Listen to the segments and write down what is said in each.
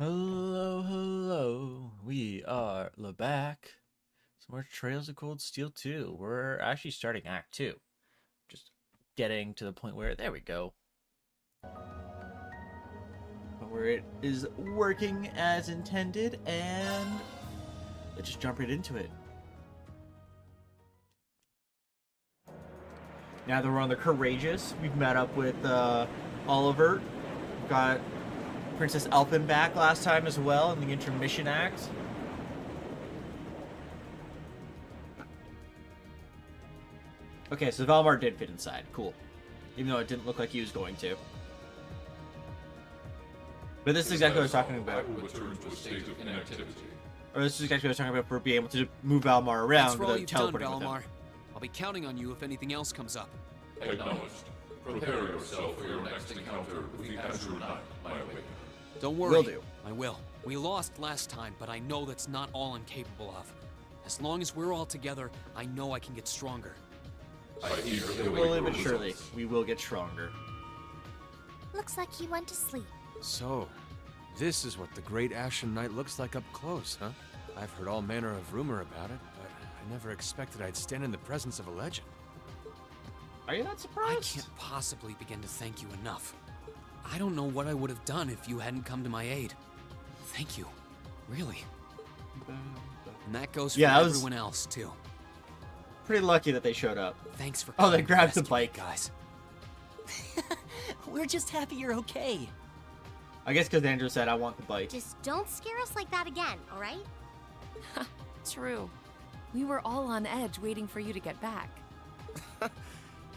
Hello, hello. We are back. Some more Trails of Cold Steel 2. We're actually starting Act 2. Just getting to the point where, there we go. Where it is working as intended, and let's just jump right into it. Now that we're on the Courageous, we've met up with Oliver. We've got Princess Elphin back last time as well in the intermission act. Okay, so Valmar did fit inside. Cool. Even though it didn't look like he was going to. But this is exactly what I was talking about. Or this is exactly what I was talking about for being able to move Valmar around without teleporting with him. I'll be counting on you if anything else comes up. Acknowledged. Prepare yourself for your next encounter with the Azure Knight, my awakening. Don't worry. Will do. I will. We lost last time, but I know that's not all I'm capable of. As long as we're all together, I know I can get stronger. I eagerly await Slowly your but surely, results. we will get stronger. Looks like he went to sleep. So, this is what the Great Ashen Knight looks like up close, huh? I've heard all manner of rumor about it, but I never expected I'd stand in the presence of a legend. Are you not I surprised? can't possibly begin to thank you enough. I don't know what I would have done if you hadn't come to my aid. Thank you. Really. And that goes for Yeah, that was- everyone else, too. Pretty lucky that they showed up. Thanks for Oh, they coming to grabbed the rescue me, bike. guys. We're just happy you're okay. I guess because Andrew said, I want the bike. Just don't scare us like that again, alright? True. We were all on edge waiting for you to get back.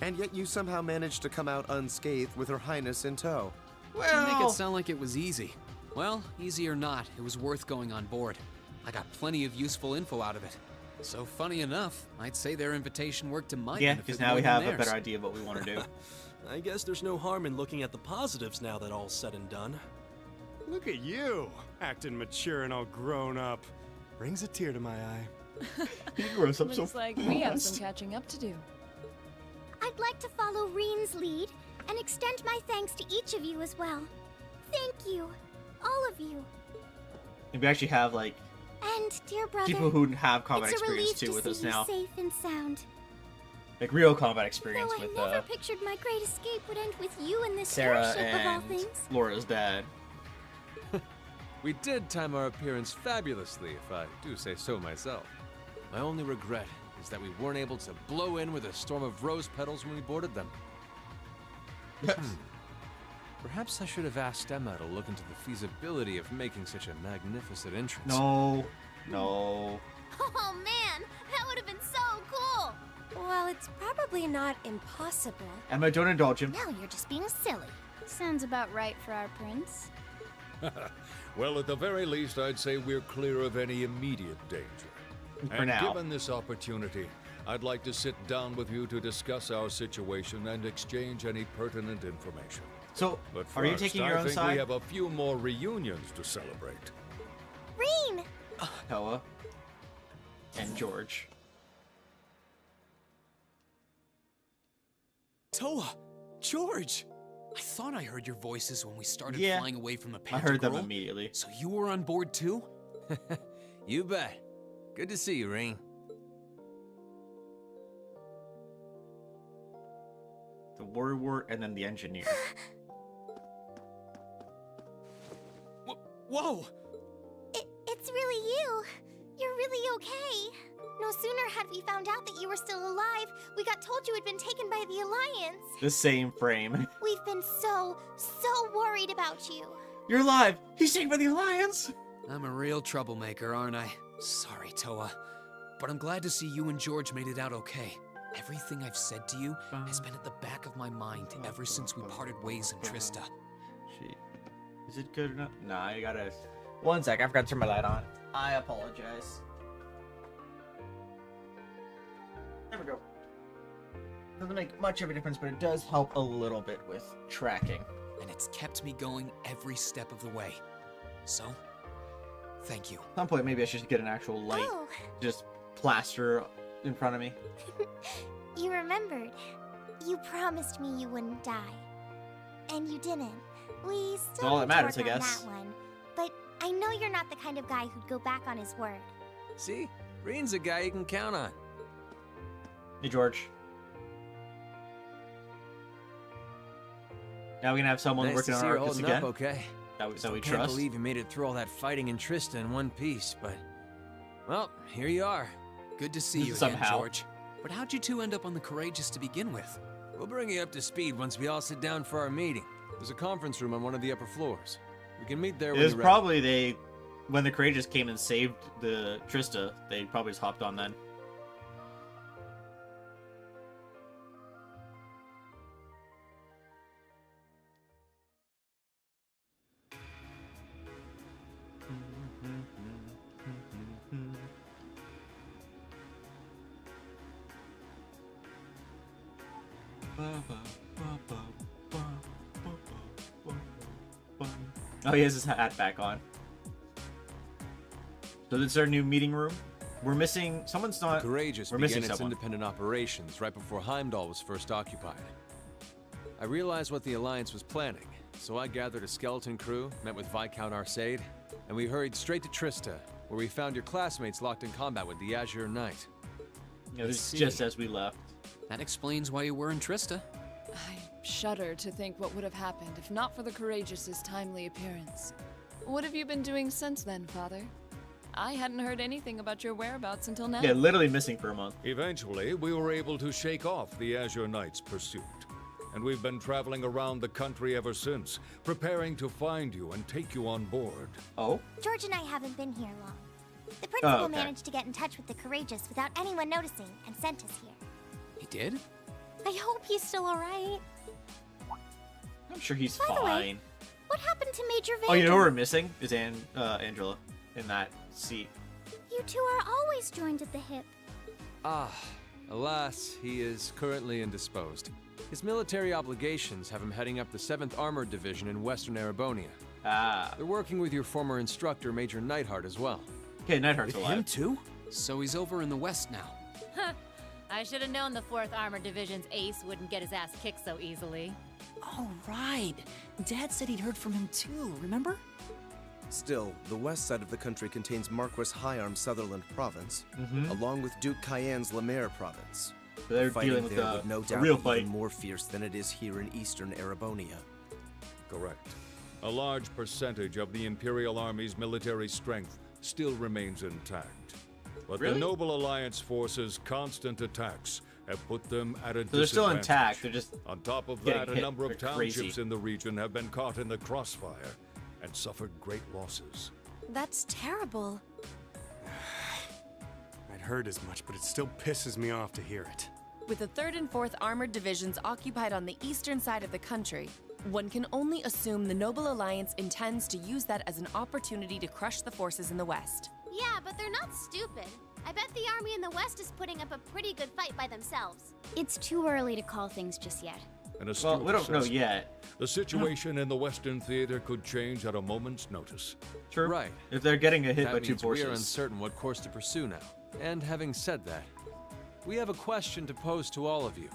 And yet you somehow managed to come out unscathed with Her Highness in tow. You make it sound like it was easy. Well, easy or not, it was worth going on board. I got plenty of useful info out of it. So funny enough, I'd say their invitation worked to my Yeah, benefit because now more we than have a theirs. better idea of what we want to do. I guess there's no harm in looking at the positives now that all's said and done. Look at you, acting mature and all grown up. Brings a tear to my eye. He grows up Looks so like we have fast. some catching up to do. I'd like to follow Reen's lead and extend my thanks to each of you as well. Thank you. All of you. And we actually have, like, And, dear brother, people who have combat it's a experience relief too to with see us you now. safe and sound. Like, real combat experience Though I with never pictured my great escape would end with you in this Sarah airship of all and things. Laura's dad. We did time our appearance fabulously, if I do say so myself. My only regret is that we weren't able to blow in with a storm of rose petals when we boarded them. Perhaps I should have asked Emma to look into the feasibility of making such a magnificent entrance. No. No. Oh man, that would have been so cool. Well, it's probably not impossible. Emma, don't indulge him. Now you're just being silly. Sounds about right for our prince. Well, at the very least, I'd say we're clear of any immediate danger. For And now. given this opportunity, I'd like to sit down with you to discuss our situation and exchange any pertinent information. So, But are you first, taking your I own think side? we have a few more reunions to celebrate. Reen! Noah. And George. Toa! George! I thought I heard your voices when we started Yeah, flying away from the I Panther heard them Girl. immediately. So you were on board too? You bet. Good to see you, Rain. The warrior and then the engineer. Whoa! It's really you. You're really okay. No sooner had we found out that you were still alive, we got told you had been taken by the Alliance. The same frame. We've been so worried about you. You're alive! He's taken by the Alliance! I'm a real troublemaker, aren't I? Sorry, Toa. But I'm glad to see you and George made it out okay. Everything I've said to you has been at the back of my mind ever since we parted ways in Trista. Shit. Is it good enough? Nah, I gotta... One sec, I forgot to turn my light on. I apologize. There we go. Doesn't make much of a difference, but it does help a little bit with tracking. And it's kept me going every step of the way. So, thank you. At some point, maybe I should get an actual light. Oh, Just plaster in front of me. you remembered. You promised me you wouldn't die. And you didn't. We still all that need to matters, work I on guess. that one. But I know you're not the kind of guy who'd go back on his word. See? Reen's a guy you can count on. Hey, George. Now we're gonna have someone Nice working to on see you're Arcus holding again. up okay. That we Can't trust. believe you made it through all that fighting in Trista in one piece, but... Well, here you are. Good to see you again, Somehow. George. But how'd you two end up on the Courageous to begin with? We'll bring you up to speed once we all sit down for our meeting. There's a conference room on one of the upper floors. We can meet there It when was you're probably when the Courageous came and saved the Trista, they probably just hopped on then. Oh, he has his hat back on. So this is our new meeting room. We're missing... Someone's not... Courageous We're began missing its someone. independent operations right before Heimdall was first occupied. I realized what the Alliance was planning, so I gathered a skeleton crew, met with Viscount Arcade, and we hurried straight to Trista, where we found your classmates locked in combat with the Azure Knight. Yeah, this is see. just as we left. That explains why you were in Trista. I shudder to think what would have happened if not for the Courageous's timely appearance. What have you been doing since then, Father? I hadn't heard anything about your whereabouts until now. Yeah, literally missing for a month. Eventually, we were able to shake off the Azure Knight's pursuit. And we've been traveling around the country ever since, preparing to find you and take you on board. Oh? George and I haven't been here long. The principal okay. managed to get in touch with the Courageous without anyone noticing and sent us here. He did? I hope he's still alright. I'm sure he's By the way, fine. What happened to Major Vander? Oh, you know who we're missing? Is Angela in that seat. You two are always joined at the hip. Ah, alas, he is currently indisposed. His military obligations have him heading up the 7th Armored Division in Western Erebonia. Ah. They're working with your former instructor, Major Neidhart, as well. Okay, Neidhart's With alive. him too? So he's over in the West now. I should have known the 4th Armored Division's ace wouldn't get his ass kicked so easily. Oh, right. Dad said he'd heard from him too, remember? Still, the west side of the country contains Marquis Hyarm's Sutherland province, Mhm. along with Duke Cayenne's Lemaire province. So they're Fighting dealing with there a would no a doubt real be fight. even more fierce than it is here in eastern Erebonia. Correct. A large percentage of the Imperial Army's military strength still remains intact. But Really? the Noble Alliance forces' constant attacks have put them at a So they're still disadvantage. intact, they're just On top of getting that, a hit number of like crazy. townships in the region have been caught in the crossfire and suffered great losses. That's terrible. I'd heard as much, but it still pisses me off to hear it. With the 3rd and 4th Armored Divisions occupied on the eastern side of the country, one can only assume the Noble Alliance intends to use that as an opportunity to crush the forces in the west. Yeah, but they're not stupid. I bet the army in the West is putting up a pretty good fight by themselves. It's too early to call things just yet. An Well, astute we don't know assessment. yet. The situation in the Western Theater could change at a moment's notice. True. Right. If they're getting a hit by That two means we are forces. uncertain what course to pursue now. And having said that, we have a question to pose to all of you.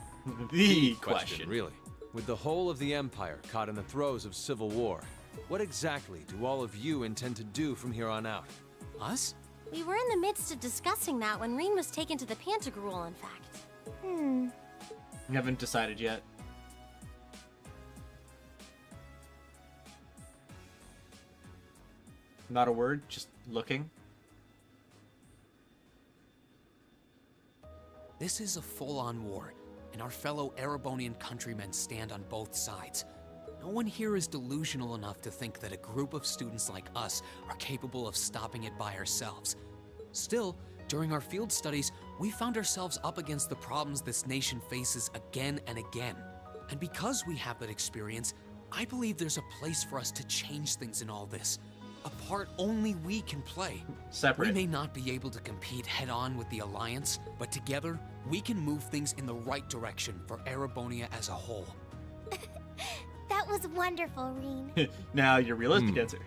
The question. really. With the whole of the Empire caught in the throes of civil war, what exactly do all of you intend to do from here on out? Us? We were in the midst of discussing that when Reen was taken to the Pantagruel, in fact. We haven't decided yet. Not a word, just looking. This is a full-on war, and our fellow Erebonian countrymen stand on both sides. No one here is delusional enough to think that a group of students like us are capable of stopping it by ourselves. Still, during our field studies, we found ourselves up against the problems this nation faces again and again. And because we have that experience, I believe there's a place for us to change things in all this. A part only we can play. Separate. We may not be able to compete head-on with the Alliance, but together, we can move things in the right direction for Erebonia as a whole. That was wonderful, Reen. Now your realistic answer.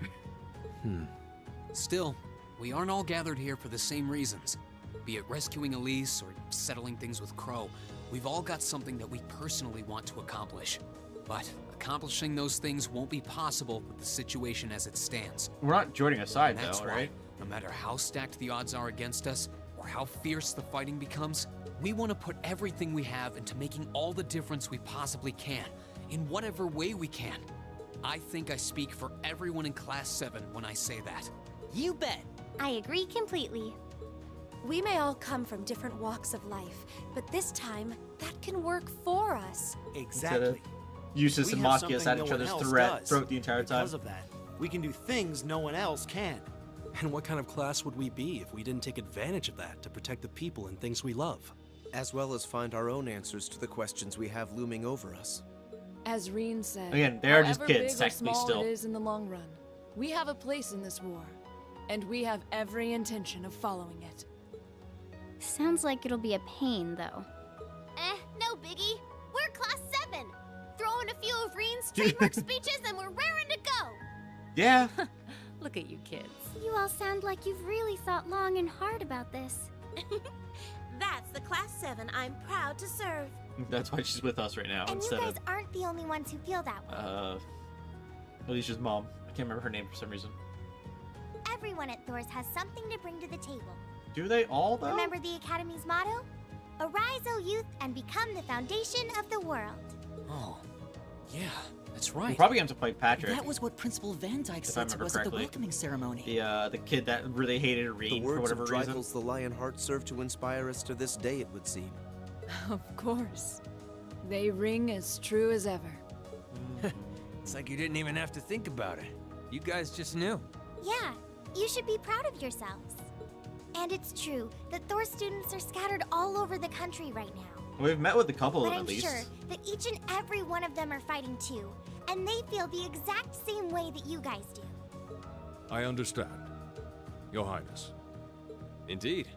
Still, we aren't all gathered here for the same reasons. Be it rescuing Elise or settling things with Crow, we've all got something that we personally want to accomplish. But a Accomplishing those things won't be possible with the situation as it stands. We're not joining a side, That's though, why, right? no matter how stacked the odds are against us, or how fierce the fighting becomes, we want to put everything we have into making all the difference we possibly can, in whatever way we can. I think I speak for everyone in Class 7 when I say that. You bet. I agree completely. We may all come from different walks of life, but this time, that can work for us. Exactly. Eustace We and have Machia something at no each one other's else does. throat the entire time. Because of that, we can do things no one else can. And what kind of class would we be if we didn't take advantage of that to protect the people and things we love? As well as find our own answers to the questions we have looming over us. As Reen said, Again, they are just however kids, big or technically small still. it is in the long run, we have a place in this war, and we have every intention of following it. Sounds like it'll be a pain, though. No biggie. We're Class 7. Throw in a few of Reen's trademark speeches and we're raring to go. Yeah. Look at you kids. You all sound like you've really thought long and hard about this. That's the Class 7 I'm proud to serve. That's why she's with us right now And you instead guys of aren't the only ones who feel that way. Alicia's mom. I can't remember her name for some reason. Everyone at Thor's has something to bring to the table. Do they all though? Remember the Academy's motto? Arise, O youth, and become the foundation of the world. Oh, yeah, that's We're right. probably going to play Patrick. That was what Principal Van Dyke If I said to remember us at the correctly. welcoming ceremony. The kid that really hated The Reed for words whatever of reason. Dryfels the Lionheart serve to inspire us to this day, it would seem. Of course. They ring as true as ever. It's like you didn't even have to think about it. You guys just knew. Yeah, you should be proud of yourselves. And it's true that Thor students are scattered all over the country right now. We've met with a couple But of them I'm at least. sure that each and every one of them are fighting too, and they feel the exact same way that you guys do. I understand, Your Highness. Indeed.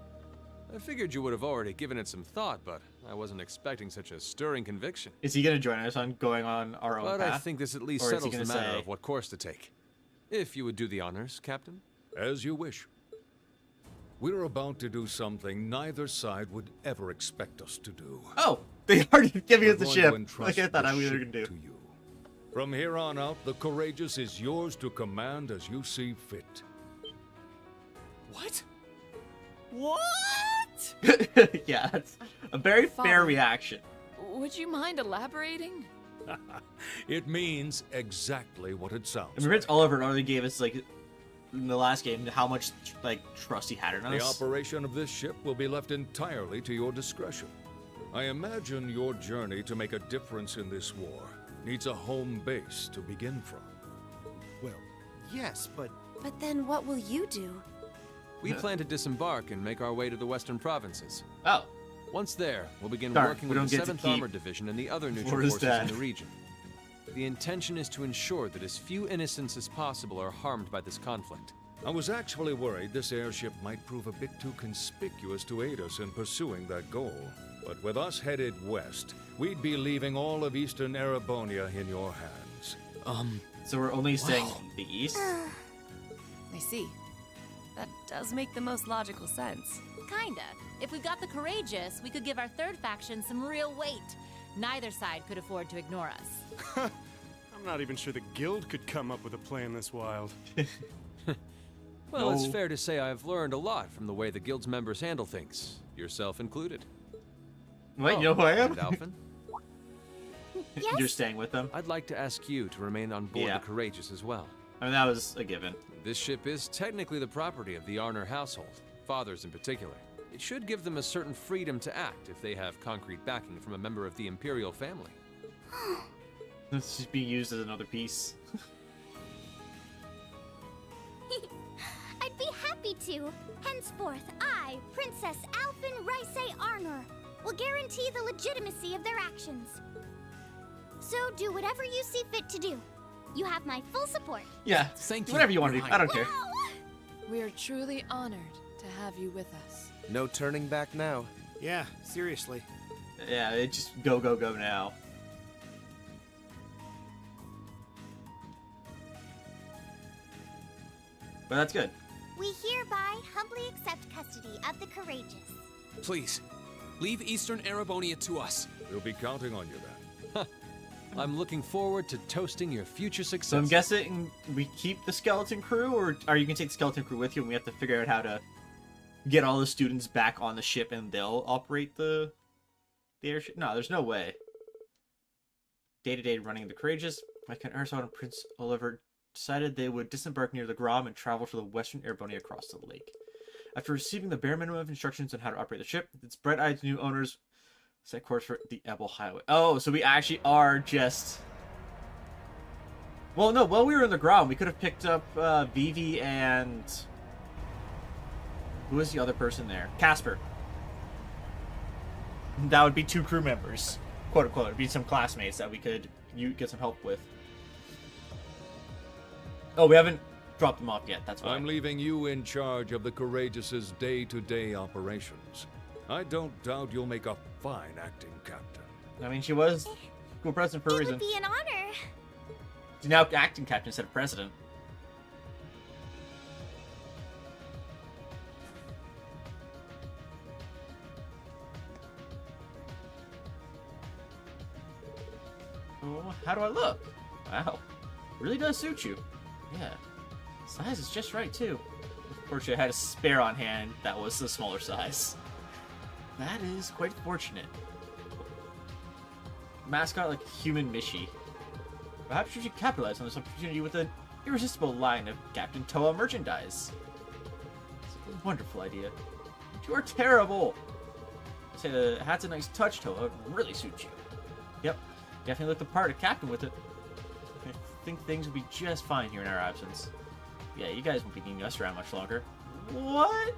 I figured you would have already given it some thought, but I wasn't expecting such a stirring conviction. Is he going to join us on going on our own But path? I think this at least Or is he settles the gonna matter say- of what course to take. If you would do the honors, Captain. As you wish. We're about to do something neither side would ever expect us to do. Oh, they are giving We're us the going ship. to entrust Like I thought the I was ship going to do. to you. From here on out, the Courageous is yours to command as you see fit. What? What? Yeah, that's a very fair Father. reaction. Would you mind elaborating? It means exactly what it sounds I mean, Prince Oliver only gave us, like, in the last game, how much, like, trust he had in The us. operation of this ship will be left entirely to your discretion. I imagine your journey to make a difference in this war needs a home base to begin from. Well, yes, but But then what will you do? We plan to disembark and make our way to the western provinces. Oh. Once there, we'll begin Darn, working we with the don't get to 7th keep Armored Division and the other neutral Florida's forces dad. in the region. The intention is to ensure that as few innocents as possible are harmed by this conflict. I was actually worried this airship might prove a bit too conspicuous to aid us in pursuing that goal. But with us headed west, we'd be leaving all of eastern Erebonia in your hands. So we're only staying the east? I see. That does make the most logical sense. Kinda. If we got the Courageous, we could give our third faction some real weight. Neither side could afford to ignore us. I'm not even sure the guild could come up with a plan this wild. Well, it's No. fair to say I've learned a lot from the way the guild's members handle things, yourself included. Wait, you know who I am? And Alphen, You're staying with them? I'd like to ask you to remain on board Yeah. the Courageous as well. I mean, that was a given. This ship is technically the property of the Arner household, fathers in particular. It should give them a certain freedom to act if they have concrete backing from a member of the Imperial family. This is being used as another piece. I'd be happy to. Henceforth, I, Princess Alphen Rice Arnor, will guarantee the legitimacy of their actions. So do whatever you see fit to do. You have my full support. Yeah, Thank you, whatever you want to Your do. I don't care. We are truly honored to have you with us. no turning back now. Yeah, seriously. Yeah, it just go, go, go now. But that's good. We hereby humbly accept custody of the Courageous. Please, leave Eastern Erebonia to us. We'll be counting on you then. I'm looking forward to toasting your future success. So I'm guessing we keep the skeleton crew, or are you gonna take the skeleton crew with you and we have to figure out how to get all the students back on the ship and they'll operate the airship? No, there's no way. Day-to-day running the Courageous, Viscount Arsod and Prince Oliver decided they would disembark near the Grom and travel to the western Erebonia across the lake. After receiving the bare minimum of instructions on how to operate the ship, its bright-eyed new owners set course for the Ebel Highway. Oh, so we actually are just... Well, no, while we were in the Grom, we could have picked up Vivi and... Who was the other person there? Casper. That would be 2 crew members. Quote unquote. It'd be some classmates that we could get some help with. Oh, we haven't dropped them off yet. That's why. I'm leaving you in charge of the Courageous's day-to-day operations. I don't doubt you'll make a fine acting captain. I mean, she was school president for a reason. It would be an honor. She's now acting captain instead of president. Oh, how do I look? Wow. Really does suit you. Yeah. Size is just right, too. Fortunately, I had a spare on hand that was the smaller size. That is quite fortunate. Mascot like human Mishi. Perhaps you should capitalize on this opportunity with an irresistible line of Captain Toa merchandise. It's a wonderful idea. You are terrible! Say the hat's a nice touch, Toa. It really suits you. Yep. Definitely look the part of captain with it. I think things will be just fine here in our absence. Yeah, you guys won't be needing us around much longer. What?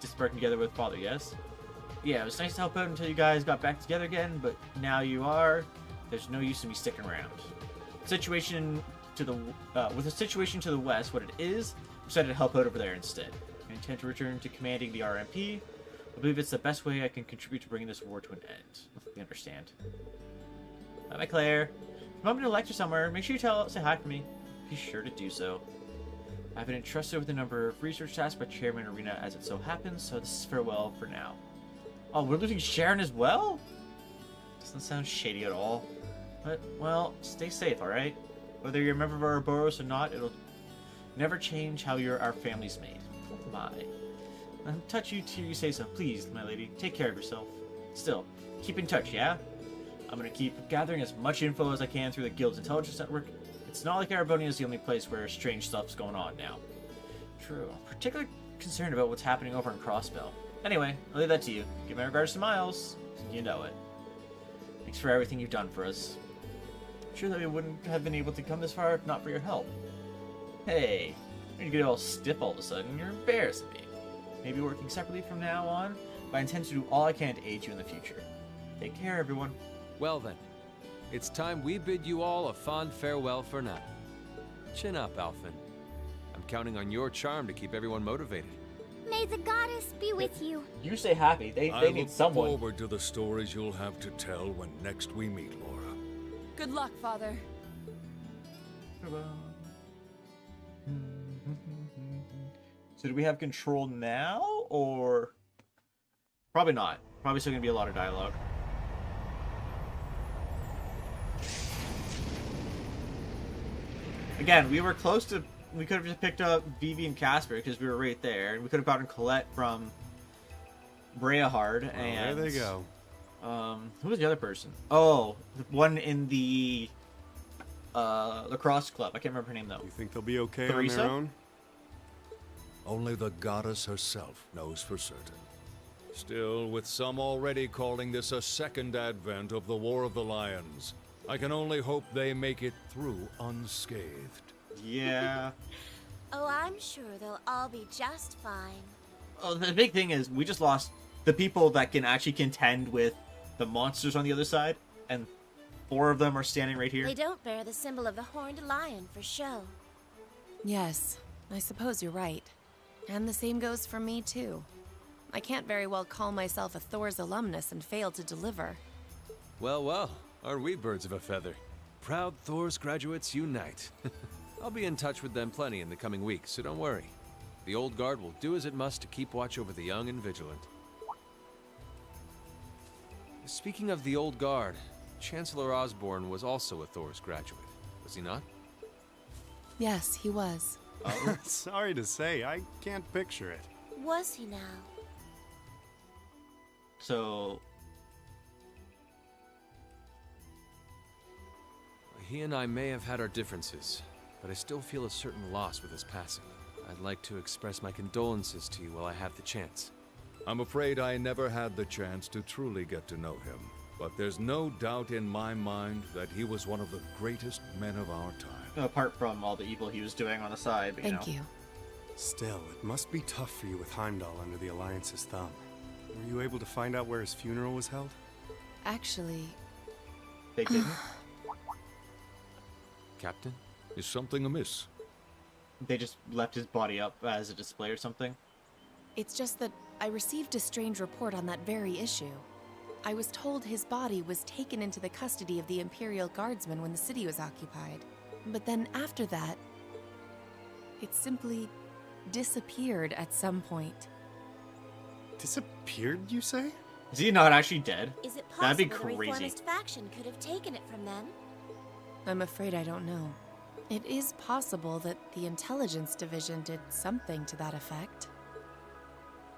Just working together with Father, yes? Yeah, it was nice to help out until you guys got back together again, but now you are. There's no use in me sticking around. Situation to the with the situation to the west, what it is, I decided to help out over there instead. I intend to return to commanding the RMP. I believe it's the best way I can contribute to bringing this war to an end. We understand. Bye, Claire. If you want me to lecture somewhere, make sure you say hi for me. Be sure to do so. I've been entrusted with a number of research tasks by Chairman Arena as it so happens, so this is farewell for now. Oh, we're losing Sharon as well? Doesn't sound shady at all. But, well, stay safe, alright? Whether you're a member of Ouroboros or not, it'll never change how our family's made. Oh my. I'll touch you till you say so. Please, my lady, take care of yourself. Still, keep in touch, yeah? I'm gonna keep gathering as much info as I can through the Guild's intelligence network. It's not like Erebonia is the only place where strange stuff's going on now. True. I'm particularly concerned about what's happening over in Crossbell. Anyway, I'll leave that to you. Give my regards to Miles. You know it. Thanks for everything you've done for us. I'm sure that we wouldn't have been able to come this far if not for your help. Hey, you get all stiff all of a sudden. You're embarrassing me. Maybe working separately from now on, but I intend to do all I can to aid you in the future. Take care, everyone. Well then, it's time we bid you all a fond farewell for now. Chin up, Alphen. I'm counting on your charm to keep everyone motivated. May the goddess be with you. You stay happy. They need someone. I look forward to the stories you'll have to tell when next we meet, Laura. Good luck, Father. So do we have control now, or... Probably not. Probably still going to be a lot of dialogue. Again, we were close to... We could have just picked up Vivi and Casper because we were right there. And we could have gotten Colette from Breahard. Well, and there they go. Who was the other person? Oh, the one in the lacrosse club. I can't remember her name, though. You think they'll be okay Theresa? on their own? Only the goddess herself knows for certain. Still, with some already calling this a second advent of the War of the Lions, I can only hope they make it through unscathed. Yeah. Oh, I'm sure they'll all be just fine. Oh, the big thing is we just lost the people that can actually contend with the monsters on the other side, and 4 of them are standing right here. They don't bear the symbol of the horned lion for show. Yes, I suppose you're right. And the same goes for me, too. I can't very well call myself a Thor's alumnus and fail to deliver. Well, well, aren't we birds of a feather? Proud Thor's graduates unite. I'll be in touch with them plenty in the coming weeks, so don't worry. The Old Guard will do as it must to keep watch over the young and vigilant. Speaking of the Old Guard, Chancellor Osborne was also a Thors graduate, was he not? Yes, he was. Oh. Sorry to say, I can't picture it. Was he now? So, He and I may have had our differences, but I still feel a certain loss with his passing. I'd like to express my condolences to you while I have the chance. I'm afraid I never had the chance to truly get to know him, but there's no doubt in my mind that he was one of the greatest men of our time. apart from all the evil he was doing on the side, but, Thank you. you. Still, it must be tough for you with Heimdall under the Alliance's thumb. Were you able to find out where his funeral was held? Actually, They didn't. Captain? Is something amiss? They just left his body up as a display or something. it's just that I received a strange report on that very issue. I was told his body was taken into the custody of the Imperial Guardsmen when the city was occupied. But then after that, it simply disappeared at some point. Disappeared, you say? Is he not actually dead? Is it That'd be possible the crazy. reformist faction could have taken it from them? I'm afraid I don't know. It is possible that the Intelligence Division did something to that effect.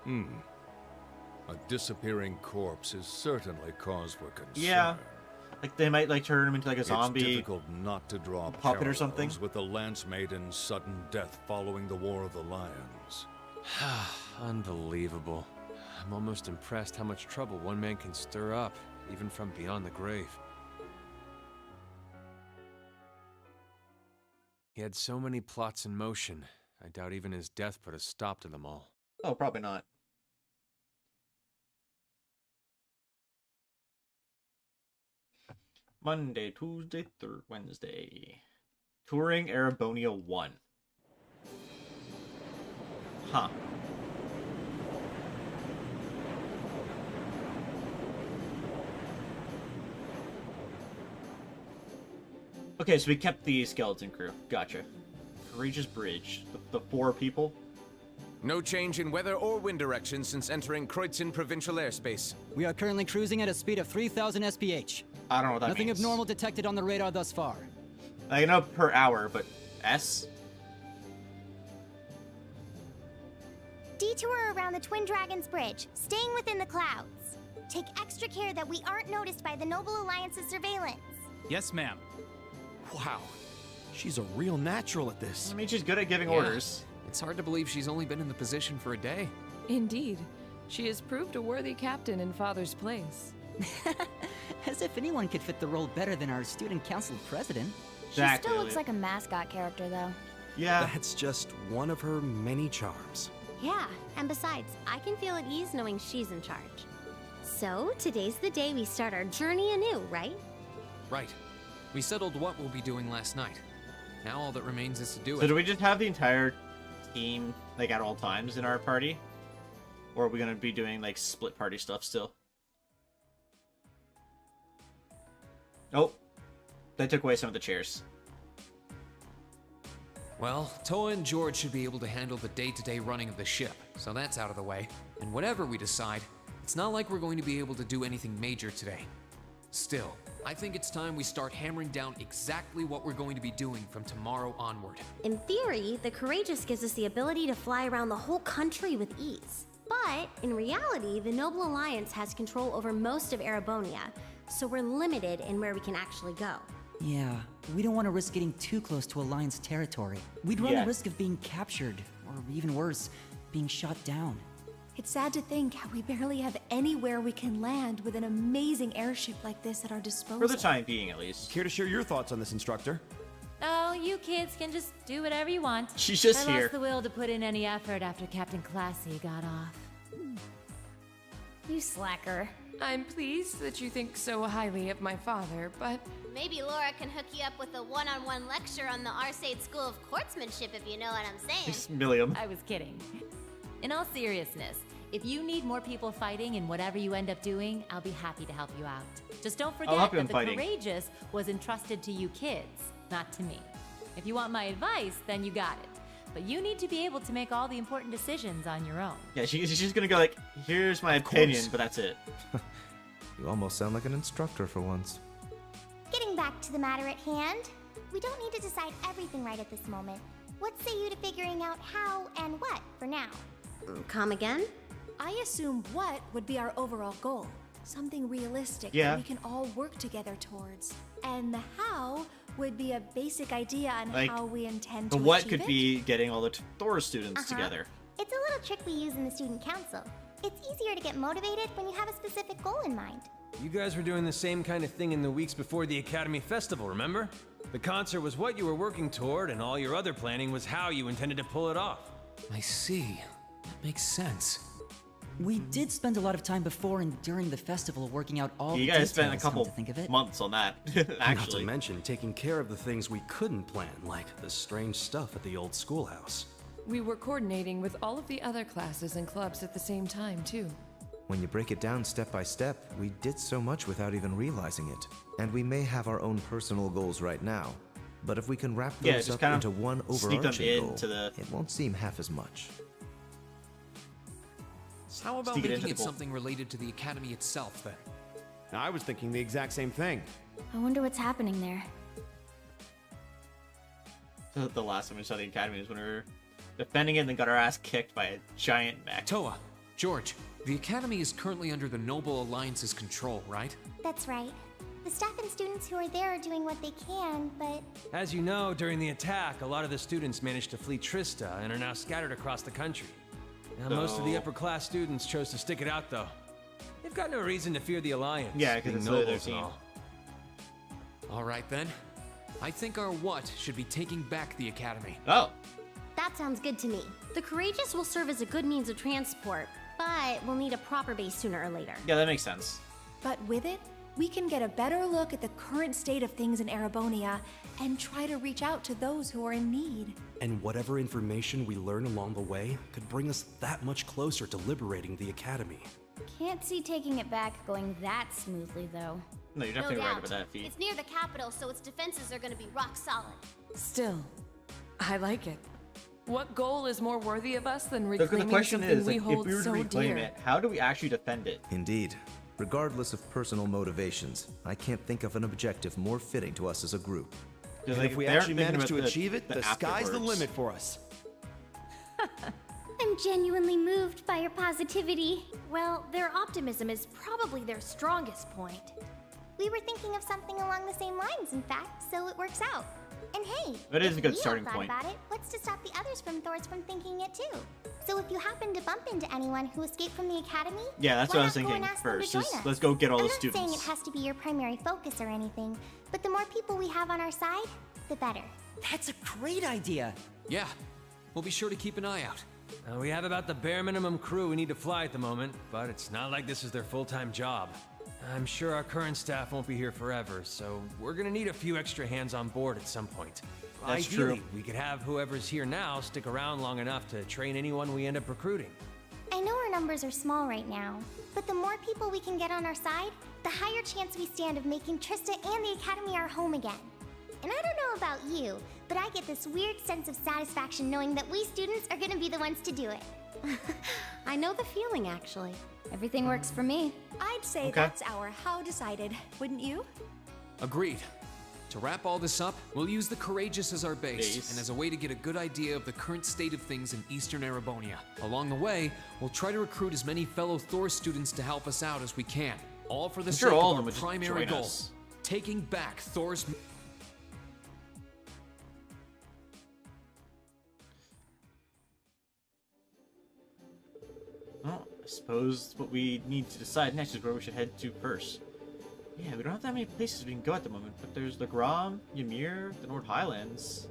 A disappearing corpse is certainly cause for concern. Yeah. Like they might like turn him into like a zombie. It's difficult not to draw puppet or something. parallels with the Lance Maiden's sudden death following the War of the Lions. Unbelievable. I'm almost impressed how much trouble one man can stir up, even from beyond the grave. He had so many plots in motion, I doubt even his death put a stop to them all. Oh, probably not. Monday, Tuesday, Wednesday. Touring Erebonia 1. Huh. Okay, so we kept the skeleton crew. Gotcha. Courageous Bridge. The 4 people. No change in weather or wind direction since entering Kreutzen provincial airspace. We are currently cruising at a speed of 3,000 SPH. I don't know what that Nothing means. abnormal detected on the radar thus far. I know per hour, but S? Detour around the Twin Dragons Bridge, staying within the clouds. Take extra care that we aren't noticed by the Noble Alliance's surveillance. Yes, ma'am. Wow. She's a real natural at this. I mean, she's good at giving Yeah. orders. It's hard to believe she's only been in the position for a day. Indeed. She has proved a worthy captain in Father's place. As if anyone could fit the role better than our student council president. She still looks like a mascot character, though. Yeah. That's just one of her many charms. Yeah, and besides, I can feel at ease knowing she's in charge. So, today's the day we start our journey anew, right? Right. We settled what we'll be doing last night. Now all that remains is to do So it. do we just have the entire team, like, at all times in our party? Or are we gonna be doing, like, split party stuff still? Oh. They took away some of the chairs. Well, Toa and George should be able to handle the day-to-day running of the ship, so that's out of the way. And whatever we decide, it's not like we're going to be able to do anything major today. Still, I think it's time we start hammering down exactly what we're going to be doing from tomorrow onward. In theory, the Courageous gives us the ability to fly around the whole country with ease. But, in reality, the Noble Alliance has control over most of Erebonia, so we're limited in where we can actually go. Yeah, we don't want to risk getting too close to Alliance territory. We'd run Yeah. the risk of being captured, or even worse, being shot down. It's sad to think how we barely have anywhere we can land with an amazing airship like this at our disposal. For the time being, at least. Care to share your thoughts on this, instructor? Oh, you kids can just do whatever you want. She's just I here. lost the will to put in any effort after Captain Classy got off. You slacker. I'm pleased that you think so highly of my father, but Maybe Laura can hook you up with a one-on-one lecture on the Arcade School of Courtsmanship, if you know what I'm saying. Milliam. I was kidding. In all seriousness, if you need more people fighting in whatever you end up doing, I'll be happy to help you out. Just don't I'll help forget you in that the fighting. Courageous was entrusted to you kids, not to me. If you want my advice, then you got it. But you need to be able to make all the important decisions on your own. Yeah, she's just gonna go like, here's my opinion, but that's it. You almost sound like an instructor for once. back to the matter at hand. We don't need to decide everything right at this moment. What say you to figuring out how and what for now? Come again? I assume what would be our overall goal. Something realistic Yeah. that we can all work together towards. And the how would be a basic idea on Like, how we intend The to what achieve could it. be getting all the Thor students Uh-huh. together. It's a little trick we use in the student council. It's easier to get motivated when you have a specific goal in mind. You guys were doing the same kind of thing in the weeks before the Academy Festival, remember? The concert was what you were working toward, and all your other planning was how you intended to pull it off. I see. That makes sense. We did spend a lot of time before and during the festival working out all You the guys details, spent a come couple to think of it. months on that, Not to actually. mention taking care of the things we couldn't plan, like the strange stuff at the old schoolhouse. We were coordinating with all of the other classes and clubs at the same time, too. When you break it down step by step, we did so much without even realizing it. And we may have our own personal goals right now, but if we can wrap Yeah, those just up kind of into one sneak them overarching goal, into the- it won't seem half as much. How about Sneak it making into it the goal. something related to the Academy itself, then? I was thinking the exact same thing. I wonder what's happening there. The last time we saw the Academy was when we were defending it and then got our ass kicked by a giant mech. Toa, George, the Academy is currently under the Noble Alliance's control, right? That's right. The staff and students who are there are doing what they can, but As you know, during the attack, a lot of the students managed to flee Trista and are now scattered across the country. Now, most of the So- upper-class students chose to stick it out, though. They've got no reason to fear the Alliance. Yeah, 'cause being it's literally their nobles and team. all. All right, then. I think our what should be taking back the Academy. Oh. That sounds good to me. The Courageous will serve as a good means of transport, but we'll need a proper base sooner or later. Yeah, that makes sense. But with it, we can get a better look at the current state of things in Erebonia and try to reach out to those who are in need. And whatever information we learn along the way could bring us that much closer to liberating the Academy. Can't see taking it back going that smoothly, though. No, you're definitely right about that, Fee. It's near the capital, so its defenses are going to be rock solid. Still, I like it. What goal is more worthy of us than The reclaiming question something is, we like, if hold we were to so reclaim dear? it, how do we actually defend it? Indeed. Regardless of personal motivations, I can't think of an objective more fitting to us as a group. Because, And like, if we they aren't actually thinking manage to about achieve it, the sky's the afterwards. limit for us. I'm genuinely moved by your positivity. Well, their optimism is probably their strongest point. we were thinking of something along the same lines, in fact, so it works out. And hey, That is if a good we all starting thought point. about it, what's to stop the others from Thors from thinking it too? So if you happen to bump into anyone who escaped from the academy, Yeah, that's why what I was not go thinking and ask them to first. join Just us? let's go get all I'm the not saying it students. has to be your primary focus or anything, but the more people we have on our side, the better. That's a great idea. Yeah, we'll be sure to keep an eye out. We have about the bare minimum crew we need to fly at the moment, but it's not like this is their full-time job. I'm sure our current staff won't be here forever, so we're gonna need a few extra hands on board at some point. That's Ideally, true. we could have whoever's here now stick around long enough to train anyone we end up recruiting. I know our numbers are small right now, but the more people we can get on our side, the higher chance we stand of making Trista and the Academy our home again. And I don't know about you, but I get this weird sense of satisfaction knowing that we students are gonna be the ones to do it. I know the feeling, actually. Everything works for me. I'd say Okay. that's our how decided, wouldn't you? Agreed. To wrap all this up, we'll use the Courageous as our base, and as a way to get a good idea of the current state of things in Eastern Erebonia. Along the way, we'll try to recruit as many fellow Thor students to help us out as we can. All for the I'm sake sure all of of them our would just primary join goal. us. Taking back Thor's... Well, I suppose what we need to decide next is where we should head to first. Yeah, we don't have that many places we can go at the moment, but there's the Grom, Ymir, the Nord Highlands.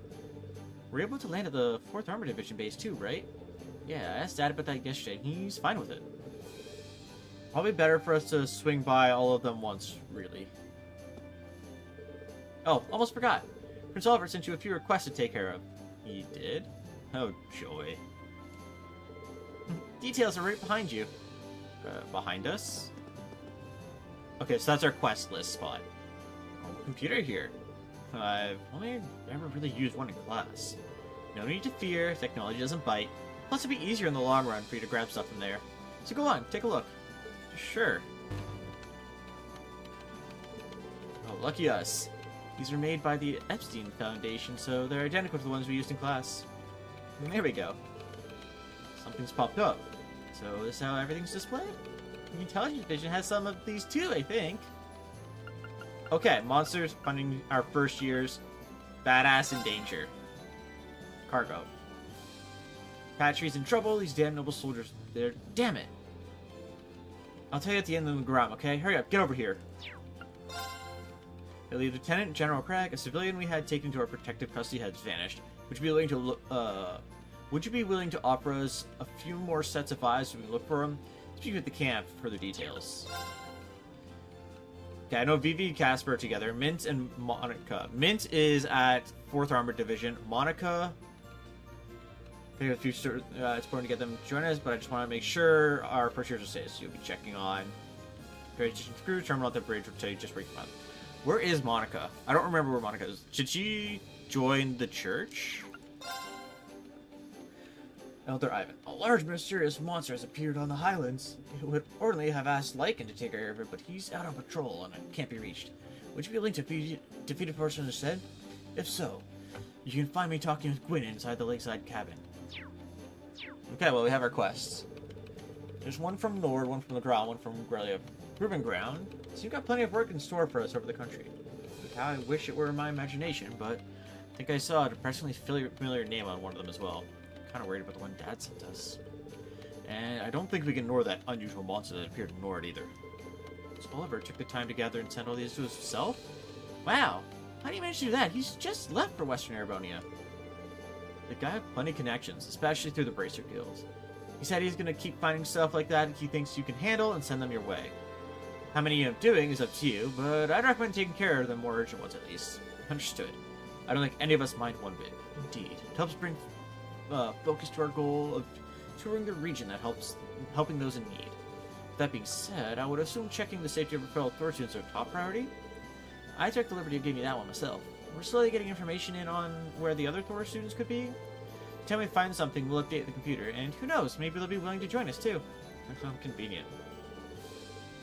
We're able to land at the 4th Armor Division base too, right? Yeah, I asked Dad about that yesterday, and he's fine with it. Probably better for us to swing by all of them once, really. Oh, almost forgot. Prince Oliver sent you a few requests to take care of. He did? Oh, joy. Details are right behind you. Behind us? Okay, so that's our quest list spot. Oh, computer here. I've only ever really used one in class. No need to fear, technology doesn't bite. Plus it'd be easier in the long run for you to grab stuff from there. So go on, take a look. Sure. Oh, lucky us. These are made by the Epstein Foundation, so they're identical to the ones we used in class. And there we go. Something's popped up. So this is how everything's displayed? The Intelligence Division has some of these too, I think. Okay, monsters funding our first year's badass in danger. Cargo. Patry's in trouble, these damn noble soldiers. They're... Damn it. I'll tell you at the end of the ground, okay? Hurry up, get over here. Lieutenant General Craig, a civilian we had taken to our protective custody, has vanished. Would you be willing to offer us a few more sets of eyes so we can look for him? Speak with the camp for further details. Okay, I know Vivi and Casper are together. Mint and Monica. Mint is at 4th Armored Division. Monica... it's important to get them to join us, but I just want to make sure our first years are safe, so you'll be checking on Crew Terminal at the bridge. Will tell you just where you can find them. Where is Monica? I don't remember where Monica is. Did she join the church? Elder Ivan. A large mysterious monster has appeared on the Highlands. It would ordinarily have asked Lycan to take care of it, but he's out on patrol and it can't be reached. Would you be willing to defeat a person instead? If so, you can find me talking with Gwyn inside the lakeside cabin. Okay, well, we have our quests. There's one from Nord, one from the ground, one from Grelia. Proving ground. So you've got plenty of work in store for us over the country. Look how I wish it were in my imagination, but I think I saw a depressingly familiar name on one of them as well. Kind of worried about the one Dad sent us. And I don't think we can ignore that unusual monster that appeared in Nord either. So Oliver took the time to gather and send all these to himself? Wow! How do you manage to do that? He's just left for Western Erebonia. The guy had plenty of connections, especially through the Bracer Guild. He said he's going to keep finding stuff like that he thinks you can handle and send them your way. How many you end up doing is up to you, but I'd recommend taking care of the more urgent ones at least. Understood. I don't think any of us mind one bit. Indeed. It helps bring focus to our goal of touring the region that helping those in need. That being said, I would assume checking the safety of our fellow Thor students are top priority. I took the liberty of giving you that one myself. We're slowly getting information in on where the other Thor students could be. Tell me find something, we'll update the computer, and who knows, maybe they'll be willing to join us too. How convenient.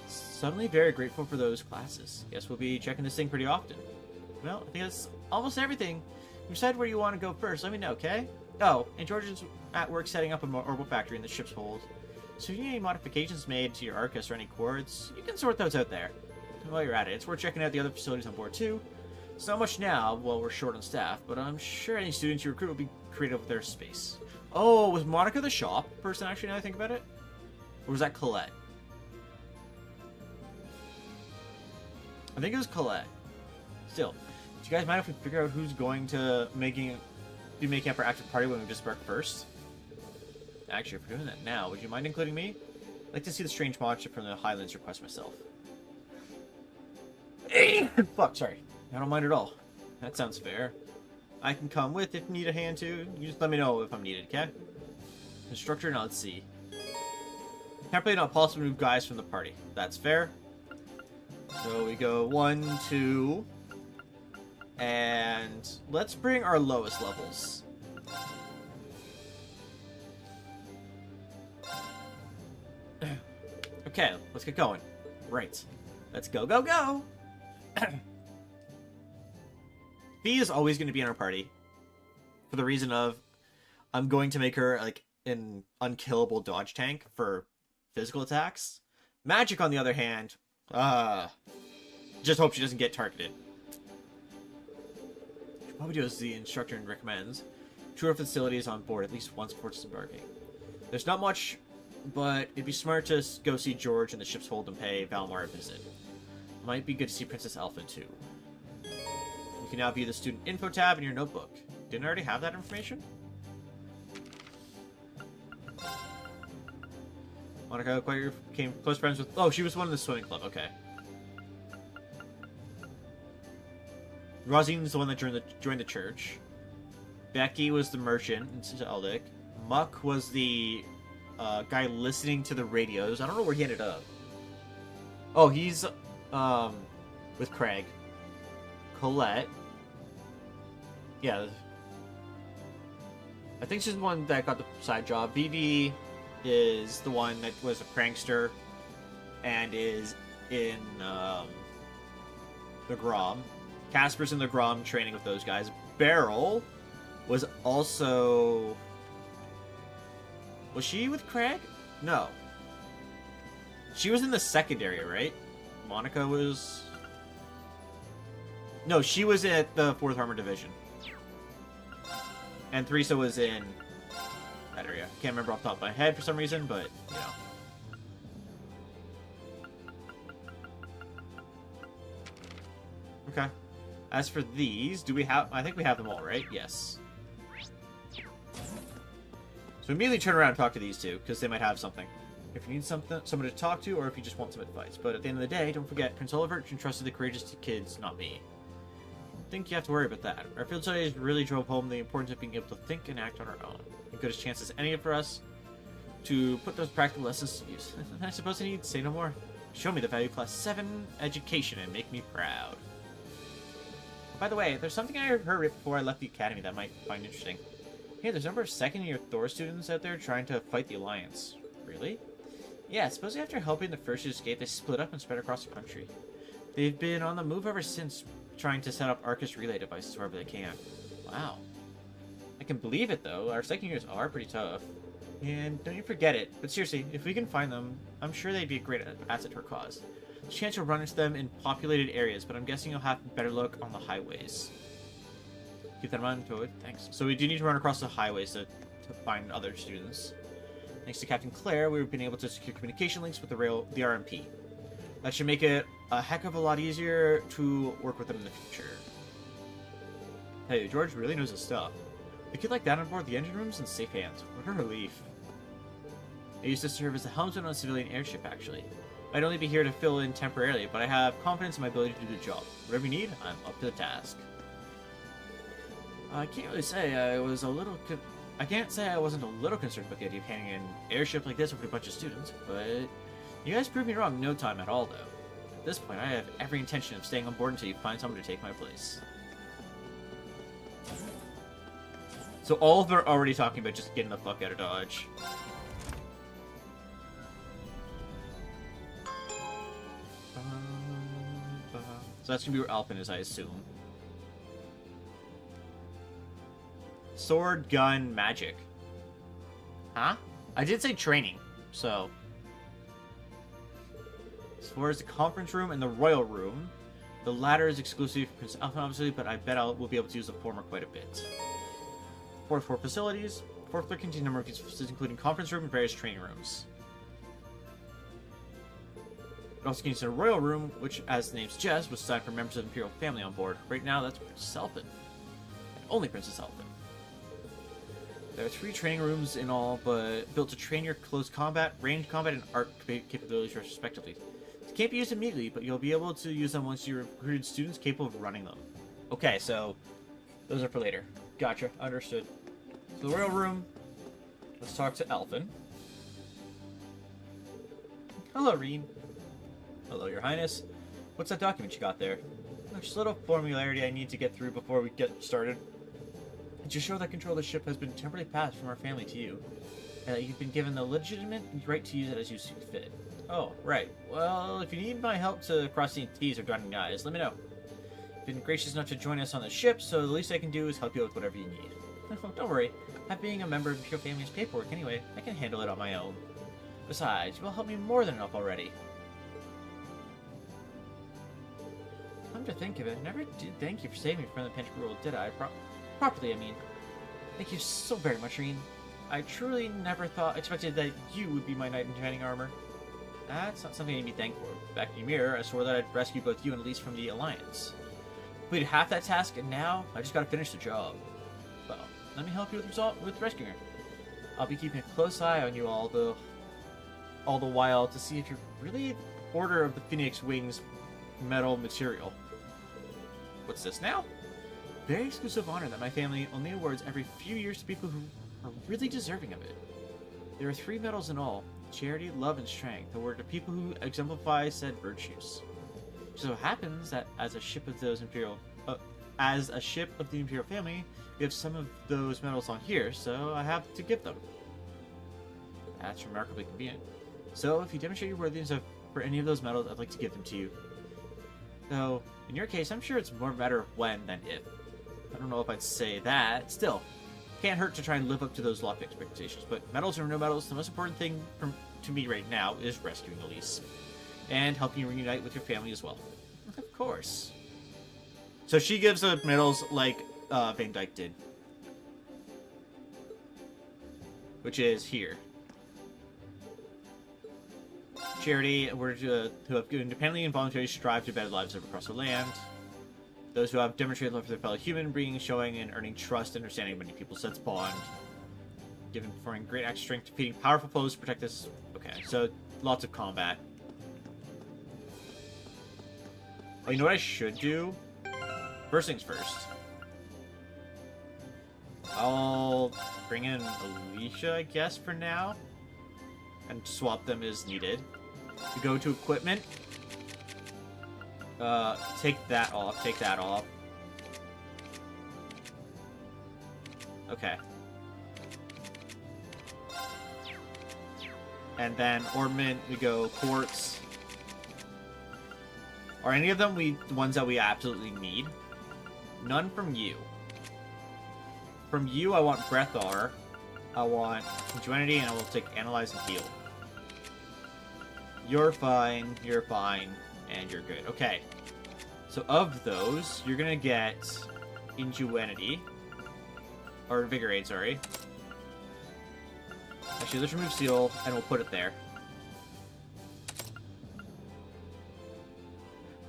Suddenly very grateful for those classes. Guess we'll be checking this thing pretty often. Well, I think that's almost everything. Decide where you want to go first, let me know, okay? Oh, and George is at work setting up an orbital factory in the ship's hold. So if you need any modifications made to your Arcus or any quartz, you can sort those out there. And while you're at it, it's worth checking out the other facilities on board too. It's not much now while we're short on staff, but I'm sure any students you recruit will be creative with their space. Oh, was Monica the shop person actually, now I think about it? Or was that Colette? I think it was Colette. Still, do you guys mind if we figure out who's going to be making up our active party when we disbark first? Actually, if we're doing that now, would you mind including me? I'd like to see the strange monster from the Highlands request myself. Fuck, sorry. I don't mind at all. That sounds fair. I can come with if you need a hand too. You just let me know if I'm needed, okay? Instructor, now let's see. Apparently not possible to move guys from the party. That's fair. So we go 1, 2, and let's bring our lowest levels. Okay, let's get going. Right. Let's go, go, go! Fee is always going to be in our party. For the reason of, I'm going to make her, like, an unkillable dodge tank for physical attacks. Magic, on the other hand, just hope she doesn't get targeted. What we do is the instructor recommends. Tour facilities on board at least once before disembarking. There's not much, but it'd be smart to go see George in the ship's hold and pay Valmar a visit. Might be good to see Princess Alpha too. You can now view the student info tab in your notebook. Didn't I already have that information? Monica became close friends with... Oh, she was one in the swimming club. Okay. Rosine's the one that joined the church. Becky was the merchant in Zeldic. Muck was the guy listening to the radios. I don't know where he ended up. Oh, he's with Craig. Colette. Yeah. I think she's the one that got the side job. Vivi is the one that was a prankster and is in the Grom. Casper's in the Grom training with those guys. Beryl was also... Was she with Craig? No. She was in the secondary, right? Monica was... No, she was at the 4th Armored Division. And Theresa was in that area. Can't remember off the top of my head for some reason, but, you know. Okay. As for these, do we have... I think we have them all, right? Yes. So immediately turn around and talk to these two, because they might have something. If you need someone to talk to, or if you just want some advice. But at the end of the day, don't forget, Prince Olivert entrusted the courageous kids, not me. I think you have to worry about that. Our field studies really drove home the importance of being able to think and act on our own. As good a chance as any for us to put those practical lessons to use. I suppose I need to say no more. Show me the value Class 7 education and make me proud. By the way, there's something I heard right before I left the academy that I might find interesting. Hey, there's a number of second-year Thor students out there trying to fight the Alliance. Really? Yeah, supposedly after helping the first to escape, they split up and spread across the country. They've been on the move ever since, trying to set up Arcus relay devices wherever they can. Wow. I can believe it, though. Our second years are pretty tough. And don't you forget it. But seriously, if we can find them, I'm sure they'd be a great asset to our cause. There's a chance you'll run into them in populated areas, but I'm guessing you'll have better luck on the highways. Keep that in mind, Toad. Thanks. So we do need to run across the highways to find other students. Thanks to Captain Claire, we've been able to secure communication links with the RMP. That should make it a heck of a lot easier to work with them in the future. Hey, George really knows his stuff. A kid like that on board the engine room's in safe hands. What a relief. I used to serve as a helmsman on a civilian airship, actually. I'd only be here to fill in temporarily, but I have confidence in my ability to do the job. Whatever you need, I'm up to the task. I can't really say I was a little... I can't say I wasn't a little concerned about the idea of handing an airship like this over to a bunch of students, but you guys proved me wrong in no time at all, though. At this point, I have every intention of staying on board until you find someone to take my place. So all of them are already talking about just getting the fuck out of Dodge. So that's gonna be where Alphen is, I assume. Sword, gun, magic. Huh? I did say training, so... As far as the conference room and the royal room, the latter is exclusive for Prince Alphen, obviously, but I bet we'll be able to use the former quite a bit. 4 facilities. 4th floor contains a number of these facilities, including conference room and various training rooms. It also contains a royal room, which, as the name suggests, was designed for members of the Imperial family on board. Right now, that's Princess Alphen. And only Princess Alphen. There are 3 training rooms in all, but built to train your close combat, ranged combat, and art capabilities respectively. They can't be used immediately, but you'll be able to use them once you've recruited students capable of running them. Okay, so those are for later. Gotcha, understood. So the royal room. Let's talk to Alphen. Hello, Rean. Hello, Your Highness. What's that document you got there? Just a little formularity I need to get through before we get started. To show that control of the ship has been temporarily passed from our family to you, and that you've been given the legitimate right to use it as you see fit. Oh, right. Well, if you need my help to cross the T's or dotting the I's, let me know. You've been gracious enough to join us on the ship, so the least I can do is help you with whatever you need. Don't worry. Being a member of your family's paperwork anyway, I can handle it on my own. Besides, you will help me more than enough already. Come to think of it, I never did thank you for saving me from the pinch rule, did I? Properly, I mean. Thank you so very much, Rean. I truly never expected that you would be my knight in shining armor. That's not something to be thankful for. Back in Ymir, I swore that I'd rescue both you and Elise from the Alliance. Completed half that task, and now I just gotta finish the job. Well, let me help you with rescuing her. I'll be keeping a close eye on you all the while to see if you're really Order of the Phoenix Wings metal material. What's this now? Very exclusive honor that my family only awards every few years to people who are really deserving of it. There are 3 medals in all: charity, love, and strength, awarded to people who exemplify said virtues. It so happens that as a ship of the Imperial family, we have some of those medals on here, so I have to give them. That's remarkably convenient. So, if you demonstrate your worthiness for any of those medals, I'd like to give them to you. Though, in your case, I'm sure it's more a matter of when than if. I don't know if I'd say that. Still, can't hurt to try and live up to those lofty expectations. But medals or no medals, the most important thing to me right now is rescuing Elise. And helping you reunite with your family as well. Of course. So she gives the medals like Van Dyke did. Which is here. Charity, who have independently and voluntarily strive to better lives across the land. Those who have demonstrated love for their fellow human beings, showing and earning trust, understanding many people sets bond. Given performing great acts of strength, defeating powerful foes to protect us. Okay, so lots of combat. Oh, you know what I should do? First things first. I'll bring in Alicia, I guess, for now. And swap them as needed. To go to equipment. Take that off. Take that off. Okay. And then ornament, we go quartz. Are any of them the ones that we absolutely need? None from you. From you, I want Breathar. I want Ingenuity, and I will take Analyze and Heal. You're fine, and you're good. Okay. So of those, you're gonna get Ingenuity. Or Invigorate, sorry. Actually, let's remove Seal, and we'll put it there.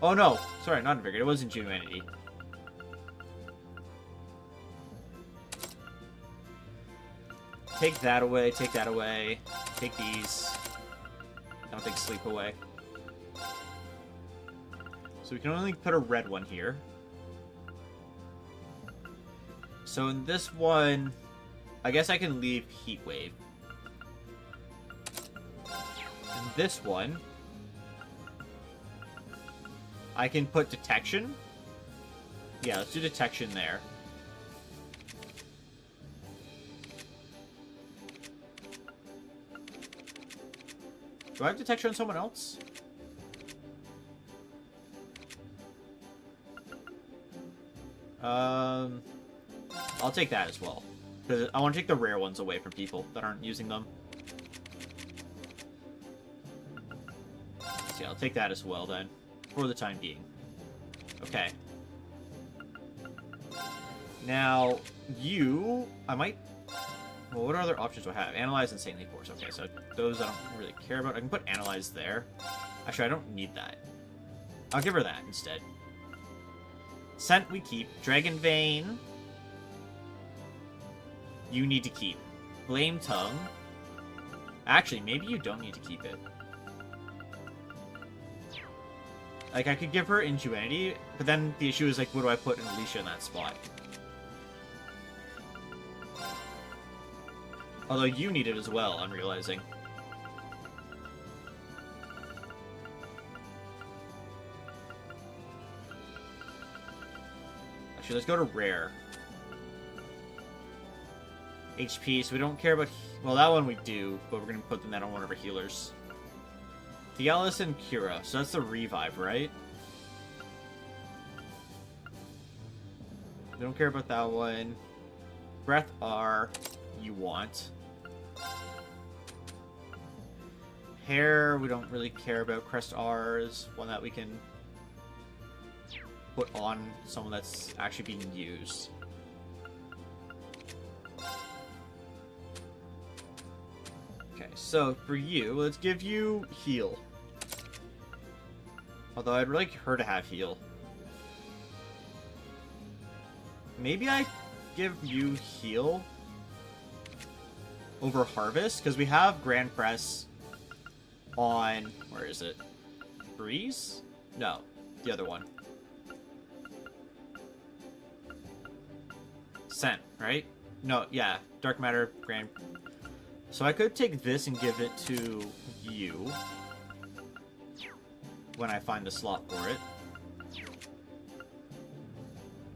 Oh no! Sorry, not Invigorate. It was Ingenuity. Take that away, take that away. Take these. I don't think sleep away. So we can only put a red one here. So in this one, I guess I can leave Heat Wave. In this one, I can put Detection. Yeah, let's do Detection there. Do I have Detection on someone else? I'll take that as well. Because I want to take the rare ones away from people that aren't using them. So yeah, I'll take that as well then. For the time being. Okay. Now, you... I might... Well, what other options do I have? Analyze and Saintly Force. Okay, so those I don't really care about. I can put Analyze there. Actually, I don't need that. I'll give her that instead. Scent we keep. Dragon Vein. You need to keep. Flame Tongue. Actually, maybe you don't need to keep it. Like, I could give her Ingenuity, but then the issue is, like, what do I put in Alicia in that spot? Although you need it as well, I'm realizing. Actually, let's go to Rare. HP, so we don't care about... Well, that one we do, but we're going to put them on one of our healers. Thielis and Kira, so that's the revive, right? We don't care about that one. Breath R, you want. Hair, we don't really care about. Crest R is one that we can put on someone that's actually being used. Okay, so for you, let's give you Heal. Although I'd like her to have Heal. Maybe I give you Heal over Harvest, because we have Grand Press on... Where is it? Breeze? No, the other one. Scent, right? No, yeah. Dark Matter, Grand... So I could take this and give it to you when I find the slot for it.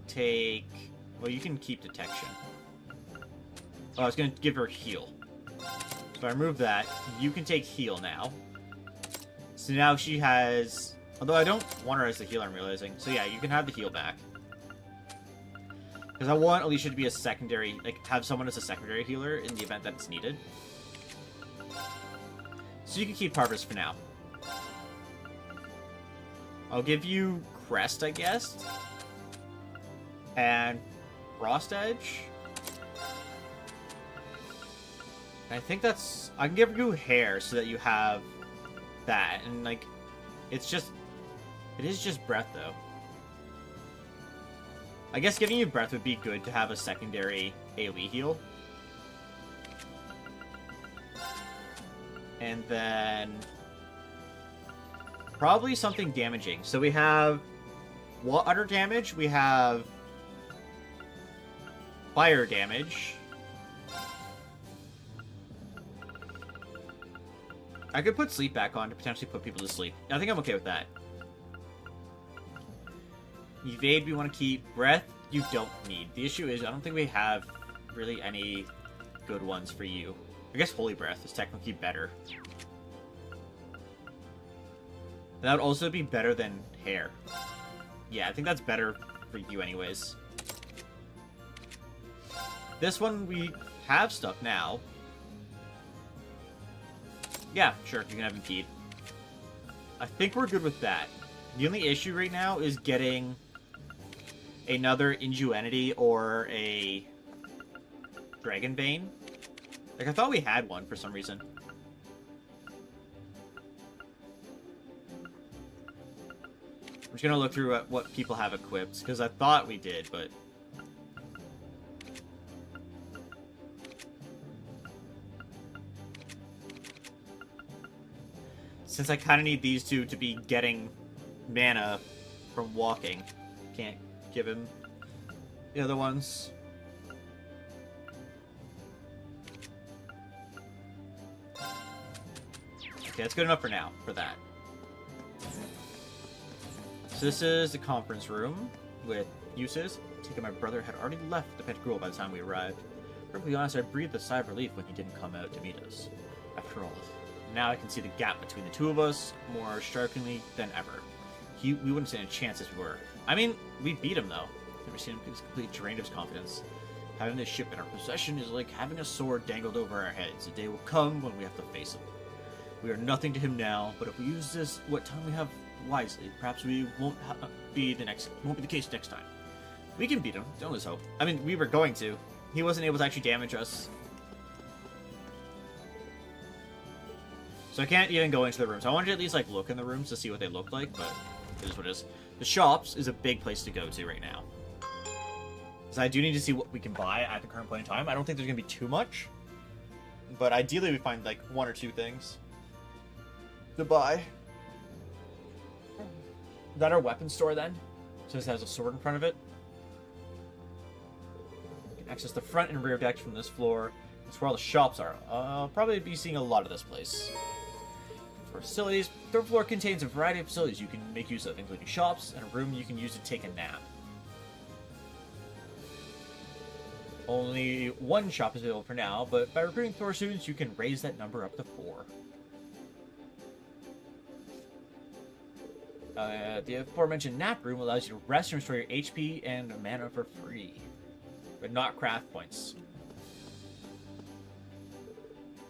Take... Well, you can keep Detection. Oh, I was going to give her Heal. So I remove that. You can take Heal now. So now she has Although I don't want her as the healer, I'm realizing. So yeah, you can have the heal back. Because I want Alicia to be a secondary, like, have someone as a secondary healer in the event that it's needed. So you can keep Harvest for now. I'll give you Crest, I guess. And Frost Edge. I think that's... I can give you Hair so that you have that. And, like, it's just... It is just Breath, though. I guess giving you Breath would be good to have a secondary AoE heal. And then... Probably something damaging. So we have... Water damage, we have... Fire damage. I could put Sleep back on to potentially put people to sleep. I think I'm okay with that. Evade we want to keep. Breath you don't need. The issue is I don't think we have really any good ones for you. I guess Holy Breath is technically better. That would also be better than Hair. Yeah, I think that's better for you anyways. This one we have stuff now. Yeah, sure, you can have Impede. I think we're good with that. The only issue right now is getting another Ingenuity or a Dragon Bane. Like, I thought we had one for some reason. I'm just gonna look through what people have equipped, because I thought we did, but... Since I kind of need these two to be getting mana from walking, can't give him the other ones. Okay, that's good enough for now, for that. So this is the conference room with uses. Taking my brother had already left the Pentagruel by the time we arrived. Perfectly honest, I breathed a sigh of relief when he didn't come out to meet us. After all, now I can see the gap between the two of us more starkly than ever. We wouldn't stand a chance as we were. I mean, we beat him though. Never seen him completely drained of his confidence. Having this ship in our possession is like having a sword dangled over our heads. A day will come when we have to face him. We are nothing to him now, but if we use this what time we have wisely, perhaps we won't be the case next time. We can beat him. Don't lose hope. I mean, we were going to. He wasn't able to actually damage us. So I can't even go into the rooms. I wanted to at least like look in the rooms to see what they look like, but it is what it is. The shops is a big place to go to right now. So I do need to see what we can buy at the current point in time. I don't think there's going to be too much. But ideally we find like one or two things to buy. Is that our weapon store then? So this has a sword in front of it. You can access the front and rear decks from this floor. That's where all the shops are. I'll probably be seeing a lot of this place. For facilities, third floor contains a variety of facilities you can make use of, including shops and a room you can use to take a nap. Only one shop is available for now, but by recruiting Thor students, you can raise that number up to 4. The aforementioned nap room allows you to rest and restore your HP and mana for free, but not craft points.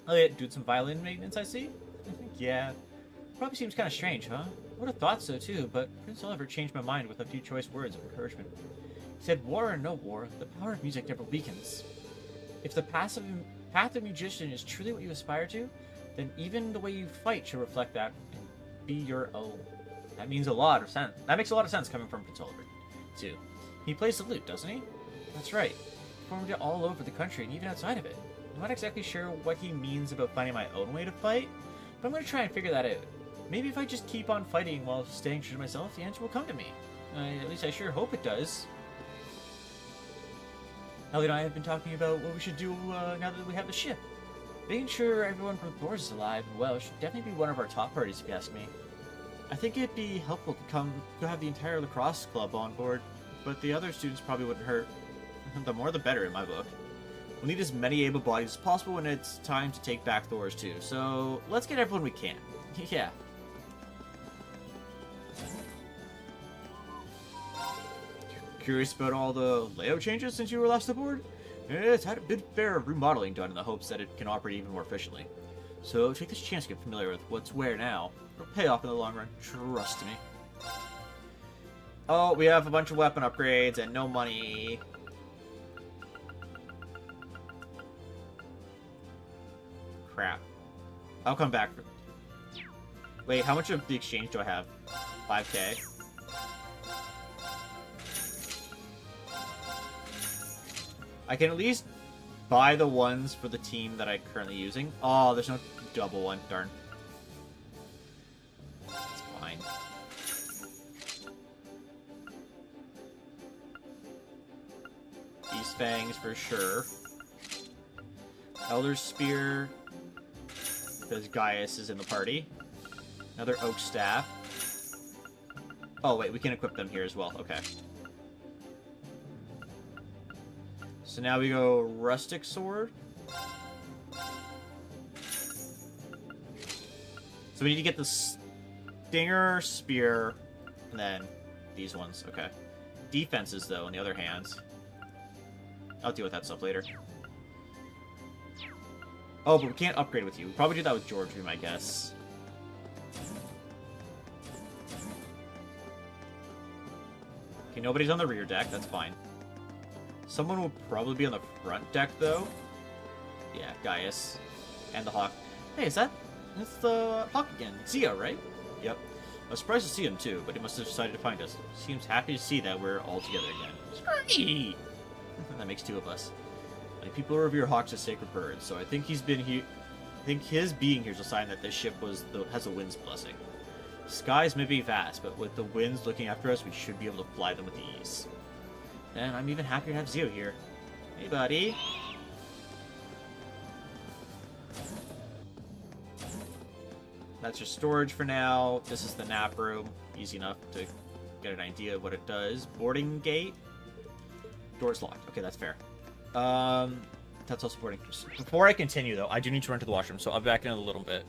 Elliot, doing some violin maintenance, I see? Yeah. Probably seems kind of strange, huh? Would have thought so too, but Prince Oliver changed my mind with a few choice words of encouragement. He said, war or no war, the power of music never weakens. If the path of musician is truly what you aspire to, then even the way you fight should reflect that and be your own. That means a lot of sense. That makes a lot of sense coming from Prince Oliver, too. He plays the lute, doesn't he? That's right. He performed it all over the country and even outside of it. I'm not exactly sure what he means about finding my own way to fight, but I'm going to try and figure that out. Maybe if I just keep on fighting while staying true to myself, the answer will come to me. At least I sure hope it does. Elliot and I have been talking about what we should do now that we have the ship. Making sure everyone from Thors is alive and well should definitely be one of our top priorities, if you ask me. I think it'd be helpful to have the entire lacrosse club on board, but the other students probably wouldn't hurt. The more the better in my book. We'll need as many able bodies as possible when it's time to take back Thors too, so let's get everyone we can. Yeah. Curious about all the layout changes since you were last aboard? It's had a bit fair remodeling done in the hopes that it can operate even more efficiently. So take this chance to get familiar with what's where now. It'll pay off in the long run, trust me. Oh, we have a bunch of weapon upgrades and no money. Crap. I'll come back. Wait, how much of the exchange do I have? 5k? I can at least buy the ones for the team that I'm currently using. Oh, there's no double one. Darn. It's fine. These fangs for sure. Elder Spear. Because Gaius is in the party. Another Oak Staff. Oh, wait, we can equip them here as well. Okay. So now we go Rustic Sword. So we need to get the Stinger, Spear, and then these ones. Okay. Defenses, though, on the other hand. I'll deal with that stuff later. Oh, but we can't upgrade with you. We'll probably do that with George, would be my guess. Okay, nobody's on the rear deck. That's fine. Someone will probably be on the front deck, though. Yeah, Gaius. And the Hawk. Hey, is that... That's the Hawk again. Zio, right? Yep. I was surprised to see him, too, but he must have decided to find us. Seems happy to see that we're all together again. Scream! That makes two of us. Many people revere hawks as sacred birds, so I think he's been here. I think his being here is a sign that this ship has a wind's blessing. Skies may be vast, but with the winds looking after us, we should be able to fly them with ease. And I'm even happier to have Zio here. Hey, buddy. That's your storage for now. This is the nap room. Easy enough to get an idea of what it does. Boarding gate. Door's locked. Okay, that's fair. That's also boarding. Before I continue, though, I do need to run to the washroom, so I'll be back in a little bit.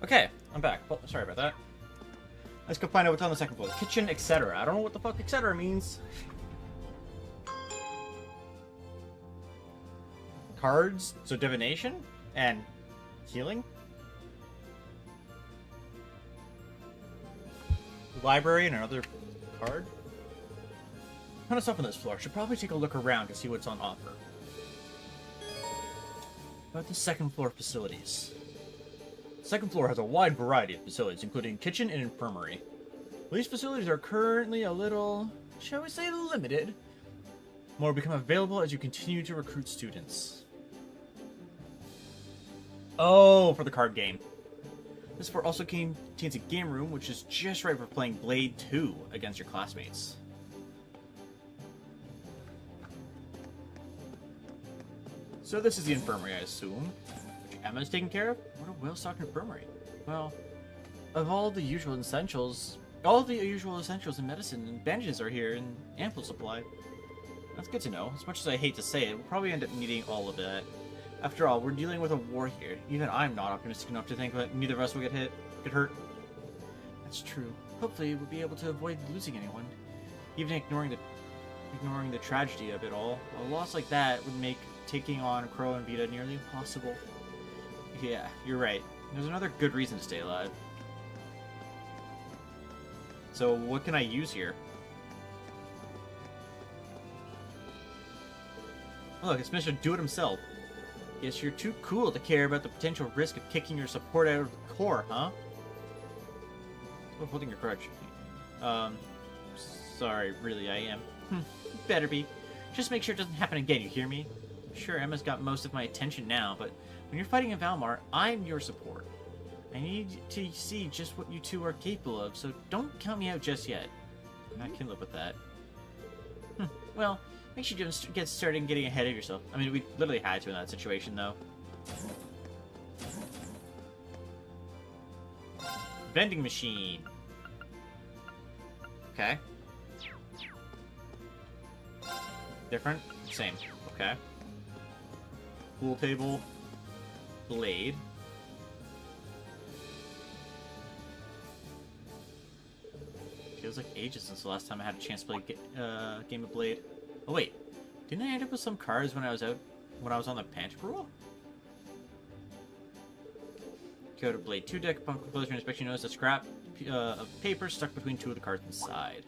Okay, I'm back. Well, sorry about that. Let's go find out what's on the second floor. Kitchen, etc. I don't know what the fuck etc. means. Cards, so divination and healing. Library and another card. Kind of stuff on this floor. Should probably take a look around to see what's on offer. About the second floor facilities. The second floor has a wide variety of facilities, including kitchen and infirmary. These facilities are currently a little, shall we say, limited. More will become available as you continue to recruit students. Oh, for the card game. This floor also contains a game room, which is just right for playing Blade 2 against your classmates. So this is the infirmary, I assume, which Emma's taking care of? What a well-stocked infirmary. Well, of all the usual essentials in medicine and bandages are here in ample supply. That's good to know. As much as I hate to say it, we'll probably end up needing all of it. After all, we're dealing with a war here. Even I'm not optimistic enough to think that neither of us will get hurt. That's true. Hopefully, we'll be able to avoid losing anyone. Even ignoring the tragedy of it all, a loss like that would make taking on Crow and Vita nearly impossible. Yeah, you're right. There's another good reason to stay alive. So, what can I use here? Oh, look, it's Mr. Do-It-Himself. Guess you're too cool to care about the potential risk of kicking your support out of the core, huh? Oh, holding your crutch. Sorry, really, I am. Better be. Just make sure it doesn't happen again, you hear me? Sure, Emma's got most of my attention now, but when you're fighting in Valmar, I'm your support. I need to see just what you two are capable of, so don't count me out just yet. I can live with that. Well, make sure you don't get started getting ahead of yourself. I mean, we literally had to in that situation, though. Vending machine. Okay. Different? Same. Okay. Pool table. Blade. Feels like ages since the last time I had a chance to play game of Blade. Oh wait, didn't I end up with some cards when I was on the pantry roll? Go to Blade 2 deck. Upon closing inspection, notice a scrap of paper stuck between two of the cards inside.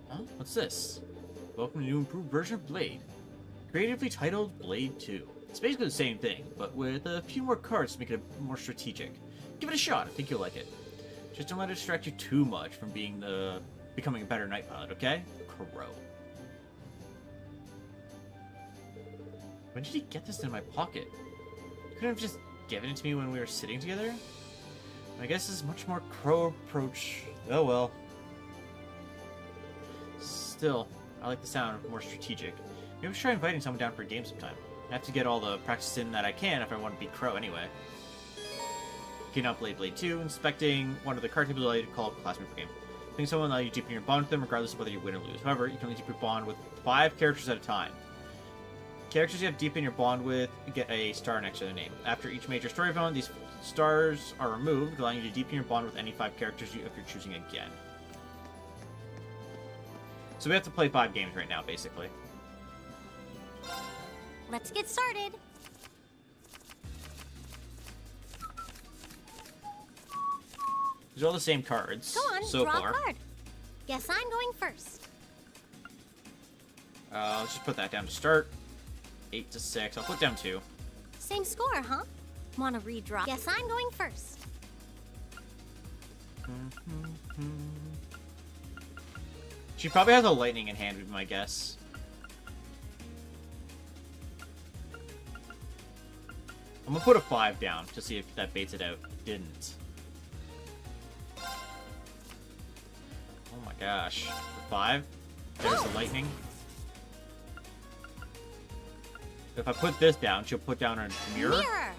Huh? What's this? Welcome to a new improved version of Blade. Creatively titled Blade 2. It's basically the same thing, but with a few more cards to make it more strategic. Give it a shot, I think you'll like it. Just don't let it distract you too much from becoming a better night pilot, okay? Crow. When did he get this in my pocket? He couldn't have just given it to me when we were sitting together? I guess this is much more Crow approach. Oh well. Still, I like the sound of more strategic. Maybe we should try inviting someone down for a game sometime. I have to get all the practice in that I can if I want to beat Crow anyway. Picking up Blade 2, inspecting one of the card tables allow you to call up a classmate for game. Picking someone allow you to deepen your bond with them regardless of whether you win or lose. However, you can only deepen your bond with 5 characters at a time. Characters you have deepened your bond with get a star next to their name. After each major story event, these stars are removed, allowing you to deepen your bond with any 5 characters if you're choosing again. So we have to play 5 games right now, basically. Let's get started. These are all the same cards. Go on, so draw far. a card. Guess I'm going first. Let's just put that down to start. 8 to 6. I'll put down 2. Same score, huh? Wanna redraw? Guess I'm going first. She probably has a lightning in hand, would be my guess. I'm gonna put a 5 down to see if that baits it out. Didn't. Oh my gosh. 5? There's the lightning. If I put this down, she'll put down a mirror. Mirror!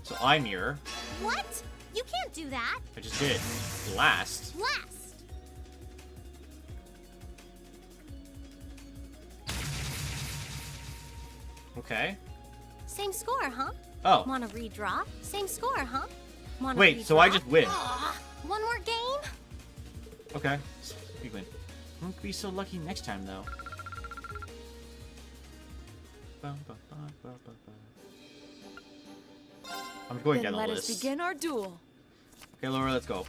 So I mirror. What? You can't do that. I just did. Blast. Blast! Okay. Same score, huh? Oh. Wanna redraw? Same score, huh? Wanna Wait, so I redraw? just win. Aw, one more game? Okay. You win. Won't be so lucky next time, though. I'm going Then down the let list. us begin our duel. Okay, Laura, let's go.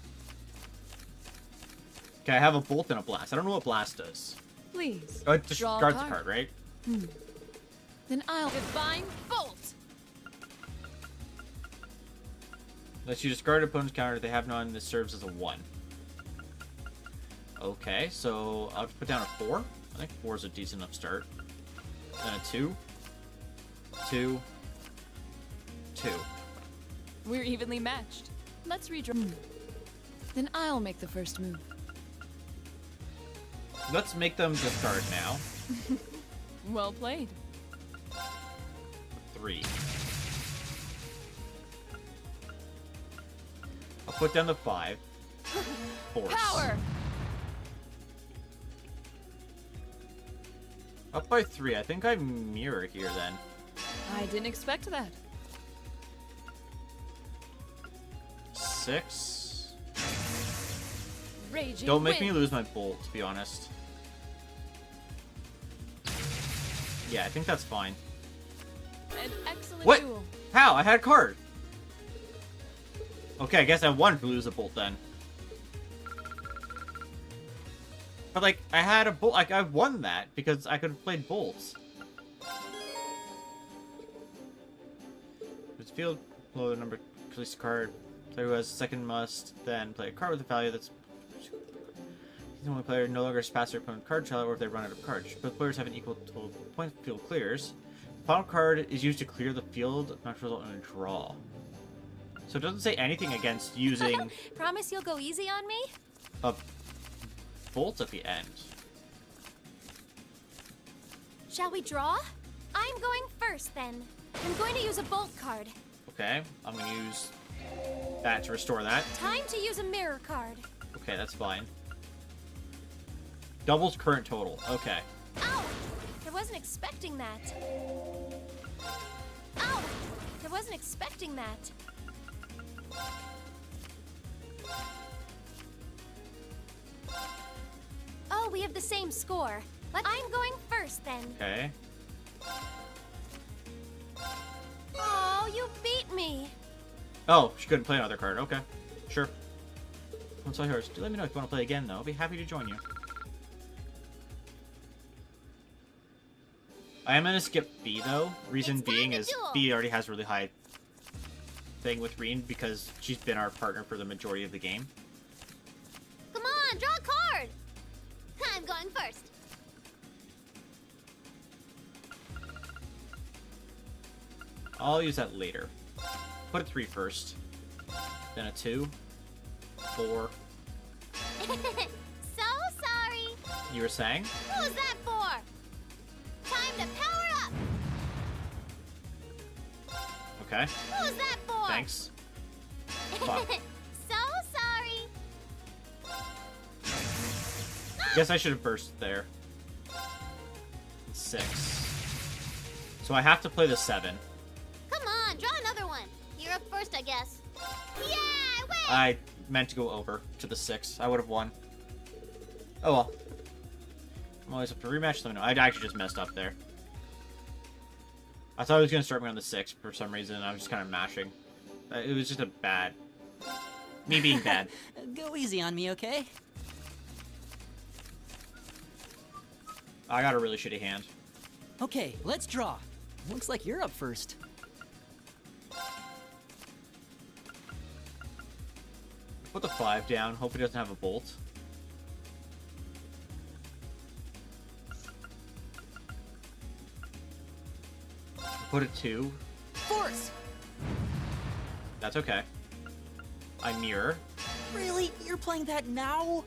Okay, I have a bolt and a blast. I don't know what blast does. Please. Oh, it just draw a guards the card. card, right? Then I'll divine bolt. Unless you discard an opponent's counter, they have none. This serves as a 1. Okay, so I'll just put down a 4. I think 4 is a decent enough start. Then a 2. 2. 2. We're evenly matched. Let's redraw. Then I'll make the first move. Let's make them discard now. Well played. 3. I'll put down the 5. Force. Power! Up by 3. I think I mirror here then. I didn't expect that. 6. Raging Don't make me wind. lose my bolt, to be honest. Yeah, I think that's fine. An excellent What? duel. How? I had a card. Okay, I guess I wanted to lose a bolt then. But like, I had a bolt. Like, I won that because I could have played bolts. This field below the number place card. Player who has second must then play a card with a value that's. The only player no longer has passed their opponent's card challenge or if they run out of cards. Both players have an equal total point field clears. The final card is used to clear the field, not to result in a draw. So it doesn't say anything against using Promise you'll go easy on me? a bolt at the end. Shall we draw? I'm going first then. I'm going to use a bolt card. Okay, I'm gonna use that to restore that. Time to use a mirror card. Okay, that's fine. Doubles current total. Okay. Ow! I wasn't expecting that. Ow! I wasn't expecting that. Oh, we have the same score. I'm going first then. Okay. Oh, you beat me. Oh, she couldn't play another card. Okay. Sure. Once I yours. Do let me know if you want to play again, though. I'll be happy to join you. I am going to skip B, though. Reason being is B already has a really high thing with Reen because she's been our partner for the majority of the game. Come on, draw a card. I'm going first. I'll use that later. Put a 3 first. Then a 2. 4. So sorry. You were saying? Who's that for? Time to power up. Okay. Who's that for? Thanks. Fuck. So sorry. Guess I should have burst there. 6. So I have to play the 7. Come on, draw another one. You're up first, I guess. Yeah, I win. I meant to go over to the 6. I would have won. Oh well. I'm always up to rematch. Let me know. I actually just messed up there. I thought it was going to start me on the 6 for some reason. I was just kind of mashing. It was just a bad. Me being bad. Go easy on me, okay? I got a really shitty hand. Okay, let's draw. Looks like you're up first. Put the 5 down. Hope he doesn't have a bolt. Put a 2. Force! That's okay. I mirror. Really? You're playing that now?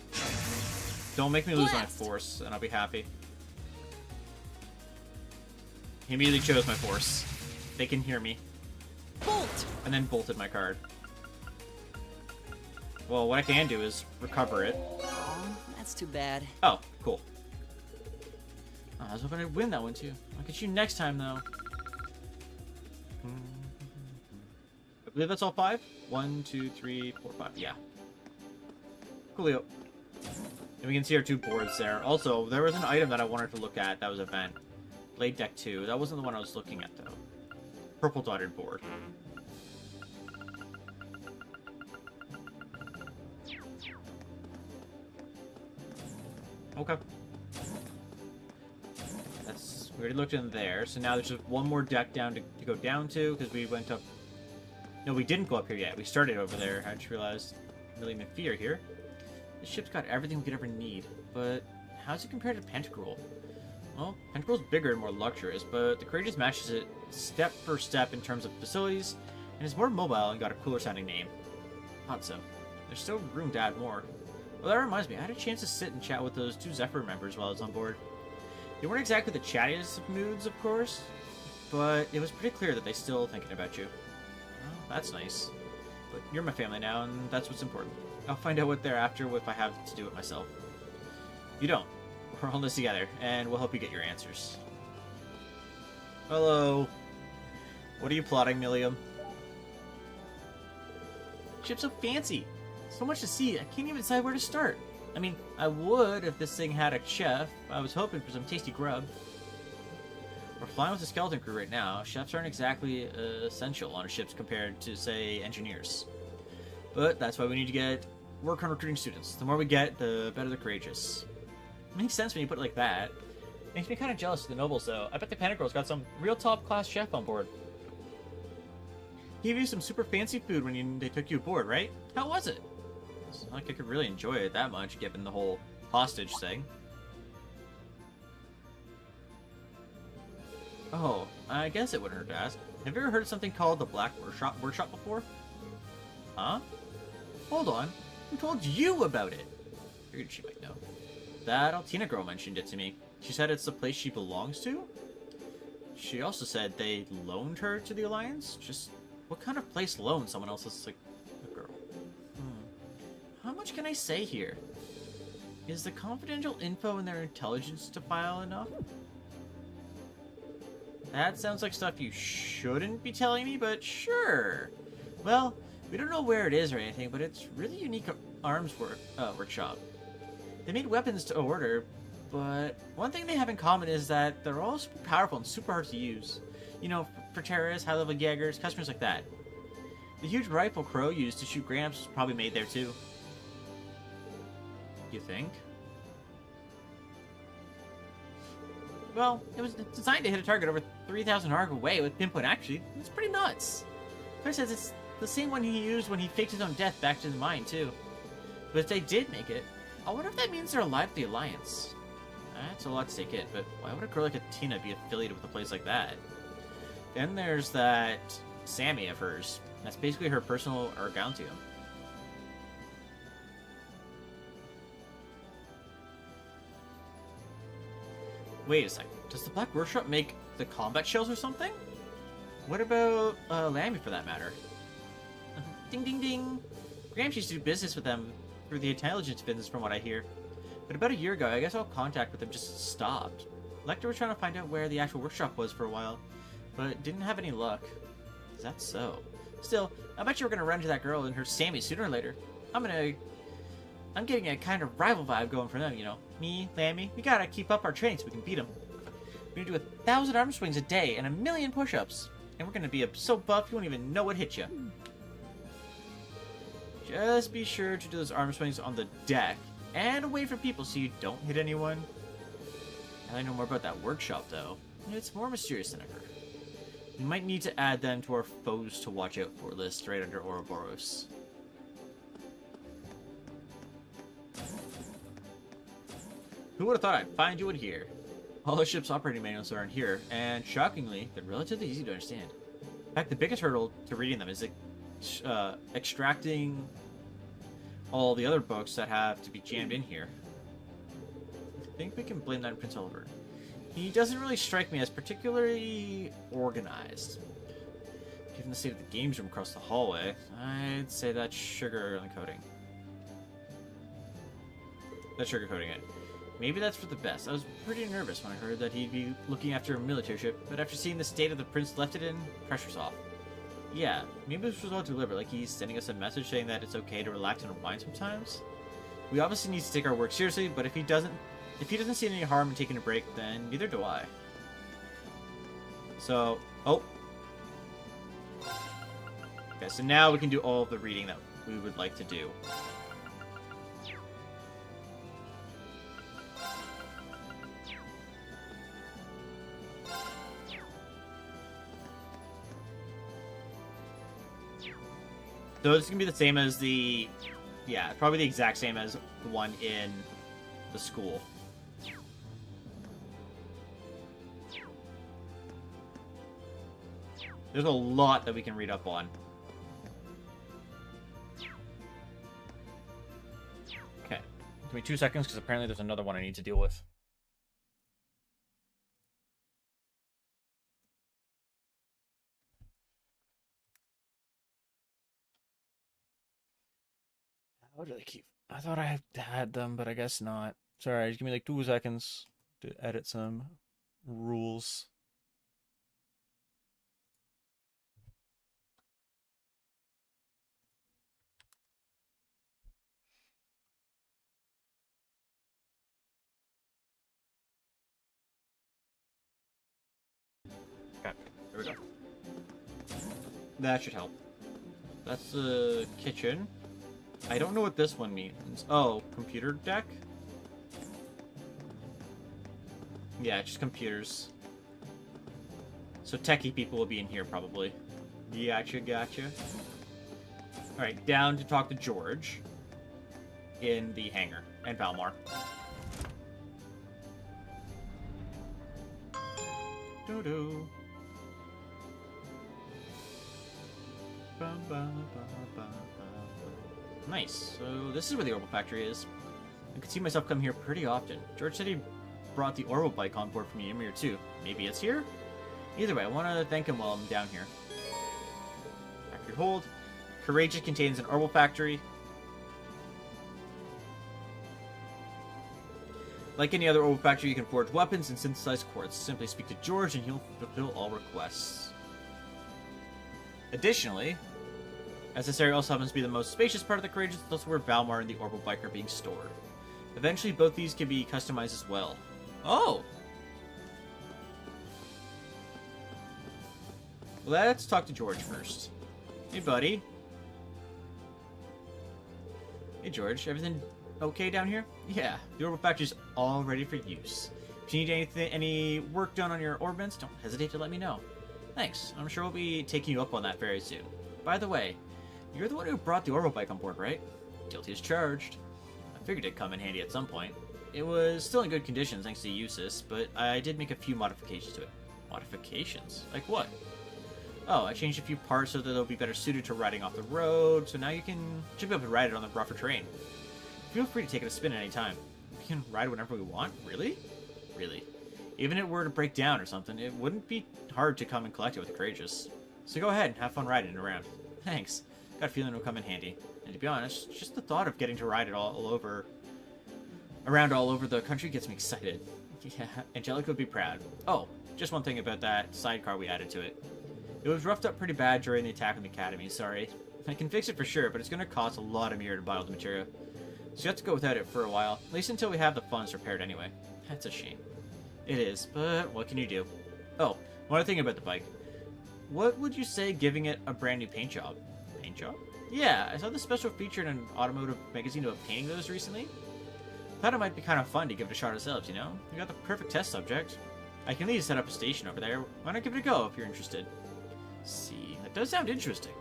Don't make me lose my Blast! force, and I'll be happy. He immediately chose my force. They can hear me. Bolt! And then bolted my card. Well, what I can do is recover it. Aw, that's too bad. Oh, cool. Oh, I was hoping I'd win that one too. I'll get you next time, though. believe that's all 5. 1, 2, 3, 4, 5. Yeah. Coolio. And we can see our 2 boards there. Also, there was an item that I wanted to look at that was event. Blade Deck 2. That wasn't the one I was looking at, though. Purple dotted board. Okay. We already looked in there, so now there's just one more deck down to go down to, because we went up... No, we didn't go up here yet. We started over there. I just realized Million McPhee are here. This ship's got everything we could ever need, but how's it compared to Pantagruel? Well, Pantagruel's bigger and more luxurious, but the Courageous matches it step for step in terms of facilities, and is more mobile and got a cooler sounding name. Thought so. There's still room to add more. Well, that reminds me, I had a chance to sit and chat with those 2 Zephyr members while I was on board. They weren't exactly the chattiest of moods, of course, but it was pretty clear that they still thinking about you. Well, that's nice. But you're my family now, and that's what's important. I'll find out what they're after if I have to do it myself. You don't. We're all in this together, and we'll help you get your answers. Hello. What are you plotting, Millium? Ship's so fancy. So much to see, I can't even decide where to start. I mean, I would if this thing had a chef. I was hoping for some tasty grub. We're flying with a skeleton crew right now. Chefs aren't exactly essential on ships compared to, say, engineers. But that's why we need to get work on recruiting students. The more we get, the better the Courageous. Makes sense when you put it like that. Makes me kind of jealous of the nobles, though. I bet the Pantagruel's got some real top-class chef on board. He gave you some super fancy food when they took you aboard, right? How was it? It's not like I could really enjoy it that much, given the whole hostage thing. Oh, I guess it wouldn't hurt to ask. Have you ever heard of something called the Black Workshop before? Huh? Hold on. Who told you about it? Figured she might know. That Altina girl mentioned it to me. She said it's the place she belongs to? She also said they loaned her to the Alliance? Just what kind of place loans someone else's, like, a girl? How much can I say here? Is the confidential info in their intelligence file enough? That sounds like stuff you shouldn't be telling me, but sure. Well, we don't know where it is or anything, but it's really unique arms workshop. They made weapons to order, but one thing they have in common is that they're all super powerful and super hard to use. You know, for terrorists, high-level Jaegers, customers like that. The huge rifle Crow used to shoot Gramps was probably made there too. You think? Well, it was designed to hit a target over 3,000 arc away with pinpoint accuracy. It's pretty nuts. Claire says it's the same one he used when he faked his own death back to the mine, too. But if they did make it, I wonder if that means they're alive to the Alliance. That's a lot to take in, but why would a girl like Altina be affiliated with a place like that? Then there's that Sammy of hers. That's basically her personal Argantium. Wait a second. Does the Black Workshop make the combat shells or something? What about Lammy for that matter? Ding ding ding! Gramps used to do business with them through the intelligence business from what I hear. But about a year ago, I guess all contact with them just stopped. Lecter was trying to find out where the actual workshop was for a while, but didn't have any luck. Is that so? Still, I bet you we're gonna run into that girl and her Sammy sooner or later. I'm getting a kind of rival vibe going from them, you know. Me, Lammy, we gotta keep up our training so we can beat them. We're gonna do 1,000 arm swings a day and 1,000,000 push-ups. And we're gonna be so buff you won't even know what hit you. Just be sure to do those arm swings on the deck and away from people so you don't hit anyone. Now I know more about that workshop, though. It's more mysterious than ever. We might need to add them to our foes to watch out for list right under Ouroboros. Who would have thought I'd find you in here? All the ship's operating manuals are in here, and shockingly, they're relatively easy to understand. In fact, the biggest hurdle to reading them is extracting all the other books that have to be jammed in here. I think we can blame that on Prince Oliver. He doesn't really strike me as particularly organized. Given the state of the games room across the hallway, I'd say that's sugarcoating. That's sugarcoating it. Maybe that's for the best. I was pretty nervous when I heard that he'd be looking after a military ship, but after seeing the state of the prince left it in, pressure's off. Yeah, maybe this was all deliberate, like he's sending us a message saying that it's okay to relax and unwind sometimes. We obviously need to take our work seriously, but if he doesn't see any harm in taking a break, then neither do I. So, oh. Okay, so now we can do all of the reading that we would like to do. So it's gonna be the same as the, yeah, probably the exact same as the one in the school. There's a lot that we can read up on. Okay, give me 2 seconds because apparently there's another one I need to deal with. How did I keep? I thought I had them, but I guess not. Sorry, just give me like 2 seconds to edit some rules. Okay, there we go. That should help. That's the kitchen. I don't know what this one means. Oh, computer deck? Yeah, just computers. So techie people will be in here probably. Gotcha, gotcha. Alright, down to talk to George in the hangar and Valmar. Doo-doo. Nice. So this is where the Orbital Factory is. I could see myself come here pretty often. George said he brought the Orbital bike on board from Ymir too. Maybe it's here? Either way, I want to thank him while I'm down here. Factory hold. Courageous contains an Orbital Factory. Like any other Orbital Factory, you can forge weapons and synthesize quartz. Simply speak to George and he'll fulfill all requests. Additionally, as this area also happens to be the most spacious part of the Courageous, it's also where Valmar and the Orbital Bike are being stored. Eventually, both these can be customized as well. Oh! Let's talk to George first. Hey, buddy. Hey, George. Everything okay down here? Yeah, the Orbital Factory's all ready for use. If you need any work done on your orbits, don't hesitate to let me know. Thanks. I'm sure we'll be taking you up on that very soon. By the way, you're the one who brought the Orbital Bike on board, right? Guilty as charged. I figured it'd come in handy at some point. It was still in good condition thanks to Eustace, but I did make a few modifications to it. Modifications? Like what? Oh, I changed a few parts so that it'll be better suited to riding off the road, so now you should be able to ride it on the rougher terrain. Feel free to take it a spin at any time. We can ride whenever we want? Really? Really. Even if it were to break down or something, it wouldn't be hard to come and collect it with the Courageous. So go ahead and have fun riding it around. Thanks. Got a feeling it'll come in handy. And to be honest, just the thought of getting to ride it all over the country gets me excited. Yeah, Angelica would be proud. Oh, just one thing about that sidecar we added to it. It was roughed up pretty bad during the attack on the Academy, sorry. I can fix it for sure, but it's going to cost a lot of mirror to buy all the material. So you have to go without it for a while, at least until we have the funds repaired anyway. That's a shame. It is, but what can you do? Oh, one other thing about the bike. What would you say giving it a brand new paint job? Paint job? Yeah, I saw this special feature in an automotive magazine about painting those recently. Thought it might be kind of fun to give it a shot ourselves, you know? We got the perfect test subject. I can at least set up a station over there. Why not give it a go if you're interested? See, that does sound interesting.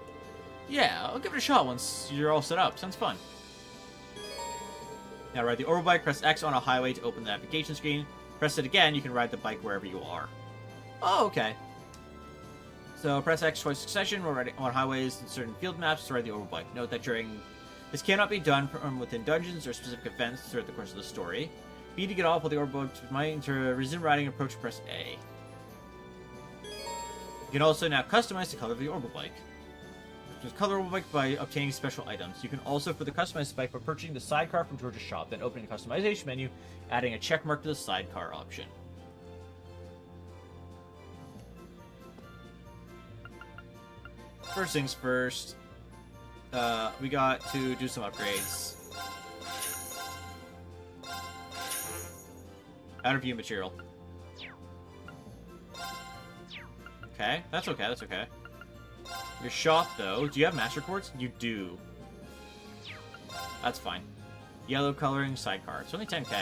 Yeah, I'll give it a shot once you're all set up. Sounds fun. Now ride the Orbital Bike, press X on a highway to open the navigation screen. Press it again, you can ride the bike wherever you are. Oh, okay. So press X twice in succession while riding on highways and certain field maps to ride the Orbital Bike. Note that this cannot be done from within dungeons or specific events throughout the course of the story. B to get off while the Orbital Bike might to resume riding approach, press A. You can also now customize the color of the Orbital Bike. Just color Orbital Bike by obtaining special items. You can also further customize the bike by purchasing the sidecar from George's shop, then opening the customization menu, adding a check mark to the sidecar option. first things first. We got to do some upgrades. Out of view material. Okay, that's okay, that's okay. Your shop, though, do you have master quartz? You do. That's fine. Yellow coloring sidecar. It's only 10k.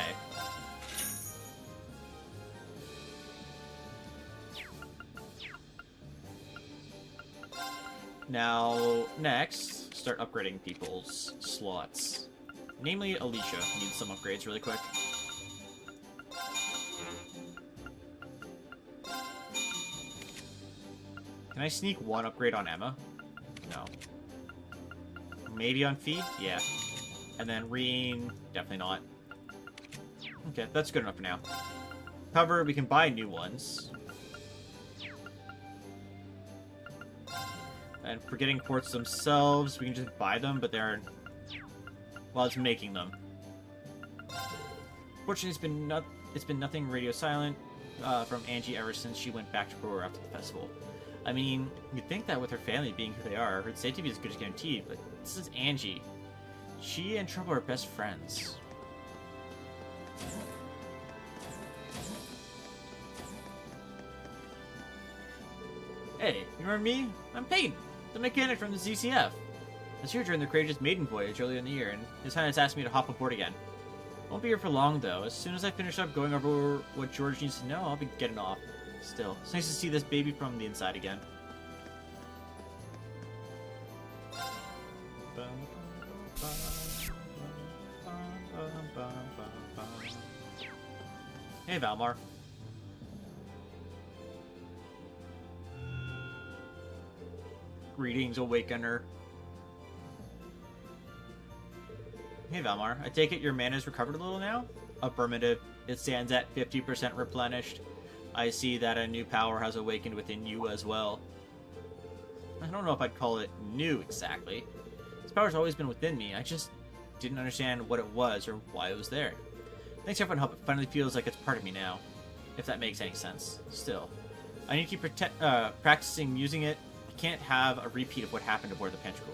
Now, next, start upgrading people's slots. Namely, Alicia needs some upgrades really quick. Can I sneak one upgrade on Emma? No. Maybe on Fee? Yeah. And then Reen, definitely not. Okay, that's good enough for now. However, we can buy new ones. And for getting quartz themselves, we can just buy them, but they're... well, it's making them. Fortunately, it's been nothing radio silent from Angie ever since she went back to Brewer after the festival. I mean, you'd think that with her family being who they are, her safety would be as good as guaranteed, but this is Angie. She and Trouble are best friends. Hey, you remember me? I'm Peyton, the mechanic from the ZCF. I was here during the Courageous Maiden voyage earlier in the year, and His Highness asked me to hop aboard again. I won't be here for long, though. As soon as I finish up going over what George needs to know, I'll be getting off. Still, it's nice to see this baby from the inside again. Hey, Valmar. Greetings, Awakener. Hey, Valmar. I take it your mana's recovered a little now? Affirmative. It stands at 50% replenished. I see that a new power has awakened within you as well. I don't know if I'd call it new exactly. This power's always been within me. I just didn't understand what it was or why it was there. Thanks everyone help. It finally feels like it's part of me now. If that makes any sense. Still, I need to keep practicing using it. I can't have a repeat of what happened aboard the Pentacle.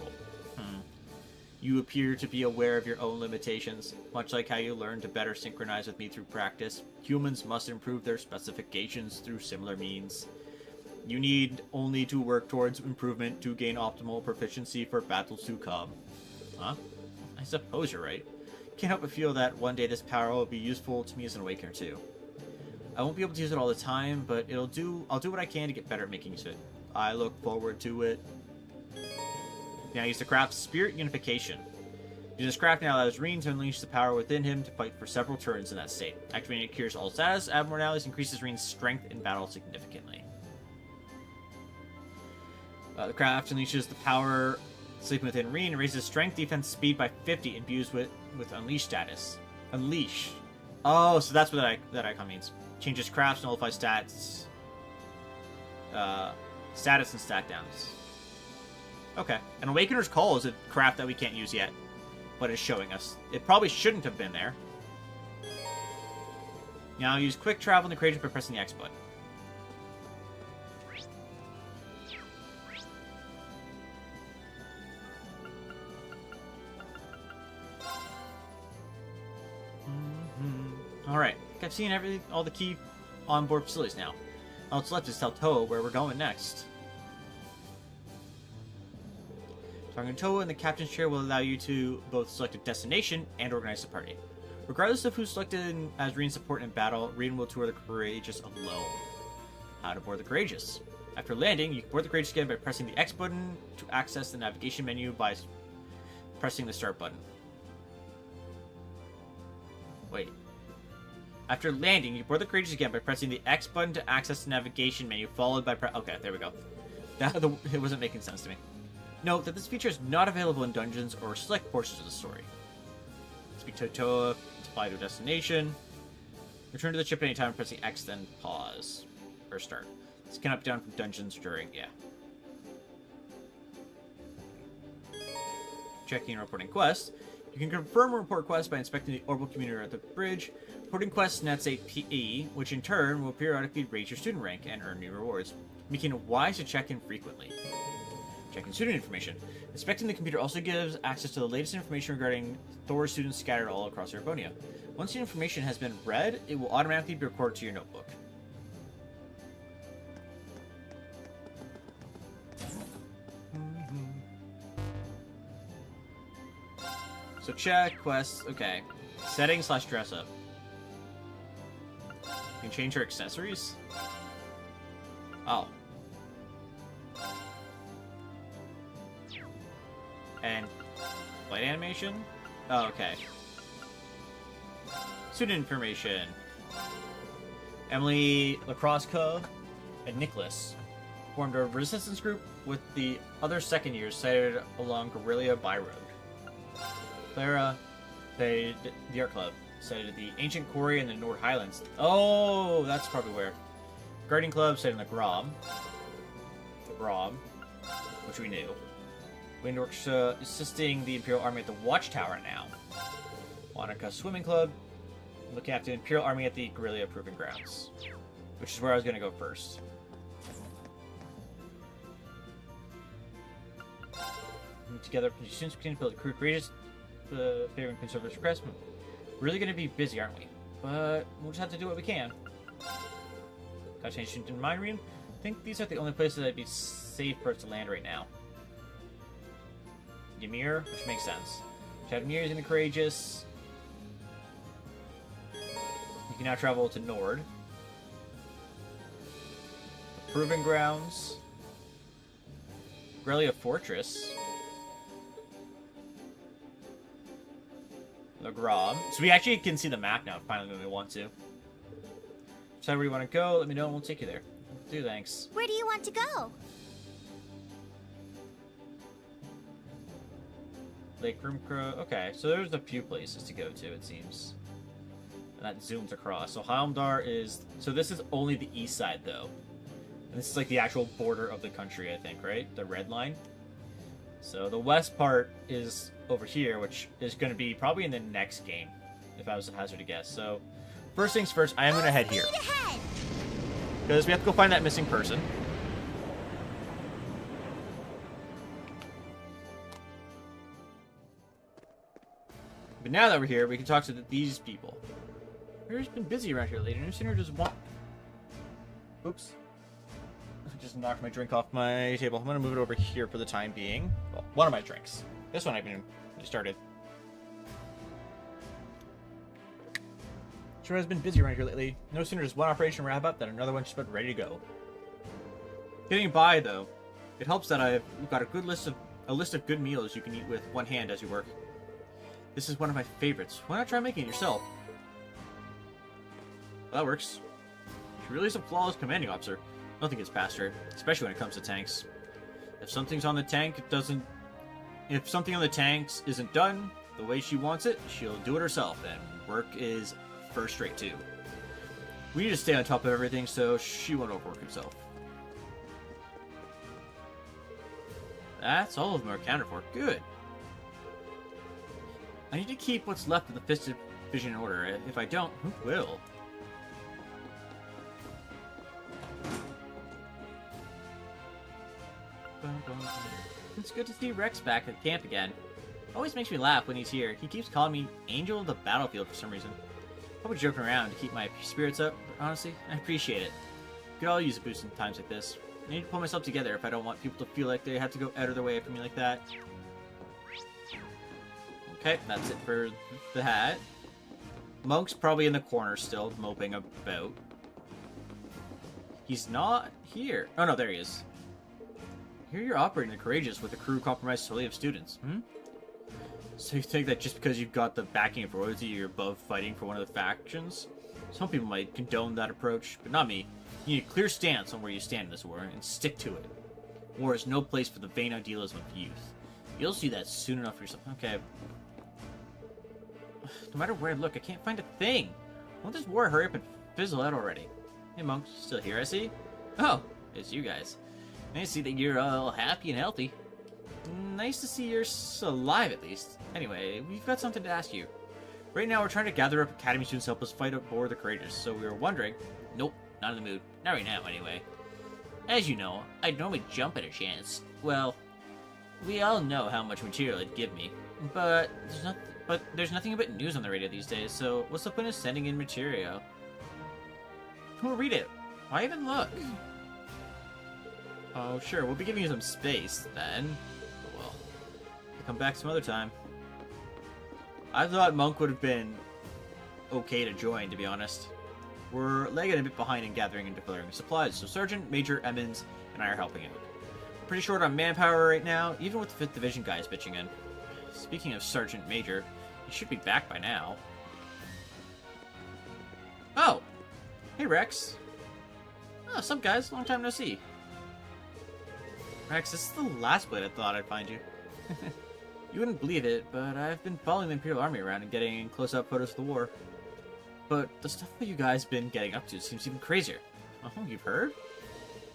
You appear to be aware of your own limitations, much like how you learned to better synchronize with me through practice. Humans must improve their specifications through similar means. You need only to work towards improvement to gain optimal proficiency for battles to come. Huh? I suppose you're right. Can't help but feel that one day this power will be useful to me as an Awakener too. I won't be able to use it all the time, but I'll do what I can to get better at making use of it. I look forward to it. Now use the craft Spirit Unification. Using this craft now allows Reen to unleash the power within him to fight for several turns in that state. Activating it cures all status abnormalities, increases Reen's strength in battle significantly. The craft unleashes the power sleeping within Reen and raises strength, defense, speed by 50, imbues with Unleash status. Unleash. Oh, so that's what that icon means. Changes crafts, nullifies stats. Status and stat downs. Okay. An Awakener's Call is a craft that we can't use yet, but it's showing us. It probably shouldn't have been there. Now use quick travel in the creation by pressing the X button. Alright, I've seen all the key onboard facilities now. All that's left is tell Toa where we're going next. Talking to Toa in the captain's chair will allow you to both select a destination and organize the party. Regardless of who's selected as Reen's support in battle, Reen will tour the Courageous alone. How to board the Courageous. After landing, you can board the Courageous again by pressing the X button to access the navigation menu by pressing the Start button. Wait. After landing, you board the Courageous again by pressing the X button to access the navigation menu, followed by okay, there we go. It wasn't making sense to me. Note that this feature is not available in dungeons or select portions of the story. Speak to Toa, fly to a destination. Return to the ship anytime, pressing X, then pause. Or start. This can up down from dungeons during, yeah. Checking and reporting quests. You can confirm a report quest by inspecting the orbital communicator at the bridge. Reporting quests nets a PE, which in turn will periodically raise your student rank and earn new rewards, making it wise to check in frequently. Checking student information. Inspecting the computer also gives access to the latest information regarding Thor's students scattered all across Erebonia. Once the information has been read, it will automatically be recorded to your notebook. So check, quests, okay. Settings / dress up. You can change your accessories? Oh. And flight animation? Oh, okay. Student information. Emily Lacrosse and Nicholas formed a resistance group with the other second years sighted along Guerrilla Byroad. Clara, the art club, sighted the ancient quarry in the Nord Highlands. Oh, that's probably where. Gardening club sighted in the Grom, which we knew. Windworks assisting the Imperial Army at the Watchtower now. Monica Swimming Club, looking after the Imperial Army at the Guerrilla Proving Grounds, which is where I was going to go first. Together, students begin to build a crew courageous, favoring conservative request. We're really going to be busy, aren't we? But we'll just have to do what we can. Gotta change into mind reading. I think these are the only places that'd be safe for us to land right now. Ymir, which makes sense. Ymir is in the courageous. You can now travel to Nord. The Proving Grounds. Guerrilla Fortress. The Grob. So we actually can see the map now, finally, when we want to. Decide where you want to go, let me know and we'll take you there. Do thanks. Where do you want to go? Lake Grimcrow. Okay, so there's a few places to go to, it seems. And that zooms across. So Helmdar is... So this is only the east side, though. And this is like the actual border of the country, I think, right? The red line. So the west part is over here, which is going to be probably in the next game, if I was to hazard a guess. So, first things first, I am going to head here. Because we have to go find that missing person. But now that we're here, we can talk to these people. We've just been busy around here lately. No sooner does one... Oops. I just knocked my drink off my table. I'm going to move it over here for the time being. Well, one of my drinks. This one I haven't even started. Sure has been busy around here lately. No sooner does one operation wrap up than another one's just about ready to go. Getting by, though, it helps that I've got a list of good meals you can eat with one hand as you work. This is one of my favorites. Why not try making it yourself? Well, that works. She really is a flawless commanding officer. Nothing gets past her, especially when it comes to tanks. If something's on the tank, if something on the tanks isn't done the way she wants it, she'll do it herself, and work is first rate too. We need to stay on top of everything so she won't overwork herself. That's all of them are accounted for. Good. I need to keep what's left of the Fist Division in order. If I don't, who will? It's good to see Rex back at camp again. Always makes me laugh when he's here. He keeps calling me Angel of the Battlefield for some reason. Probably joking around to keep my spirits up, but honestly, I appreciate it. Could all use a boost in times like this. I need to pull myself together if I don't want people to feel like they have to go out of their way for me like that. Okay, that's it for the hat. Monk's probably in the corner still, moping about. He's not here. Oh no, there he is. Here you're operating the Courageous with a crew compromised solely of students. So you think that just because you've got the backing of royalty, you're above fighting for one of the factions? Some people might condone that approach, but not me. You need a clear stance on where you stand in this war, and stick to it. War is no place for the vain idealism of youth. You'll see that soon enough for yourself. Okay. No matter where I look, I can't find a thing. Won't this war hurry up and fizzle out already? Hey, Monk, still here, I see? Oh, it's you guys. Nice to see that you're all happy and healthy. Nice to see you're alive, at least. Anyway, we've got something to ask you. Right now, we're trying to gather up Academy students to help us fight aboard the Courageous, so we were wondering... Nope, not in the mood. Not right now, anyway. As you know, I'd normally jump at a chance. Well, We all know how much material it'd give me, but there's nothing but news on the radio these days, so what's the point of sending in material? Who will read it? Why even look? Oh, sure, we'll be giving you some space, then. Well, I'll come back some other time. I thought Monk would have been okay to join, to be honest. We're lagging a bit behind in gathering and declaring supplies, so Sergeant Major Emmons and I are helping out. Pretty short on manpower right now, even with the 5th Division guys bitching in. Speaking of Sergeant Major, he should be back by now. Oh! Hey, Rex. Oh, what's up, guys? Long time no see. Rex, this is the last blade I thought I'd find you. You wouldn't believe it, but I've been following the Imperial Army around and getting close-up photos of the war. But the stuff that you guys been getting up to seems even crazier. Oh, you've heard?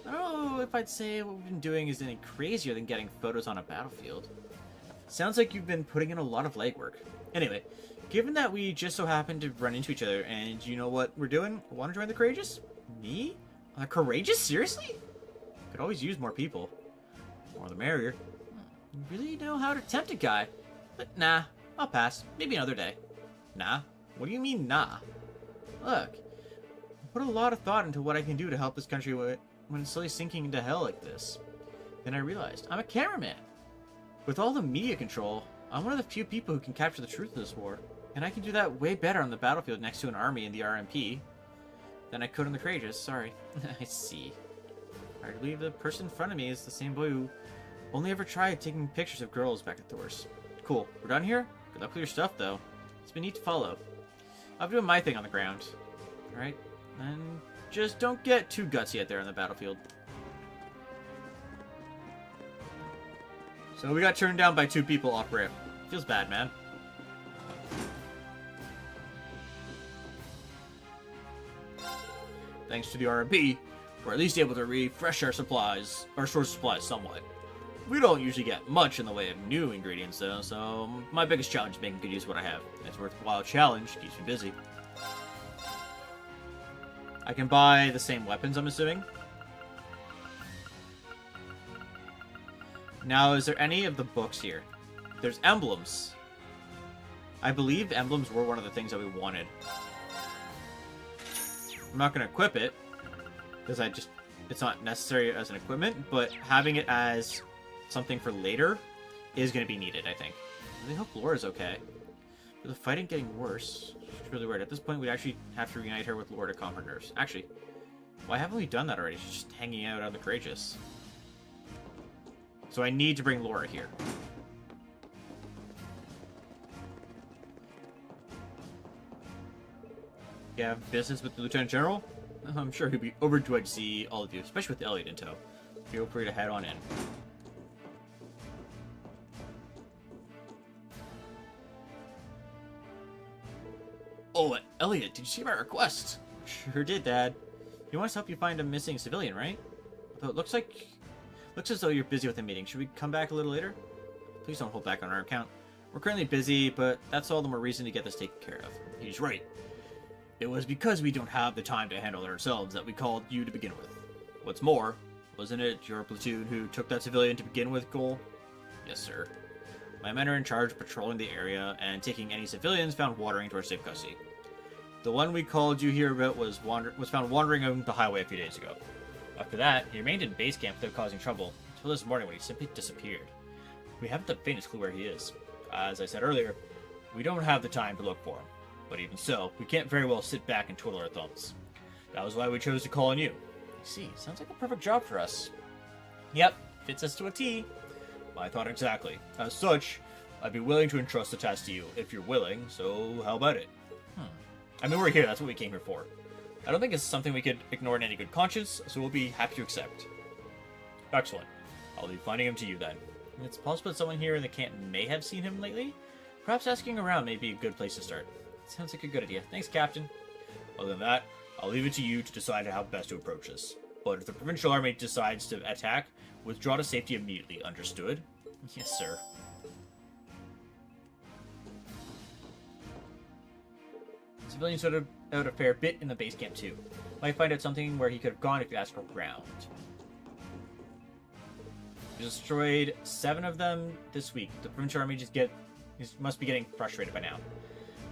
I don't know if I'd say what we've been doing is any crazier than getting photos on a battlefield. Sounds like you've been putting in a lot of legwork. Anyway, given that we just so happened to run into each other and you know what we're doing, want to join the Courageous? Me? Courageous? Seriously? Could always use more people. More the merrier. You really know how to tempt a guy. But nah, I'll pass. Maybe another day. Nah? What do you mean, nah? Look, I put a lot of thought into what I can do to help this country when it's slowly sinking into hell like this. Then I realized, I'm a cameraman. With all the media control, I'm one of the few people who can capture the truth of this war. And I can do that way better on the battlefield next to an army in the RMP than I could on the Courageous, sorry. I see. I believe the person in front of me is the same boy who only ever tried taking pictures of girls back at Thor's. Cool, we're done here? Good luck with your stuff, though. It's been neat to follow. I'll be doing my thing on the ground. Alright? And just don't get too gutsy out there on the battlefield. So we got turned down by 2 people off rip. Feels bad, man. Thanks to the RMP, we're at least able to refresh our supplies, our source supplies somewhat. We don't usually get much in the way of new ingredients though, so my biggest challenge is making good use of what I have. It's a worthwhile challenge, keeps me busy. I can buy the same weapons, I'm assuming. Now, is there any of the books here? There's emblems. I believe emblems were one of the things that we wanted. I'm not going to equip it, because it's not necessary as an equipment, but having it as something for later is going to be needed, I think. I really hope Laura's okay. With the fighting getting worse, it's really weird. At this point, we'd actually have to reunite her with Laura to calm her nerves. Actually, why haven't we done that already? She's just hanging out on the Courageous. So I need to bring Laura here. You have business with the Lieutenant General? I'm sure he'd be overjoyed to see all of you, especially with Elliot in tow. Feel free to head on in. Oh, Elliot, did you see my request? Sure did, Dad. He wants to help you find a missing civilian, right? Although it looks as though you're busy with a meeting. Should we come back a little later? Please don't hold back on our account. We're currently busy, but that's all the more reason to get this taken care of. He's right. It was because we don't have the time to handle it ourselves that we called you to begin with. What's more, wasn't it your platoon who took that civilian to begin with, Cole? Yes, sir. My men are in charge of patrolling the area and taking any civilians found wandering to our safe custody. The one we called you here about was found wandering on the highway a few days ago. After that, he remained in base camp without causing trouble, until this morning when he simply disappeared. We haven't the faintest clue where he is. As I said earlier, we don't have the time to look for him. But even so, we can't very well sit back and twiddle our thumbs. That was why we chose to call on you. I see, sounds like a perfect job for us. Yep, fits us to a T. My thought exactly. As such, I'd be willing to entrust the task to you, if you're willing, so how about it? I mean, we're here, that's what we came here for. I don't think it's something we could ignore in any good conscience, so we'll be happy to accept. Excellent. I'll leave finding him to you then. It's possible that someone here in the camp may have seen him lately. Perhaps asking around may be a good place to start. Sounds like a good idea. Thanks, Captain. Other than that, I'll leave it to you to decide how best to approach this. But if the Provincial Army decides to attack, withdraw to safety immediately. Understood? Yes, sir. Civilians sorted out a fair bit in the base camp too. Might find out something where he could have gone if you ask around. We destroyed 7 of them this week. The provincial army must be getting frustrated by now.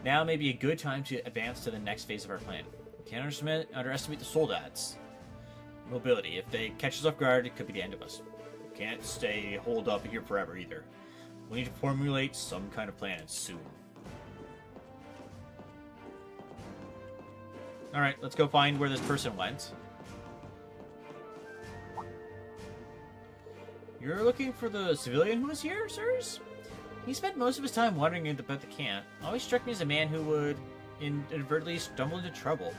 Now may be a good time to advance to the next phase of our plan. We can't underestimate the soldats. Mobility. If they catch us off guard, it could be the end of us. We can't stay holed up here forever either. We need to formulate some kind of plan soon. Alright, let's go find where this person went. You're looking for the civilian who was here, sirs? He spent most of his time wandering about the camp. Always struck me as a man who would inadvertently stumble into trouble.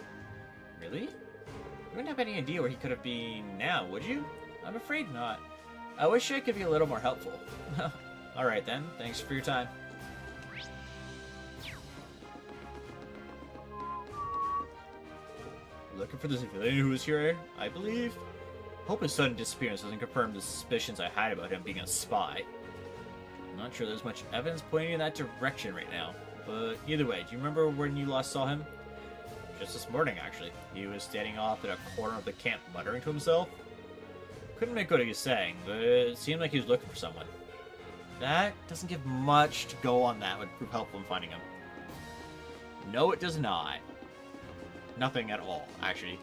Really? You wouldn't have any idea where he could have been now, would you? I'm afraid not. I wish I could be a little more helpful. Alright then, thanks for your time. Looking for the civilian who was here, I believe? Hope his sudden disappearance doesn't confirm the suspicions I had about him being a spy. I'm not sure there's much evidence pointing in that direction right now. But either way, do you remember when you last saw him? Just this morning, actually. He was standing off at a corner of the camp, muttering to himself. Couldn't make out what he was saying, but it seemed like he was looking for someone. That doesn't give much to go on that would prove helpful in finding him. No, it does not. Nothing at all, actually.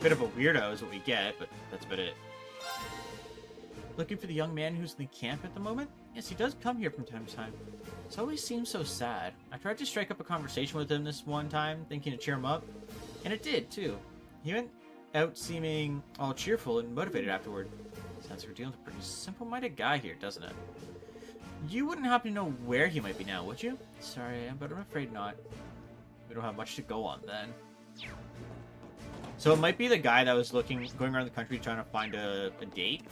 Bit of a weirdo is what we get, but that's about it. Looking for the young man who's in the camp at the moment? Yes, he does come here from time to time. It always seems so sad. I tried to strike up a conversation with him this one time, thinking to cheer him up. And it did, too. He went out seeming all cheerful and motivated afterward. Sounds like we're dealing with a pretty simple-minded guy here, doesn't it? You wouldn't happen to know where he might be now, would you? Sorry, but I'm afraid not. We don't have much to go on, then. So it might be the guy that was going around the country trying to find a date.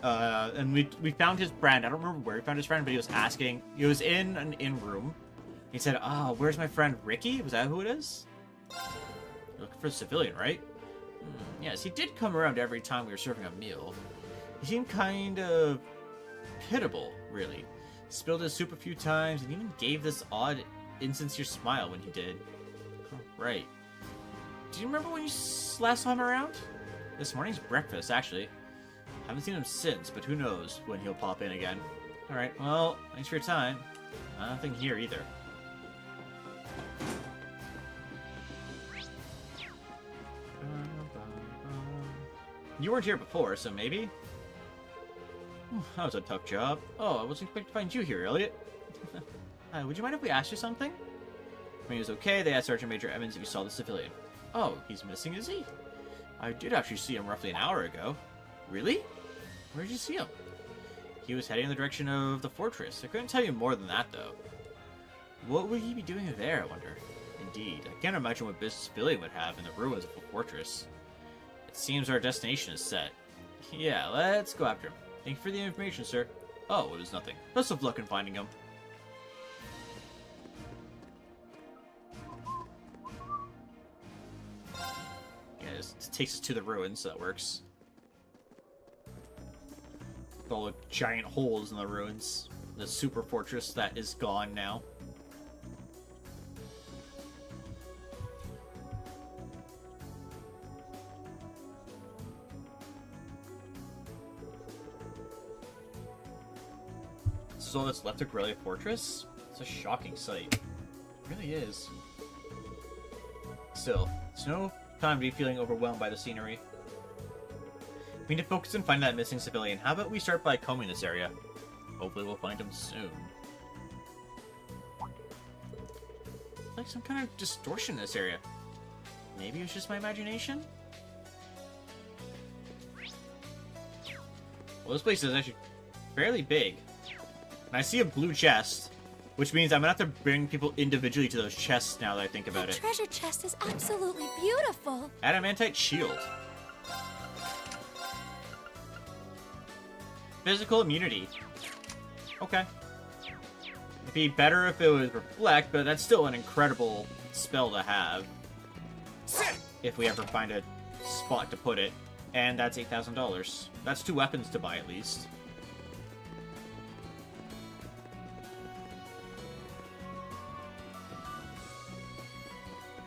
And we found his friend. I don't remember where we found his friend, but he was asking. He was in an inn room. He said, where's my friend Ricky? Was that who it is? You're looking for a civilian, right? Yes, he did come around every time we were serving a meal. He seemed kind of pitiable, really. Spilled his soup a few times and even gave this odd, insincere smile when he did. Oh, right. Do you remember when you last saw him around? This morning's breakfast, actually. Haven't seen him since, but who knows when he'll pop in again. Alright, well, thanks for your time. Nothing here either. You weren't here before, so maybe? That was a tough job. Oh, I wasn't expecting to find you here, Elliot. Would you mind if we asked you something? When he was okay, they asked Sergeant Major Evans if he saw the civilian. Oh, he's missing, is he? I did actually see him roughly an hour ago. Really? Where did you see him? He was heading in the direction of the fortress. I couldn't tell you more than that, though. What would he be doing there, I wonder? Indeed, I can't imagine what business civilian would have in the ruins of a fortress. It seems our destination is set. Yeah, let's go after him. Thank you for the information, sir. Oh, it was nothing. Best of luck in finding him. Yeah, it takes us to the ruins, so that works. With all the giant holes in the ruins. The super fortress that is gone now. This is all that's left of Grellia Fortress? It's a shocking sight. It really is. Still, it's no time to be feeling overwhelmed by the scenery. We need to focus on finding that missing civilian. How about we start by combing this area? Hopefully we'll find him soon. Like some kind of distortion in this area. Maybe it was just my imagination? Well, this place is actually fairly big. And I see a blue chest, which means I'm gonna have to bring people individually to those chests now that I think about it. The treasure chest is absolutely beautiful. Adamantite shield. Physical immunity. Okay. It'd be better if it was reflect, but that's still an incredible spell to have. If we ever find a spot to put it. And that's $8,000. That's 2 weapons to buy at least.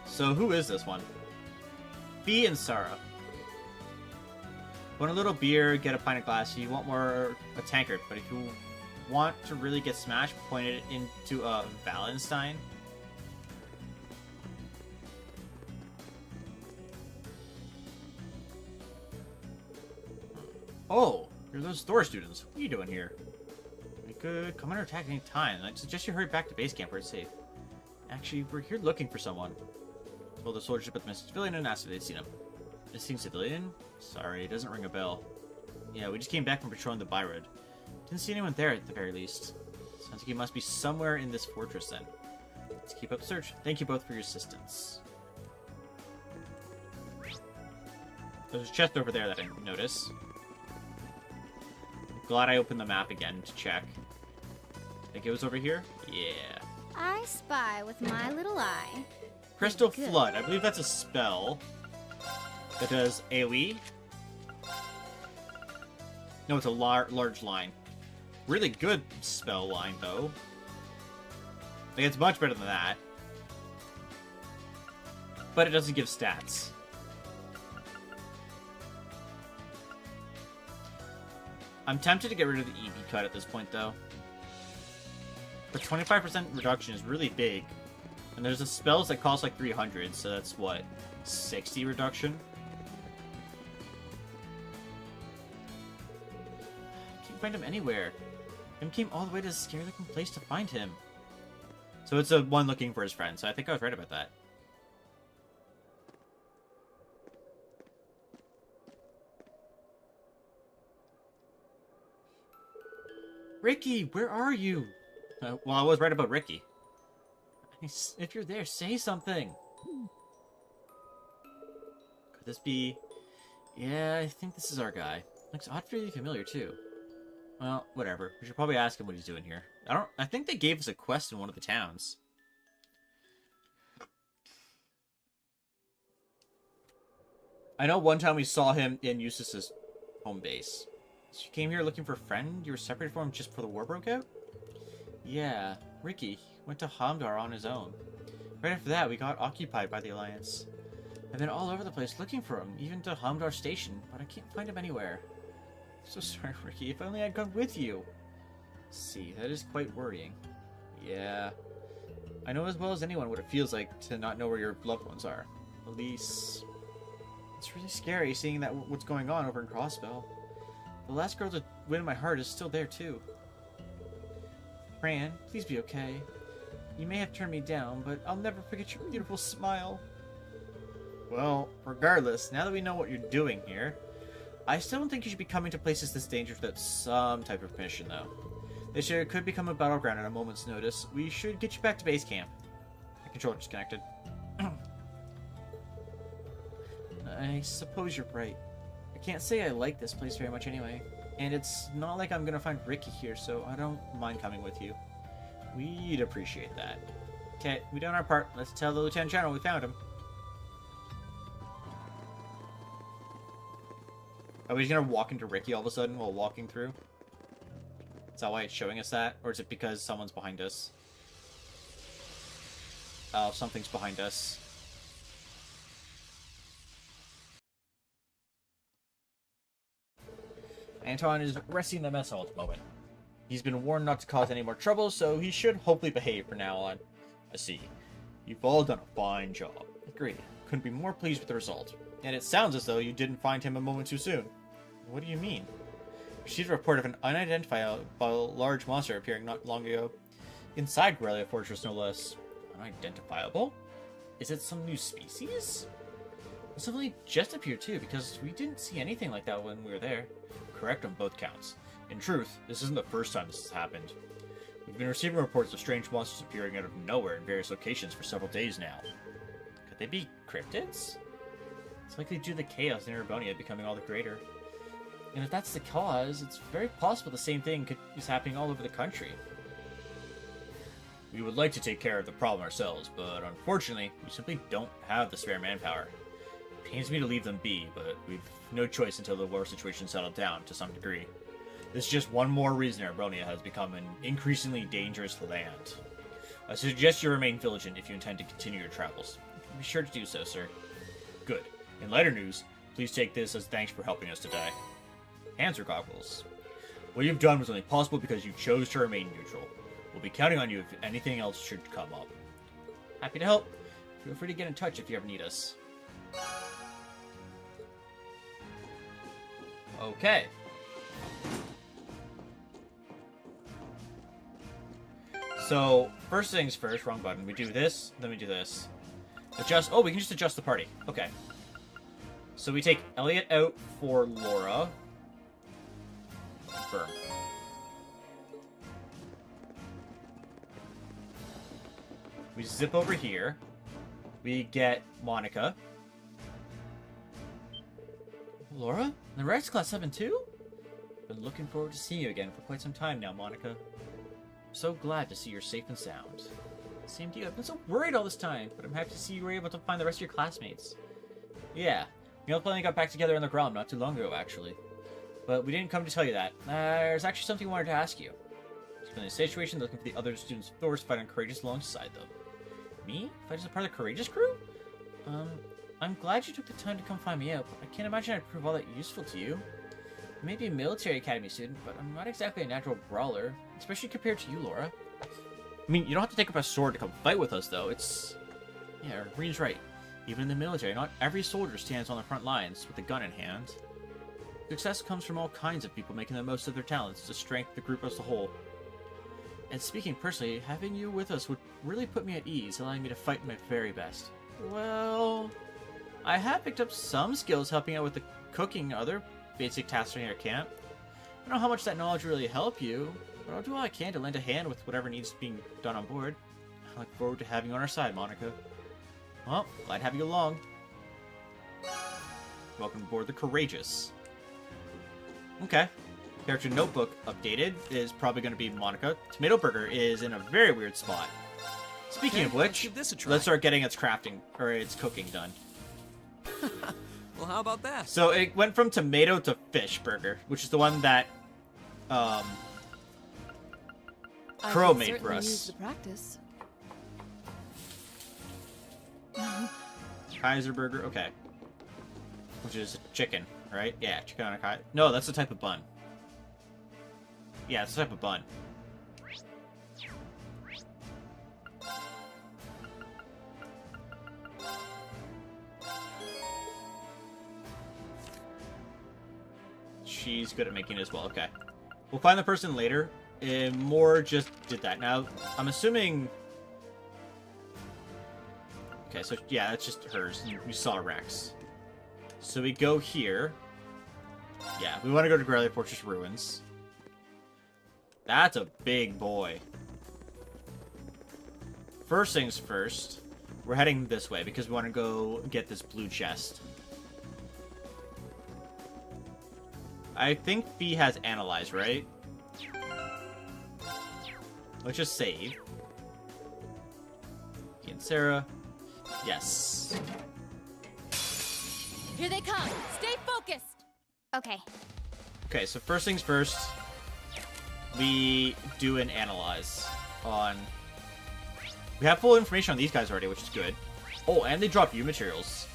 So who is this one? Fee and Sarah. want a little beer, get a pint of glass. If you want more, a tankard. But if you want to really get smashed, point it into a Wallenstein. Oh, you're those store students. What are you doing here? We could come under attack any time. I suggest you hurry back to base camp where it's safe. Actually, we're here looking for someone. Told the soldiers about the missing civilian and asked if they'd seen him. Missing civilian? Sorry, it doesn't ring a bell. Yeah, we just came back from patrolling the byroad. Didn't see anyone there at the very least. Sounds like he must be somewhere in this fortress then. Let's keep up the search. Thank you both for your assistance. There's a chest over there that I didn't notice. Glad I opened the map again to check. Think it was over here? Yeah. I spy with my little eye. Crystal Flood. I believe that's a spell that does AoE. No, it's a large line. Really good spell line, though. Like, it's much better than that. But it doesn't give stats. I'm tempted to get rid of the EV cut at this point, though. The 25% reduction is really big. And there's a spells that cost like 300, so that's what? 60 reduction? I can't find him anywhere. Him came all the way to this scary looking place to find him. So it's a one looking for his friend, so I think I was right about that. Ricky, where are you? Well, I was right about Ricky. If you're there, say something. Could this be... Yeah, I think this is our guy. Looks oddly familiar, too. Well, whatever. We should probably ask him what he's doing here. I think they gave us a quest in one of the towns. I know one time we saw him in Eustace's home base. So you came here looking for a friend? You were separated from him just before the war broke out? Yeah, Ricky went to Hamdar on his own. Right after that, we got occupied by the Alliance. I've been all over the place looking for him, even to Hamdar Station, but I can't find him anywhere. So sorry, Ricky, if only I'd gone with you. See, that is quite worrying. Yeah. I know as well as anyone what it feels like to not know where your loved ones are. Elise. It's really scary seeing that what's going on over in Crossbell. The last girl to win my heart is still there, too. Fran, please be okay. You may have turned me down, but I'll never forget your beautiful smile. Well, regardless, now that we know what you're doing here, I still don't think you should be coming to places this dangerous without some type of permission, though. This area could become a battleground at a moment's notice. We should get you back to base camp. My controller disconnected. I suppose you're right. I can't say I like this place very much anyway. And it's not like I'm gonna find Ricky here, so I don't mind coming with you. We'd appreciate that. Okay, we done our part. Let's tell the Lieutenant General we found him. Are we just gonna walk into Ricky all of a sudden while walking through? Is that why it's showing us that? Or is it because someone's behind us? Oh, something's behind us. Anton is resting the mess hall at the moment. He's been warned not to cause any more trouble, so he should hopefully behave from now on. I see. You've all done a fine job. Agreed. Couldn't be more pleased with the result. And it sounds as though you didn't find him a moment too soon. What do you mean? Received a report of an unidentifiable large monster appearing not long ago. Inside Corellia Fortress, no less. Unidentifiable? Is it some new species? It's only just appeared too, because we didn't see anything like that when we were there. Correct on both counts. In truth, this isn't the first time this has happened. We've been receiving reports of strange monsters appearing out of nowhere in various locations for several days now. Could they be cryptids? It's likely due to the chaos in Erebonia becoming all the greater. And if that's the cause, it's very possible the same thing is happening all over the country. We would like to take care of the problem ourselves, but unfortunately, we simply don't have the spare manpower. It pains me to leave them be, but we've no choice until the war situation settled down to some degree. This is just one more reason Erebonia has become an increasingly dangerous land. I suggest you remain vigilant if you intend to continue your travels. Be sure to do so, sir. Good. In lighter news, please take this as thanks for helping us today. Hands or goggles? What you've done was only possible because you chose to remain neutral. We'll be counting on you if anything else should come up. Happy to help. Feel free to get in touch if you ever need us. Okay. So, first things first, wrong button. We do this, then we do this. Adjust. Oh, we can just adjust the party. Okay. So we take Elliot out for Laura. Confirm. We zip over here. We get Monica. Laura? The Rex Class 7 too? Been looking forward to seeing you again for quite some time now, Monica. I'm so glad to see you're safe and sound. Same to you. I've been so worried all this time, but I'm happy to see you were able to find the rest of your classmates. Yeah, we all finally got back together on the ground not too long ago, actually. But we didn't come to tell you that. There's actually something I wanted to ask you. Explain the situation, looking for the other students forced fighting courageous alongside them. Me? Fight as a part of the courageous crew? I'm glad you took the time to come find me out, but I can't imagine I'd prove all that useful to you. I may be a military academy student, but I'm not exactly a natural brawler, especially compared to you, Laura. I mean, you don't have to take up a sword to come fight with us, though. It's... Yeah, Green's right. Even in the military, not every soldier stands on the front lines with a gun in hand. Success comes from all kinds of people making the most of their talents to strengthen the group as a whole. And speaking personally, having you with us would really put me at ease, allowing me to fight my very best. Well... I have picked up some skills helping out with the cooking and other basic tasks in our camp. I don't know how much that knowledge will really help you, but I'll do all I can to lend a hand with whatever needs being done on board. I look forward to having you on our side, Monica. Well, glad to have you along. Welcome aboard the Courageous. Okay. Character notebook updated is probably going to be Monica. Tomato Burger is in a very weird spot. Speaking of which, let's start getting its crafting, or its cooking done. Well, how about that? So it went from tomato to fish burger, which is the one that Crow made for us. Use the practice. Kaiser burger, okay. Which is chicken, right? Yeah, chicken on a Kaiser. No, that's the type of bun. Yeah, it's the type of bun. She's good at making it as well. Okay. We'll find the person later. And Moore just did that. Now, I'm assuming... Okay, so yeah, that's just hers. You saw Rex. So we go here. Yeah, we want to go to Grelly Fortress Ruins. That's a big boy. First things first. We're heading this way because we want to go get this blue chest. I think Fee has Analyze, right? Let's just save. Fee and Sarah. Yes. Here they come. Stay focused. Okay. Okay, so first things first. We do an Analyze on... We have full information on these guys already, which is good. Oh, and they drop you materials.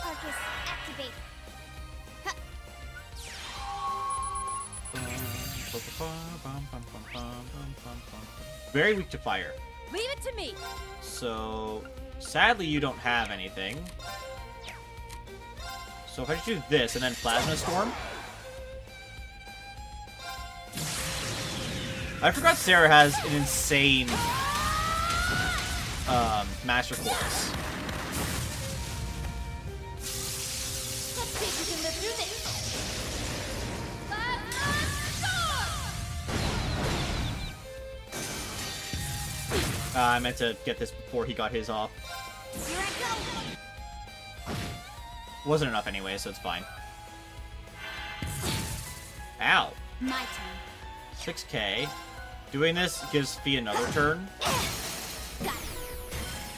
Arcus, activate. Very weak to fire. Leave it to me. So, sadly, you don't have anything. So if I just do this and then Plasma Storm. I forgot Sarah has an insane Master Chorus. Let's see if we can live through this. I meant to get this before he got his off. Here I go. Wasn't enough anyway, so it's fine. Ow. My turn. 6k. Doing this gives Fee another turn.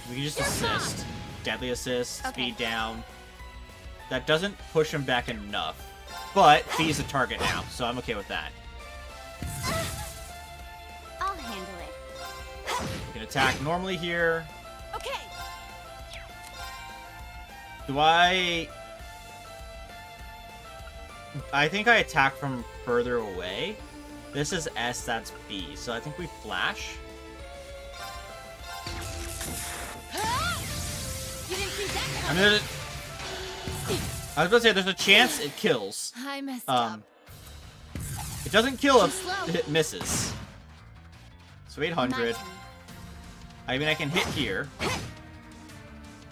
We can just assist. Deadly assist, speed down. That doesn't push him back enough. But Fee's a target now, so I'm okay with that. I'll handle it. We can attack normally here. Okay. Do I... I think I attack from further away. This is S, that's B. So I think we flash. You didn't see that I mean, I was gonna say there's a chance it kills. I messed up. It doesn't kill if it misses. So 800. I mean, I can hit here.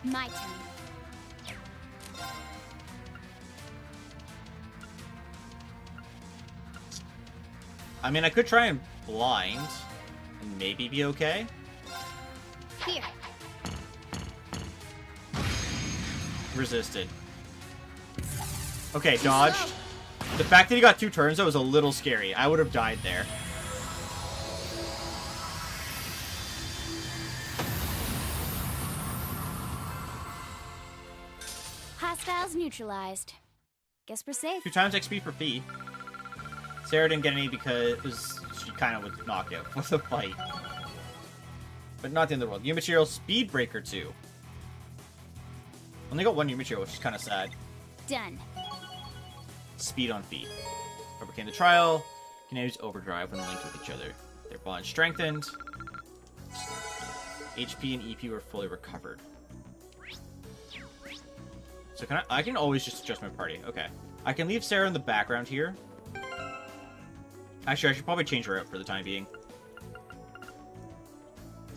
My turn. I mean, I could try and blind and maybe be okay. Here. Resisted. Okay, dodged. The fact that he got 2 turns, though, was a little scary. I would have died there. Hostiles neutralized. Guess we're safe. 2 times XP for Fee. Sarah didn't get any because she kind of was knocked out with the fight. But not the end of the world. New material, Speed Breaker 2. Only got 1 new material, which is kind of sad. Done. Speed on Fee. Overcame the trial. Can use Overdrive when linked with each other. Their bond strengthened. HP and EP were fully recovered. So I can always just adjust my party. Okay. I can leave Sarah in the background here. Actually, I should probably change her out for the time being.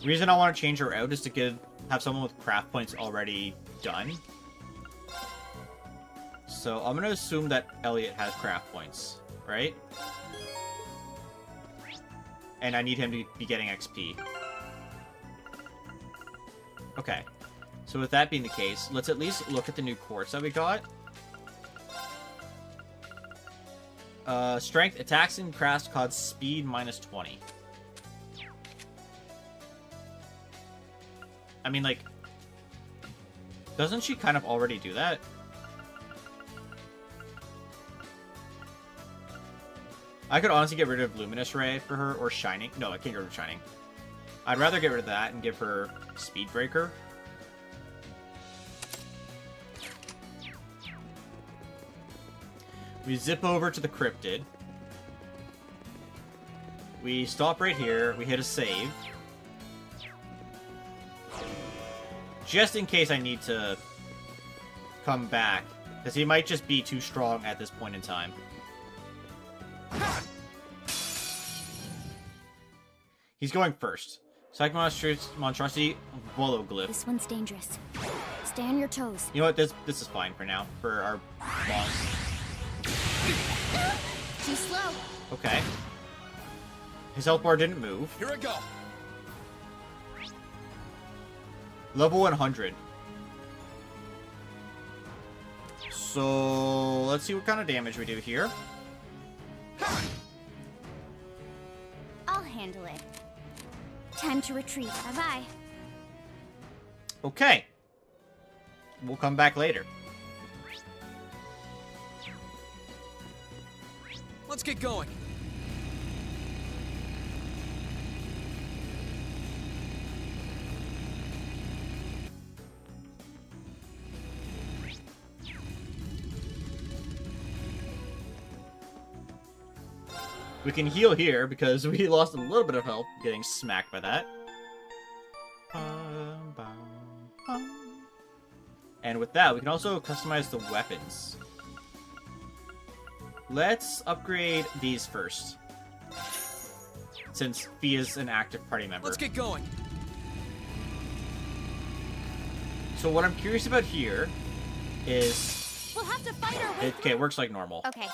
The reason I want to change her out is to have someone with craft points already done. So I'm going to assume that Elliot has craft points, right? And I need him to be getting XP. Okay. So with that being the case, let's at least look at the new quartz that we got. Strength, attacks, and crafts cause speed minus 20. I mean, like, doesn't she kind of already do that? I could honestly get rid of Luminous Ray for her, or Shining. No, I can't get rid of Shining. I'd rather get rid of that and give her Speed Breaker. We zip over to the cryptid. We stop right here. We hit a save. Just in case I need to come back. Because he might just be too strong at this point in time. He's going first. Psychic Monstrosity, Vologlyph. This one's dangerous. Stay on your toes. You know what? This is fine for now. For our boss. Too slow. Okay. His health bar didn't move. Here I go. Level 100. So let's see what kind of damage we do here. I'll handle it. Time to retreat. Bye-bye. Okay. We'll come back later. Let's get going. We can heal here because we lost a little bit of health getting smacked by that. And with that, we can also customize the weapons. Let's upgrade these first. Since Fee is an active party member. Let's get going. So what I'm curious about here is... We'll have to fight our way. Okay, it works like normal. Okay.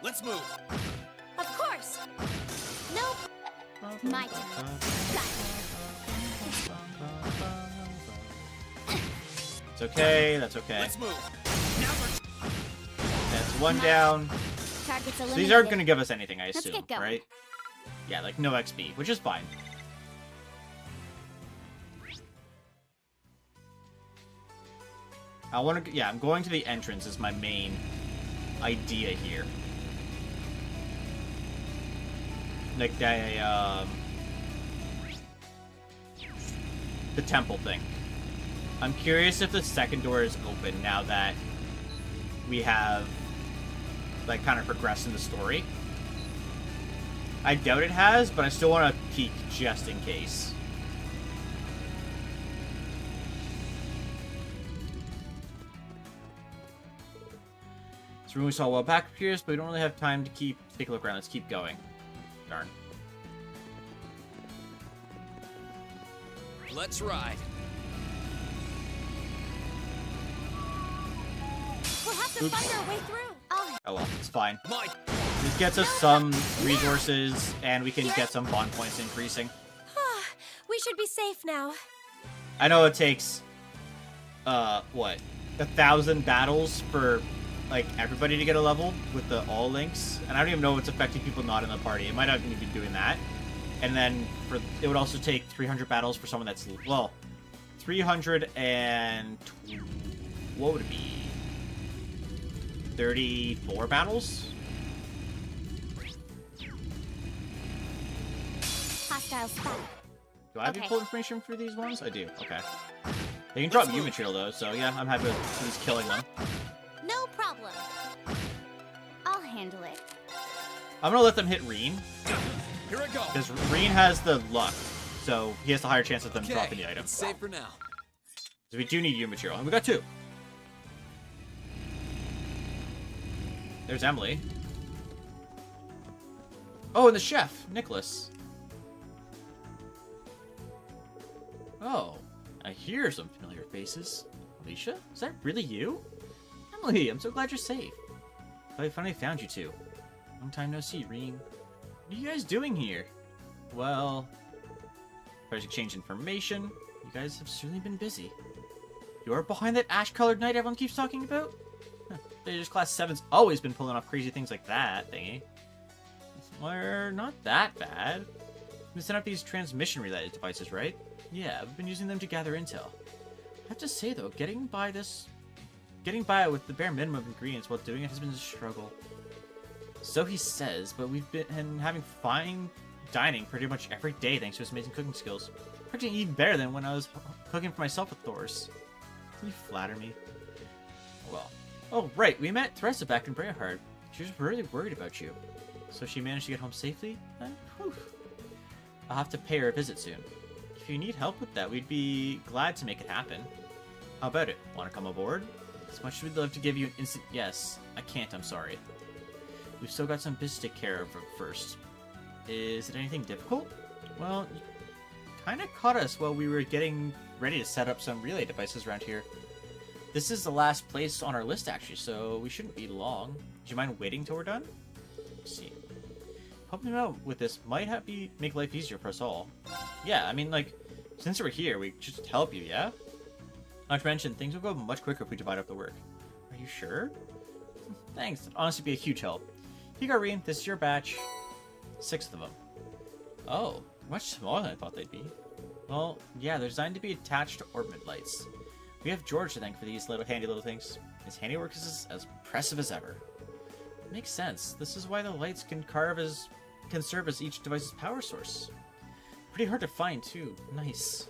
Let's move. Of course. Nope. My turn. Got it. It's okay, that's okay. Let's move. That's one down. Target's So eliminated. these aren't going to give us anything, I Let's assume, get going. right? Yeah, like no XP, which is fine. I want to, yeah, I'm going to the entrance is my main idea here. Like the temple thing. I'm curious if the second door is open now that we have, like, kind of progressed in the story. I doubt it has, but I still want to peek just in case. This room we saw a while back appears, but we don't really have time to take a look around. Let's keep going. Darn. Let's ride. We'll have to find our way through. Oh well, it's fine. This gets us some resources, and we can get some bond points increasing. We should be safe now. I know it takes, what, 1,000 battles for, like, everybody to get a level with the all links, and I don't even know what's affecting people not in the party. It might not even be doing that. And then it would also take 300 battles for someone that's, well, 300 and what would it be? 34 battles? Hostile spot. Do I have any full information for these ones? I do. Okay. They can drop new material though, so yeah, I'm happy with at least killing them. No problem. I'll handle it. I'm gonna let them hit Reen. Here I go. Because Reen has the luck, so he has the higher chance of them dropping the item. It's safe for now. So we do need new material, and we got 2. There's Emily. Oh, and the chef, Nicholas. Oh, I hear some familiar faces. Alicia, is that really you? Emily, I'm so glad you're safe. I finally found you two. Long time no see, Reen. What are you guys doing here? Well, first exchange information. You guys have certainly been busy. You're behind that ash-colored knight everyone keeps talking about? There's Class 7's always been pulling off crazy things like that, thingy. We're not that bad. We set up these transmission-related devices, right? Yeah, we've been using them to gather intel. I have to say, though, getting by with the bare minimum of ingredients while doing it has been a struggle. So he says, but we've been having fine dining pretty much every day thanks to his amazing cooking skills. Practically even better than when I was cooking for myself with Thor's. Can you flatter me? Well. Oh, right, we met Theresa back in Brayhard. She was really worried about you. So she managed to get home safely? Then, whew. I'll have to pay her a visit soon. If you need help with that, we'd be glad to make it happen. How about it? Want to come aboard? As much as we'd love to give you an instant yes, I can't, I'm sorry. We've still got some business to take care of first. Is it anything difficult? Well, you kind of caught us while we were getting ready to set up some relay devices around here. This is the last place on our list, actually, so we shouldn't be long. Do you mind waiting till we're done? Let's see. Helping out with this might make life easier for us all. Yeah, I mean, like, since we're here, we just help you, yeah? Not to mention, things will go much quicker if we divide up the work. Are you sure? Thanks, that'd honestly be a huge help. Here you go, Reen. This is your batch. 6 of them. Oh, much smaller than I thought they'd be. Well, yeah, they're designed to be attached to orbit lights. We have George to thank for these handy little things. His handiwork is as impressive as ever. Makes sense. This is why the lights can serve as each device's power source. Pretty hard to find, too. Nice.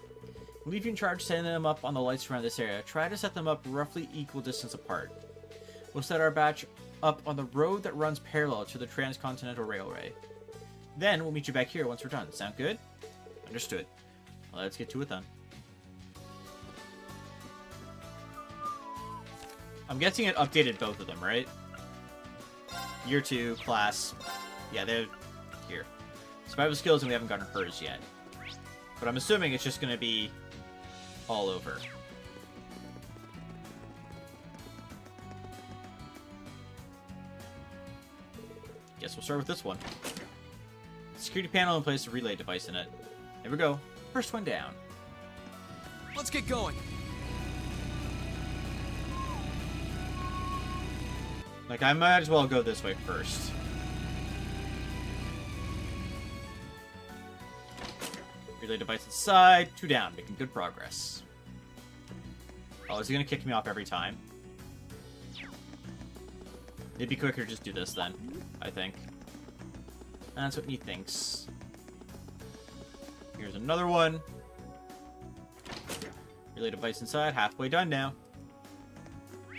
We'll leave you in charge setting them up on the lights around this area. Try to set them up roughly equal distance apart. We'll set our batch up on the road that runs parallel to the Transcontinental Railway. Then we'll meet you back here once we're done. Sound good? Understood. Let's get to it then. I'm guessing it updated both of them, right? Year 2, class. Yeah, they're here. Survival skills, and we haven't gotten hers yet. But I'm assuming it's just going to be all over. Guess we'll start with this one. Security panel and place a relay device in it. There we go. First one down. Let's get going. Like, I might as well go this way first. Relay device inside. 2 down. Making good progress. Oh, is he going to kick me off every time? It'd be quicker to just do this then, I think. That's what he thinks. Here's another one. Relay device inside. Halfway done now.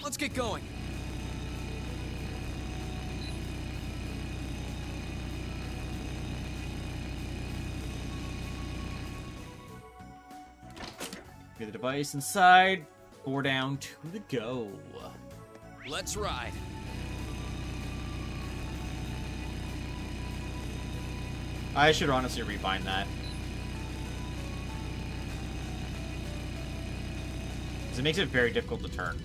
Let's get going. Get the device inside. 4 down, 2 to go. Let's ride. I should honestly rebind that. Because it makes it very difficult to turn.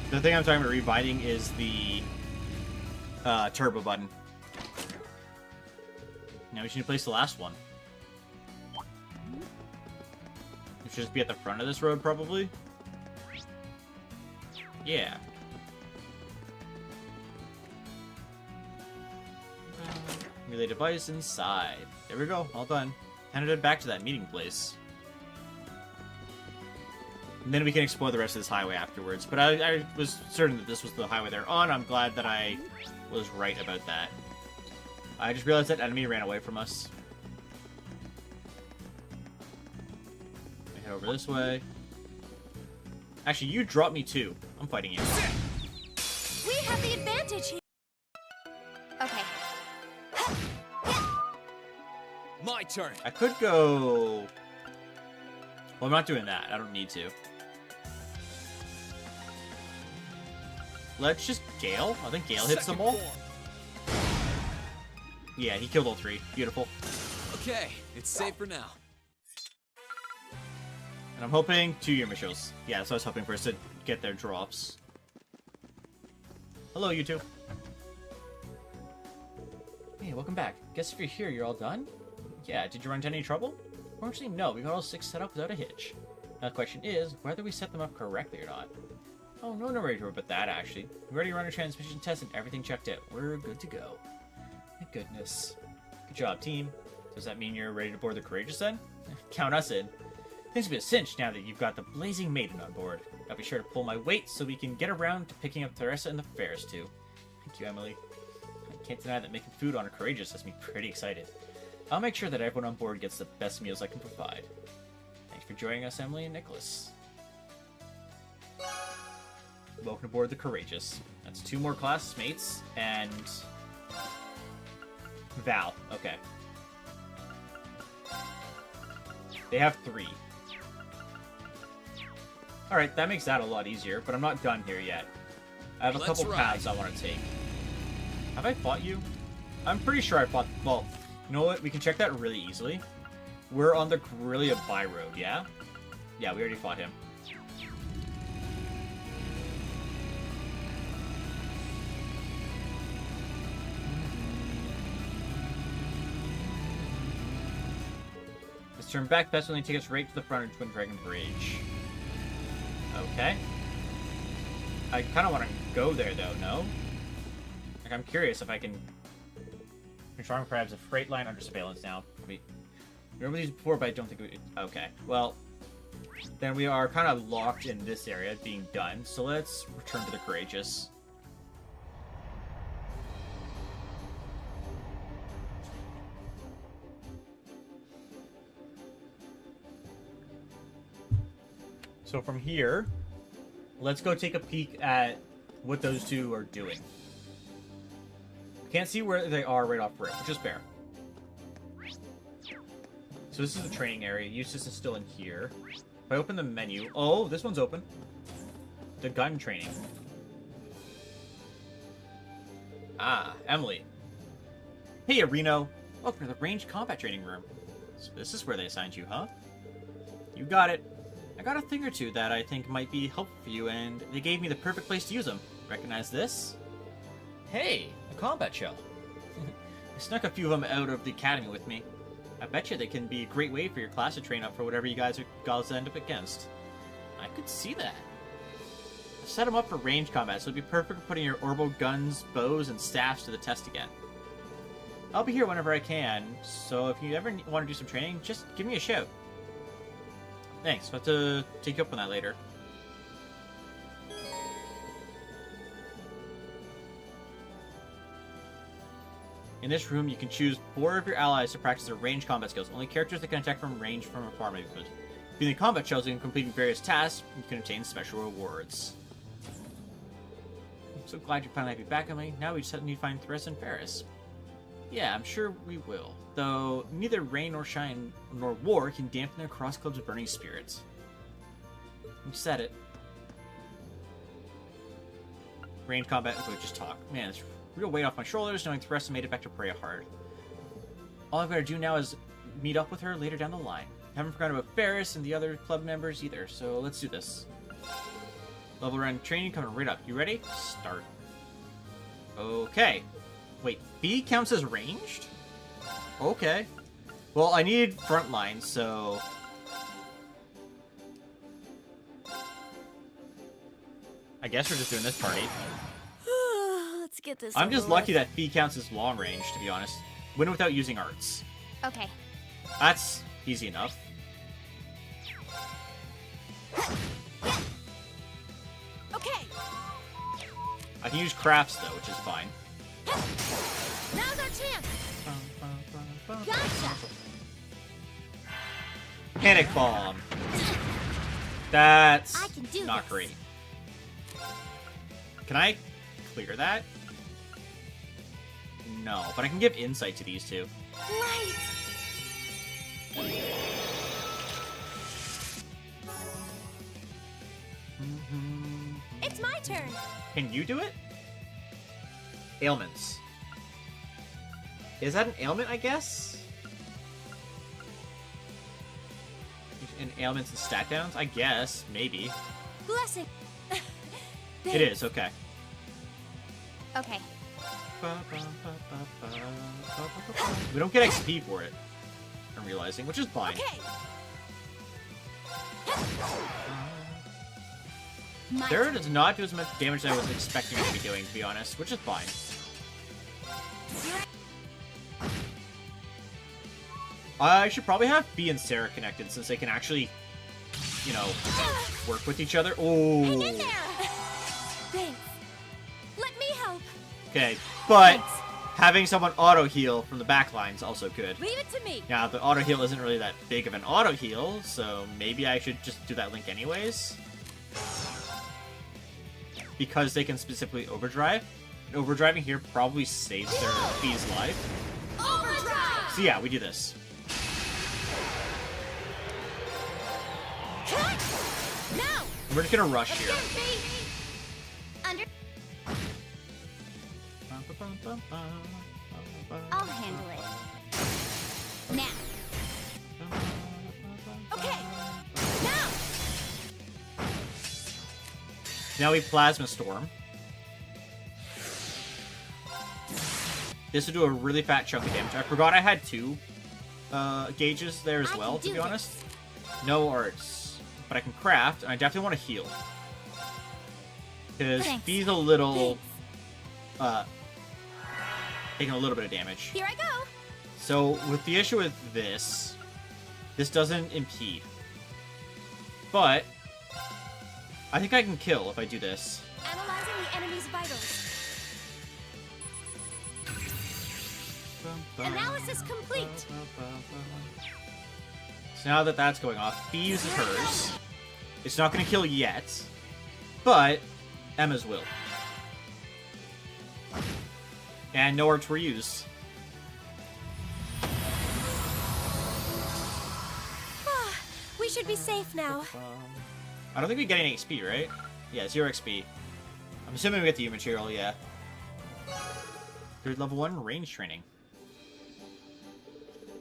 The thing I'm talking about rebinding is the turbo button. Now we should need to place the last one. It should just be at the front of this road, probably. Yeah. Relay device inside. There we go. All done. Headed back to that meeting place. And then we can explore the rest of this highway afterwards. But I was certain that this was the highway they're on. I'm glad that I was right about that. I just realized that enemy ran away from us. Head over this way. Actually, you dropped me too. I'm fighting you. We have the advantage here. Okay. My turn. I could go... Well, I'm not doing that. I don't need to. Let's just Gale. I think Gale hits them all. Yeah, he killed all 3. Beautiful. Okay, it's safe for now. And I'm hoping 2 Yumishos. Yeah, that's what I was hoping for, is to get their drops. Hello, you two. Hey, welcome back. Guess if you're here, you're all done? Yeah, did you run into any trouble? Fortunately, no. We got all 6 set up without a hitch. Now the question is, whether we set them up correctly or not. Oh, no worry about that, actually. We already run a transmission test and everything checked out. We're good to go. Thank goodness. Good job, team. Does that mean you're ready to board the Courageous then? Count us in. Things will be a cinch now that you've got the Blazing Maiden on board. I'll be sure to pull my weight so we can get around to picking up Teresa and the Ferris too. Thank you, Emily. I can't deny that making food on a Courageous has me pretty excited. I'll make sure that everyone on board gets the best meals I can provide. Thanks for joining us, Emily and Nicholas. Welcome aboard the Courageous. That's 2 more classmates and... Val. Okay. They have 3. Alright, that makes that a lot easier, but I'm not done here yet. I have a couple paths I want to take. Have I fought you? I'm pretty sure I fought... Well, you know what? We can check that really easily. We're on the Corellia Byroad, yeah? Yeah, we already fought him. Let's turn back. Best only take us right to the front of Twin Dragon Bridge. Okay. I kind of want to go there, though, no? Like, I'm curious if I can... Charm Crab's a freight line under surveillance now. We remember these before, but I don't think we... Okay, well... Then we are kind of locked in this area, being done. So let's return to the Courageous. So from here, let's go take a peek at what those 2 are doing. Can't see where they are right off rip, which is fair. So this is the training area. Eustace is still in here. If I open the menu... Oh, this one's open. The gun training. Ah, Emily. Hey, Reno. Welcome to the ranged combat training room. So this is where they assigned you, huh? You got it. I got a thing or 2 that I think might be helpful for you, and they gave me the perfect place to use them. Recognize this? Hey, a combat shell. I snuck a few of them out of the academy with me. I bet you they can be a great way for your class to train up for whatever you guys end up against. I could see that. I've set them up for range combat, so it'd be perfect for putting your orbital guns, bows, and staffs to the test again. I'll be here whenever I can, so if you ever want to do some training, just give me a shout. Thanks. I'll have to take you up on that later. In this room, you can choose 4 of your allies to practice their ranged combat skills. Only characters that can attack from range from afar may be put. Being combat shells and completing various tasks, you can obtain special rewards. I'm so glad you finally be back on me. Now we just need to find Thress and Ferris. Yeah, I'm sure we will. Though neither rain nor shine nor war can dampen their cross club's burning spirits. You said it. Range combat, we just talk. Man, it's real weight off my shoulders knowing Thress made it back to Preya hard. All I've got to do now is meet up with her later down the line. Haven't forgotten about Ferris and the other club members either, so let's do this. Level run training coming right up. You ready? Start. Okay. Wait, Fee counts as ranged? Okay. Well, I need front line, so... I guess we're just doing this party. Let's get this I'm just over lucky with. that Fee counts as long range, to be honest. Win without using arts. Okay. That's easy enough. Okay. I can use crafts, though, which is fine. Now's our chance. Gotcha. Panic Bomb. That's I can do not this. great. Can I clear that? No, but I can give insight to these two. Light. It's my turn. Can you do it? Ailments. Is that an ailment, I guess? And ailments and stat downs? I guess. Maybe. Blessing. It is, okay. Okay. We don't get XP for it. I'm realizing, which is fine. Okay. There does not do as much damage as I was expecting it to be doing, to be honest, which is fine. I should probably have Bea and Sarah connected since they can actually, you know, work with each other. Oh. Hang in there. Thanks. Let me help. Okay, but having someone auto heal from the back line is also good. Leave it to me. Now, the auto heal isn't really that big of an auto heal, so maybe I should just do that link anyways. Because they can specifically overdrive. And overdriving here probably saves their Fee's life. Overdrive. So yeah, we do this. Now. We're just gonna rush here. Under. I'll handle it. Now. Okay. Now. Now we Plasma Storm. This will do a really fat chunk of damage. I forgot I had 2 gauges there as well, to be honest. No arts. But I can craft, and I definitely want to heal. Because Fee's a little... taking a little bit of damage. Here I go. So, with the issue with this doesn't impede. But, I think I can kill if I do this. Analyzing the enemy's vitals. Analysis complete. So now that that's going off, Fee uses hers. It's not going to kill yet, but Emma's will. And no arts were used. We should be safe now. I don't think we get any XP, right? Yeah, 0 XP. I'm assuming we get the U material, yeah. 3rd level 1 range training.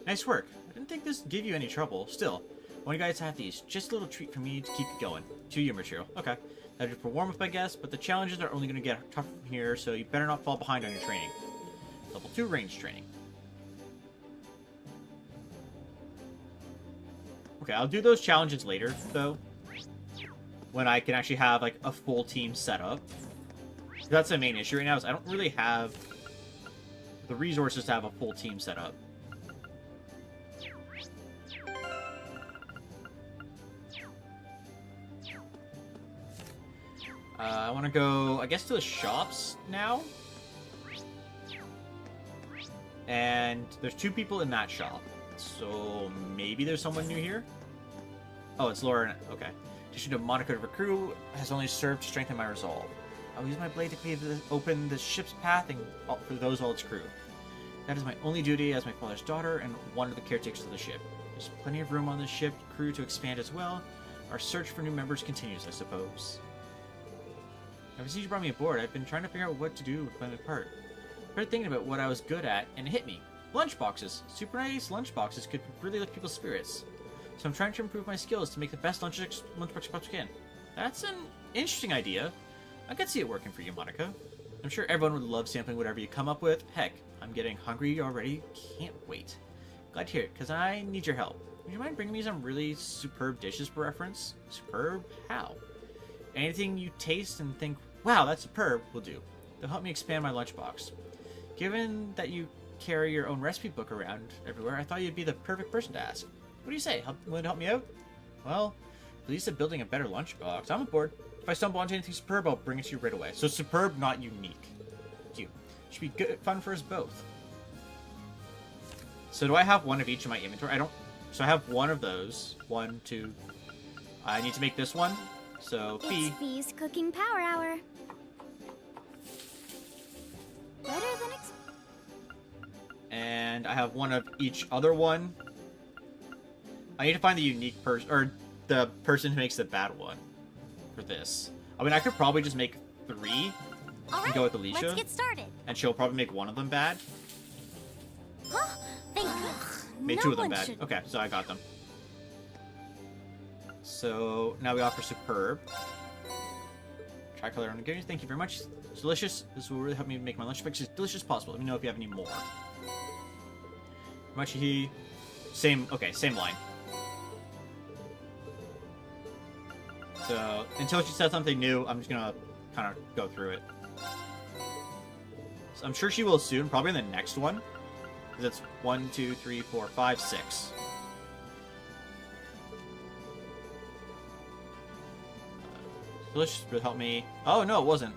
Nice work. I didn't think this would give you any trouble. Still, I want you guys to have these. Just a little treat for me to keep you going. 2 U material. Okay. That'll do for warm-up, I guess, but the challenges are only going to get tougher from here, so you better not fall behind on your training. Level 2 range training. Okay, I'll do those challenges later, though. When I can actually have, like, a full team set up. That's the main issue right now, is I don't really have the resources to have a full team set up. I want to go, I guess, to the shops now. And there's 2 people in that shop. So maybe there's someone new here? Oh, it's Laura. Okay. Addition to Monica to her crew has only served to strengthen my resolve. I'll use my blade to open the ship's path and for those all its crew. That is my only duty as my father's daughter and one of the caretakers of the ship. There's plenty of room on the ship crew to expand as well. Our search for new members continues, I suppose. Ever since you brought me aboard, I've been trying to figure out what to do with my part. I started thinking about what I was good at, and it hit me. Lunchboxes. Super nice lunchboxes could really lift people's spirits. So I'm trying to improve my skills to make the best lunchbox I can. That's an interesting idea. I could see it working for you, Monica. I'm sure everyone would love sampling whatever you come up with. Heck, I'm getting hungry already. Can't wait. Glad to hear it, because I need your help. Would you mind bringing me some really superb dishes for reference? Superb? How? Anything you taste and think, wow, that's superb, will do. They'll help me expand my lunchbox. Given that you carry your own recipe book around everywhere, I thought you'd be the perfect person to ask. What do you say? Willing to help me out? Well, at least at building a better lunchbox, I'm aboard. If I stumble onto anything superb, I'll bring it to you right away. So superb, not unique. Cute. Should be good, fun for us both. So do I have one of each in my inventory? I don't. So I have one of those. 1, 2. I need to make this one. So Fee. It's Fee's Cooking Power Hour. Better than And I have one of each other one. I need to find the unique person, or the person who makes the bad one for this. I mean, I could probably just make 3 and go with Alicia. Let's get started. And she'll probably make one of them bad. Thank goodness. Made 2 of them bad. Okay, so I got them. So now we offer Superb. Tricolor on Thank you very much. It's delicious. This will really help me make my lunch as delicious as possible. Let me know if you have any more. Machihi. Same, okay, same line. So, until she says something new, I'm just gonna kind of go through it. So I'm sure she will soon, probably in the next one. Because it's 1, 2, 3, 4, 5, 6. Delicious would help me. Oh, no, it wasn't.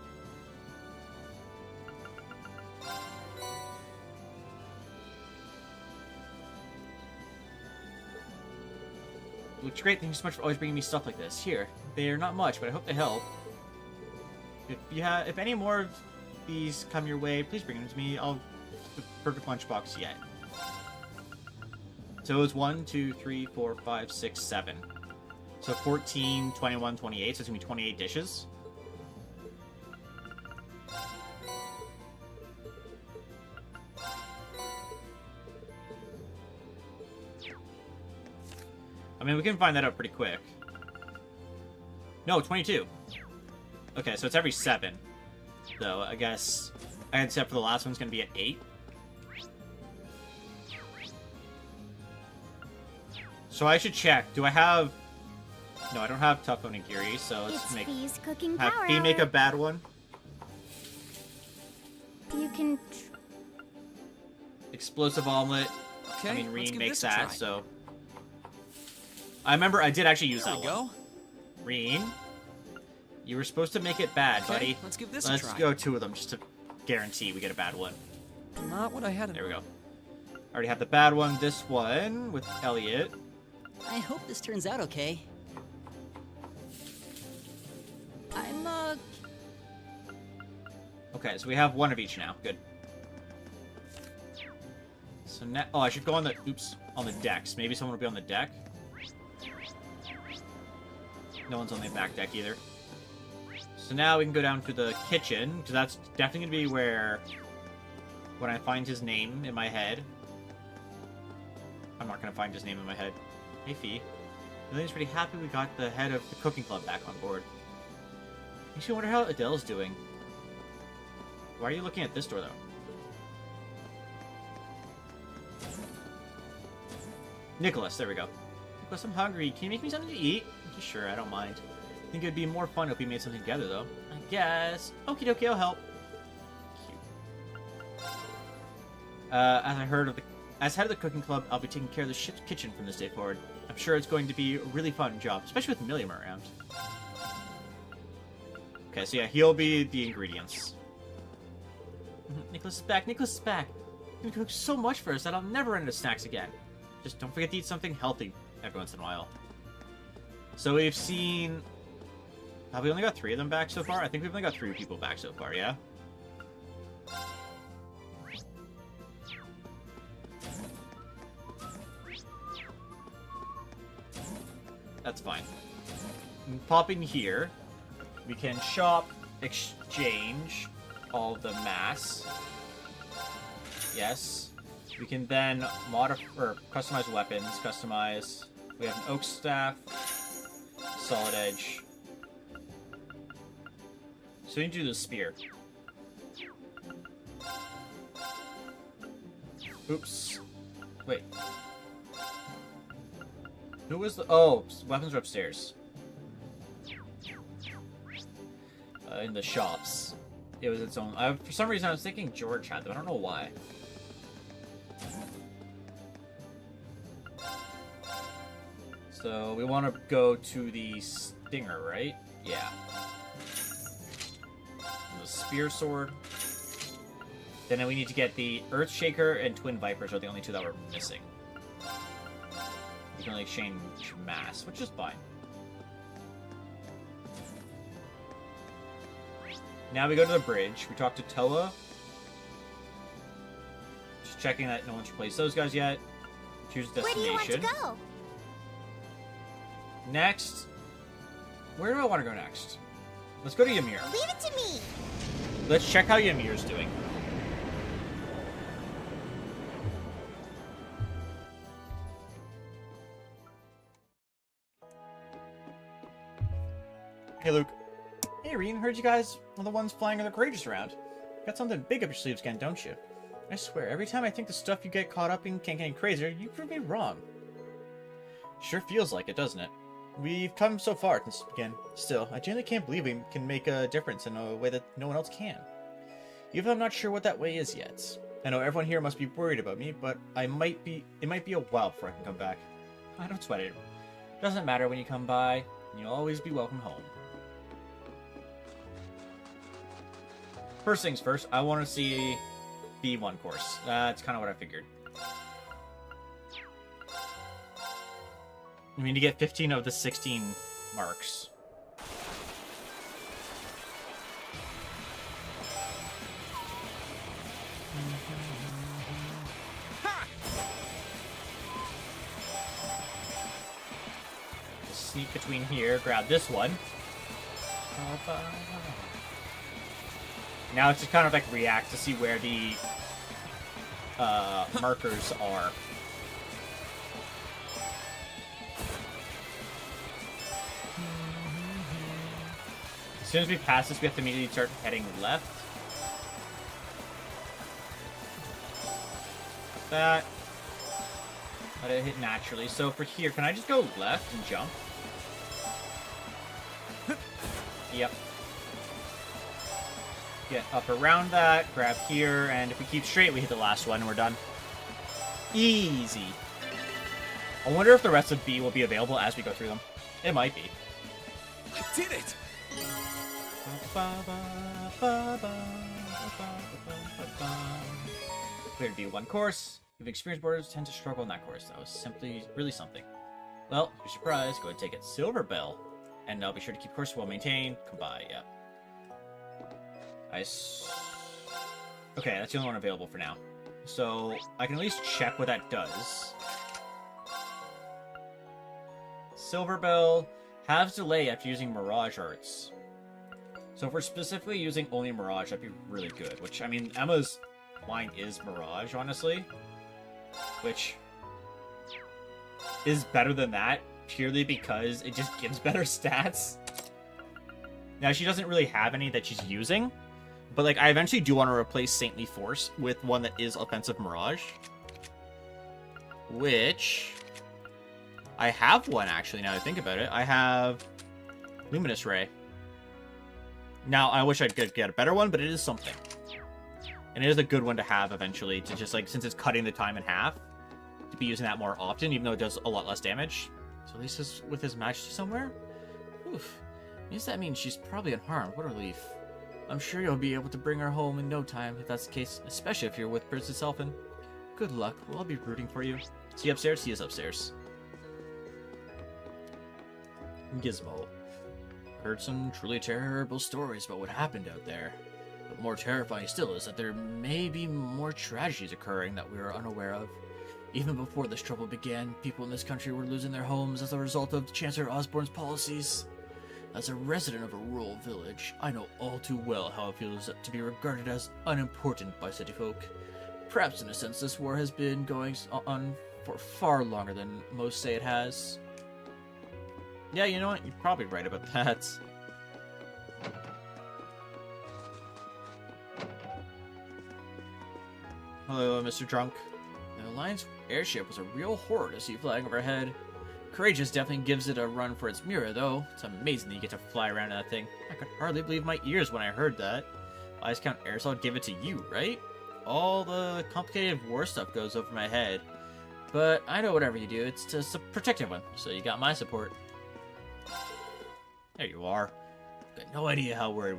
Looks great. Thank you so much for always bringing me stuff like this. Here, they're not much, but I hope they help. If any more of these come your way, please bring them to me. I'll the perfect lunchbox yet. So it's 1, 2, 3, 4, 5, 6, 7. So 14, 21, 28. So it's gonna be 28 dishes. I mean, we can find that out pretty quick. No, 22. Okay, so it's every 7. So I guess, except for the last one's gonna be at 8. So I should check. Do I have? No, I don't have tough onigiri. So let's make. Fee's Cooking Have Power Fee make a Hour. bad one. You can. Explosive omelet. Okay, I mean, let's Reen give makes this a that. try. So I remember I did actually use There that we go. one. Reen, you were supposed to make it bad, Okay, buddy. let's give this a Let's try. go 2 of them just to guarantee we get a bad one. Not what I had in There we go. Already have the bad one. This one with Elliot. I hope this turns out okay. I'm, Okay, so we have one of each now. Good. So now, oh, I should go on the on the decks. Maybe someone will be on the deck. No one's on the back deck either. So now we can go down to the kitchen, because that's definitely gonna be where when I find his name in my head. I'm not gonna find his name in my head. Hey, Fee. Elaine's pretty happy we got the head of the cooking club back on board. Makes me wonder how Adele's doing. Why are you looking at this door, though? Nicholas, there we go. Nicholas, I'm hungry. Can you make me something to eat? Sure, I don't mind. I think it'd be more fun if we made something together, though. I guess. Okie dokie, I'll help. Cute. As head of the cooking club, I'll be taking care of the ship's kitchen from this day forward. I'm sure it's going to be a really fun job, especially with Milliam around. Okay, so yeah, he'll be the ingredients. Nicholas is back. Nicholas is back. He's gonna cook so much for us that I'll never run into snacks again. Just don't forget to eat something healthy every once in a while. So we've seen... Have we only got 3 of them back so far? I think we've only got 3 people back so far, yeah? That's fine. Pop in here. We can shop, exchange all the mass. Yes. We can then modify or customize weapons. Customize. We have an oak staff, solid edge. So we can do the spear. Oops. Wait. Who was the... Oh, weapons are upstairs. In the shops. It was its own... for some reason, I was thinking George had them. I don't know why. So, we want to go to the Stinger, right? Yeah. And the Spear Sword. Then we need to get the Earthshaker and Twin Vipers are the only 2 that we're missing. We can only exchange mass, which is fine. Now we go to the bridge. We talk to Toa. Just checking that no one's replaced those guys yet. Choose destination. Where do you want to go? Next. Where do I want to go next? Let's go to Ymir. Leave it to me. Let's check how Ymir's doing. Hey, Luke. Hey, Rean, heard you guys are the ones flying the courageous around. Got something big up your sleeves again, don't you? I swear, every time I think the stuff you get caught up in can't get any crazier, you prove me wrong. Sure feels like it, doesn't it? We've come so far since the beginning. Still, I genuinely can't believe we can make a difference in a way that no one else can. Even though I'm not sure what that way is yet. I know everyone here must be worried about me, but it might be a while before I can come back. I don't sweat it. Doesn't matter when you come by, you'll always be welcome home. First things first, I want to see B1 course. That's kind of what I figured. We need to get 15 of the 16 marks. Sneak between here, grab this one. Now it's just kind of like react to see where the markers are. As soon as we pass this, we have to immediately start heading left. That. Let it hit naturally. So for here, can I just go left and jump? Yep. Get up around that, grab here, and if we keep straight, we hit the last one and we're done. Easy. I wonder if the rest of B will be available as we go through them. It might be. I did it! Cleared B1 course. If experienced boarders tend to struggle in that course, that was simply really something. Well, to your surprise, go ahead and take it. Silver Bell. And I'll be sure to keep course well maintained. Come by, yeah. Okay, that's the only one available for now. So, I can at least check what that does. Silver Bell has delay after using Mirage Arts. So if we're specifically using only Mirage, that'd be really good. Which, I mean, Emma's line is Mirage, honestly. Which is better than that, purely because it just gives better stats. Now, she doesn't really have any that she's using. But, like, I eventually do want to replace Saintly Force with one that is Offensive Mirage. Which... I have one, actually, now that I think about it. I have Luminous Ray. Now, I wish I could get a better one, but it is something. And it is a good one to have, eventually, to just, like, since it's cutting the time in half, to be using that more often, even though it does a lot less damage. So at least with his Majesty somewhere? Oof. Yes, that means she's probably unharmed. What a relief. I'm sure you'll be able to bring her home in no time if that's the case, especially if you're with Princess Elfin. Good luck. We'll all be rooting for you. Is he upstairs? He is upstairs. Gizmo. Heard some truly terrible stories about what happened out there. But more terrifying still is that there may be more tragedies occurring that we are unaware of. Even before this trouble began, people in this country were losing their homes as a result of Chancellor Osborne's policies. As a resident of a rural village, I know all too well how it feels to be regarded as unimportant by city folk. Perhaps in a sense this war has been going on for far longer than most say it has. Yeah, you know what? You're probably right about that. Hello, Mr. Drunk. The Alliance airship was a real horror to see flying overhead. Courageous definitely gives it a run for its mirror, though. It's amazing that you get to fly around in that thing. I could hardly believe my ears when I heard that. Viscount Aerosol gave it to you, right? All the complicated war stuff goes over my head. But I know whatever you do, it's to protect everyone, so you got my support. There you are. Got no idea how worried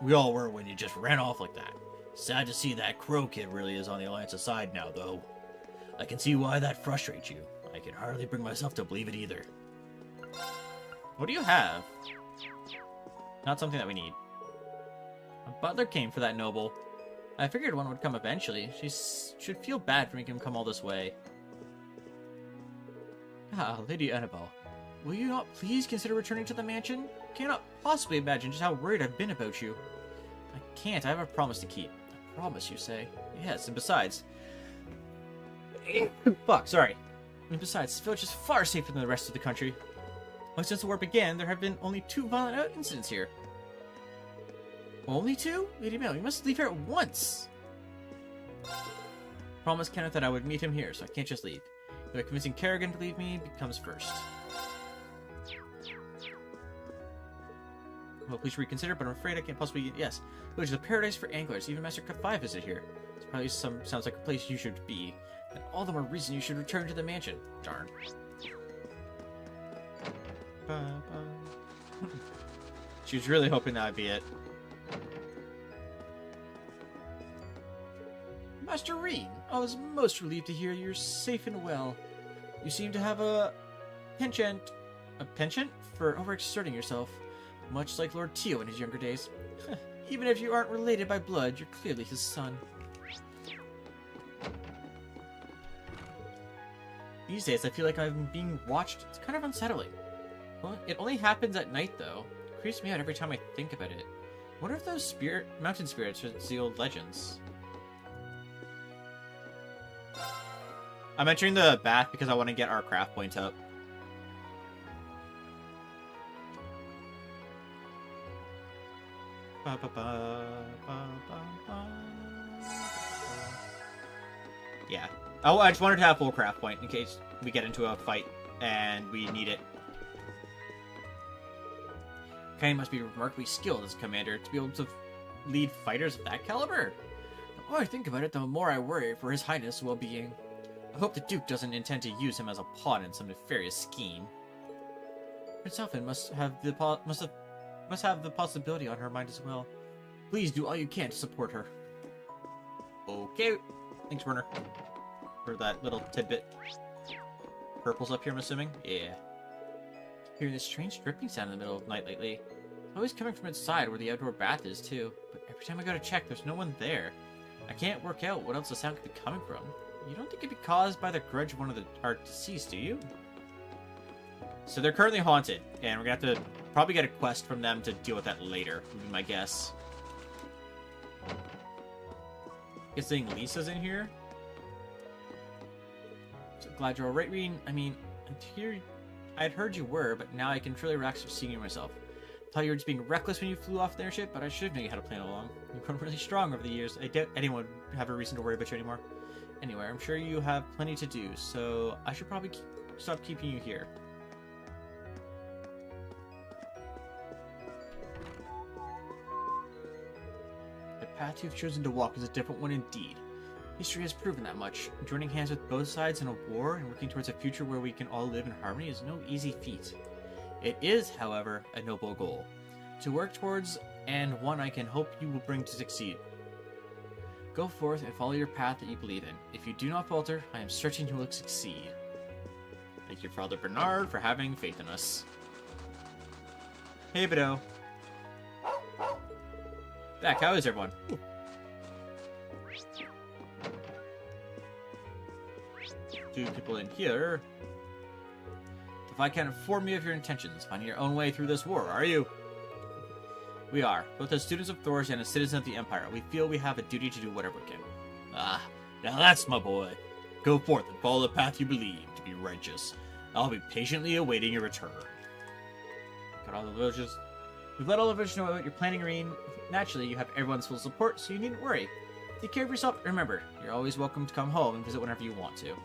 we all were when you just ran off like that. Sad to see that Crow kid really is on the Alliance's side now, though. I can see why that frustrates you. I can hardly bring myself to believe it either. What do you have? Not something that we need. A butler came for that noble. I figured one would come eventually. She should feel bad for making him come all this way. Ah, Lady Annabelle. Will you not please consider returning to the mansion? Cannot possibly imagine just how worried I've been about you. I can't. I have a promise to keep. A promise, you say? Yes, and besides... Fuck, sorry. And besides, this village is far safer than the rest of the country. Well, since the war began, there have been only 2 violent incidents here. Only 2? Lady Mel, you must leave here at once! Promised Kenneth that I would meet him here, so I can't just leave. But convincing Kerrigan to leave me comes first. Well, please reconsider, but I'm afraid I can't possibly... Yes, village is a paradise for anglers. Even Master Cut 5 visit here. It's probably sounds like a place you should be. And all the more reason you should return to the mansion. Darn. She was really hoping that would be it. Master Rean, I was most relieved to hear you're safe and well. You seem to have a penchant for overexerting yourself, much like Lord Tio in his younger days. Even if you aren't related by blood, you're clearly his son. These days, I feel like I'm being watched. It's kind of unsettling. Well, it only happens at night, though. It creeps me out every time I think about it. What if those mountain spirits are the old legends? I'm entering the bath because I want to get our craft points up. Yeah. Oh, I just wanted to have full craft point in case we get into a fight and we need it. Kenny must be remarkably skilled as a commander to be able to lead fighters of that caliber. The more I think about it, the more I worry for His Highness' well-being. I hope the Duke doesn't intend to use him as a pawn in some nefarious scheme. Prince Elfin must have the possibility on her mind as well. Please do all you can to support her. Okay. Thanks, Werner. For that little tidbit. Purple's up here, I'm assuming? Yeah. Hearing this strange dripping sound in the middle of the night lately. It's always coming from inside where the outdoor bath is, too. But every time I go to check, there's no one there. I can't work out what else the sound could be coming from. You don't think it'd be caused by the grudge of one of our deceased, do you? So they're currently haunted, and we're gonna have to probably get a quest from them to deal with that later, would be my guess. Guessing Lisa's in here? So glad you're alright, Rean. I mean, I'd heard you were, but now I can truly relax from seeing you myself. Thought you were just being reckless when you flew off the airship, but I should have known you had a plan along. You've grown really strong over the years. I doubt anyone would have a reason to worry about you anymore. Anyway, I'm sure you have plenty to do, so I should probably stop keeping you here. The path you've chosen to walk is a different one indeed. History has proven that much. Joining hands with both sides in a war and working towards a future where we can all live in harmony is no easy feat. It is, however, a noble goal to work towards, and one I can hope you will bring to succeed. Go forth and follow your path that you believe in. If you do not falter, I am certain you will succeed. Thank you, Father Bernard, for having faith in us. Hey, Bido. Beck, how is everyone? Two people in here. If I can inform you of your intentions, finding your own way through this war, are you? We are. Both as students of Thors and as citizens of the Empire, we feel we have a duty to do whatever we can. Ah, now that's my boy. Go forth and follow the path you believe to be righteous. I'll be patiently awaiting your return. Got all the villages. We've let all the villagers know about your planning, Irene. Naturally, you have everyone's full support, so you needn't worry. Take care of yourself. Remember, you're always welcome to come home and visit whenever you want to.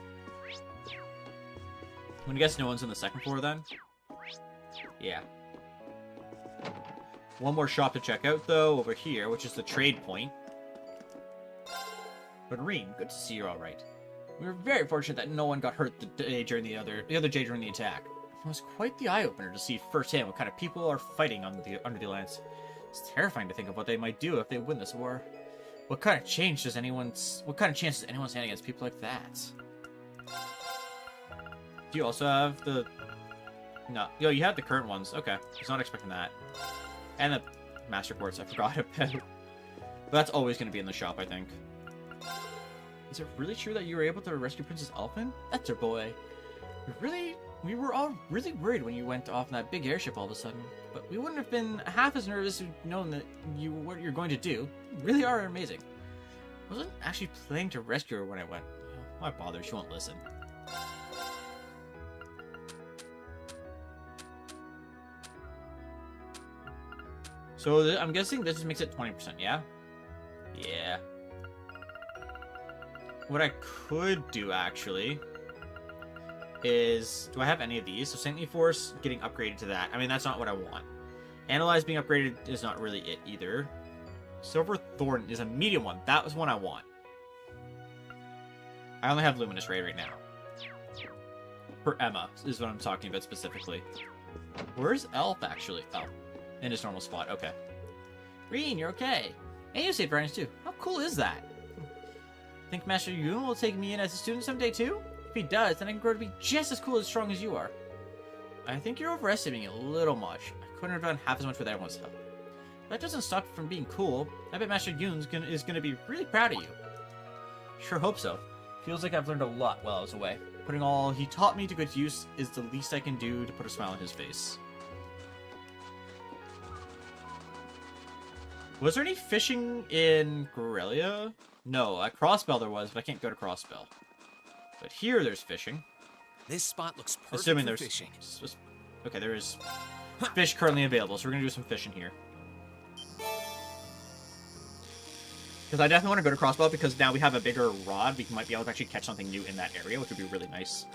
I'm gonna guess no one's on the second floor then? Yeah. One more shop to check out though, over here, which is the trade point. But Irene, good to see you're alright. We were very fortunate that no one got hurt the day during the other day during the attack. It was quite the eye-opener to see firsthand what kind of people are fighting under the Alliance. It's terrifying to think of what they might do if they win this war. What kind of chance does anyone stand against people like that? Do you also have the... No. Yo, you have the current ones. Okay. I was not expecting that. And the master quartz I forgot about. But that's always going to be in the shop, I think. Is it really true that you were able to rescue Princess Elfin? That's her boy. We were all really worried when you went off in that big airship all of a sudden. But we wouldn't have been half as nervous if we'd known that what you're going to do. You really are amazing. I wasn't actually planning to rescue her when I went. Why bother? She won't listen. So I'm guessing this just makes it 20%, yeah? Yeah. What I could do, actually, is... Do I have any of these? So Saintly Force getting upgraded to that. I mean, that's not what I want. Analyze being upgraded is not really it either. Silver Thorn is a medium one. That was one I want. I only have Luminous Ray right now. For Emma, is what I'm talking about specifically. Where's Elf, actually? Oh. In his normal spot, okay. Reen, you're okay. And you saved Brian's too. How cool is that? Think Master Yun will take me in as a student someday too? If he does, then I can grow to be just as cool and strong as you are. I think you're overestimating it a little much. I couldn't have done half as much with everyone's help. That doesn't stop you from being cool. I bet Master Yun is gonna be really proud of you. Sure hope so. Feels like I've learned a lot while I was away. Putting all he taught me to good use is the least I can do to put a smile on his face. Was there any fishing in Corellia? No, at Crossbell there was, but I can't go to Crossbell. But here there's fishing. This spot looks perfect Assuming for there's fishing. Okay, there is fish currently available, so we're gonna do some fishing here. Because I definitely want to go to Crossbell because now we have a bigger rod. We might be able to actually catch something new in that area, which would be really nice.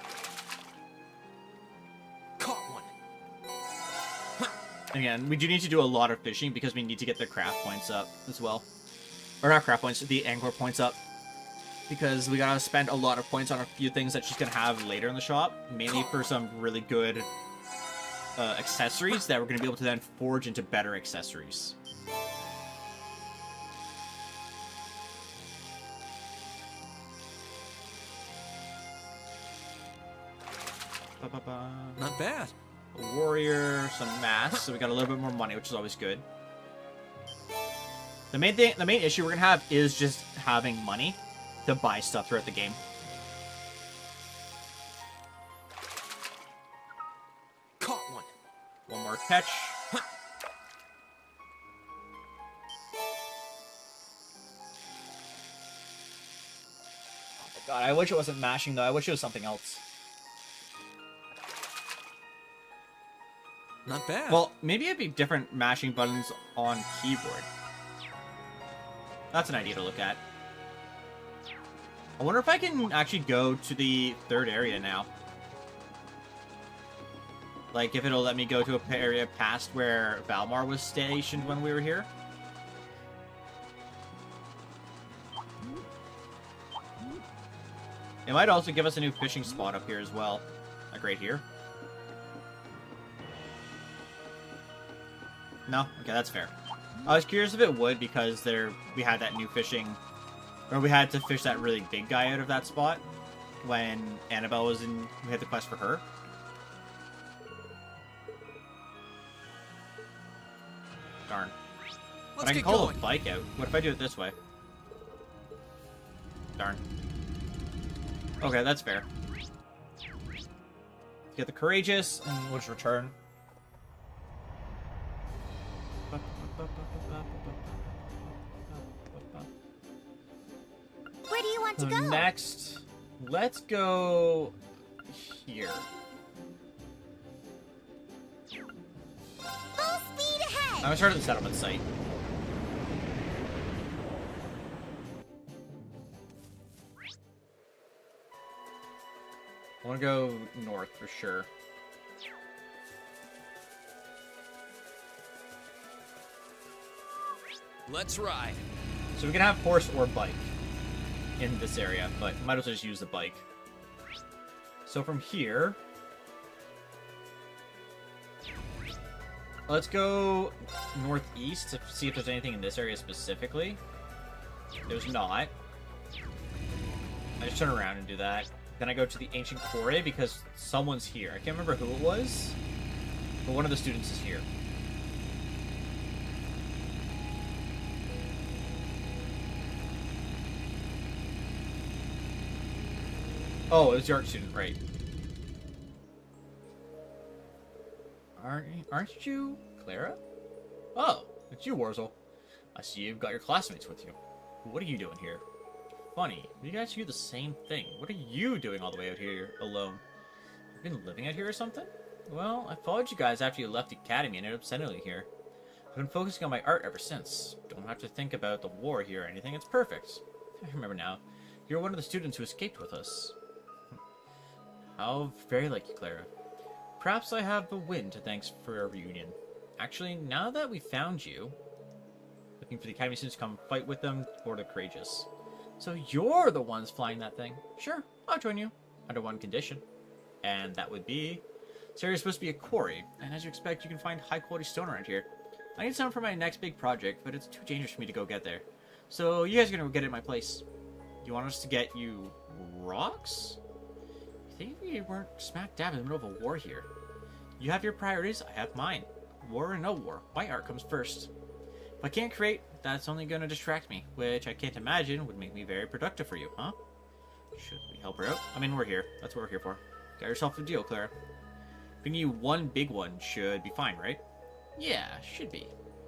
Caught one. Again, we do need to do a lot of fishing because we need to get the craft points up as well. Or not craft points, the angler points up. Because we gotta spend a lot of points on a few things that she's gonna have later in the shop. Mainly for some really good accessories that we're gonna be able to then forge into better accessories. Not bad. A warrior, some masks, so we got a little bit more money, which is always good. The main issue we're gonna have is just having money to buy stuff throughout the game. Caught one. One more catch. Oh my god, I wish it wasn't mashing though. I wish it was something else. Not bad. Well, maybe it'd be different mashing buttons on keyboard. That's an idea to look at. I wonder if I can actually go to the third area now. Like, if it'll let me go to an area past where Valmar was stationed when we were here. It might also give us a new fishing spot up here as well. Like right here. No? Okay, that's fair. I was curious if it would because we had that new fishing, or we had to fish that really big guy out of that spot when Annabelle was in. We had the quest for her. Darn. But I can call the bike out. What if I do it this way? Darn. Okay, that's fair. Get the courageous, and we'll just return. Where do you want to go? Next, let's go here. Full speed ahead! I'm gonna start at the settlement site. I want to go north for sure. Let's ride. So we can have horse or bike in this area, but might as well just use the bike. So from here, let's go northeast to see if there's anything in this area specifically. There's not. I just turn around and do that. Then I go to the ancient quarry because someone's here. I can't remember who it was, but one of the students is here. Oh, it was the art student, right? Aren't you Clara? Oh, it's you, Warzel. I see you've got your classmates with you. What are you doing here? Funny, you guys do the same thing. What are you doing all the way out here alone? You've been living out here or something? Well, I followed you guys after you left the academy and ended up settling here. I've been focusing on my art ever since. Don't have to think about the war here or anything. It's perfect. I remember now. You're one of the students who escaped with us. How very like you, Clara. Perhaps I have the wind to thanks for our reunion. Actually, now that we found you, looking for the academy students to come fight with them or the courageous. So you're the ones flying that thing. Sure, I'll join you. Under one condition. And that would be... this area is supposed to be a quarry, and as you expect, you can find high-quality stone around here. I need some for my next big project, but it's too dangerous for me to go get there. So you guys are going to get it in my place. You want us to get you rocks? I think we weren't smack dab in the middle of a war here. You have your priorities, I have mine. War or no war, my art comes first. If I can't create, that's only going to distract me, which I can't imagine would make me very productive for you, huh? Should we help her out? I mean, we're here. That's what we're here for. Got yourself a deal, Clara. Bringing you one big one should be fine, right? Yeah, should be.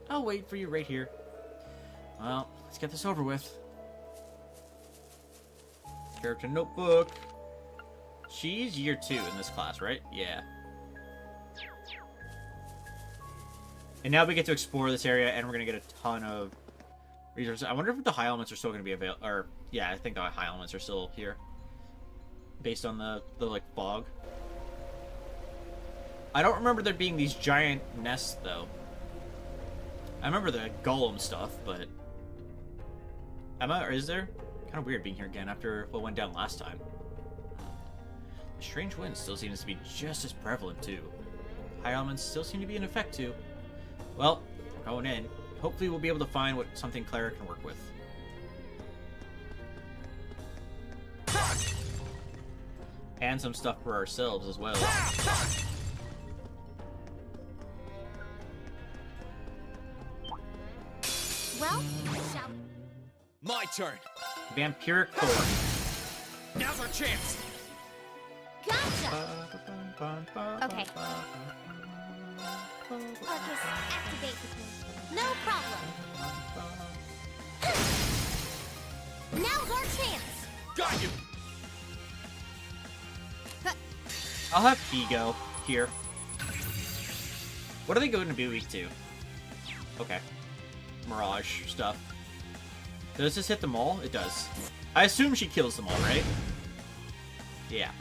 I'll wait for you right here. Well, let's get this over with. Character notebook. She's year 2 in this class, right? Yeah. And now we get to explore this area, and we're going to get a ton of resources. I wonder if the high elements are still going to be available. Or, yeah, I think the high elements are still here. Based on the like, fog. I don't remember there being these giant nests, though. I remember the golem stuff, but... Or is there? Kind of weird being here again after what went down last time. The strange wind still seems to be just as prevalent, too. High elements still seem to be in effect, too. Well, we're going in. Hopefully we'll be able to find something Clara can work with. And some stuff for ourselves as well. Well, shall... My turn. Vampiric Thorn. Now's our chance. Gotcha! Okay. Arcus, activate. No problem. Now's our chance! Got you! I'll have P go here. What are they going to be weak to? Okay. Mirage stuff. Does this hit them all? It does. I assume she kills them all, right? Yeah.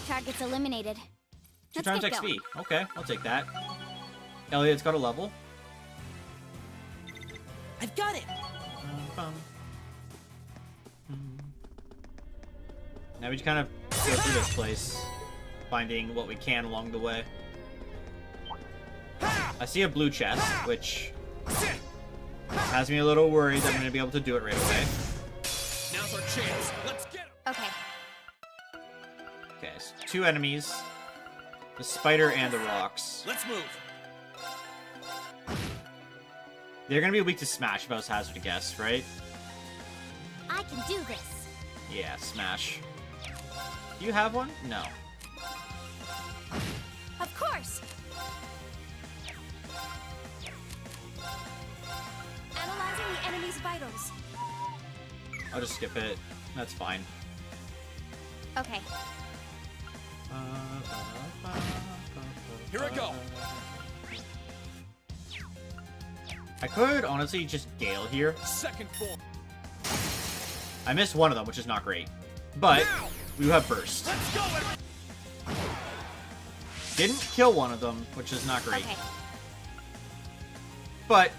Target's eliminated. 2 Let's times get XP. going. Okay, I'll take that. Elliot's got a level. I've got it! Now we just kind of go through this place, finding what we can along the way. I see a blue chest, which has me a little worried that I'm going to be able to do it right away. Now's our chance. Let's get him. Okay. Okay, so 2 enemies. The spider and the rocks. Let's move. They're going to be weak to smash if I was hazard to guess, right? I can do this. Yeah, smash. Do you have one? No. Of course! Analyzing the enemy's vitals. I'll just skip it. That's fine. Okay. Here I go. I could honestly just Gale here. Second form. I missed one of them, which is not great. But we have burst. Let's go. Didn't kill one of them, which is not great. Okay. But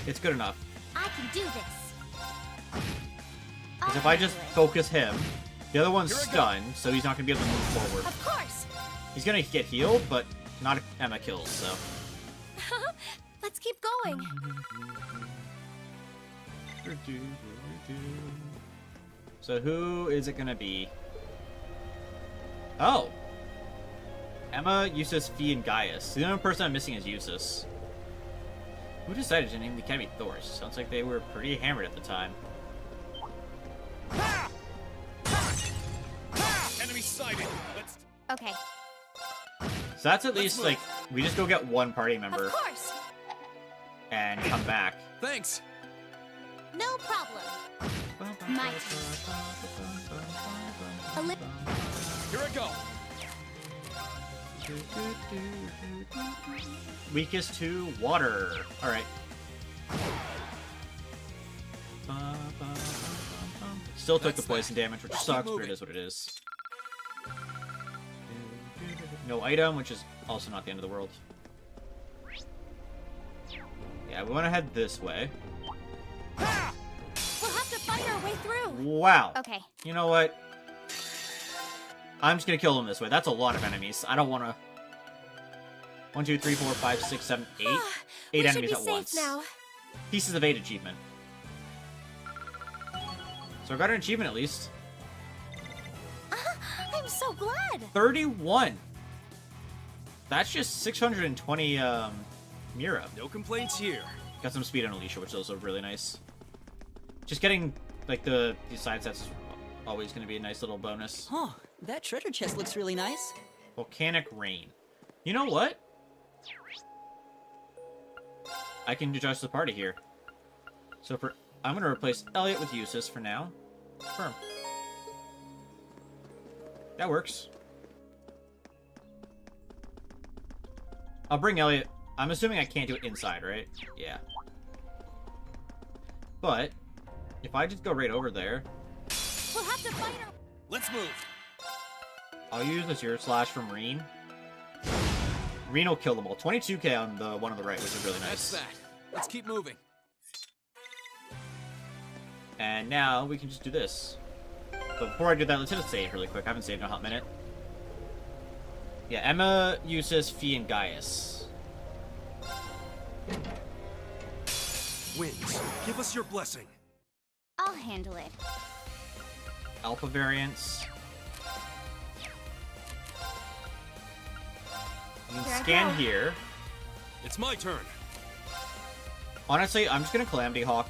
it's good enough. I can do this. Because if I just focus him, the other one's stunned, so he's not going to be able to move forward. Of course! He's going to get healed, but not if Emma kills, so. Let's keep going. So who is it going to be? Oh! Emma, Eustace, Fee, and Gaius. The only person I'm missing is Eustace. Who decided to name the Academy Thors? Sounds like they were pretty hammered at the time. Enemy sighted. Let's. Okay. So that's at least, like, we just go get one party member. Of course! And come back. Thanks. No problem. My turn. Here I go. Weakest to water. Alright. Still took the poison damage, which sucks, but it is what it is. No item, which is also not the end of the world. Yeah, we want to head this way. We'll have to fight our way through. Wow. Okay. You know what? I'm just gonna kill them this way. That's a lot of enemies. I don't want to. 1, 2, 3, 4, 5, 6, 7, 8. 8 enemies at once. Now. Pieces of 8 achievement. So I got an achievement at least. I'm so glad. 31. That's just 620 Mira. No complaints here. Got some speed on Alicia, which is also really nice. Just getting like these side sets is always going to be a nice little bonus. Huh, that treasure chest looks really nice. Volcanic rain. You know what? I can adjust the party here. So I'm going to replace Elliot with Eustace for now. Confirm. That works. I'll bring Elliot. I'm assuming I can't do it inside, right? Yeah. But if I just go right over there, We'll have to fight our... Let's move. I'll use the Zero Slash from Reen. Reen will kill them all. 22k on the one on the right, which is really nice. That's that. Let's keep moving. And now we can just do this. But before I do that, let's hit a save really quick. I haven't saved in a hot minute. Yeah, Emma, Eustace, Fee, and Gaius. Winds, give us your blessing. I'll handle it. Alpha variants. You can Here I scan go. here. It's my turn. Honestly, I'm just gonna Calamity Hawk.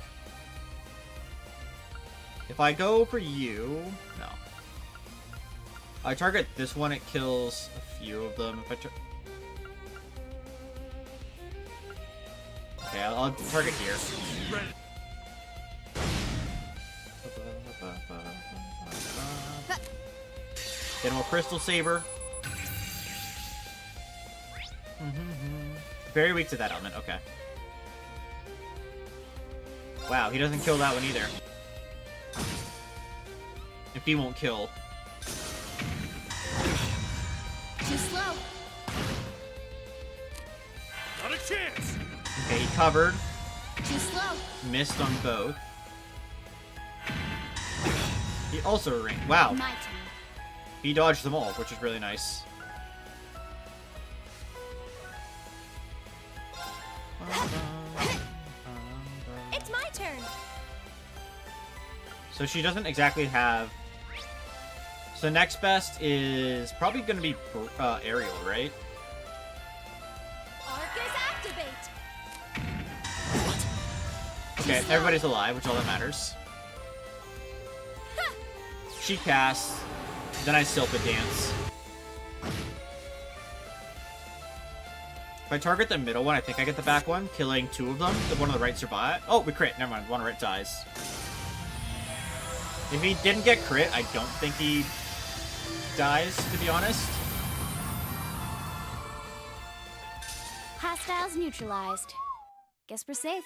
If I go for you... No. I target this one, it kills a few of them. If I okay, I'll target here. Then we'll Crystal Saber. Very weak to that element, okay. Wow, he doesn't kill that one either. If he won't kill. Too slow. Not a chance. Okay, he covered. Too slow. Missed on both. He also ring. Wow. My turn. He dodged them all, which is really nice. It's my turn. So she doesn't exactly have... So next best is probably going to be Ariel, right? Arcus activate. Okay, everybody's alive, which is all that matters. She casts, then I Silpid Dance. If I target the middle one, I think I get the back one, killing 2 of them. The one on the right survive. Oh, we crit. Never mind. One on the right dies. If he didn't get crit, I don't think he dies, to be honest. Hostiles neutralized. Guess we're safe.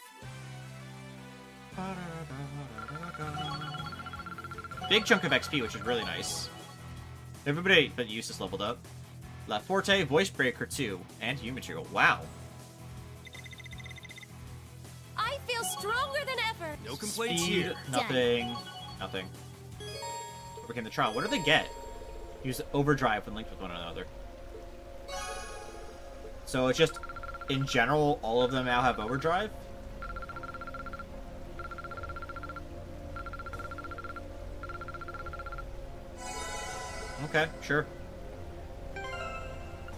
Big chunk of XP, which is really nice. Everybody but Eustace leveled up. La Forte, Voice Breaker 2, and Hue Material. Wow. I feel stronger than ever. No complaints Speed, here. nothing. Nothing. Overcame the trial. What do they get? Use overdrive when linked with one another. So it's just, in general, all of them now have overdrive? Okay, sure.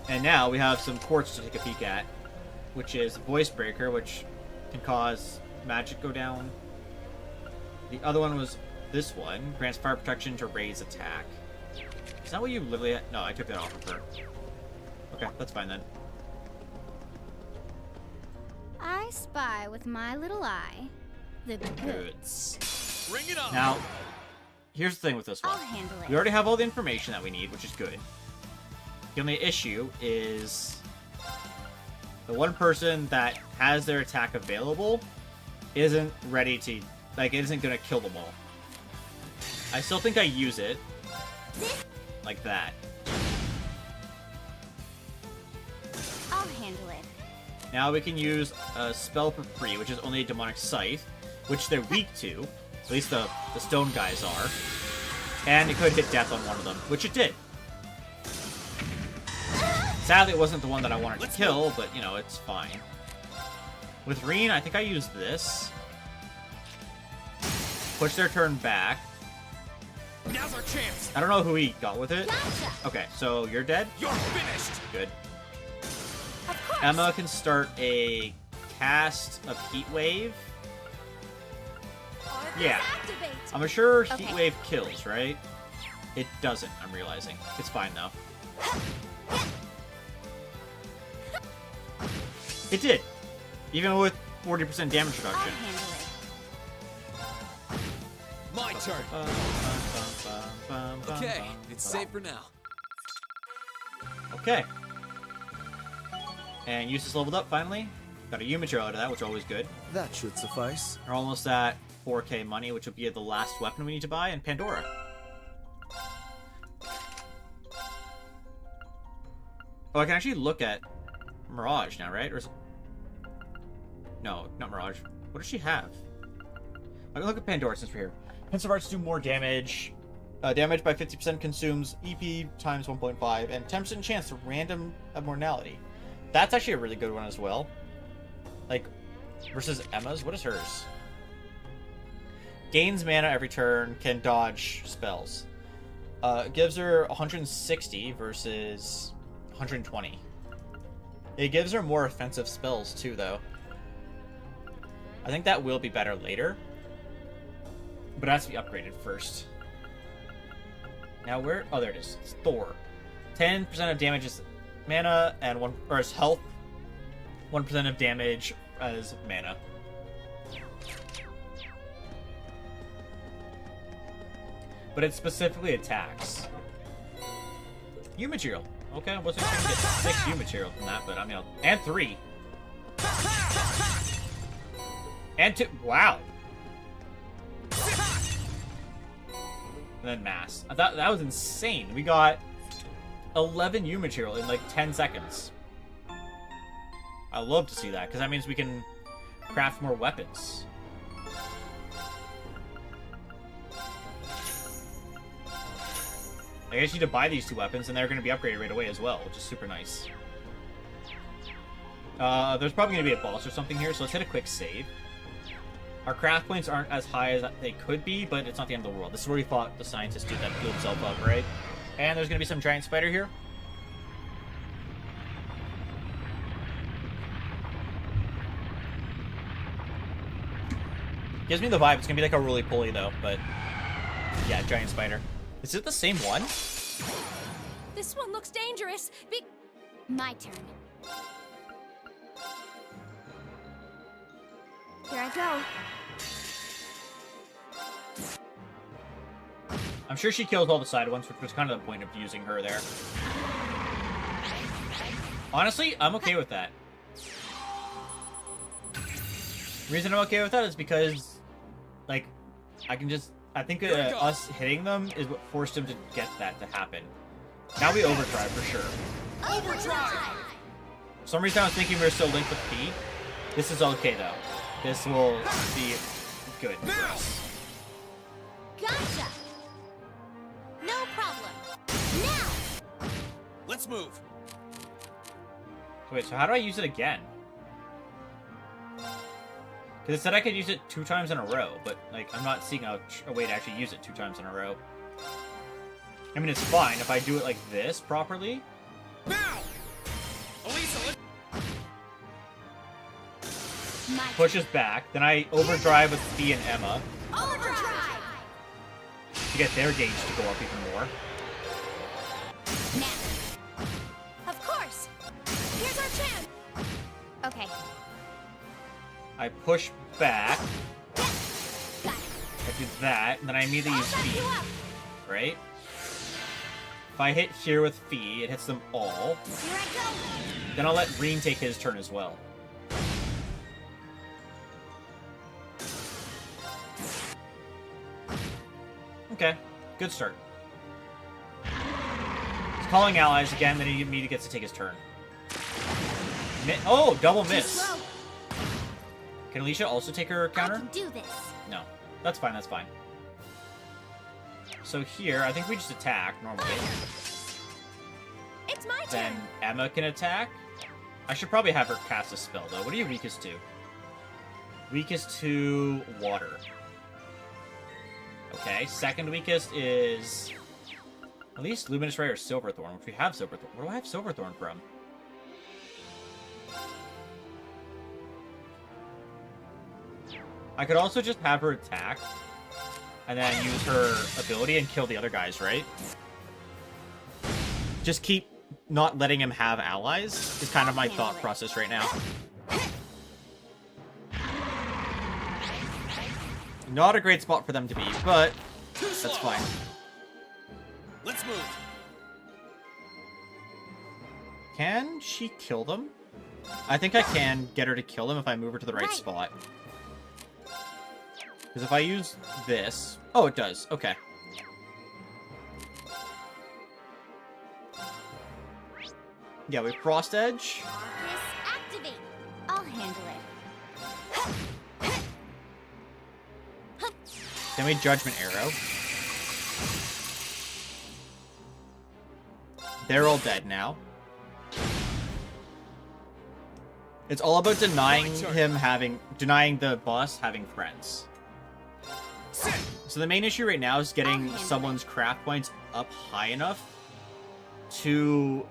And now we have some quartz to take a peek at, which is Voice Breaker, which can cause magic go down. The other one was this one, grants fire protection to raise attack. Is that what you literally had? No, I took that off of her. Okay, that's fine then. I spy with my little eye the goods. Bring it on. Now, here's the thing with this one. I'll handle it. We already have all the information that we need, which is good. The only issue is the one person that has their attack available isn't ready to, like, it isn't going to kill them all. I still think I use it like that. I'll handle it. Now we can use a spell for free, which is only a Demonic Scythe, which they're weak to. At least the stone guys are. And it could hit death on one of them, which it did. Sadly, it wasn't the one that I wanted to kill, but, you know, it's fine. With Reen, I think I used this. Push their turn back. Now's our chance. I don't know who he got with it. Okay, so you're dead? You're finished. Good. Emma can start a cast of Heat Wave. Yeah. I'm sure Heat Wave kills, right? It doesn't, I'm realizing. It's fine, though. It did. Even with 40% damage reduction. My turn. Okay, it's safe for now. Okay. And Eustace leveled up finally. Got a U material out of that, which is always good. That should suffice. We're almost at 4k money, which will be the last weapon we need to buy, and Pandora. Oh, I can actually look at Mirage now, right? Or is it... No, not Mirage. What does she have? I can look at Pandora since we're here. Pensive Arts do more damage. Damage by 50% consumes EP times 1.5, and 10% chance to random abnormality. That's actually a really good one as well. Like, versus Emma's. What is hers? Gains mana every turn, can dodge spells. Gives her 160 versus 120. It gives her more offensive spells too, though. I think that will be better later. But it has to be upgraded first. Now where? Oh, there it is. It's Thor. 10% of damage is mana, and is health. 1% of damage as mana. But it specifically attacks. U material. Okay, I wasn't going to get 6 U material from that, but I mean, and 3. And 2. Wow. And then mass. I thought that was insane. We got 11 U material in like 10 seconds. I love to see that, because that means we can craft more weapons. I guess you need to buy these 2 weapons, and they're going to be upgraded right away as well, which is super nice. There's probably going to be a boss or something here, so let's hit a quick save. Our craft points aren't as high as they could be, but it's not the end of the world. This is where we fought the scientist dude that blew himself up, right? And there's going to be some giant spider here. Gives me the vibe it's going to be like a roly-poly, though, but... yeah, giant spider. Is it the same one? This one looks dangerous. My turn. Here I go. I'm sure she kills all the side ones, which was kind of the point of using her there. Honestly, I'm okay with that. The reason I'm okay with that is because, like, I think us hitting them is what forced him to get that to happen. Now we overdrive for sure. Overdrive! For some reason I was thinking we were still linked with P. This is okay though. This will be good for us. Gotcha! No problem. Now! Let's move. Wait, so how do I use it again? Because it said I could use it 2 times in a row, but like I'm not seeing a way to actually use it 2 times in a row. I mean, it's fine if I do it like this properly. Now! Elisa, Pushes back, then I overdrive with Fee and Emma Overdrive! to get their gauge to go up even more. Now. Of course! Here's our chance! Okay. I push back. Got it. I do that, and then I immediately use I'll back Fee. you up. Right? If I hit here with Fee, it hits them all. Here I go! Then I'll let Green take his turn as well. Okay, good start. He's calling allies again, then he immediately gets to take his turn. Oh, double miss. Can Alicia also take her counter? I can do this. No, that's fine, that's fine. So here, I think we just attack normally. It's my Then turn. Emma can attack. I should probably have her cast a spell though. What are you weakest to? Weakest to water. Okay, second weakest is at least Luminous Ray or Silverthorn, which we have Silverthorn. Where do I have Silverthorn from? I could also just have her attack and then use her ability and kill the other guys, right? Just keep not letting him have allies is kind of my thought process right now. Not a great spot for them to be, but that's fine. Let's move. Can she kill them? I think I can get her to kill them if I move her to the right spot. Because if I use this... Oh, it does. Okay. Yeah, we Frost Edge. Marcus, activate. I'll handle it. Then we Judgment Arrow. They're all dead now. It's all about denying the boss having friends. So the main issue right now is getting someone's craft points up high enough to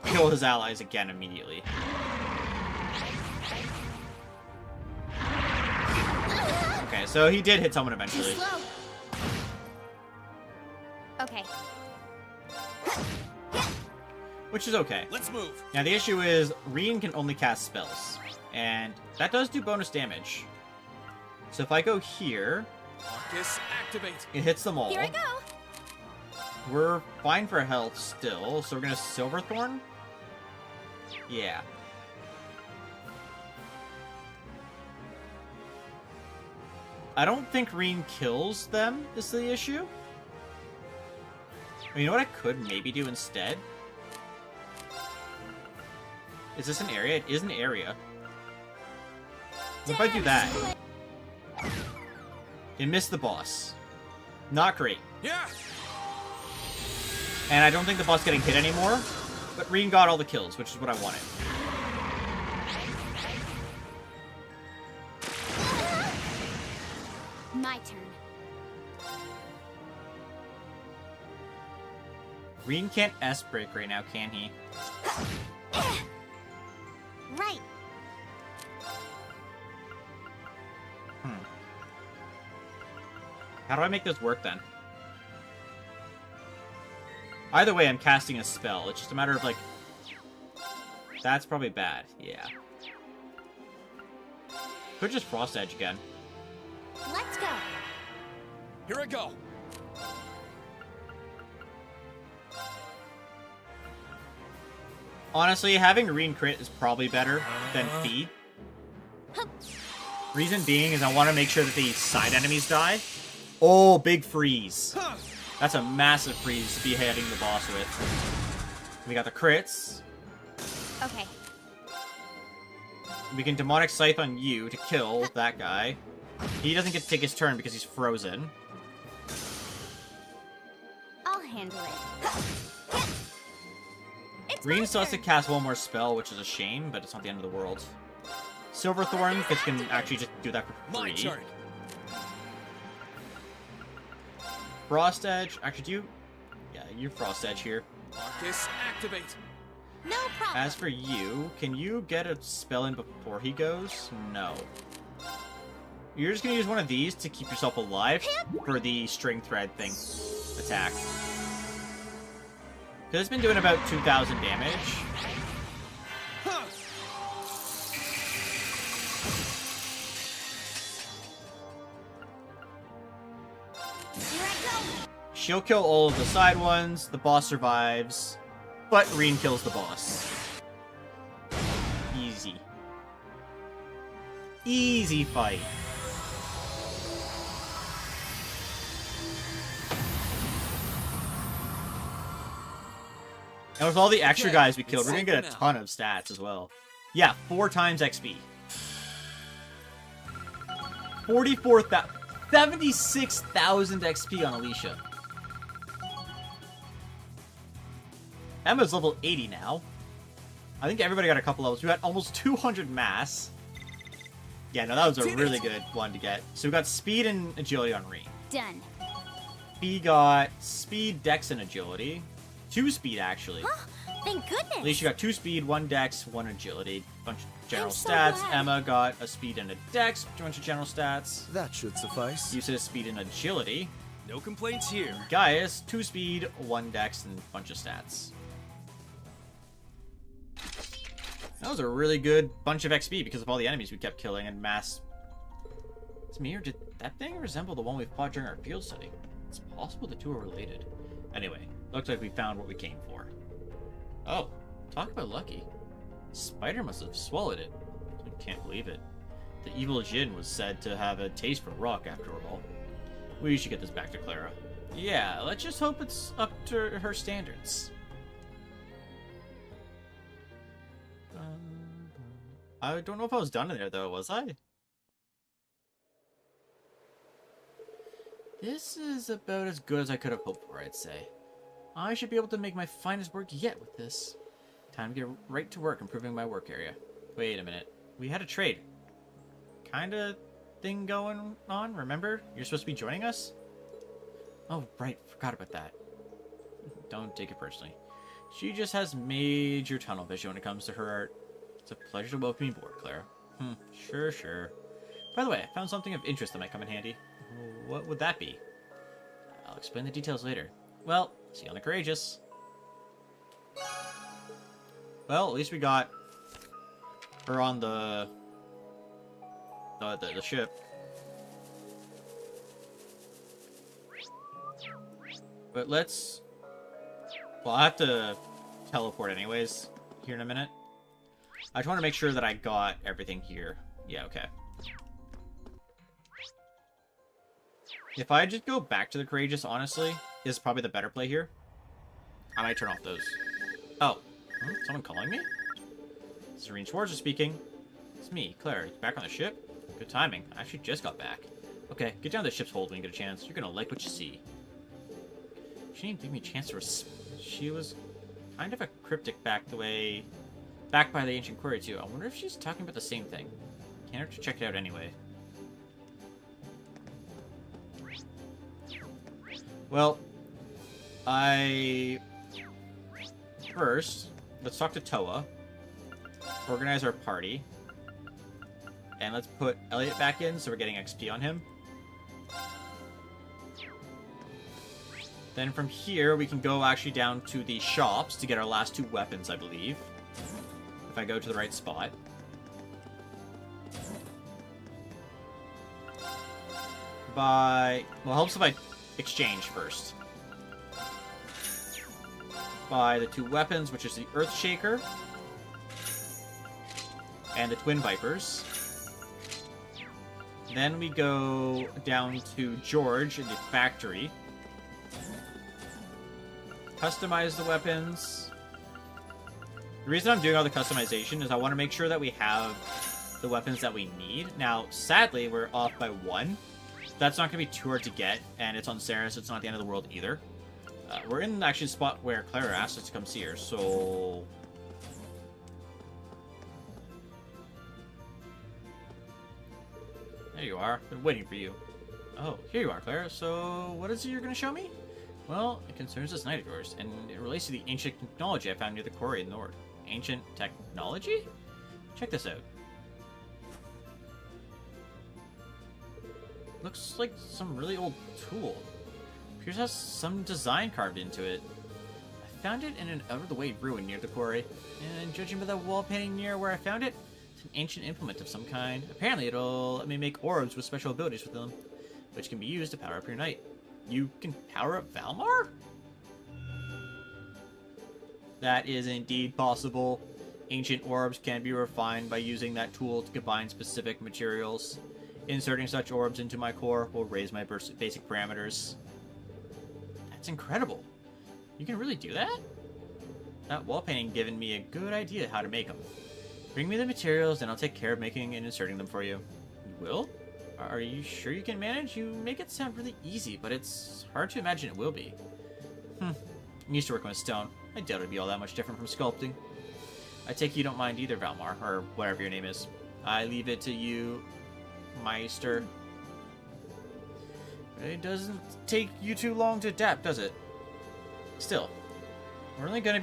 kill his allies again immediately. Okay, so he did hit someone eventually. Too slow. Okay. Which is okay. Let's move. Now the issue is Reen can only cast spells, and that does do bonus damage. So if I go here, Marcus, activate. it hits them all. Here I go. We're fine for health still, so we're gonna Silverthorn? Yeah. I don't think Reen kills them, is the issue. You know what I could maybe do instead? Is this an area? It is an area. What if I do that? It missed the boss. Not great. Yeah. And I don't think the boss getting hit anymore, but Reen got all the kills, which is what I wanted. my turn. Reen can't S-break right now, can he? Right. How do I make this work, then? Either way, I'm casting a spell. It's just a matter of, like... That's probably bad. Yeah. Could just Frost Edge again. Let's go. Here I go. Honestly, having Reen crit is probably better than Fee. Reason being is I want to make sure that the side enemies die. Oh, big freeze. That's a massive freeze to be hitting the boss with. We got the crits. Okay. We can Demonic Scythe on you to kill that guy. He doesn't get to take his turn because he's frozen. I'll handle it. Reen still has to cast one more spell, which is a shame, but it's not the end of the world. Silverthorn can actually just do that for free. My turn. Frost Edge. Actually, do you... Yeah, you Frost Edge here. Marcus, activate. No problem. As for you, can you get a spell in before he goes? No. You're just going to use one of these to keep yourself alive for the string thread thing attack. Because it's been doing about 2,000 damage. She'll kill all of the side ones, the boss survives, but Reen kills the boss. Easy. Easy fight. And with all the extra guys we killed, we're gonna get a ton of stats as well. Yeah, 4 times XP. 76,000 XP on Alicia. Emma's level 80 now. I think everybody got a couple levels. We got almost 200 mass. Yeah, no, that was a really good one to get. So we got speed and agility on Reen. Done. B got speed, dex, and agility. 2 speed, actually. Thank goodness. At least you got 2 speed, 1 dex, 1 agility. Bunch of general so stats. glad. Emma got a speed and a dex, a bunch of general stats. That should suffice. You said speed and agility. No complaints here. Gaius, 2 speed, 1 dex, and a bunch of stats. That was a really good bunch of XP because of all the enemies we kept killing and mass. It's me, or did that thing resemble the one we fought during our field study? It's possible the two are related. Anyway, looks like we found what we came for. Oh, talk about lucky. Spider must have swallowed it. I can't believe it. The evil Jinn was said to have a taste for rock after all. We should get this back to Clara. Yeah, let's just hope it's up to her standards. I don't know if I was done in there, though, was I? This is about as good as I could have hoped for, I'd say. I should be able to make my finest work yet with this. Time to get right to work improving my work area. Wait a minute. We had a trade. Kinda thing going on, remember? You're supposed to be joining us? Oh, right. Forgot about that. Don't take it personally. She just has major tunnel vision when it comes to her art. It's a pleasure to welcome you aboard, Clara. Sure. By the way, I found something of interest that might come in handy. What would that be? I'll explain the details later. Well, see you on the Courageous. Well, at least we got her on the ship. But let's... Well, I have to teleport anyways here in a minute. I just want to make sure that I got everything here. Yeah, okay. If I just go back to the Courageous, honestly, is probably the better play here. I might turn off those. Oh. Someone calling me? Serene Schwarzer speaking. It's me, Claire. You back on the ship? Good timing. I actually just got back. Okay, get down to the ship's hold when you get a chance. You're gonna like what you see. She didn't give me a chance to She was kind of a cryptic back by the ancient query too. I wonder if she's talking about the same thing. Can't hurt to check it out anyway. Well, First, let's talk to Toa. Organize our party. And let's put Elliot back in so we're getting XP on him. Then from here, we can go actually down to the shops to get our last 2 weapons, I believe. If I go to the right spot. Well, it helps if I exchange first. Buy the 2 weapons, which is the Earthshaker and the Twin Vipers. Then we go down to George in the factory. Customize the weapons. The reason I'm doing all the customization is I want to make sure that we have the weapons that we need. Now, sadly, we're off by 1. That's not going to be too hard to get, and it's on Sarah, so it's not the end of the world either. We're in actually a spot where Clara asked us to come see her, so... There you are. Been waiting for you. Oh, here you are, Clara. So, what is it you're going to show me? Well, it concerns this knight of yours, and it relates to the ancient technology I found near the quarry in the north. Ancient technology? Check this out. Looks like some really old tool. Appears to have some design carved into it. I found it in an out-of-the-way ruin near the quarry, and judging by the wall painting near where I found it, it's an ancient implement of some kind. Apparently it'll let me make orbs with special abilities with them, which can be used to power up your knight. You can power up Valmar? That is indeed possible. Ancient orbs can be refined by using that tool to combine specific materials. Inserting such orbs into my core will raise my basic parameters. That's incredible. You can really do that? That wall painting given me a good idea how to make them. Bring me the materials and I'll take care of making and inserting them for you. You will? Are you sure you can manage? You make it sound really easy, but it's hard to imagine it will be. I'm used to working with stone. I doubt it'd be all that much different from sculpting. I take you don't mind either, Valmar, or whatever your name is. I leave it to you, Meister. It doesn't take you too long to adapt, does it? Still, we're only gonna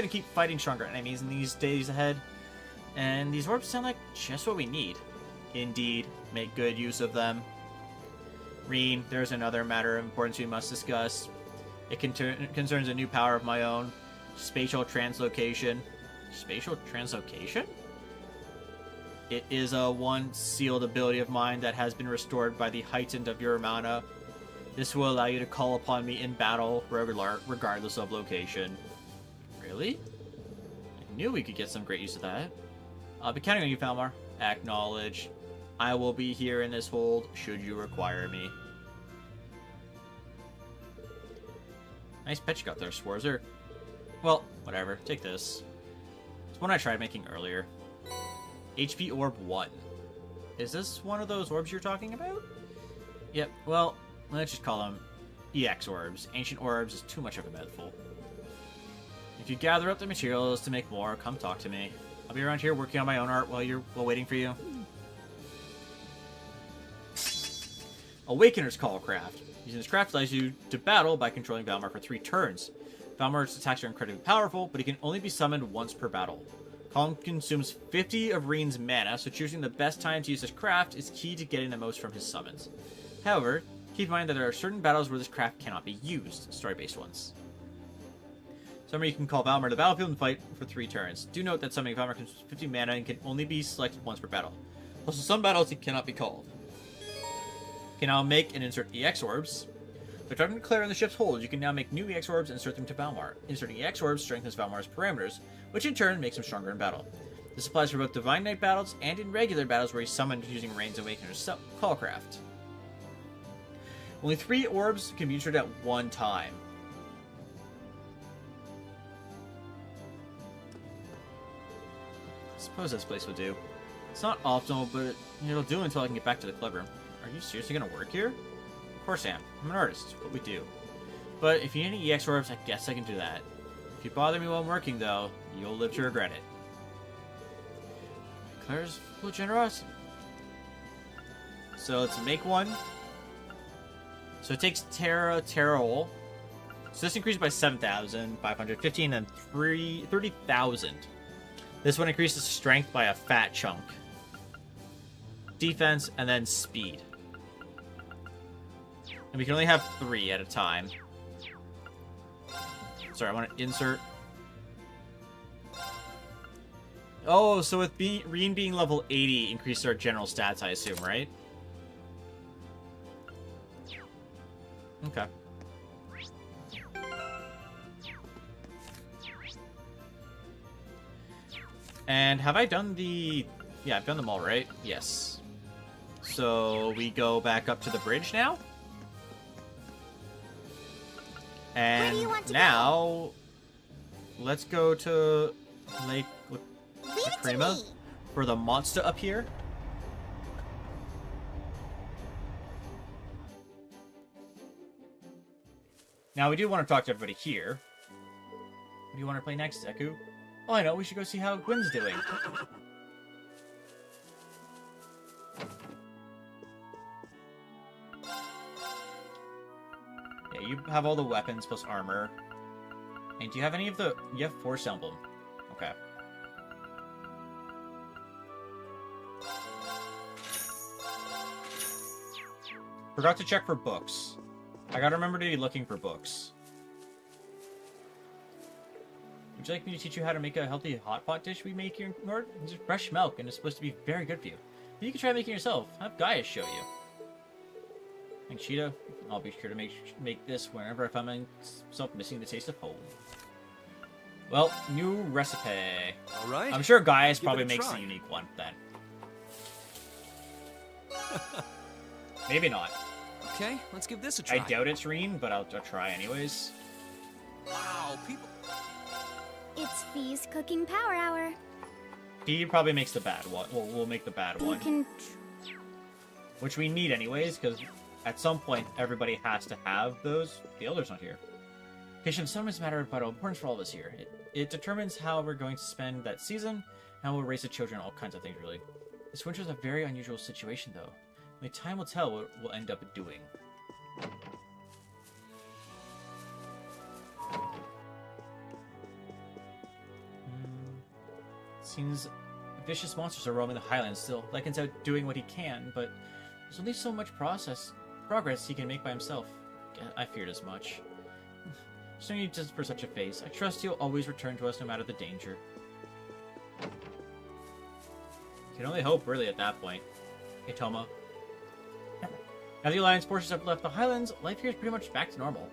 keep fighting stronger enemies in these days ahead. And these orbs sound like just what we need. Indeed, make good use of them. Reen, there's another matter of importance we must discuss. It concerns a new power of my own. Spatial translocation. Spatial translocation? It is a once sealed ability of mine that has been restored by the heightened of your mana. This will allow you to call upon me in battle regardless of location. Really? I knew we could get some great use of that. I'll be counting on you, Valmar. Acknowledge. I will be here in this hold should you require me. Nice pet you got there, Schwarzer. Well, whatever. Take this. It's one I tried making earlier. HP Orb 1. Is this one of those orbs you're talking about? Yep, well, let's just call them EX Orbs. Ancient Orbs is too much of a mouthful. If you gather up the materials to make more, come talk to me. I'll be around here working on my own art while waiting for you. Awakener's Call craft. Using this craft allows you to battle by controlling Valmar for 3 turns. Valmar's attacks are incredibly powerful, but he can only be summoned once per battle. Calm consumes 50 of Reen's mana, so choosing the best time to use this craft is key to getting the most from his summons. However, keep in mind that there are certain battles where this craft cannot be used, story-based ones. Summary, you can call Valmar to the battlefield and fight for 3 turns. Do note that summoning Valmar consumes 50 mana and can only be selected once per battle. Also, some battles it cannot be called. You can now make and insert EX Orbs. By talking to Claire in the ship's hold, you can now make new EX Orbs and insert them to Valmar. Inserting EX Orbs strengthens Valmar's parameters, which in turn makes him stronger in battle. This applies for both Divine Knight battles and in regular battles where he's summoned using Reen's Awakener's Callcraft. Only 3 orbs can be inserted at one time. I suppose this place would do. It's not optimal, but it'll do until I can get back to the club room. Are you seriously gonna work here? Of course I am. I'm an artist. It's what we do. But if you need any EX orbs, I guess I can do that. If you bother me while I'm working, though, you'll live to regret it. Claire's full of generosity. So let's make one. So it takes Terrell. So this increased by 7,515 and 30,000. This one increases strength by a fat chunk. Defense, and then speed. And we can only have 3 at a time. Sorry, I want to insert. Oh, so with Reen being level 80, increased our general stats, I assume, right? Okay. And have I done the... Yeah, I've done them all, right? Yes. So we go back up to the bridge now. And now, let's go to Lake Lacrima for the monster up here. Now, we do want to talk to everybody here. What do you want to play next, Zeku? Oh, I know. We should go see how Gwen's doing. Yeah, you have all the weapons plus armor. And do you have any of the... You have Force Emblem. Okay. Forgot to check for books. I gotta remember to be looking for books. Would you like me to teach you how to make a healthy hot pot dish we make here in Nord? It's just fresh milk, and it's supposed to be very good for you. Maybe you can try making it yourself. Have Gaia show you. And Cheetah, I'll be sure to make this whenever I find myself missing the taste of home. Well, new recipe. All right. I'm sure Gaius Give probably it a makes try. the unique one then. Maybe not. Okay, let's give this a try. I doubt it's Reen, but I'll try anyways. Wow, people. It's Fee's cooking power hour. He probably makes the bad one. We'll make the bad You one. can... Which we need anyways, because at some point everybody has to have those. The Elder's not here. Patience is a matter of vital importance for all of us here. It determines how we're going to spend that season, how we'll raise the children, all kinds of things, really. This winter is a very unusual situation, though. Only time will tell what we'll end up doing. Seems vicious monsters are roaming the highlands still. Lycan's out doing what he can, but there's only so much progress he can make by himself. I feared as much. There's no need just for such a face. I trust he'll always return to us no matter the danger. Can only hope, really, at that point. Hey, Toma. Now the Alliance forces have left the Highlands, life here is pretty much back to normal.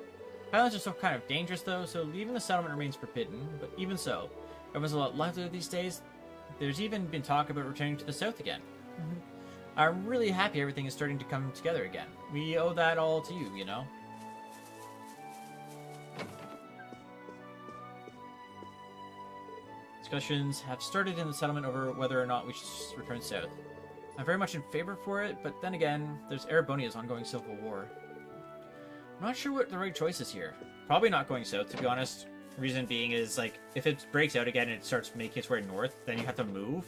Highlands are still kind of dangerous, though, so leaving the settlement remains forbidden, but even so, everyone's a lot livelier these days. There's even been talk about returning to the south again. I'm really happy everything is starting to come together again. We owe that all to you, you know? Discussions have started in the settlement over whether or not we should return south. I'm very much in favor for it, but then again, there's Erebonia's ongoing civil war. I'm not sure what the right choice is here. Probably not going south, to be honest. Reason being is, like, if it breaks out again and it starts making its way north, then you have to move.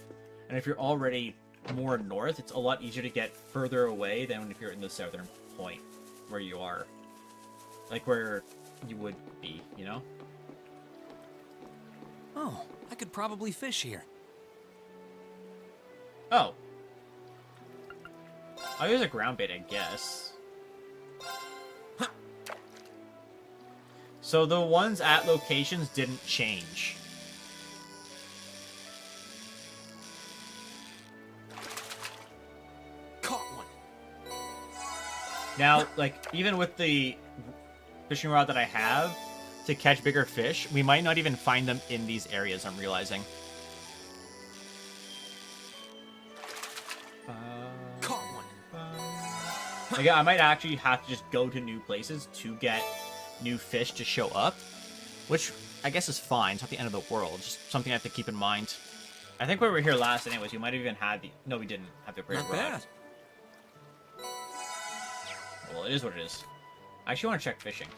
And if you're already more north, it's a lot easier to get further away than if you're in the southern point where you are. Like, where you would be, you know? Oh, I could probably fish here. Oh. I'll use a ground bait, I guess. So the ones at locations didn't change. Caught one. Now, like, even with the fishing rod that I have to catch bigger fish, we might not even find them in these areas, I'm realizing. Caught one. Like, I might actually have to just go to new places to get new fish to show up, which I guess is fine. It's not the end of the world, just something I have to keep in mind. I think when we were here last anyways, we might have even had the... No, we didn't have the great rod. Bad. Well, it is what it is. I actually want to check fishing.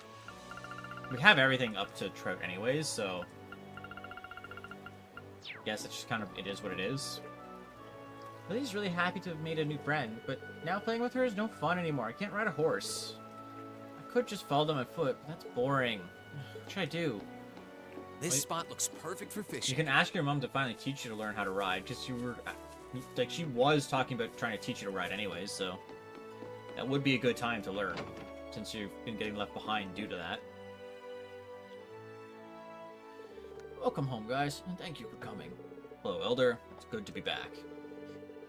We have everything up to trout anyways, so... I guess it's just kind of... It is what it is. Lily's really happy to have made a new friend, but now playing with her is no fun anymore. I can't ride a horse. could just follow them on foot, but that's boring. What should I do? This spot looks perfect for fishing. You can ask your mom to finally teach you to learn how to ride, because you were... Like, she was talking about trying to teach you to ride anyways, so... That would be a good time to learn, since you've been getting left behind due to that. Welcome home, guys, and thank you for coming. Hello, Elder. It's good to be back.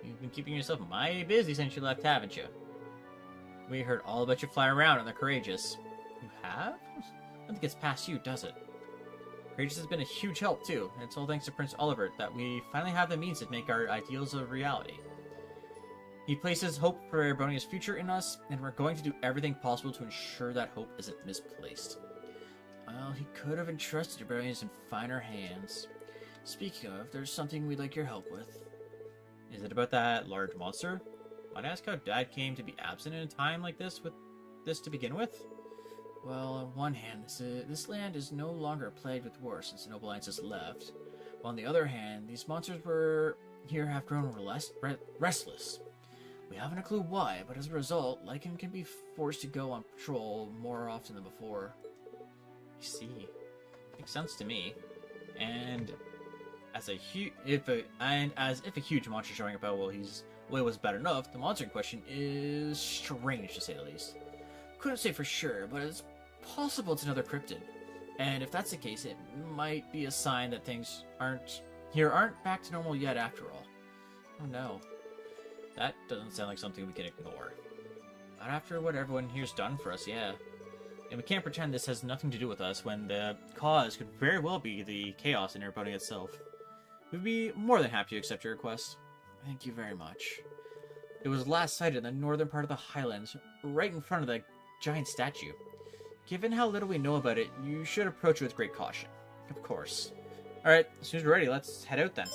You've been keeping yourself mighty busy since you left, haven't you? We heard all about you flying around on the Courageous. You have? I don't think it's past you, does it? Courageous has been a huge help, too, and it's all thanks to Prince Oliver that we finally have the means to make our ideals a reality. He places hope for Erebonia's future in us, and we're going to do everything possible to ensure that hope isn't misplaced. Well, he could have entrusted Erebonians in finer hands. Speaking of, there's something we'd like your help with. Is it about that large monster? Might I ask how Dad came to be absent in a time like this with this to begin with? Well, on one hand, this land is no longer plagued with war since the Noble Alliance has left. While on the other hand, these monsters have grown restless. We haven't a clue why, but as a result, Lycan can be forced to go on patrol more often than before. I see. Makes sense to me. And as if a huge monster showing up, well, was bad enough, the monster in question is strange to say the least. Couldn't say for sure, but it's possible it's another cryptid. And if that's the case, it might be a sign that things aren't back to normal yet after all. Oh no. That doesn't sound like something we can ignore. Not after what everyone here's done for us, yeah. And we can't pretend this has nothing to do with us when the cause could very well be the chaos in Erebonia itself. We'd be more than happy to accept your request. Thank you very much. It was last sighted in the northern part of the Highlands, right in front of the giant statue. Given how little we know about it, you should approach it with great caution. Of course. Alright, as soon as we're ready, let's head out then.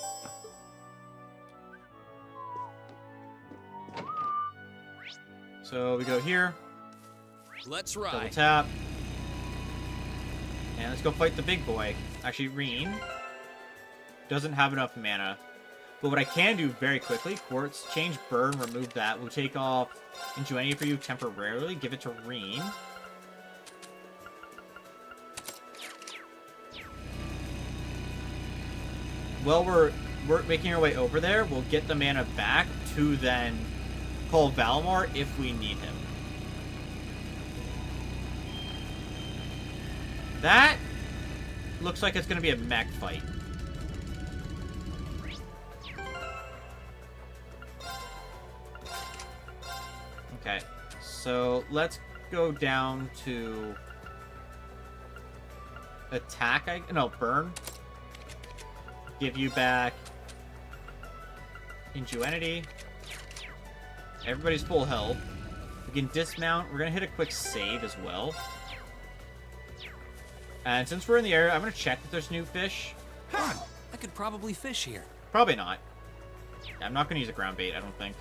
So we go here. Let's ride. Double tap. And let's go fight the big boy. Actually, Reen doesn't have enough mana. But what I can do very quickly, Quartz, change Burn, remove that. We'll take off Ingenuity for you temporarily. Give it to Reen. While we're making our way over there, we'll get the mana back to then call Valmar if we need him. That looks like it's going to be a mech fight. Okay, so let's go down to attack. Burn. Give you back Ingenuity. Everybody's full health. We can dismount. We're going to hit a quick save as well. And since we're in the area, I'm going to check if there's new fish. I could probably fish here. Probably not. I'm not going to use a ground bait, I don't think.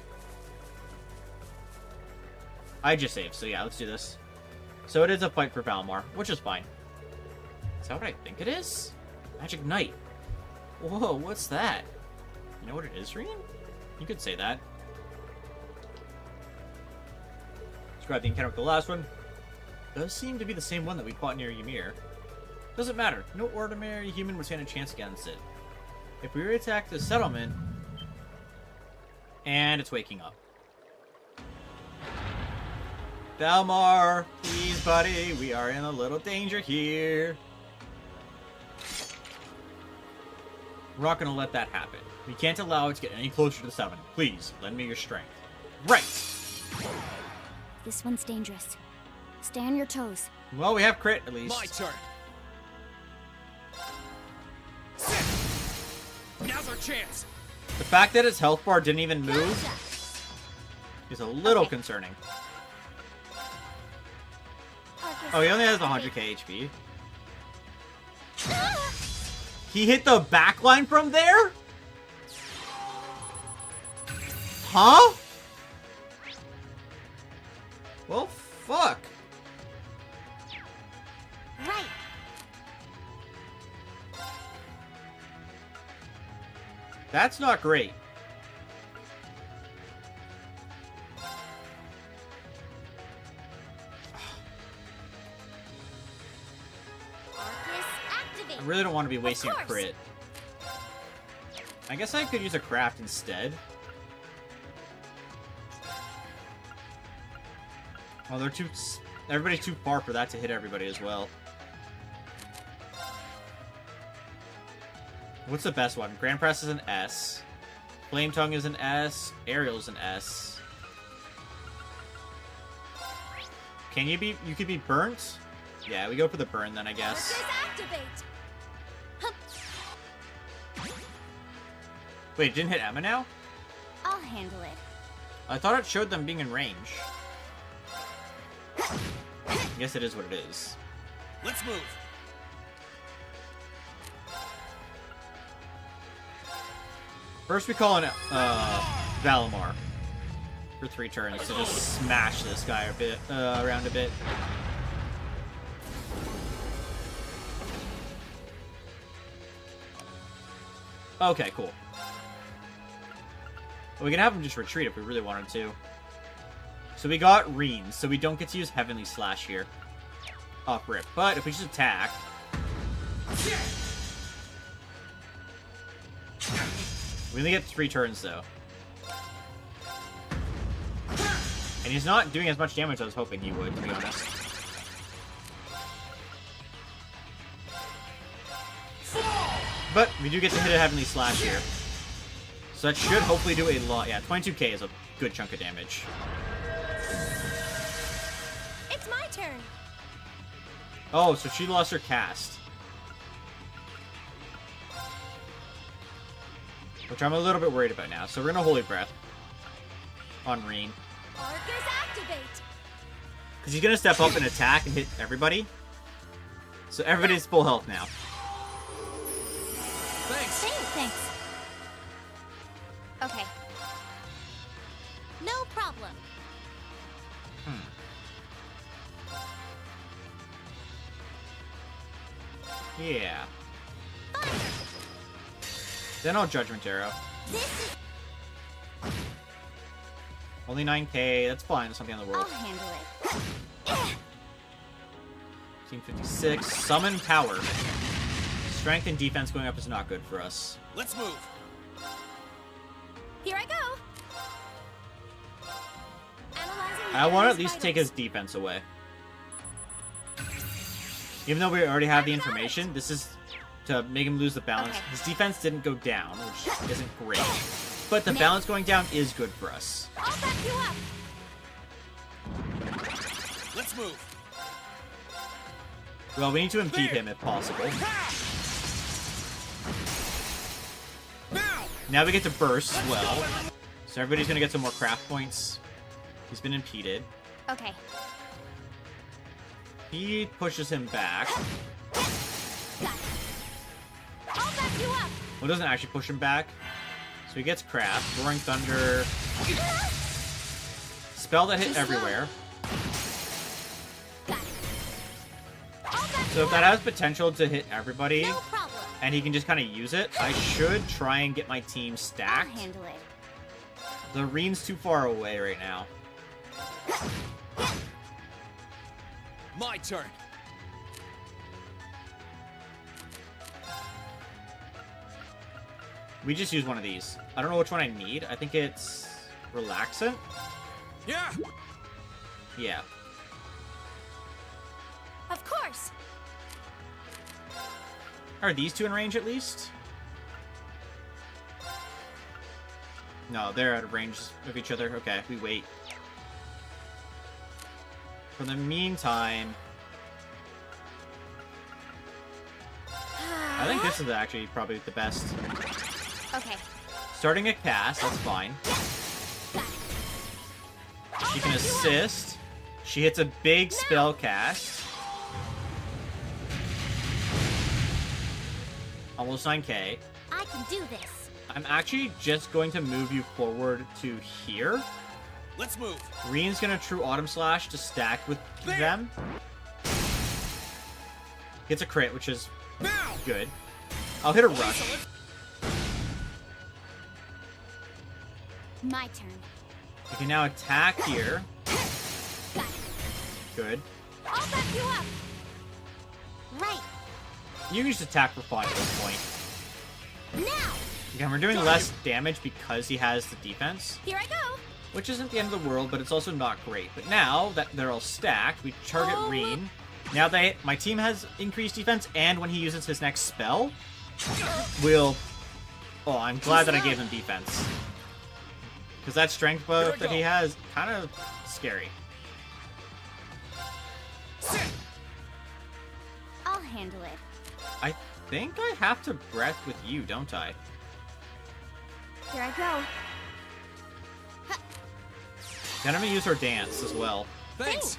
I just saved, so yeah, let's do this. So it is a fight for Valmar, which is fine. Is that what I think it is? Magic Knight. Whoa, what's that? You know what it is, Reen? You could say that. Let's grab the encounter with the last one. Does seem to be the same one that we fought near Ymir. Doesn't matter. No ordinary human would stand a chance against it. If we attack the settlement... And it's waking up. Valmar, please, buddy. We are in a little danger here. We're not going to let that happen. We can't allow it to get any closer to the settlement. Please, lend me your strength. Right! This one's dangerous. Stay on your toes. Well, we have crit, at least. My turn. Now's our chance. The fact that his health bar didn't even move is a little concerning. Oh, he only has 100k HP. He hit the backline from there? Huh? Well, fuck. Right. That's not great. I really don't want to be wasting a crit. I guess I could use a craft instead. Oh, they're too... Everybody's too far for that to hit everybody as well. What's the best one? Grand Press is an S. Flame Tongue is an S. Aerial is an S. Can you be... You could be burnt? Yeah, we go for the burn then, I guess. Wait, it didn't hit Emma now? I'll handle it. I thought it showed them being in range. I guess it is what it is. Let's move. First we call in Valimar for 3 turns to just smash this guy a bit, around a bit. Okay, cool. We can have him just retreat if we really wanted to. So we got Reen, so we don't get to use Heavenly Slash here. Up rip. But if we just attack... We only get 3 turns, though. And he's not doing as much damage as I was hoping he would, to be honest. But we do get to hit a Heavenly Slash here. So that should hopefully do a lot. Yeah, 22k is a good chunk of damage. It's my turn. Oh, so she lost her cast. Which I'm a little bit worried about now. So we're gonna Holy Breath on Reen. Arcus activate. Because he's gonna step up and attack and hit everybody. So everybody's full health now. Thanks. Okay. No problem. Yeah. Then I'll Judgment Arrow. Only 9k, that's fine, that's something on the world. I'll handle it. 1856. Summon Power. Strength and defense going up is not good for us. Let's move. Here I go. I want to at least take his defense away. Even though we already have the information, this is to make him lose the balance. His defense didn't go down, which isn't great. But the balance going down is good for us. I'll back you up. Let's move. Well, we need to impede him if possible. Now we get to burst as well. So everybody's going to get some more craft points. He's been impeded. Okay. He pushes him back. I'll back you up. Well, it doesn't actually push him back. So he gets craft. Roaring Thunder. Spell that hit everywhere. So if that has potential to hit everybody, and he can just kind of use it, I should try and get my team stacked. I'll handle it. The Reen's too far away right now. My turn. We just use one of these. I don't know which one I need. I think it's Relaxant. Yeah. Yeah. Of course. Are these two in range at least? No, they're out of range of each other. Okay, we wait. For the meantime, I think this is actually probably the best. Okay. Starting a cast, that's fine. She can assist. She hits a big spell cast. Almost 9k. I can do this. I'm actually just going to move you forward to here. Let's move. Reen's gonna True Autumn Slash to stack with them. Gets a crit, which is good. I'll hit a rush. My turn. You can now attack here. Good. I'll back you up. Right. You can just attack for fun at this point. Now! Again, we're doing less damage because he has the defense, Here I go! which isn't the end of the world, but it's also not great. But now that they're all stacked, we target Reen. Now that my team has increased defense, and when he uses his next spell, we'll... Oh, I'm glad that I gave him defense. Because that strength buff that he has, kind of scary. I'll handle it. I think I have to breath with you, don't I? Here I go. Then I'm gonna use her dance as well. Thanks.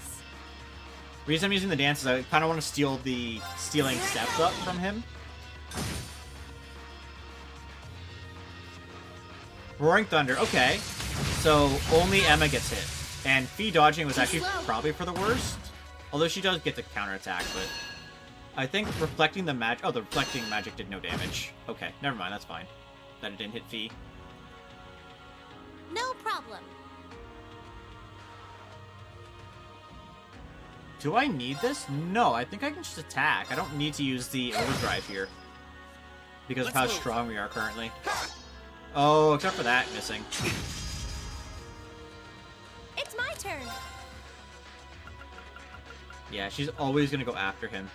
Reason I'm using the dance is I kind of want to steal the stealing steps up from him. Roaring Thunder, okay. So only Emma gets hit. And Fee dodging was actually probably for the worst. Although she does get the counterattack, but I think reflecting the magic... Oh, the reflecting magic did no damage. Okay, never mind, that's fine. That it didn't hit Fee. No problem. Do I need this? No, I think I can just attack. I don't need to use the overdrive here. Because of how strong we are currently. Oh, except for that, missing. It's my turn. Yeah, she's always going to go after him.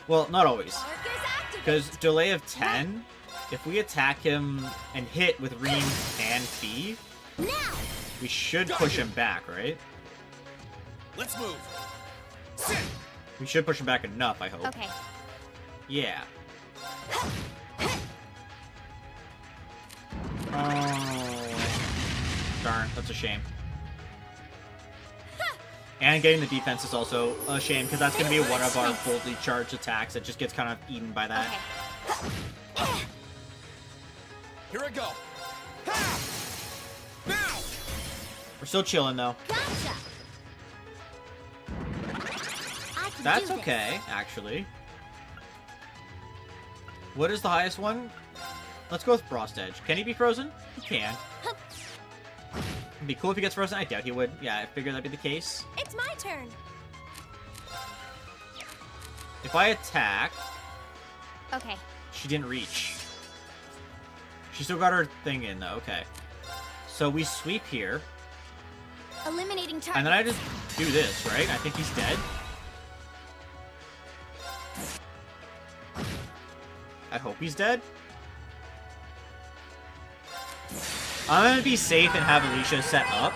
Well, not always. Because delay of 10, if we attack him and hit with Reem and Fee, we should push him back, right? Let's move. We should push him back enough, I hope. Okay. Yeah. Oh. Darn, that's a shame. And getting the defense is also a shame, because that's going to be one of our boldly charged attacks that just gets kind of eaten by that. Okay. Here I go. We're still chilling, though. Gotcha. That's okay, actually. What is the highest one? Let's go with Frost Edge. Can he be frozen? He can. It'd be cool if he gets frozen. I doubt he would. Yeah, I figured that'd be the case. It's my turn. If I attack... Okay. She didn't reach. She still got her thing in, though. Okay. So we sweep here. Eliminating target. And then I just do this, right? I think he's dead. I hope he's dead. I'm gonna be safe and have Alicia set up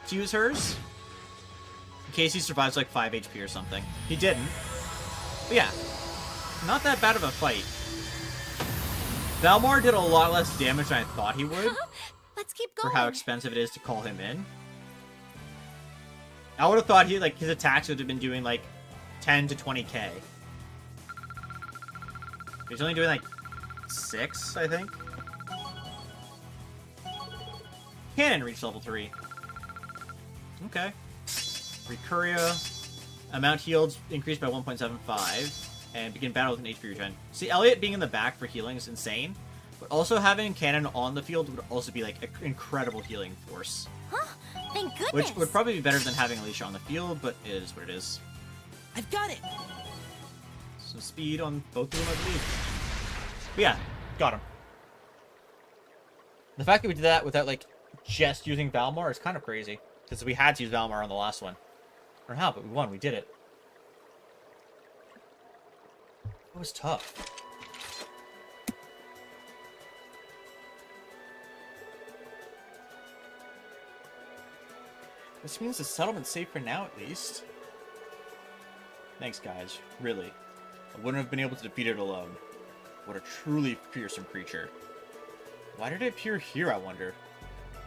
to use hers. In case he survives like 5 HP or something. He didn't. But yeah. Not that bad of a fight. Valmar did a lot less damage than I thought he would. Let's keep For going. how expensive it is to call him in. I would have thought he his attacks would have been doing like 10 to 20k. He's only doing like 6, I think. Cannon reach level 3. Okay. Recuria. Amount healed increased by 1.75. And begin battle with an HP regen. See, Elliot being in the back for healing is insane. But also having Cannon on the field would also be like an incredible healing force. Huh? Thank goodness. Which would probably be better than having Alicia on the field, but it is what it is. I've got it. Some speed on both of them, I believe. But yeah, got him. The fact that we did that without, like, just using Valmar is kind of crazy. Because we had to use Valmar on the last one. Or how, but we won. We did it. It was tough. This means the settlement's safe for now, at least. Thanks, guys. Really. I wouldn't have been able to defeat it alone. What a truly fearsome creature. Why did it appear here, I wonder?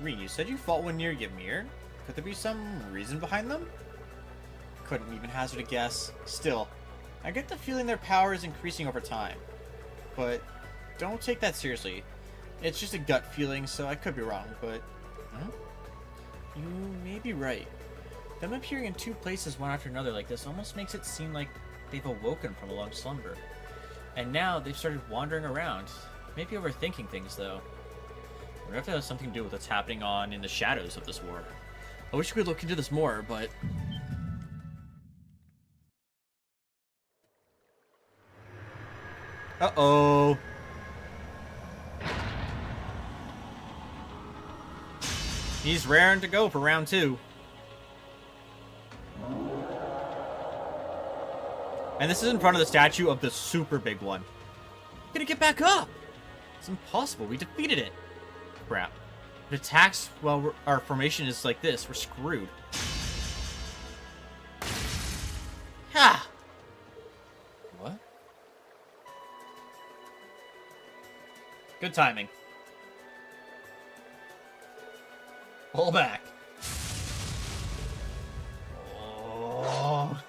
Reen, you said you fought one near Ymir? Could there be some reason behind them? Couldn't even hazard a guess. Still, I get the feeling their power is increasing over time. But don't take that seriously. It's just a gut feeling, so I could be wrong, but... Huh? You may be right. Them appearing in two places one after another like this almost makes it seem like they've awoken from a long slumber. And now they've started wandering around. Maybe overthinking things, though. I wonder if that has something to do with what's happening on in the shadows of this war. I wish we could look into this more, but... Uh-oh. He's raring to go for round 2. And this is in front of the statue of the super big one. We're gonna get back up! It's impossible. We defeated it. Crap. If it attacks while our formation is like this, we're screwed. Ha! What? Good timing. Pull back. Oh.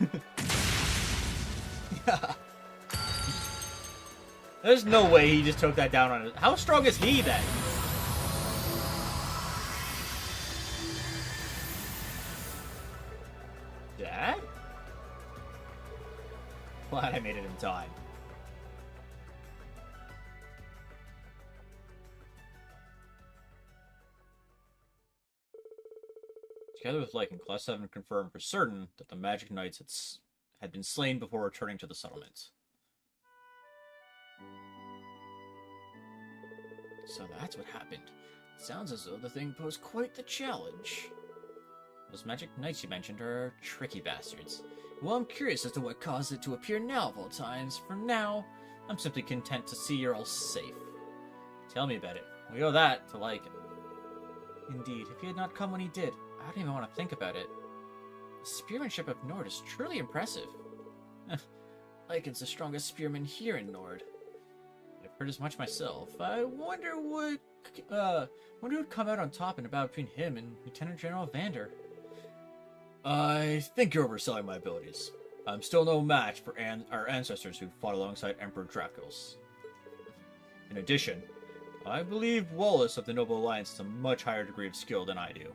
Yeah. There's no way he just took that down on it. How strong is he then? Dad? Glad I made it in time. Together with Lycan, Class 7 confirmed for certain that the Magic Knights had been slain before returning to the settlement. So that's what happened. It sounds as though the thing posed quite the challenge. Those Magic Knights you mentioned are tricky bastards. Well, I'm curious as to what caused it to appear now of all times. For now, I'm simply content to see you're all safe. Tell me about it. We owe that to Lycan. Indeed, if he had not come when he did, I don't even want to think about it. The spearmanship of Nord is truly impressive. Lycan's the strongest spearman here in Nord. I've heard as much myself. I wonder who'd come out on top in a battle between him and Lieutenant General Vander. I think you're overselling my abilities. I'm still no match for our ancestors who fought alongside Emperor Dracos. In addition, I believe Wallace of the Noble Alliance has a much higher degree of skill than I do.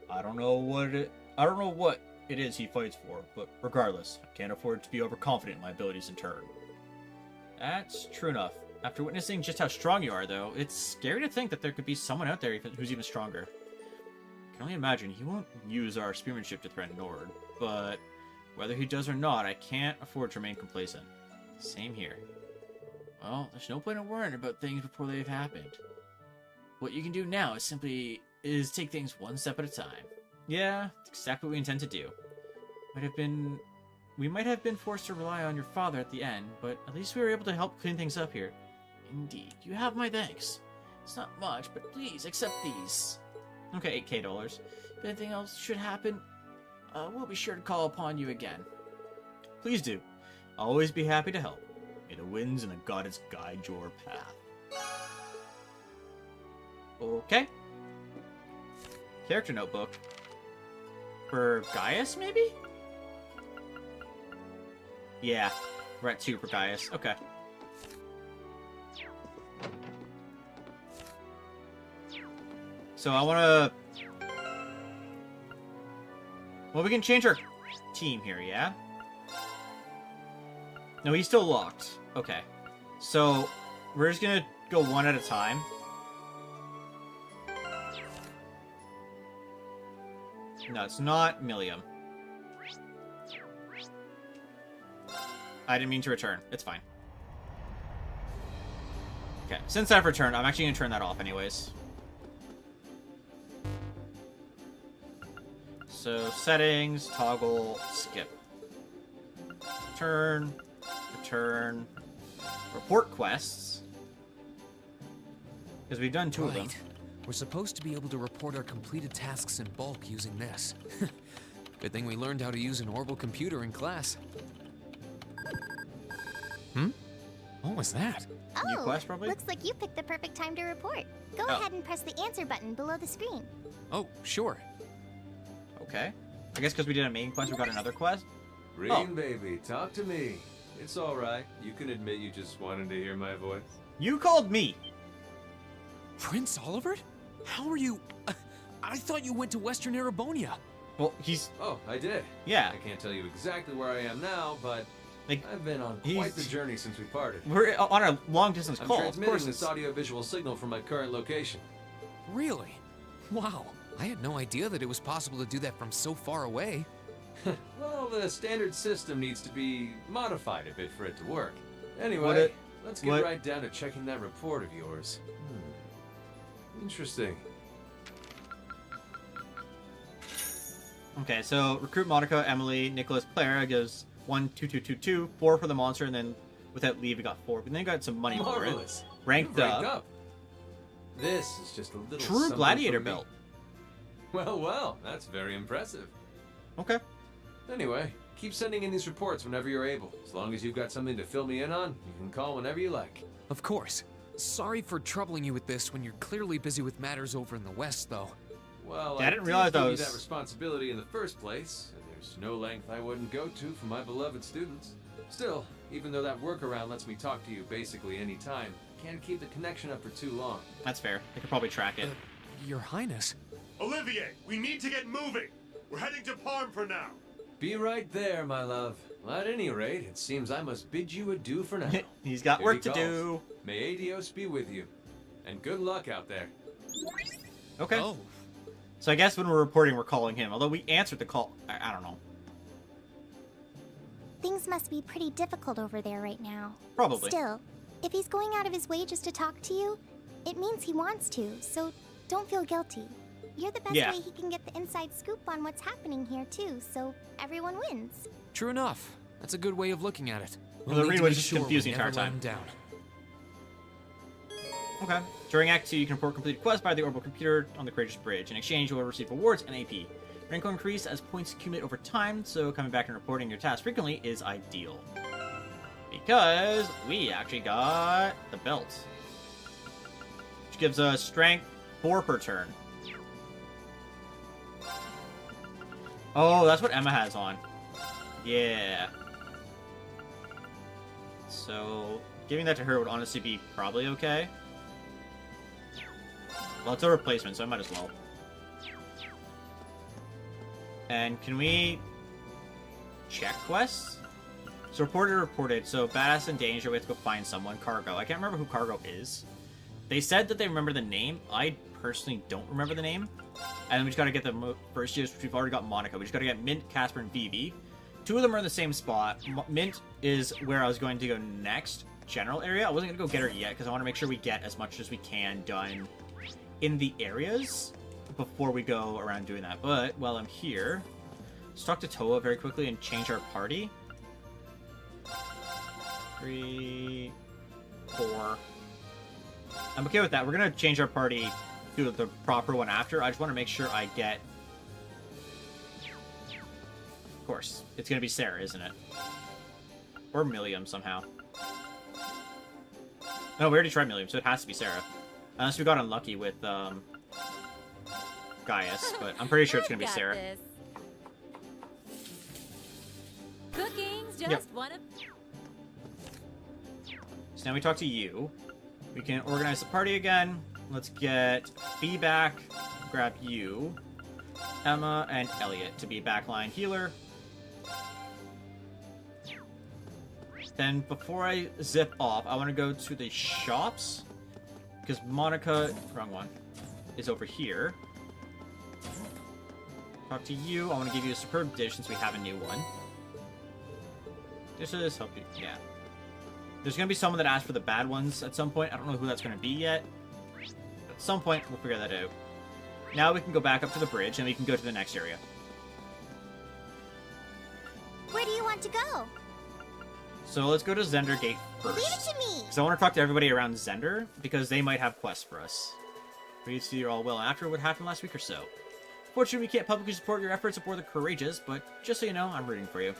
I don't know what it is he fights for, but regardless, I can't afford to be overconfident in my abilities in turn. That's true enough. After witnessing just how strong you are, though, it's scary to think that there could be someone out there who's even stronger. I can only imagine he won't use our spearmanship to threaten Nord, but whether he does or not, I can't afford to remain complacent. Same here. Well, there's no point in worrying about things before they've happened. What you can do now is take things one step at a time. Yeah, that's exactly what we intend to do. We might have been forced to rely on your father at the end, but at least we were able to help clean things up here. Indeed, you have my thanks. It's not much, but please accept these. Okay, $8,000. If anything else should happen, we'll be sure to call upon you again. Please do. I'll always be happy to help. May the winds and the goddess guide your path. Okay. Character notebook. For Gaius, maybe? Yeah, we're at 2 for Gaius. Okay. So I want to... Well, we can change our team here, yeah? No, he's still locked. Okay. So, we're just going to go one at a time. No, it's not Millium. I didn't mean to return. It's fine. Okay, since I've returned, I'm actually going to turn that off anyways. So, settings, toggle, skip. Return, report quests. Because we've done 2 of them. We're supposed to be able to report our completed tasks in bulk using this. Good thing we learned how to use an orbital computer in class. What was that? Oh, new quest, probably? Looks like you picked the perfect time to report. Go ahead and press the answer button below the screen. Oh, sure. Okay. I guess because we did a main quest, we got another quest? Green baby, talk to me. It's alright. You can admit you just wanted to hear my voice. You called me! Prince Olivert? How are you... I thought you went to Western Erebonia. Well, he's... Oh, I did. Yeah. I can't tell you exactly where I am now, but like, I've been on quite the journey since we parted. We're on a long-distance call. I'm transmitting this audio-visual signal from my current location. Really? Wow. I had no idea that it was possible to do that from so far away. Well, the standard system needs to be modified a bit for it to work. Anyway, let's get right down to checking that report of yours. Interesting. Okay, so recruit Monica, Emily, Nicholas, Clara gives 1, 2, 2, 2, 2, 4 for the monster, and then without leave, we got 4. But then you got some money for it. Ranked up. This is just a little True something gladiator for me. belt. Well, that's very impressive. Okay. Anyway, keep sending in these reports whenever you're able. As long as you've got something to fill me in on, you can call whenever you like. Of course. Sorry for troubling you with this when you're clearly busy with matters over in the West, though. Well, yeah, I didn't realize give that you was that responsibility in the first place, and there's no length I wouldn't go to for my beloved students. Still, even though that workaround lets me talk to you basically any time, I can't keep the connection up for too long. That's fair. I could probably track it. Your Highness. Olivier, we need to get moving. We're heading to Parm for now. Be right there, my love. Well, at any rate, it seems I must bid you adieu for now. He's got Here work he to calls. do. May Adios be with you. And good luck out there. Okay. Oh. So I guess when we're reporting, we're calling him. Although we answered the call. I don't know. Things must be pretty difficult over there right now. Probably. Still, if he's going out of his way just to talk to you, it means he wants to, so don't feel guilty. You're the best way he can get the inside scoop on what's happening here, too, so everyone wins. True enough. That's a good way of looking at it. Well, the need read to was make just sure we confusing the never entire let time. him down. Okay. During Act 2, you can report completed quests by the orbital computer on the Courageous Bridge. In exchange, you will receive rewards and AP. Rank will increase as points accumulate over time, so coming back and reporting your tasks frequently is ideal. Because we actually got the belt. Which gives us strength 4 per turn. Oh, that's what Emma has on. Yeah. So, giving that to her would honestly be probably okay. Well, it's a replacement, so I might as well. And can we check quests? So reported. So badass in danger. We have to go find someone. Cargo. I can't remember who Cargo is. They said that they remember the name. I personally don't remember the name. And we just got to get the first years, which we've already got Monica. We just got to get Mint, Casper, and Vivi. 2 of them are in the same spot. Mint is where I was going to go next. General area. I wasn't going to go get her yet because I want to make sure we get as much as we can done in the areas before we go around doing that. But while I'm here, let's talk to Toa very quickly and change our party. 3, 4. I'm okay with that. We're gonna change our party to the proper one after. I just want to make sure I get. Of course, it's gonna be Sarah, isn't it? Or Milliam somehow. No, we already tried Milliam, so it has to be Sarah. Unless we got unlucky with Gaius, but I'm pretty sure it's gonna be Sarah. This. Cooking's just one of. So now we talk to you. We can organize the party again. Let's get Bee back. Grab you, Emma, and Elliot to be backline healer. Then before I zip off, I want to go to the shops. Because Monica, wrong one, is over here. Talk to you. I want to give you a superb dish since we have a new one. This is help you. Yeah. There's going to be someone that asks for the bad ones at some point. I don't know who that's going to be yet. At some point, we'll figure that out. Now we can go back up to the bridge, and we can go to the next area. Where do you want to go? So let's go to Zender Gate first. Leave it to me! Because I want to talk to everybody around Zender, because they might have quests for us. We need to see you're all well after what happened last week or so. Fortunately, we can't publicly support your efforts aboard the Courageous, but just so you know, I'm rooting for you.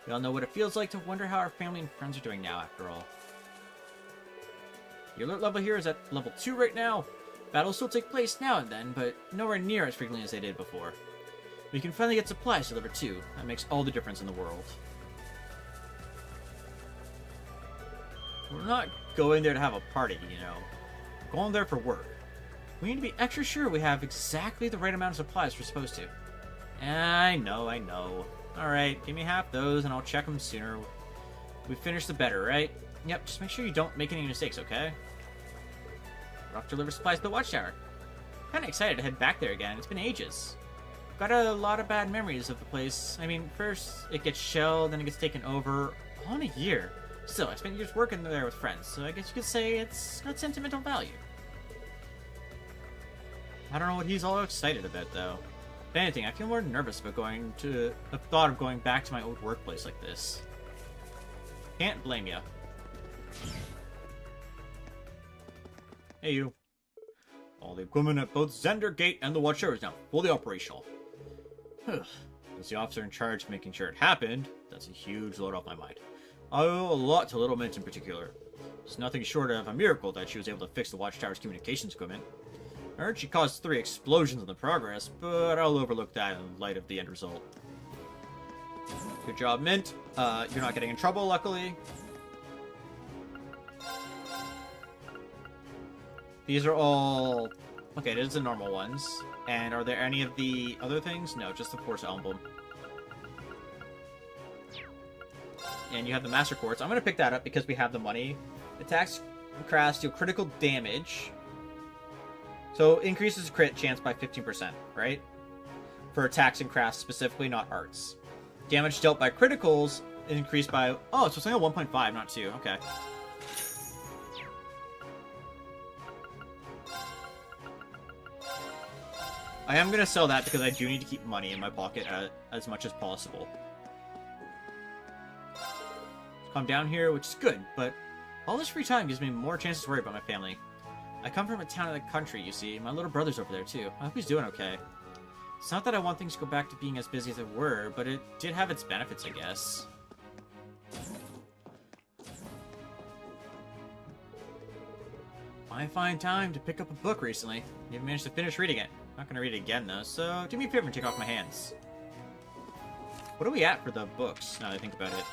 We all know what it feels like to wonder how our family and friends are doing now, after all. The alert level here is at level 2 right now. Battles still take place now and then, but nowhere near as frequently as they did before. We can finally get supplies delivered too. That makes all the difference in the world. We're not going there to have a party, you know. We're going there for work. We need to be extra sure we have exactly the right amount of supplies we're supposed to. I know. Alright, give me half those and I'll check them sooner. We finish the better, right? Yep, just make sure you don't make any mistakes, okay? We're off to deliver supplies to the Watchtower. Kinda excited to head back there again. It's been ages. Got a lot of bad memories of the place. I mean, first it gets shelled, then it gets taken over. All in a year. Still, I spent years working there with friends, so I guess you could say it's got sentimental value. I don't know what he's all excited about, though. If anything, I feel more nervous about the thought of going back to my old workplace like this. Can't blame ya. Hey, you. All the equipment at both Xander Gate and the Watchtower is now fully operational. As the officer in charge of making sure it happened, that's a huge load off my mind. I owe a lot to Little Mint in particular. It's nothing short of a miracle that she was able to fix the Watchtower's communications equipment. I heard she caused 3 explosions in the progress, but I'll overlook that in light of the end result. Good job, Mint. You're not getting in trouble, luckily. These are all... Okay, these are the normal ones. And are there any of the other things? No, just the Force Emblem. And you have the Master Quartz. I'm going to pick that up because we have the money. Attacks crafts deal critical damage. So, increases crit chance by 15%, right? For attacks and crafts specifically, not arts. Damage dealt by criticals increased by... Oh, so it's only a 1.5, not 2. Okay. I am going to sell that because I do need to keep money in my pocket as much as possible. Come down here, which is good, but all this free time gives me more chances to worry about my family. I come from a town in the country, you see. My little brother's over there, too. I hope he's doing okay. It's not that I want things to go back to being as busy as they were, but it did have its benefits, I guess. I find time to pick up a book recently. Even managed to finish reading it. Not gonna read it again, though, so do me a favor and take off my hands. What are we at for the books, now that I think about it?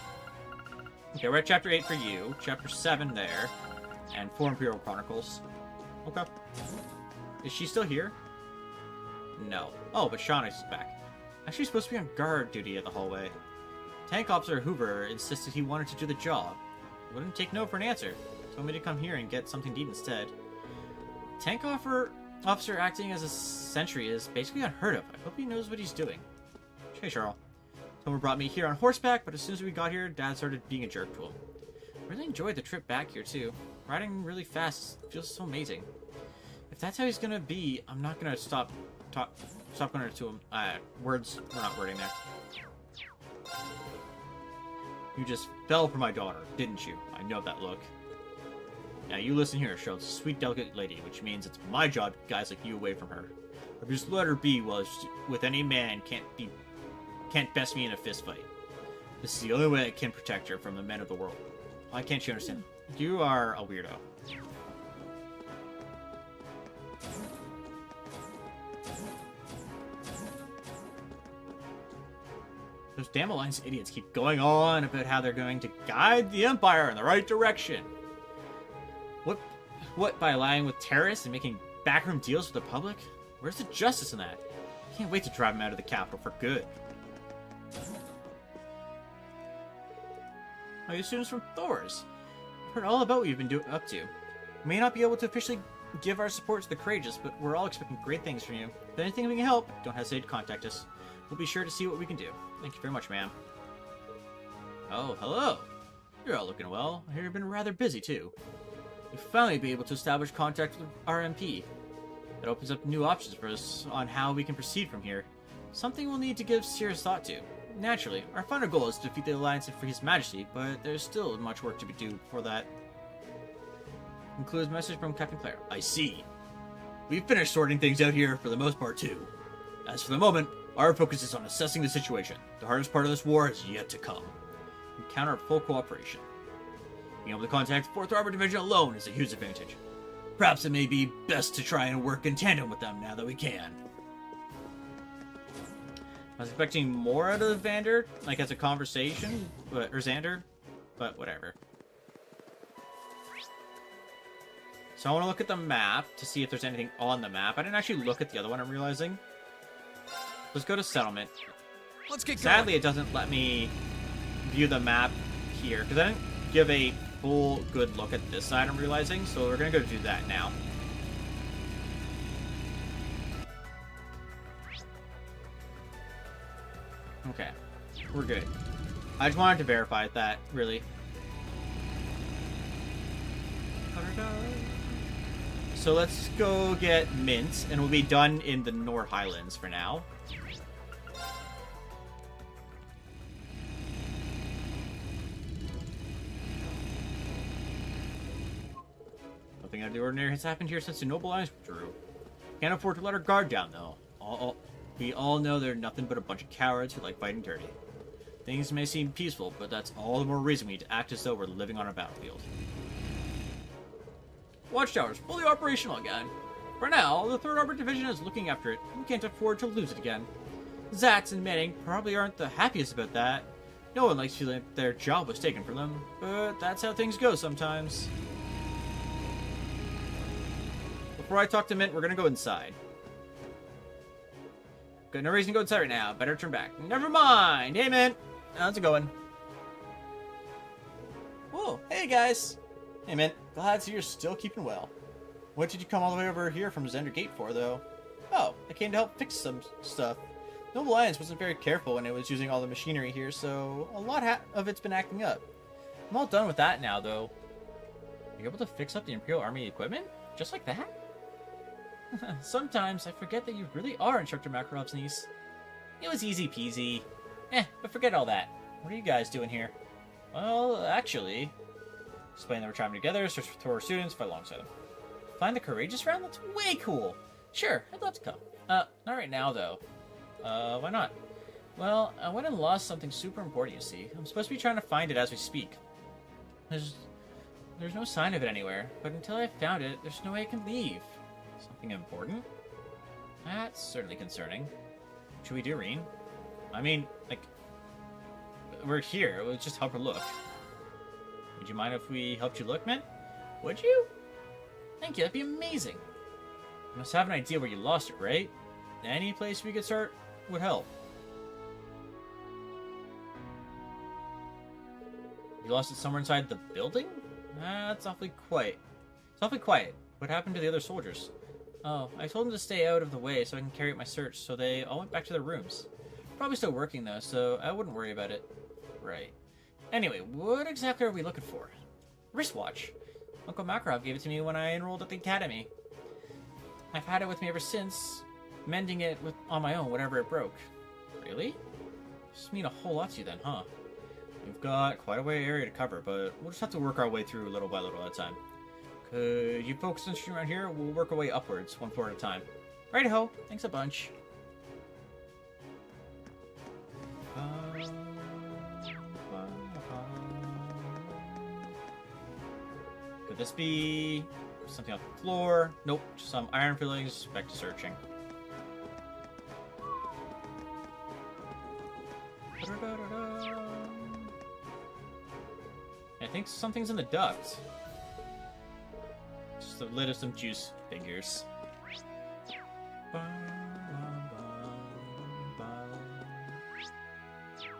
Okay, we're at Chapter 8 for you, Chapter 7 there, and 4 Imperial Chronicles. Okay. Is she still here? No. Oh, but Shauna is back. Actually supposed to be on guard duty at the hallway. Tank Officer Hoover insisted he wanted to do the job. Wouldn't take no for an answer. Told me to come here and get something to eat instead. Tank Officer acting as a sentry is basically unheard of. I hope he knows what he's doing. Hey, Charles. Tomer brought me here on horseback, but as soon as we got here, Dad started being a jerk to him. Really enjoyed the trip back here, too. Riding really fast feels so amazing. If that's how he's gonna be, I'm not gonna stop going to him. Words were not wording there. You just fell for my daughter, didn't you? I know that look. Now you listen here, Charlotte's a sweet, delicate lady, which means it's my job to keep guys like you away from her. Or just let her be while with any man can't best me in a fist fight. This is the only way I can protect her from the men of the world. Why can't you understand? You are a weirdo. Those damn Alliance idiots keep going on about how they're going to guide the Empire in the right direction. What, by allying with terrorists and making backroom deals with the public? Where's the justice in that? I can't wait to drive them out of the capital for good. Oh, you students from Thor's. I've heard all about what you've been up to. We may not be able to officially give our support to the courageous, but we're all expecting great things from you. If anything we can help, don't hesitate to contact us. We'll be sure to see what we can do. Thank you very much, ma'am. Oh, hello. You're all looking well. I hear you've been rather busy, too. We'll finally be able to establish contact with our MP. That opens up new options for us on how we can proceed from here. Something we'll need to give serious thought to. Naturally, our final goal is to defeat the Alliance and free His Majesty, but there's still much work to be done before that. Includes a message from Captain Claire. I see. We've finished sorting things out here for the most part, too. As for the moment, our focus is on assessing the situation. The hardest part of this war is yet to come. We count our full cooperation. Being able to contact 4th Armor Division alone is a huge advantage. Perhaps it may be best to try and work in tandem with them now that we can. I was expecting more out of Vander, like as a conversation, or Xander, but whatever. So I want to look at the map to see if there's anything on the map. I didn't actually look at the other one, I'm realizing. Let's go to Settlement. Let's get Sadly, going. it doesn't let me view the map here, because I didn't give a full good look at this side, I'm realizing, so we're going to go do that now. Okay, we're good. I just wanted to verify that, really. So let's go get Mint, and we'll be done in the Nor Highlands for now. Nothing out of the ordinary has happened here since the Noble Alliance withdrew. Can't afford to let our guard down, though. We all know they're nothing but a bunch of cowards who like fighting dirty. Things may seem peaceful, but that's all the more reason we need to act as though we're living on a battlefield. Watchtower's fully operational again. For now, the 3rd Arbor Division is looking after it. We can't afford to lose it again. Zatz and Manning probably aren't the happiest about that. No one likes feeling like their job was taken from them, but that's how things go sometimes. Before I talk to Mint, we're gonna go inside. Got no reason to go inside right now. Better turn back. Never mind. Hey, Mint. How's it going? Whoa. Hey, guys. Hey, Mint. Glad to see you're still keeping well. What did you come all the way over here from Zender Gate for, though? Oh, I came to help fix some stuff. Noble Alliance wasn't very careful when it was using all the machinery here, so a lot of it's been acting up. I'm all done with that now, though. You're able to fix up the Imperial Army equipment? Just like that? Sometimes I forget that you really are Instructor Makarov's niece. It was easy peasy. But forget all that. What are you guys doing here? Well, actually... Explain that we're traveling together, search for Thor students, fight alongside them. Find the Courageous round? That's way cool! Sure, I'd love to come. Not right now, though. Why not? Well, I went and lost something super important, you see. I'm supposed to be trying to find it as we speak. There's no sign of it anywhere, but until I found it, there's no way I can leave. Something important? That's certainly concerning. What should we do, Reen? I mean, like, we're here. We'll just help her look. Would you mind if we helped you look, man? Would you? Thank you, that'd be amazing. You must have an idea where you lost it, right? Any place we could start would help. You lost it somewhere inside the building? That's awfully quiet. It's awfully quiet. What happened to the other soldiers? Oh, I told them to stay out of the way so I can carry out my search, so they all went back to their rooms. Probably still working, though, so I wouldn't worry about it. Right. Anyway, what exactly are we looking for? Wristwatch. Uncle Makarov gave it to me when I enrolled at the academy. I've had it with me ever since, mending it on my own whenever it broke. Really? This mean a whole lot to you then, huh? We've got quite a area to cover, but we'll just have to work our way through little by little at a time. Could you focus on around here? We'll work our way upwards, one floor at a time. Righty-ho. Thanks a bunch. Could this be something off the floor? Nope, just some iron fillings. Back to searching. I think something's in the duct. Just the lid of some juice figures.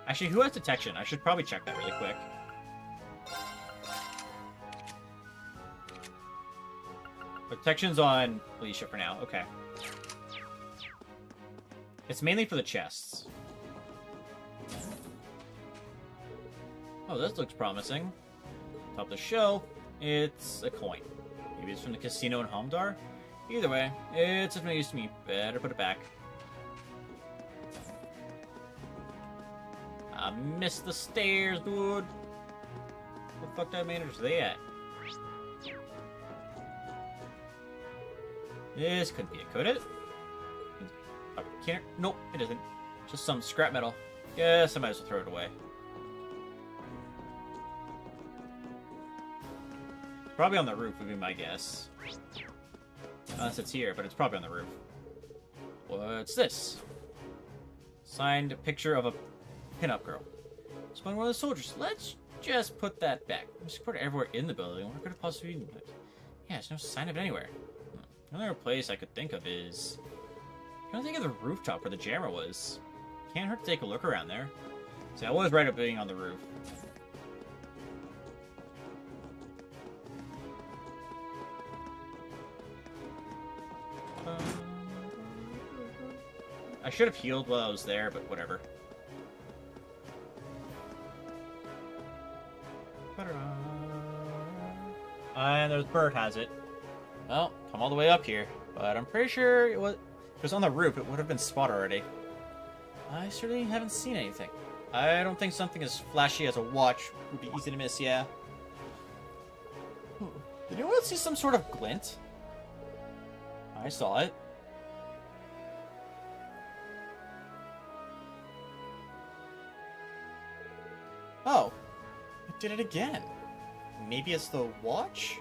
Actually, who has detection? I should probably check that really quick. Protection's on Alicia for now. Okay. It's mainly for the chests. Oh, this looks promising. Top of the shelf, it's a coin. Maybe it's from the casino in Hamdar? Either way, it's of no use to me. Better put it back. I missed the stairs, dude. Where the fuck did I manage they at? This couldn't be it, could it? Can't. Nope, it isn't. Just some scrap metal. Yes, I might as well throw it away. Probably on the roof would be my guess. Unless it's here, but it's probably on the roof. What's this? Signed picture of a pinup girl. It's one of the soldiers. Let's just put that back. Just put it everywhere in the building. Where could it possibly be? Yeah, there's no sign of it anywhere. The only other place I could think of is... I'm trying to think of the rooftop where the jammer was. Can't hurt to take a look around there. See, I was right up being on the roof. I should have healed while I was there, but whatever. And there's Bird has it. Well, come all the way up here. But I'm pretty sure it was on the roof. It would have been spotted already. I certainly haven't seen anything. I don't think something as flashy as a watch would be easy to miss, yeah. Did anyone see some sort of glint? I saw it. Oh, it did it again. Maybe it's the watch?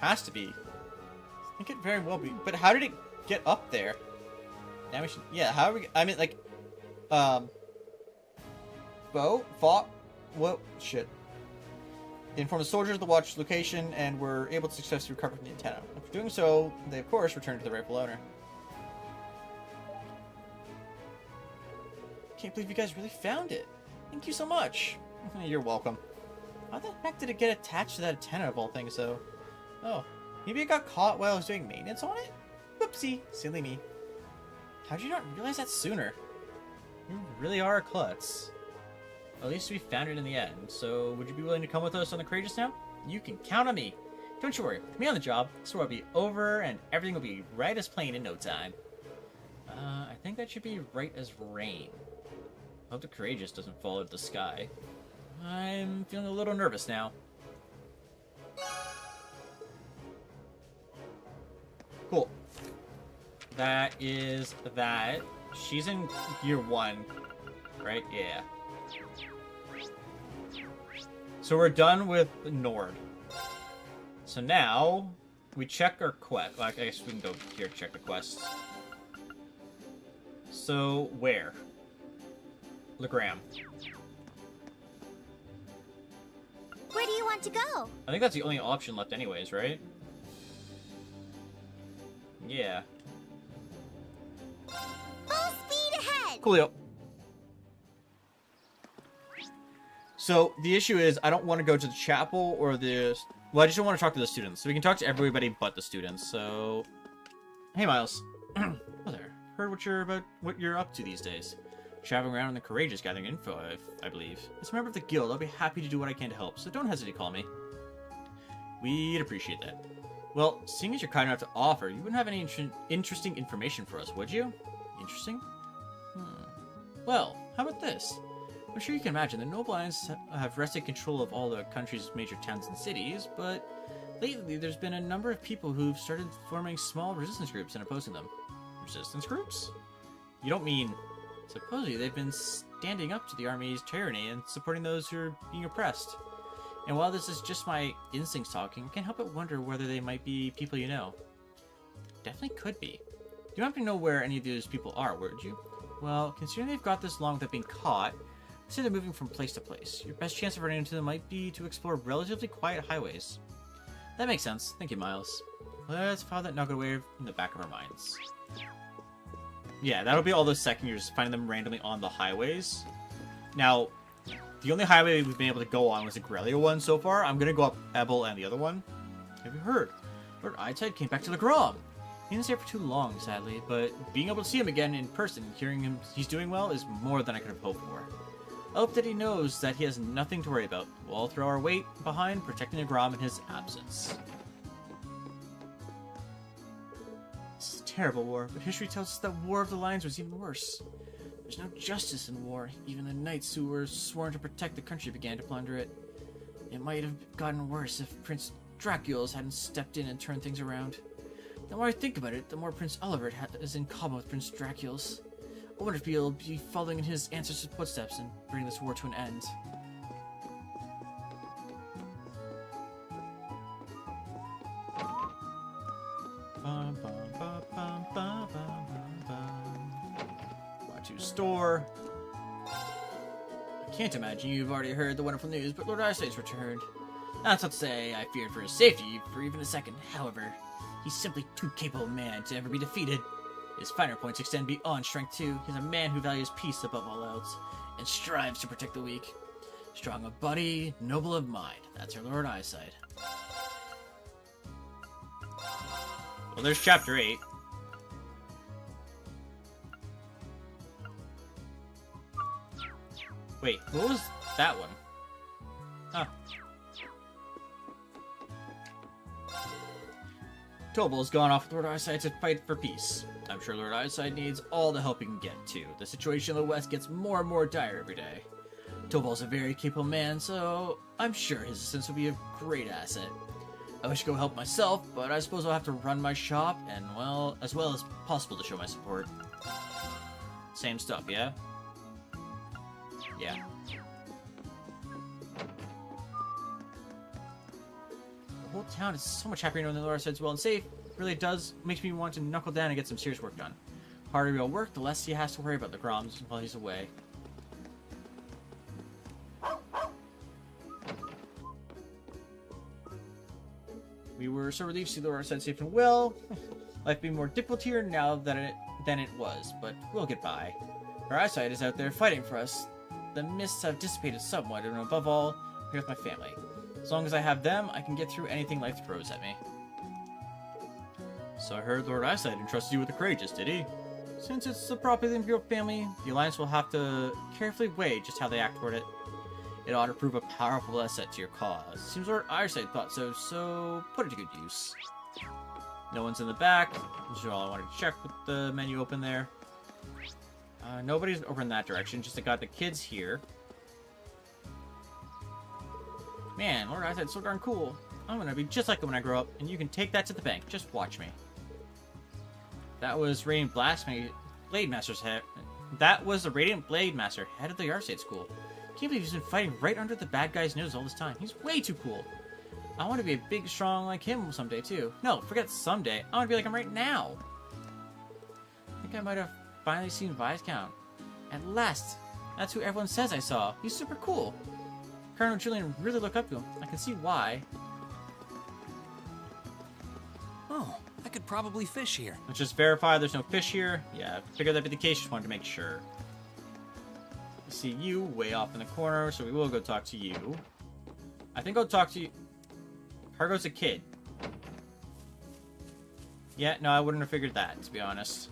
Has to be. I think it very well be. But how did it get up there? Now we should. Yeah, how are we? I mean, like, Bo fought. What shit? Inform the soldiers of the watch location and were able to successfully recover from the antenna. After doing so, they of course returned to the rightful owner. Can't believe you guys really found it. Thank you so much. You're welcome. How the heck did it get attached to that antenna of all things, though? Oh, maybe it got caught while I was doing maintenance on it? Whoopsie, silly me. How'd you not realize that sooner? You really are a klutz. At least we found it in the end, so would you be willing to come with us on the Courageous now? You can count on me. Don't you worry, with me on the job, this will be over and everything will be right as plain in no time. I think that should be right as rain. I hope the Courageous doesn't fall out of the sky. I'm feeling a little nervous now. Cool. That is that. She's in year 1, right? Yeah. So we're done with Nord. So now we check our quest. Well, I guess we can go here to check the quests. So where? Legram. Where do you want to go? I think that's the only option left anyways, right? Yeah. Full speed ahead! Coolio. So, the issue is, I don't want to go to the chapel or the... Well, I just don't want to talk to the students. So we can talk to everybody but the students, so... Hey, Miles. Oh, there. Heard what you're up to these days. Traveling around in the Courageous gathering info, I believe. As a member of the guild, I'll be happy to do what I can to help, so don't hesitate to call me. We'd appreciate that. Well, seeing as you're kind enough to offer, you wouldn't have any interesting information for us, would you? Interesting? Well, how about this? I'm sure you can imagine the Noble Alliance have wrested control of all the country's major towns and cities, but lately there's been a number of people who've started forming small resistance groups and opposing them. Resistance groups? You don't mean... Supposedly, they've been standing up to the army's tyranny and supporting those who are being oppressed. And while this is just my instincts talking, I can't help but wonder whether they might be people you know. Definitely could be. You don't have to know where any of those people are, would you? Well, considering they've got this long without being caught, I'd say they're moving from place to place. Your best chance of running into them might be to explore relatively quiet highways. That makes sense. Thank you, Miles. Let's file that nugget away in the back of our minds. Yeah, that'll be all those second years, finding them randomly on the highways. Now, the only highway we've been able to go on was the Grellia one so far. I'm gonna go up Ebel and the other one. Have you heard? Lord Eyetide came back to Legram. He didn't stay for too long, sadly, but being able to see him again in person, hearing him he's doing well, is more than I could have hoped for. I hope that he knows that he has nothing to worry about. We'll all throw our weight behind protecting Legram in his absence. This is a terrible war, but history tells us that War of the Lions was even worse. There's no justice in war. Even the knights who were sworn to protect the country began to plunder it. It might have gotten worse if Prince Dracules hadn't stepped in and turned things around. The more I think about it, the more Prince Olivert is in common with Prince Dracules. I wonder if he'll be following in his ancestors' footsteps and bring this war to an end. To store. I can't imagine you've already heard the wonderful news, but Lord Eyeside's returned. That's not to say I feared for his safety for even a second. However, he's simply too capable a man to ever be defeated. His finer points extend beyond strength too. He's a man who values peace above all else, and strives to protect the weak. Strong of body, noble of mind. That's our Lord Eyeside. Well, there's chapter 8. Wait, what was that one? Huh. Tobal's gone off with Lord Eyesight to fight for peace. I'm sure Lord Eyesight needs all the help he can get, too. The situation in the West gets more and more dire every day. Tobal's a very capable man, so I'm sure his assistance will be a great asset. I wish to go help myself, but I suppose I'll have to run my shop, and, well, as possible to show my support. Same stuff, yeah? Yeah. The whole town is so much happier knowing that Lord Eyesight's well and safe. It really does make me want to knuckle down and get some serious work done. The harder he'll work, the less he has to worry about the Groms while he's away. We were so relieved to see Lord Eyesight safe and well. Life being more difficult here now than it was, but we'll get by. Our Eyesight is out there fighting for us. The mists have dissipated somewhat, and above all, I'm here with my family. As long as I have them, I can get through anything life throws at me. So I heard Lord Eyesight entrusted you with the Courageous, did he? Since it's the property of the Imperial family, the Alliance will have to carefully weigh just how they act toward it. It ought to prove a powerful asset to your cause. Seems Lord Eyesight thought so, so put it to good use. No one's in the back, which is all I wanted to check with the menu open there. Nobody's over in that direction, just I got the kids here. Man, Lord Eyesight's so darn cool. I'm gonna be just like him when I grow up, and you can take that to the bank. Just watch me. That was Radiant Blade Master's head. That was the Radiant Blade Master, head of the Arcade School. Can't believe he's been fighting right under the bad guy's nose all this time. He's way too cool. I want to be a big, strong like him someday too. No, forget someday. I want to be like him right now. I think I might have finally seen Viscount. At last. That's who everyone says I saw. He's super cool. Colonel Julian really looked up to him. I can see why. Oh, I could probably fish here. Let's just verify there's no fish here. Yeah, figured that'd be the case. Just wanted to make sure. I see you way off in the corner, so we will go talk to you. I think I'll talk to you. Cargo's a kid. Yeah, no, I wouldn't have figured that, to be honest.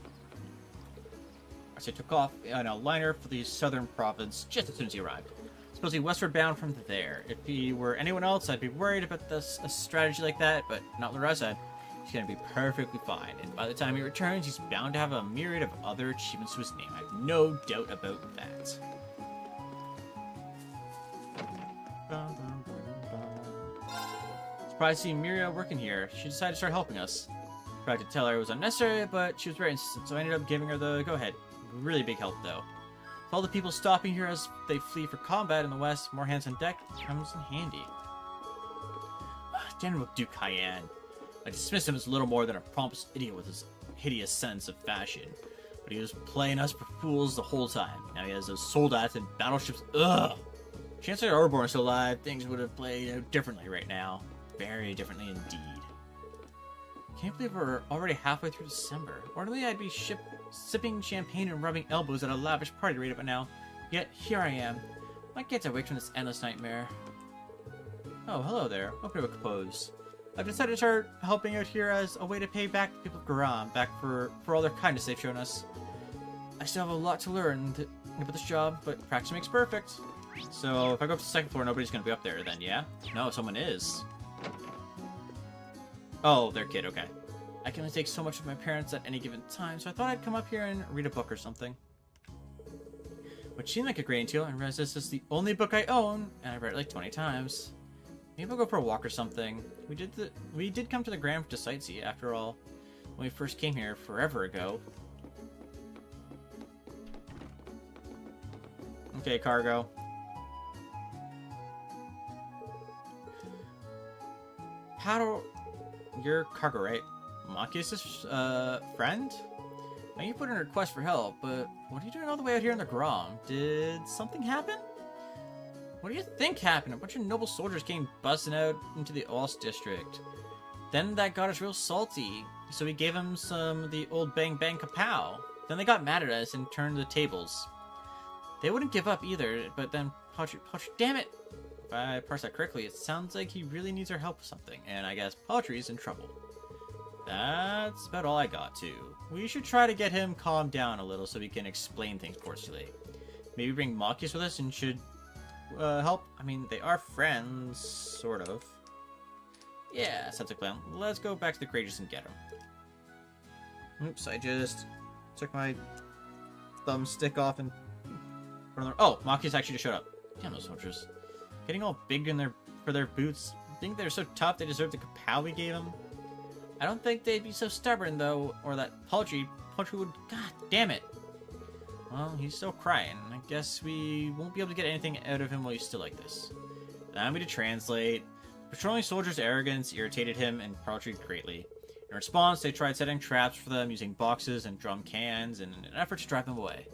So I took off on a liner for the southern province just as soon as he arrived. Supposedly westward bound from there. If he were anyone else, I'd be worried about this a strategy like that, but not Lord Eyesight. He's gonna be perfectly fine, and by the time he returns, he's bound to have a myriad of other achievements to his name. I have no doubt about that. Surprised to see Miria working here. She decided to start helping us. Tried to tell her it was unnecessary, but she was very insistent, so I ended up giving her the go-ahead. Really big help, though. With all the people stopping here as they flee for combat in the west, more hands on deck comes in handy. General Duke Cayenne. I dismissed him as little more than a pompous idiot with his hideous sense of fashion. But he was playing us for fools the whole time. Now he has those soldats and battleships. Ugh! Chancellor Arborn still alive, things would have played out differently right now. Very differently indeed. Can't believe we're already halfway through December. Ordinarily I'd be sipping champagne and rubbing elbows at a lavish party right about now. Yet here I am. I can't awake from this endless nightmare. Oh, hello there. Hope you're composed. I've decided to start helping out here as a way to pay back the people of Garam, back for all their kindness they've shown us. I still have a lot to learn about this job, but practice makes perfect. So if I go up to the second floor, nobody's going to be up there then, yeah? No, someone is. Oh, their kid, okay. I can only take so much of my parents at any given time, so I thought I'd come up here and read a book or something. Which seemed like a great deal, and realized this is the only book I own, and I've read it like 20 times. Maybe I'll go for a walk or something. We did come to the Grand to sightsee, after all, when we first came here forever ago. Okay, cargo. Paddle... Your cargo, right? Machias' friend? Now you put in a request for help, but what are you doing all the way out here in the Grom? Did something happen? What do you think happened? A bunch of noble soldiers came busting out into the Ost district. Then that got us real salty, so we gave them some of the old bang bang kapow. Then they got mad at us and turned the tables. They wouldn't give up either, but then Paltry, damn it! If I parse that correctly, it sounds like he really needs our help with something, and I guess Paltry's in trouble. That's about all I got, too. We should try to get him calmed down a little so we can explain things forcefully. Maybe bring Machias with us and should help. I mean, they are friends, sort of. Yeah, sounds like a plan. Let's go back to the Courageous and get him. Oops, I just took my thumbstick off and... Oh, Machias actually just showed up. Damn those soldiers. Getting all big in for their boots. Think they're so tough they deserve the kapow we gave them? I don't think they'd be so stubborn, though, or that Paltry would... God damn it. Well, he's still crying. I guess we won't be able to get anything out of him while he's still like this. Allow me to translate. Patrolling soldiers' arrogance irritated him and Paltry greatly. In response, they tried setting traps for them using boxes and drum cans in an effort to drive them away.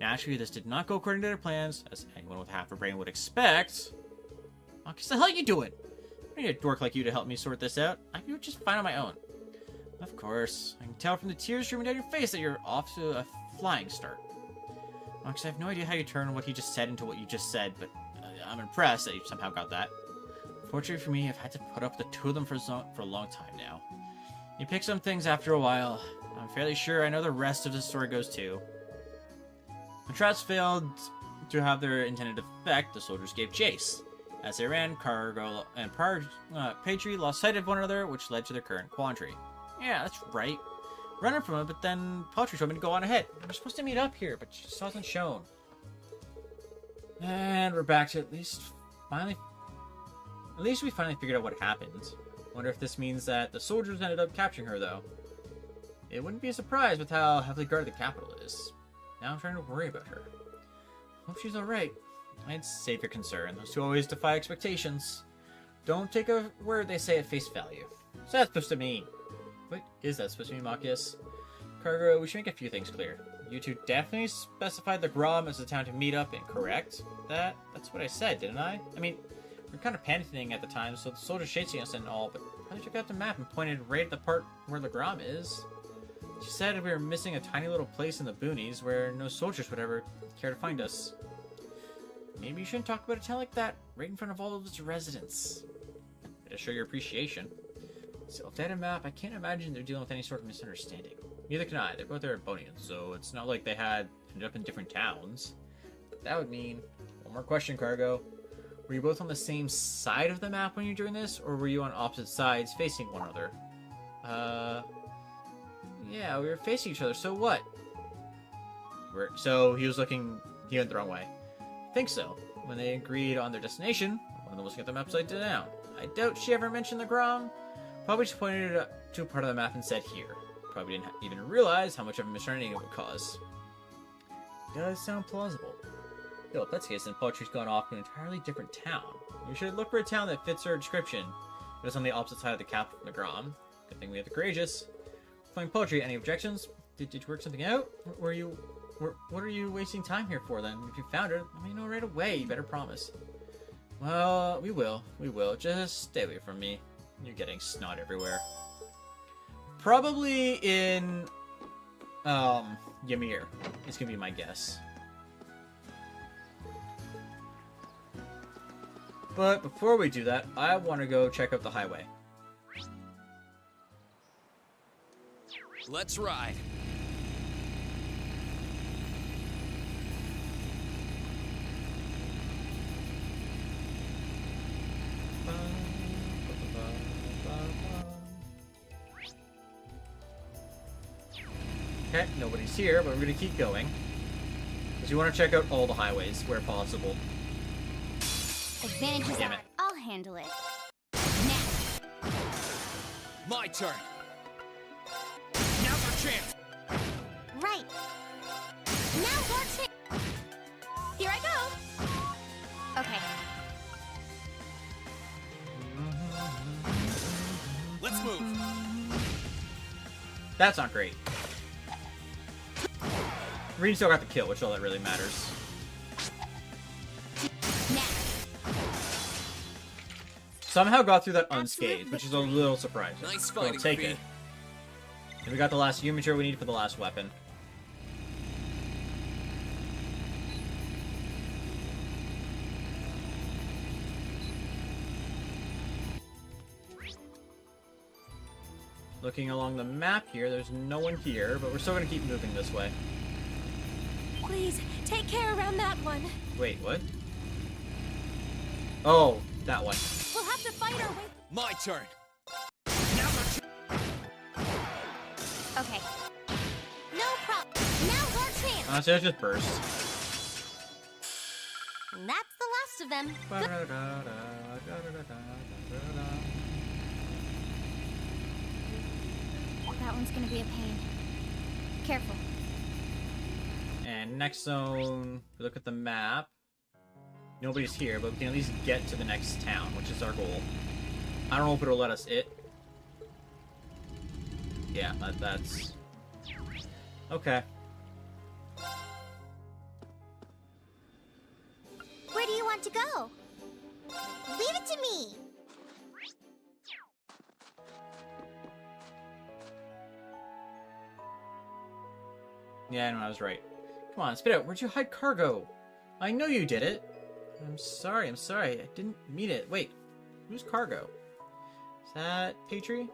Naturally, this did not go according to their plans, as anyone with half a brain would expect. What the hell are you doing? I need a dork like you to help me sort this out. I can do it just fine on my own. Of course. I can tell from the tears streaming down your face that you're off to a flying start. Mox, I have no idea how you turn what he just said into what you just said, but I'm impressed that you somehow got that. Fortunately for me, I've had to put up with the two of them for a long time now. You pick some things after a while. I'm fairly sure I know the rest of the story goes too. When traps failed to have their intended effect, the soldiers gave chase. As they ran, Cargo and Patry lost sight of one another, which led to their current quandary. Yeah, that's right. Running from it, but then Paltry told me to go on ahead. We're supposed to meet up here, but she just wasn't shown. And we're back to at least we finally figured out what happened. Wonder if this means that the soldiers ended up capturing her, though. It wouldn't be a surprise with how heavily guarded the capital is. Now I'm trying to worry about her. Hope she's alright. I'd save your concern. Those two always defy expectations. Don't take a word they say at face value. What's that supposed to mean? What is that supposed to mean, Machias? Cargo, we should make a few things clear. You two definitely specified the Grom as the town to meet up in, correct? That's what I said, didn't I? I mean, we were kind of panicking at the time, so the soldiers chasing us and all, but probably took out the map and pointed right at the part where the Grom is. She said we were missing a tiny little place in the boonies where no soldiers would ever care to find us. Maybe you shouldn't talk about a town like that right in front of all of its residents. To show your appreciation. So if they had a map, I can't imagine they're dealing with any sort of misunderstanding. Neither can I. They're both Erebonians, so it's not like they ended up in different towns. But that would mean... One more question, Cargo. Were you both on the same side of the map when you were doing this, or were you on opposite sides facing one another? Yeah, we were facing each other, so what? So he went the wrong way. I think so. When they agreed on their destination, one of them was looking at the map upside down. I doubt she ever mentioned the Grom. Probably just pointed it to a part of the map and said here. Probably didn't even realize how much of a misunderstanding it would cause. Does sound plausible. Yo, if that's the case, then Paltry's gone off to an entirely different town. We should look for a town that fits her description, but it's on the opposite side of the capital from the Grom. Good thing we have the Courageous. Flying Paltry, any objections? Did you work something out? What are you wasting time here for then? If you found her, let me know right away. You better promise. Well, we will. We will. Just stay away from me. You're getting snot everywhere. Probably in Ymir. It's gonna be my guess. But before we do that, I want to go check out the highway. Let's ride. Okay, nobody's here, but we're gonna keep going. Because we want to check out all the highways where possible. Advantages Damn it. I'll handle it. My turn. Now's our chance. Right. Now watch it. Here I go. Okay. Let's move. That's not great. Green still got the kill, which is all that really matters. Somehow got through that unscathed, which is a little surprising. Nice So fighting, take Fee. it. And we got the last human material we need for the last weapon. Looking along the map here, there's no one here, but we're still gonna keep moving this way. Please, take care around that one. Wait, what? Oh, that one. We'll have to fight our way. My turn. Okay. No problem. Now's our chance. Honestly, I just burst. And that's the last of them. That one's gonna be a pain. Careful. And next zone, we look at the map. Nobody's here, but we can at least get to the next town, which is our goal. I don't know if it'll let us it. Yeah, that's... Okay. Where do you want to go? Leave it to me. Yeah, I know, I was right. Come on, spit out. Where'd you hide cargo? I know you did it. I'm sorry. I didn't mean it. Wait, who's cargo? Is that Patri?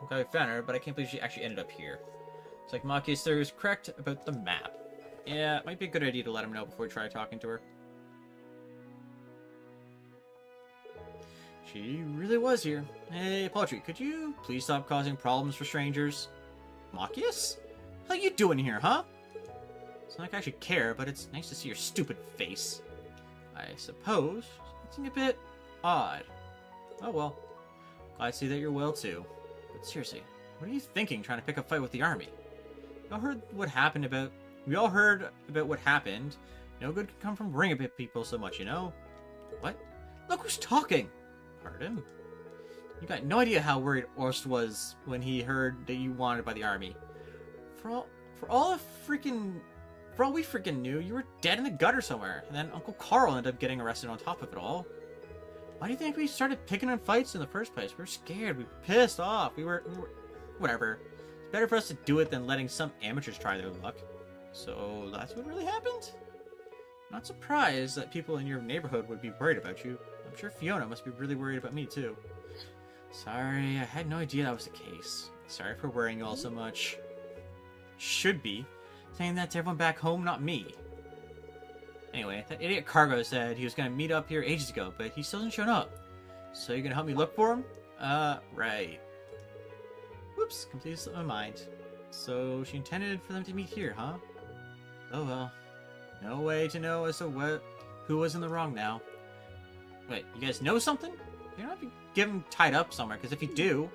I'm glad we found her, but I can't believe she actually ended up here. It's like Machia's theory was correct about the map. Yeah, it might be a good idea to let him know before we try talking to her. She really was here. Hey, Patri, could you please stop causing problems for strangers? Machias? How you doing here, huh? It's not like I should care, but it's nice to see your stupid face. I suppose it's a bit odd. Oh well. Glad to see that you're well too. But seriously, what are you thinking trying to pick a fight with the army? We all heard what happened. No good can come from worrying about people so much, you know? What? Look who's talking! Pardon? You got no idea how worried Orst was when he heard that you wanted by the army. For all we freaking knew, you were dead in the gutter somewhere, and then Uncle Carl ended up getting arrested on top of it all. Why do you think we started picking on fights in the first place? We were scared, we were pissed off, we were... Whatever. It's better for us to do it than letting some amateurs try their luck. So, that's what really happened? I'm not surprised that people in your neighborhood would be worried about you. I'm sure Fiona must be really worried about me, too. Sorry, I had no idea that was the case. Sorry for worrying you all so much. Should be. Saying that to everyone back home, not me. Anyway, that idiot Cargo said he was gonna meet up here ages ago, but he still hasn't shown up. So you're gonna help me look for him? Right. Whoops, completely slipped my mind. So she intended for them to meet here, huh? Oh well. No way to know as to who was in the wrong now. Wait, you guys know something? You don't have to get him tied up somewhere, because if you do...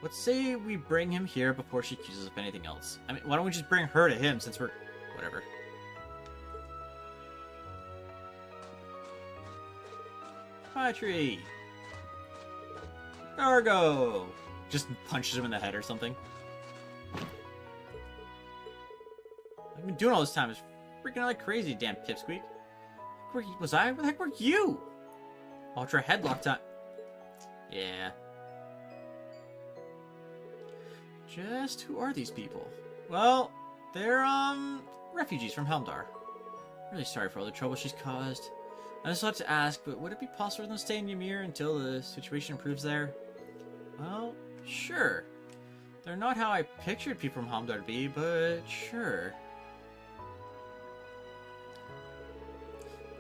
Let's say we bring him here before she accuses us of anything else. I mean, why don't we just bring her to him since we're... Whatever. Patri! Cargo! Just punches him in the head or something. I've been doing all this time. It's freaking out like crazy, damn pipsqueak. Where was I? Where the heck were you? Ultra headlock time. Yeah. Just who are these people? Well, they're, refugees from Helmdar. Really sorry for all the trouble she's caused. I just want to ask, but would it be possible for them to stay in Ymir until the situation improves there? Well, sure. They're not how I pictured people from Helmdar to be, but sure.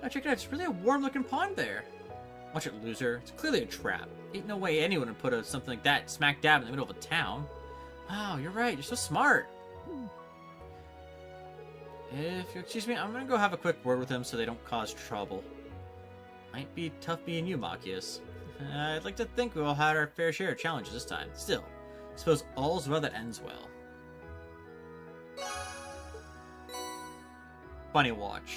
Oh, check it out, it's really a warm-looking pond there. Watch it, loser. It's clearly a trap. Ain't no way anyone would put something like that smack dab in the middle of a town. Wow, you're right. You're so smart. If you excuse me, I'm gonna go have a quick word with them so they don't cause trouble. Might be tough being you, Machias. I'd like to think we all had our fair share of challenges this time. Still, I suppose all's well that ends well. Bunny watch.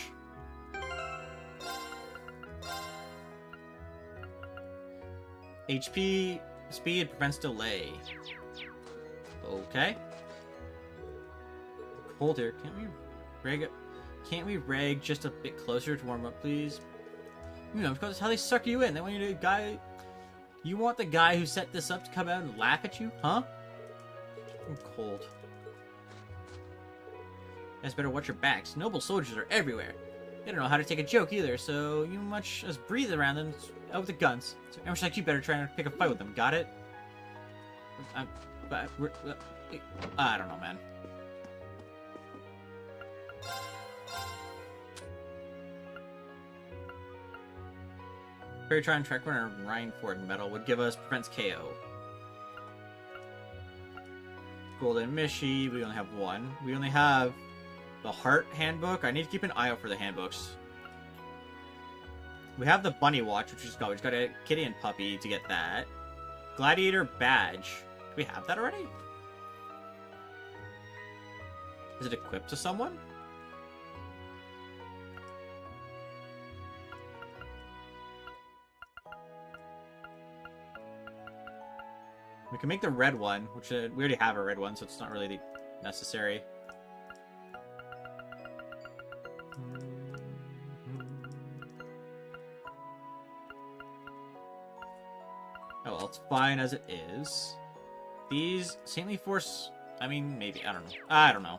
HP speed prevents delay. Okay. Cold here. Can't we rag just a bit closer to warm up, please? You know, because that's how they sucker you in. They want you to you want the guy who set this up to come out and laugh at you, huh? I'm cold. You guys better watch your backs. Noble soldiers are everywhere. They don't know how to take a joke either, so you much as breathe around them out with the guns. So much like you better try to pick a fight with them. Got it? I don't know, man. Fairy Tron Track Runner Rhineford Metal would give us prevents KO. Golden Mishi, we only have one. We only have the Heart Handbook. I need to keep an eye out for the handbooks. We have the Bunny Watch, which is good. We just got a kitty and puppy to get that. Gladiator Badge. Do we have that already? Is it equipped to someone? We can make the red one, which we already have a red one, so it's not really necessary. Oh, well, it's fine as it is. These Saintly Force, I mean, maybe, I don't know. I don't know.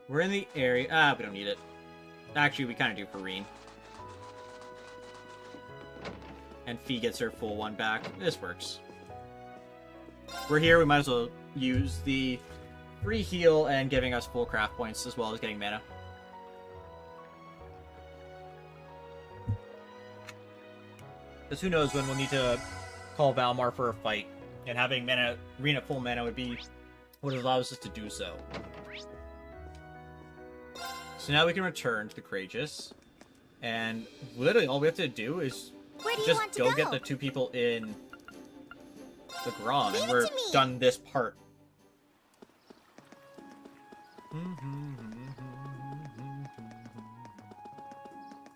We're in the area. We don't need it. Actually, we kind of do for Reen. And Fee gets her full one back. This works. We're here, we might as well use the free heal and giving us full craft points as well as getting mana. Because who knows when we'll need to call Valmar for a fight. And having mana, Reen at full mana would be what allows us to do so. So now we can return to the Courageous. And literally all we have to do is just go get the two people in the Grom, and we're done this part.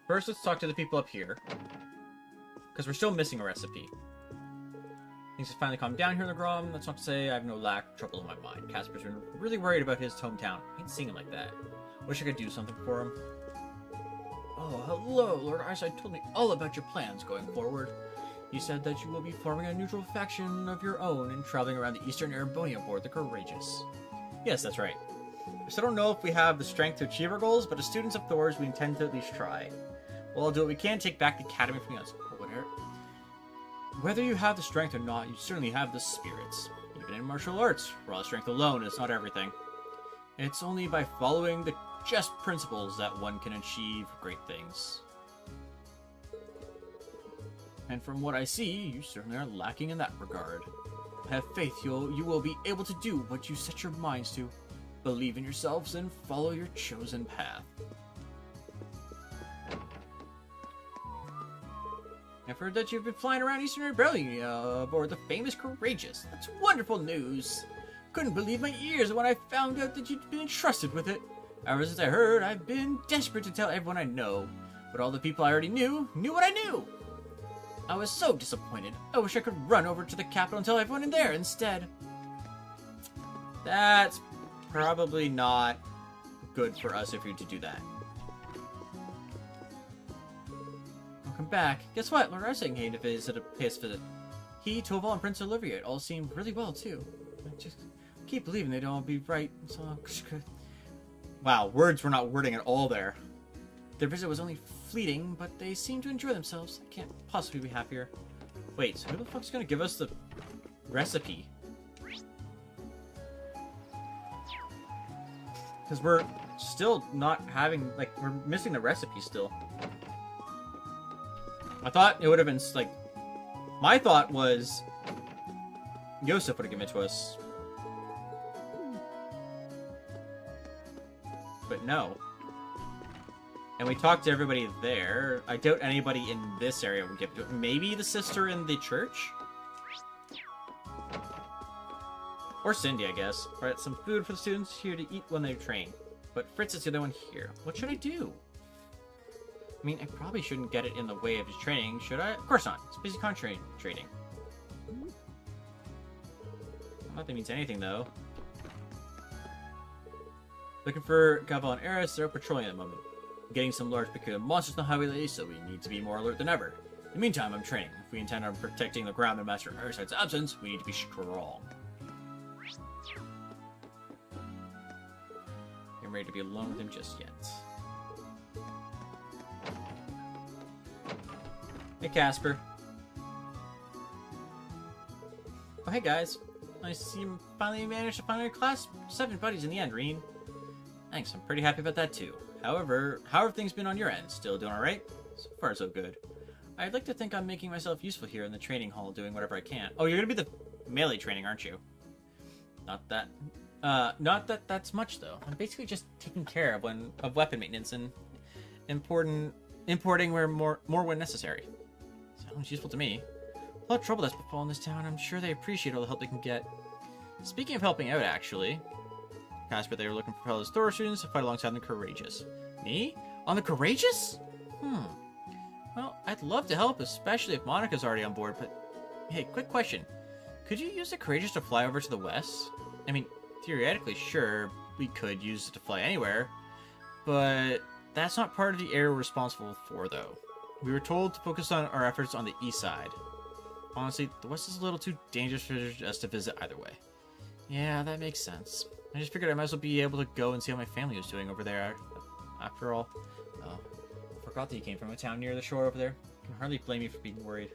First, let's talk to the people up here. Because we're still missing a recipe. Things have finally calmed down here in the Grom. That's not to say I have no lack of trouble in my mind. Casper's been really worried about his hometown. I hate seeing him like that. Wish I could do something for him. Oh, hello, Lord Eyesight told me all about your plans going forward. You said that you will be forming a neutral faction of your own and traveling around the Eastern Erebonia aboard the Courageous. Yes, that's right. I still don't know if we have the strength to achieve our goals, but as students of Thor's, we intend to at least try. Well, I'll do what we can to take back the Academy from us. Whether you have the strength or not, you certainly have the spirits. Even in martial arts, raw strength alone is not everything. It's only by following the just principles that one can achieve great things. And from what I see, you certainly are lacking in that regard. I have faith you will be able to do what you set your minds to. Believe in yourselves and follow your chosen path. I've heard that you've been flying around Eastern Erebonia aboard the famous Courageous. That's wonderful news. Couldn't believe my ears when I found out that you'd been entrusted with it. Ever since I heard, I've been desperate to tell everyone I know. But all the people I already knew what I knew. I was so disappointed. I wish I could run over to the capital and tell everyone in there instead. That's probably not good for us if you're to do that. Welcome back. Guess what? Lord Arsene came to pay us a visit. He, Toval, and Prince Olivier all seemed really well, too. I just keep believing they'd all be right. So... Wow, words were not wording at all there. Their visit was only fleeting, but they seemed to enjoy themselves. I can't possibly be happier. Wait, so who the fuck's gonna give us the recipe? Because we're still not having, like, we're missing the recipe still. I thought it would have been, like, my thought was Yosef would have given it to us. But no. And we talked to everybody there. I doubt anybody in this area would give it to it. Maybe the sister in the church? Or Cindy, I guess. Alright, some food for the students here to eat when they train. But Fritz is the other one here. What should I do? I mean, I probably shouldn't get it in the way of his training, should I? Of course not. It's busy trading. Not that means anything, though. Looking for Gaval and Eris. They're patrolling at the moment. Getting some large peculiar monsters on the highway lately, so we need to be more alert than ever. In the meantime, I'm training. If we intend on protecting the ground in Master Airsight's absence, we need to be strong. I'm ready to be alone with him just yet. Hey, Casper. Oh, hey, guys. Nice to see you finally managed to find your class 7 buddies in the end, Reen. Thanks, I'm pretty happy about that, too. However, how have things been on your end? Still doing alright? So far, so good. I'd like to think I'm making myself useful here in the training hall, doing whatever I can. Oh, you're gonna be the melee training, aren't you? Not that that's much though. I'm basically just taking care of weapon maintenance and importing where more when necessary. Sounds useful to me. A lot of trouble that's befallen this town. I'm sure they appreciate all the help they can get. Speaking of helping out, actually, Casper, they were looking for fellow Thor students to fight alongside the Courageous. Me? On the Courageous? Well, I'd love to help, especially if Monica's already on board, but hey, quick question. Could you use the Courageous to fly over to the west? I mean, theoretically, sure, we could use it to fly anywhere, but that's not part of the area we're responsible for, though. We were told to focus on our efforts on the east side. Honestly, the west is a little too dangerous for us to visit either way. Yeah, that makes sense. I just figured I might as well be able to go and see how my family was doing over there. After all, forgot that you came from a town near the shore over there. Can hardly blame you for being worried.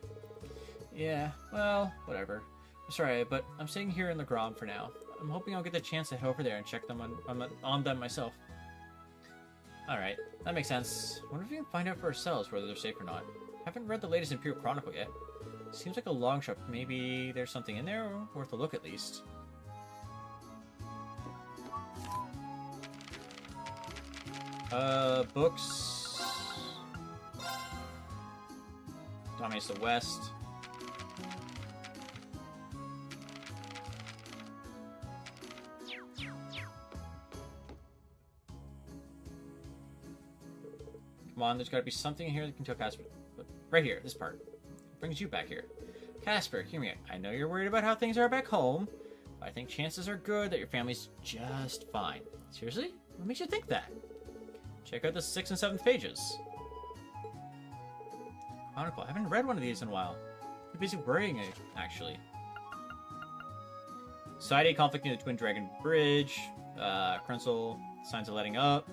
Yeah, well, whatever. I'm sorry, but I'm staying here in the Grom for now. I'm hoping I'll get the chance to head over there and check them on them myself. Alright, that makes sense. Wonder if we can find out for ourselves whether they're safe or not. Haven't read the latest Imperial Chronicle yet. Seems like a long shot. Maybe there's something in there, or worth a look at least. Books. Dominates the West. Come on, there's got to be something in here that can tell Casper. Right here, this part. Brings you back here. Casper, hear me out. I know you're worried about how things are back home, but I think chances are good that your family's just fine. Seriously? What makes you think that? Check out the 6th and 7th pages. Chronicle. I haven't read one of these in a while. I'm busy worrying, actually. Side A conflict near the Twin Dragon Bridge. Krenzel, signs of letting up.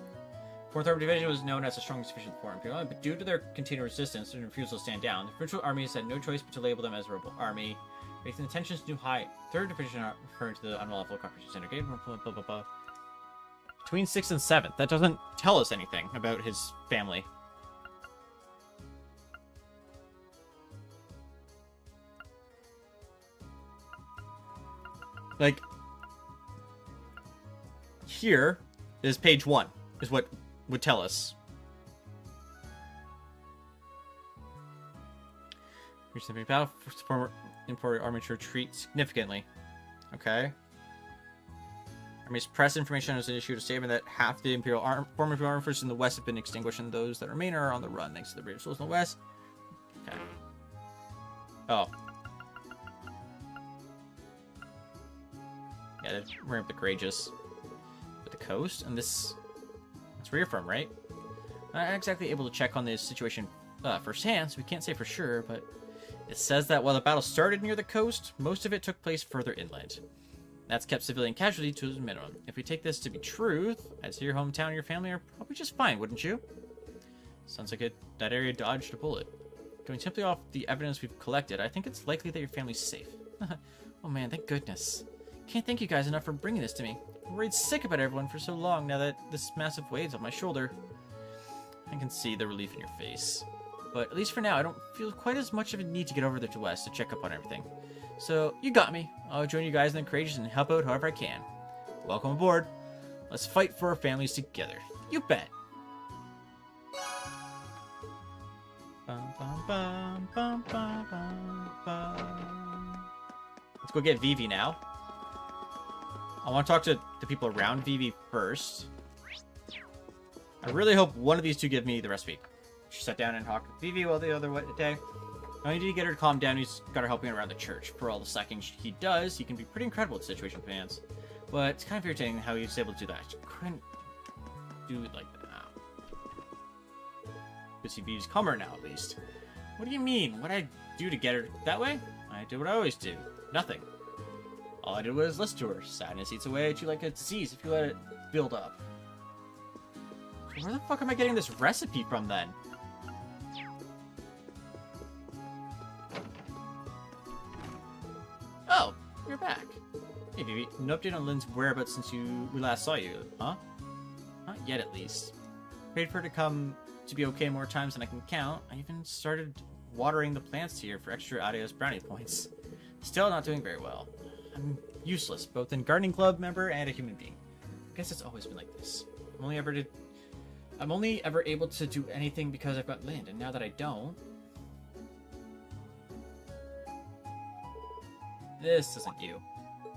4th Armored Division was known as a strong and sufficient for Imperial, but due to their continued resistance and refusal to stand down, the provincial armies had no choice but to label them as a rebel army, making the tensions new high. 3rd Division referring to the unlawful occupation center gate. Blah, blah, blah, blah. Between 6th and 7th. That doesn't tell us anything about his family. Like, here is page 1, is what would tell us. Recently, battle for Imperial army to retreat significantly. Okay. Army's press information has issued a statement that half the former Imperial army forces in the west have been extinguished, and those that remain are on the run thanks to the British soldiers in the west. Okay. Oh. Yeah, they're wearing the Courageous. But the coast, and this... It's reaffirmed, right? I'm not exactly able to check on this situation firsthand, so we can't say for sure, but it says that while the battle started near the coast, most of it took place further inland. That's kept civilian casualty to a minimum. If we take this to be truth, I'd say your hometown and your family are probably just fine, wouldn't you? Sounds like that area dodged a bullet. Going simply off the evidence we've collected, I think it's likely that your family's safe. Oh man, thank goodness. Can't thank you guys enough for bringing this to me. I'm worried sick about everyone for so long now that this massive weight's on my shoulder. I can see the relief in your face. But at least for now, I don't feel quite as much of a need to get over there to West to check up on everything. So, you got me. I'll join you guys in the Courageous and help out however I can. Welcome aboard. Let's fight for our families together. You bet. Bum, bum, bum, bum, bum, bum, bum. Let's go get Vivi now. I want to talk to the people around Vivi first. I really hope one of these two give me the recipe. She sat down and talked with Vivi while the other day. Not only did he get her to calm down, he's got her helping around the church. For all the slacking he does, he can be pretty incredible at situation plans. But it's kind of irritating how he's able to do that. Couldn't do it like that. Good see Vivi's calmer now, at least. What do you mean? What did I do to get her that way? I did what I always do. Nothing. All I did was listen to her. Sadness eats away at you like a disease if you let it build up. So where the fuck am I getting this recipe from, then? Oh, you're back. Hey, Vivi. No update on Lynn's whereabouts since we last saw you, huh? Not yet, at least. Prayed for her to come to be okay more times than I can count. I even started watering the plants here for extra Adios brownie points. Still not doing very well. I'm useless, both in gardening club member and a human being. I guess it's always been like this. I'm only ever able to do anything because I've got Lind, and now that I don't... This isn't you.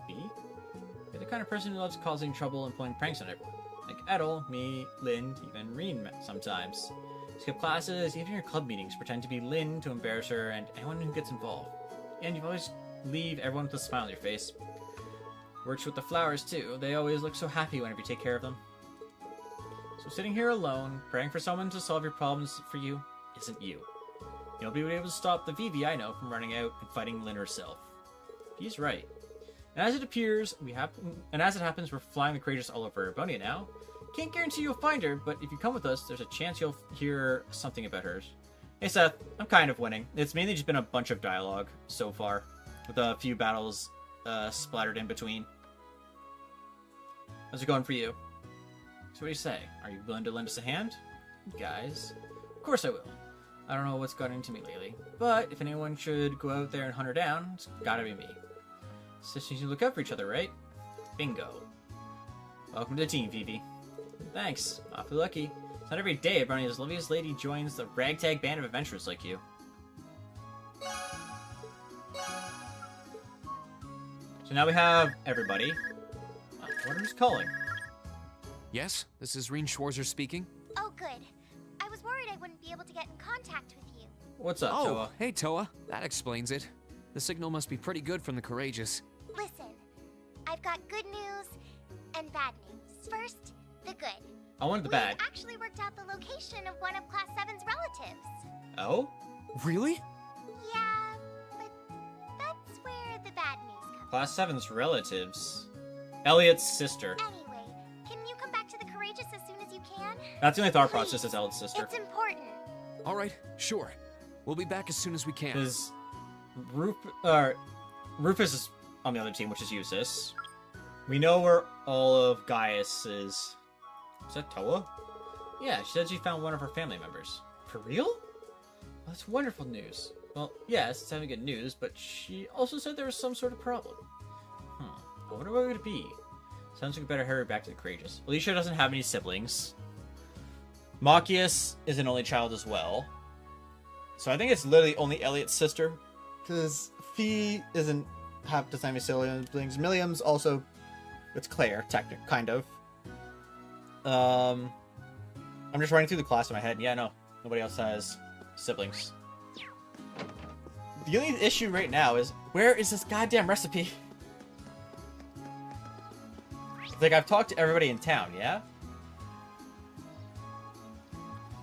Me? You're the kind of person who loves causing trouble and pulling pranks on everyone. Like Edel, me, Lind, even Reen sometimes. Skip classes, even your club meetings, pretend to be Lind to embarrass her and anyone who gets involved. And you always leave everyone with a smile on your face. Works with the flowers too. They always look so happy whenever you take care of them. So sitting here alone, praying for someone to solve your problems for you, isn't you. You'll be able to stop the Vivi I know from running out and fighting Lynn herself. He's right. And as it appears, as it happens, we're flying the Courageous all over Erebonia now. Can't guarantee you'll find her, but if you come with us, there's a chance you'll hear something about hers. Hey Seth, I'm kind of winning. It's mainly just been a bunch of dialogue so far, with a few battles splattered in between. How's it going for you? So what do you say? Are you willing to lend us a hand? Guys? Of course I will. I don't know what's gotten into me lately, but if anyone should go out there and hunt her down, it's gotta be me. Sisters, you look out for each other, right? Bingo. Welcome to the team, Vivi. Thanks. Awfully lucky. It's not every day Erebonia's loveliest lady joins the ragtag band of adventurers like you. So now we have everybody. I wonder who's calling. Yes, this is Reen Schwarzer speaking. Oh, good. I was worried I wouldn't be able to get in contact with you. What's up, Toa? Hey, Toa. That explains it. The signal must be pretty good from the Courageous. Listen, I've got good news and bad news. First, the good. I wanted the bad. We actually worked out the location of one of Class 7's relatives. Oh? Really? Yeah, but that's where the bad news comes. Class 7's relatives. Elliot's sister. Anyway, can you come back to the Courageous as soon as you can? That's the only thought process is Elliot's sister. It's important. All right, sure. We'll be back as soon as we can. Because Rufus is on the other team, which is Eustace. We know where all of Gaius is. Is that Toa? Yeah, she said she found one of her family members. For real? Well, that's wonderful news. Well, yes, it's having good news, but she also said there was some sort of problem. I wonder what it would be. Sounds like we better hurry back to the Courageous. Alicia doesn't have any siblings. Machias is an only child as well. So I think it's literally only Elliot's sister. Because Fee doesn't have any siblings. Milliam's also... It's Claire, kind of. I'm just running through the class in my head. Yeah, no. Nobody else has siblings. The only issue right now is, where is this goddamn recipe? Like, I've talked to everybody in town, yeah?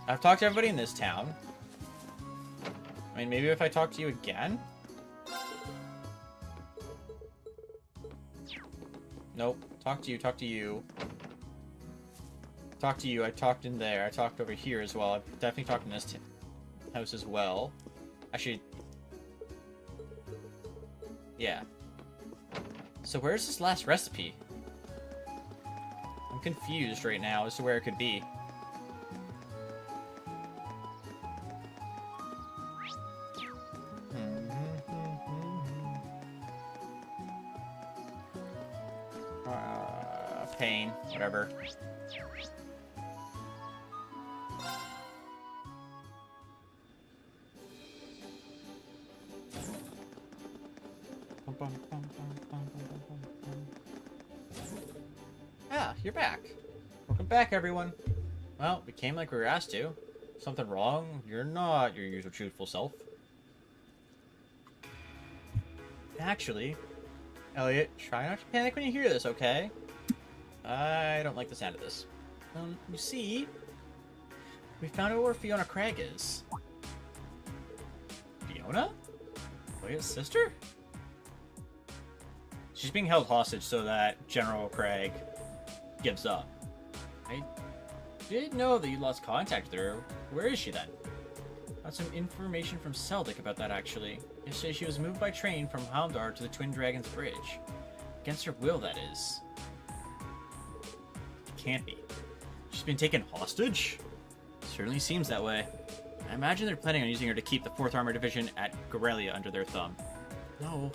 I've talked to everybody in this town. I mean, maybe if I talk to you again? Nope. Talk to you, talk to you. Talk to you, I talked in there. I talked over here as well. I've definitely talked in this house as well. Actually... Yeah. So where's this last recipe? I'm confused right now as to where it could be. Pain, whatever. Ah, you're back. Welcome back, everyone. Well, we came like we were asked to. Something wrong? You're not your usual truthful self. Actually, Elliot, try not to panic when you hear this, okay? I don't like the sound of this. You see, we found out where Fiona Craig is. Fiona? Elliot's sister? She's being held hostage so that General Craig gives up. I didn't know that you lost contact with her. Where is she then? Got some information from Seldick about that, actually. Yesterday she was moved by train from Halmdar to the Twin Dragons Bridge. Against her will, that is. It can't be. She's been taken hostage? Certainly seems that way. I imagine they're planning on using her to keep the 4th Armored Division at Gorelia under their thumb. No.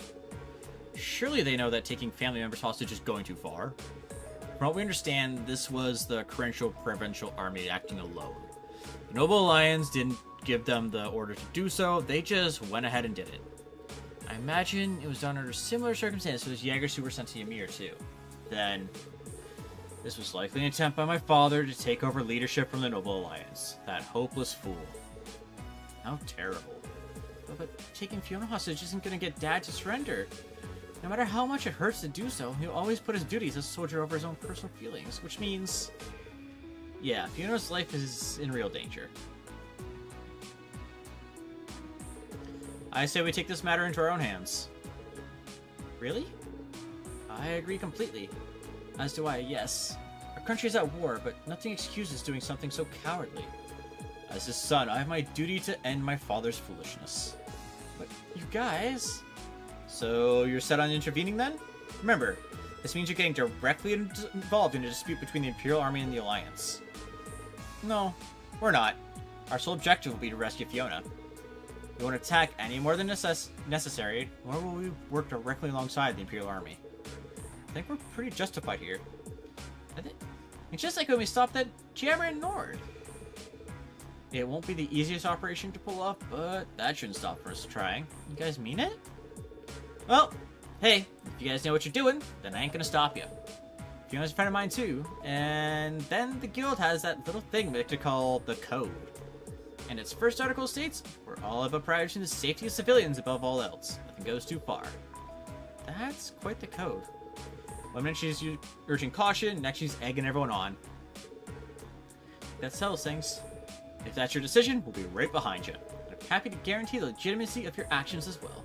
Surely they know that taking family members hostage is going too far. From what we understand, this was the Corential Provincial Army acting alone. The Noble Alliance didn't give them the order to do so, they just went ahead and did it. I imagine it was done under similar circumstances to those Jaegers who were sent to Ymir too. Then, this was likely an attempt by my father to take over leadership from the Noble Alliance. That hopeless fool. How terrible. But taking Fiona hostage isn't going to get Dad to surrender. No matter how much it hurts to do so, he'll always put his duties as a soldier over his own personal feelings, which means... yeah, Fiona's life is in real danger. I say we take this matter into our own hands. Really? I agree completely. As do I, yes. Our country is at war, but nothing excuses doing something so cowardly. As his son, I have my duty to end my father's foolishness. But you guys... So you're set on intervening then? Remember, this means you're getting directly involved in a dispute between the Imperial Army and the Alliance. No, we're not. Our sole objective will be to rescue Fiona. We won't attack any more than necessary, nor will we work directly alongside the Imperial Army. I think we're pretty justified here. It's just like when we stopped at Cameron Nord. It won't be the easiest operation to pull off, but that shouldn't stop us trying. You guys mean it? Well, hey, if you guys know what you're doing, then I ain't gonna stop you. Fiona's a friend of mine too, and then the guild has that little thing they like to call the Code. And its first article states, we're all about prioritizing the safety of civilians above all else. Nothing goes too far. That's quite the code. One minute she's urging caution, next she's egging everyone on. That settles things. If that's your decision, we'll be right behind you. I'm happy to guarantee the legitimacy of your actions as well.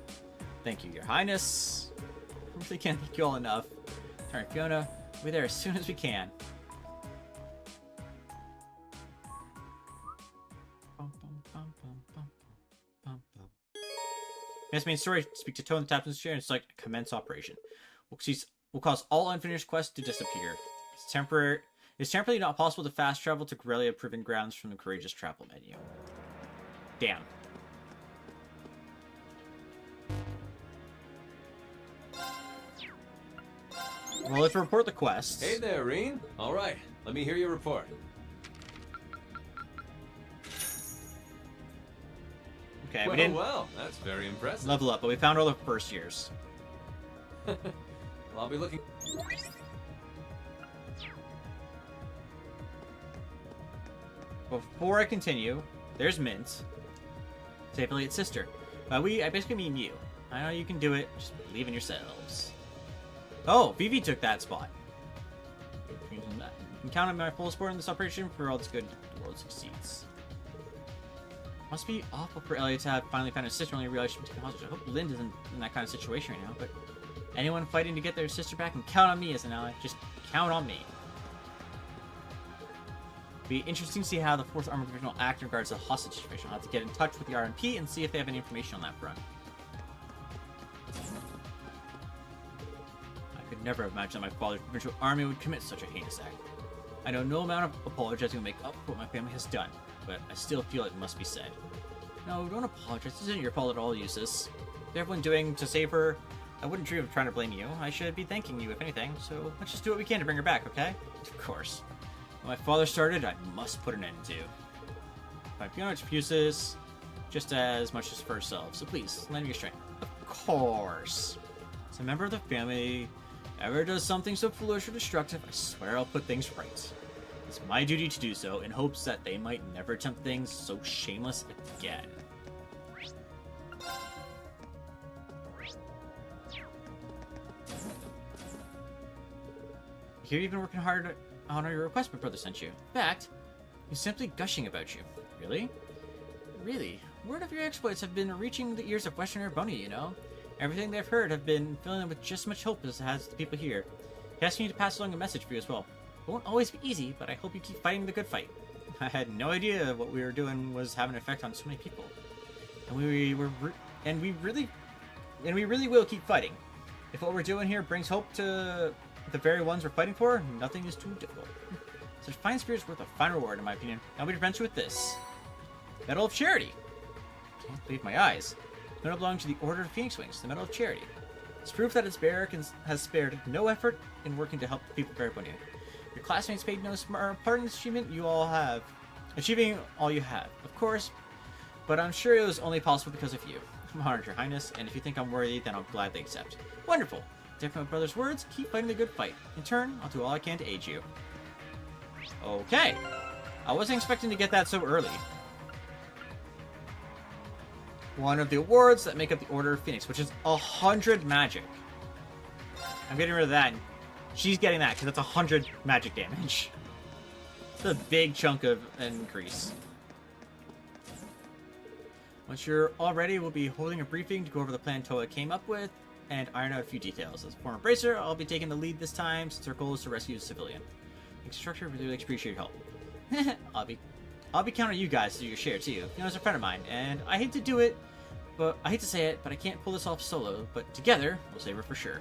Thank you, Your Highness. I really can't thank you all enough. Sorry, Fiona. We'll be there as soon as we can. Miss main story, speak to Toa in the captain's chair and select commence operation. We'll cause all unfinished quests to disappear. It's temporarily not possible to fast travel to Gorelia Proving Grounds from the Courageous Travel menu. Damn. Well, let's report the quest. Hey there, Reen. All right, let me hear your report. Okay, well, we didn't well, that's very impressive. level up, but we found all the first years. Well, I'll be looking. Before I continue, there's Mint, Safe Elliot's sister. I basically mean you. I know you can do it, just believe in yourselves. Oh, Vivi took that spot. You can count on my full support in this operation. For all this good, the world succeeds. Must be awful for Elliot to have finally found his sister when he realized she was taken hostage. I hope Lind isn't in that kind of situation right now, but anyone fighting to get their sister back can count on me as an ally. Just count on me. Be interesting to see how the 4th Armored Division will act in regards to the hostage situation. I'll have to get in touch with the RMP and see if they have any information on that front. I could never have imagined that my father's provincial army would commit such a heinous act. I know no amount of apologizing will make up for what my family has done, but I still feel it must be said. No, don't apologize. This isn't your fault at all, Eustace. What everyone doing to save her, I wouldn't dream of trying to blame you. I should be thanking you, if anything, so let's just do what we can to bring her back, okay? Of course. When my father started, I must put an end to. My Fiona refuses just as much as for herself, so please, lend me your strength. Of course. As a member of the family ever does something so foolish or destructive, I swear I'll put things right. It's my duty to do so, in hopes that they might never attempt things so shameless again. Here you've been working hard to honor your request my brother sent you. In fact, he's simply gushing about you. Really? Really? Word of your exploits have been reaching the ears of Western Erebonia, you know? Everything they've heard have been filling them with just as much hope as it has the people here. He asked me to pass along a message for you as well. It won't always be easy, but I hope you keep fighting the good fight. I had no idea what we were doing was having an effect on so many people. And we really will keep fighting. If what we're doing here brings hope to the very ones we're fighting for, nothing is too difficult. Such fine spirit is worth a fine reward, in my opinion. I'll be revenged with this. Medal of Charity. Can't believe my eyes. The medal belongs to the Order of Phoenix Wings, the Medal of Charity. It's proof that its bearer has spared no effort in working to help the people of Erebonia. Your classmates paid no part in this achievement you all have. Achieving all you have, of course, but I'm sure it was only possible because of you. I'm honored, Your Highness, and if you think I'm worthy, then I'll gladly accept. Wonderful. Take my brother's words, keep fighting the good fight. In turn, I'll do all I can to aid you. Okay. I wasn't expecting to get that so early. One of the awards that make up the Order of Phoenix, which is 100 magic. I'm getting rid of that. She's getting that because that's 100 magic damage. It's a big chunk of an increase. Once you're all ready, we'll be holding a briefing to go over the plan Toa came up with and iron out a few details. As a former bracer, I'll be taking the lead this time since our goal is to rescue a civilian. Instructor, really appreciate your help. I'll be counting on you guys to do your share too. You know, as a friend of mine, and I hate to do it, but I hate to say it, but I can't pull this off solo. But together, we'll save her for sure.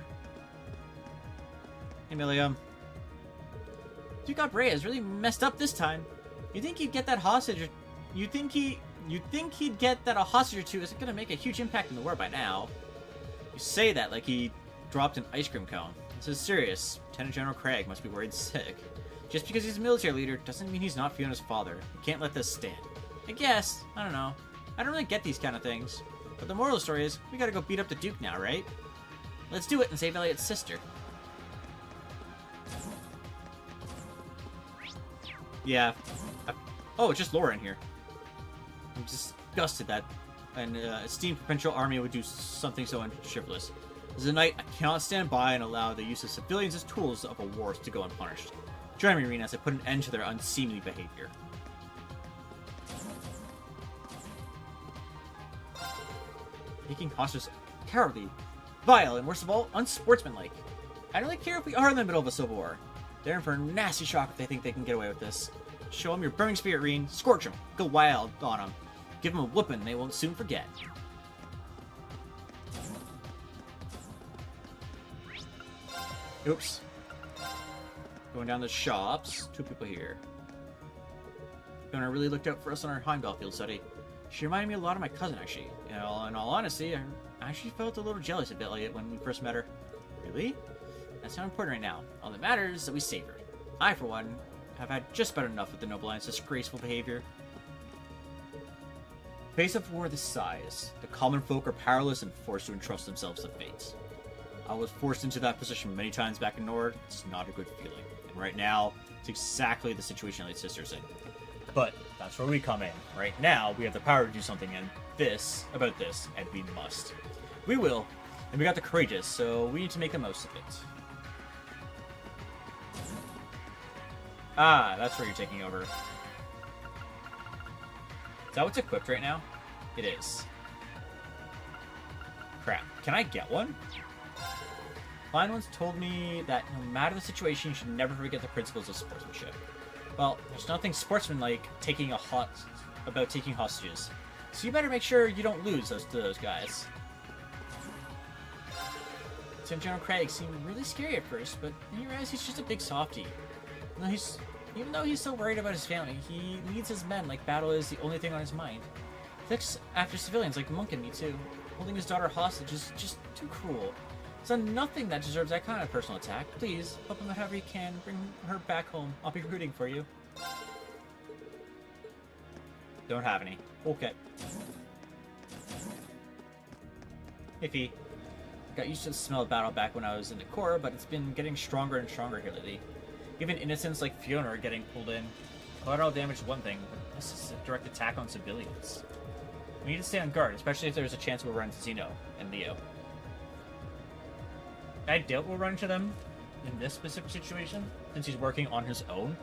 Hey, Milium. Duke Brea is really messed up this time. You think he'd get that hostage? You think he'd get that a hostage or two isn't gonna make a huge impact in the war by now? You say that like he dropped an ice cream cone. This is serious. Lieutenant General Craig must be worried sick. Just because he's a military leader doesn't mean he's not Fiona's father. You can't let this stand. I guess. I don't know. I don't really get these kind of things. But the moral of the story is, we gotta go beat up the Duke now, right? Let's do it and save Elliot's sister. Yeah. Oh, it's just Laura in here. I'm disgusted that an esteemed provincial army would do something so unchivalrous. As a knight, I cannot stand by and allow the use of civilians as tools of a war to go unpunished. Join me, Irina, as I put an end to their unseemly behavior. Taking hostages cowardly, vile, and worst of all, unsportsmanlike. I don't really care if we are in the middle of a civil war. They're in for a nasty shock if they think they can get away with this. Show them your burning spirit, Reen. Scorch them. Go wild on them. Give them a whooping they won't soon forget. Oops. Going down the shops. 2 people here. Fiona really looked out for us on our Heimdall field study. She reminded me a lot of my cousin, actually. You know, in all honesty, I actually felt a little jealous of Elliot when we first met her. Really? That's not important right now. All that matters is that we save her. I, for one, have had just about enough of the Noble Alliance's disgraceful behavior. In the face of war this size, the common folk are powerless and forced to entrust themselves to fate. I was forced into that position many times back in Nord. It's not a good feeling. And right now, it's exactly the situation Elliot's sister's in. But that's where we come in. Right now, we have the power to do something about this, and we must. We will, and we got the courageous, so we need to make the most of it. Ah, that's where you're taking over. Is that what's equipped right now? It is. Crap. Can I get one? Klein once told me that no matter the situation, you should never forget the principles of sportsmanship. Well, there's nothing sportsmanlike about taking hostages. So you better make sure you don't lose to those guys. Lieutenant General Craig seemed really scary at first, but then you realize he's just a big softie. Even though he's so worried about his family, he leads his men like battle is the only thing on his mind. He looks after civilians like Monk and me too. Holding his daughter hostage is just too cruel. He's done nothing that deserves that kind of personal attack. Please, help him however you can. Bring her back home. I'll be rooting for you. Don't have any. Okay. Iffy. Got used to the smell of battle back when I was in the Corps, but it's been getting stronger and stronger here lately. Even innocents like Fiona are getting pulled in. Collateral damage is one thing, but this is a direct attack on civilians. We need to stay on guard, especially if there's a chance we'll run into Zeno and Leo. I doubt we'll run into them in this specific situation, since he's working on his own.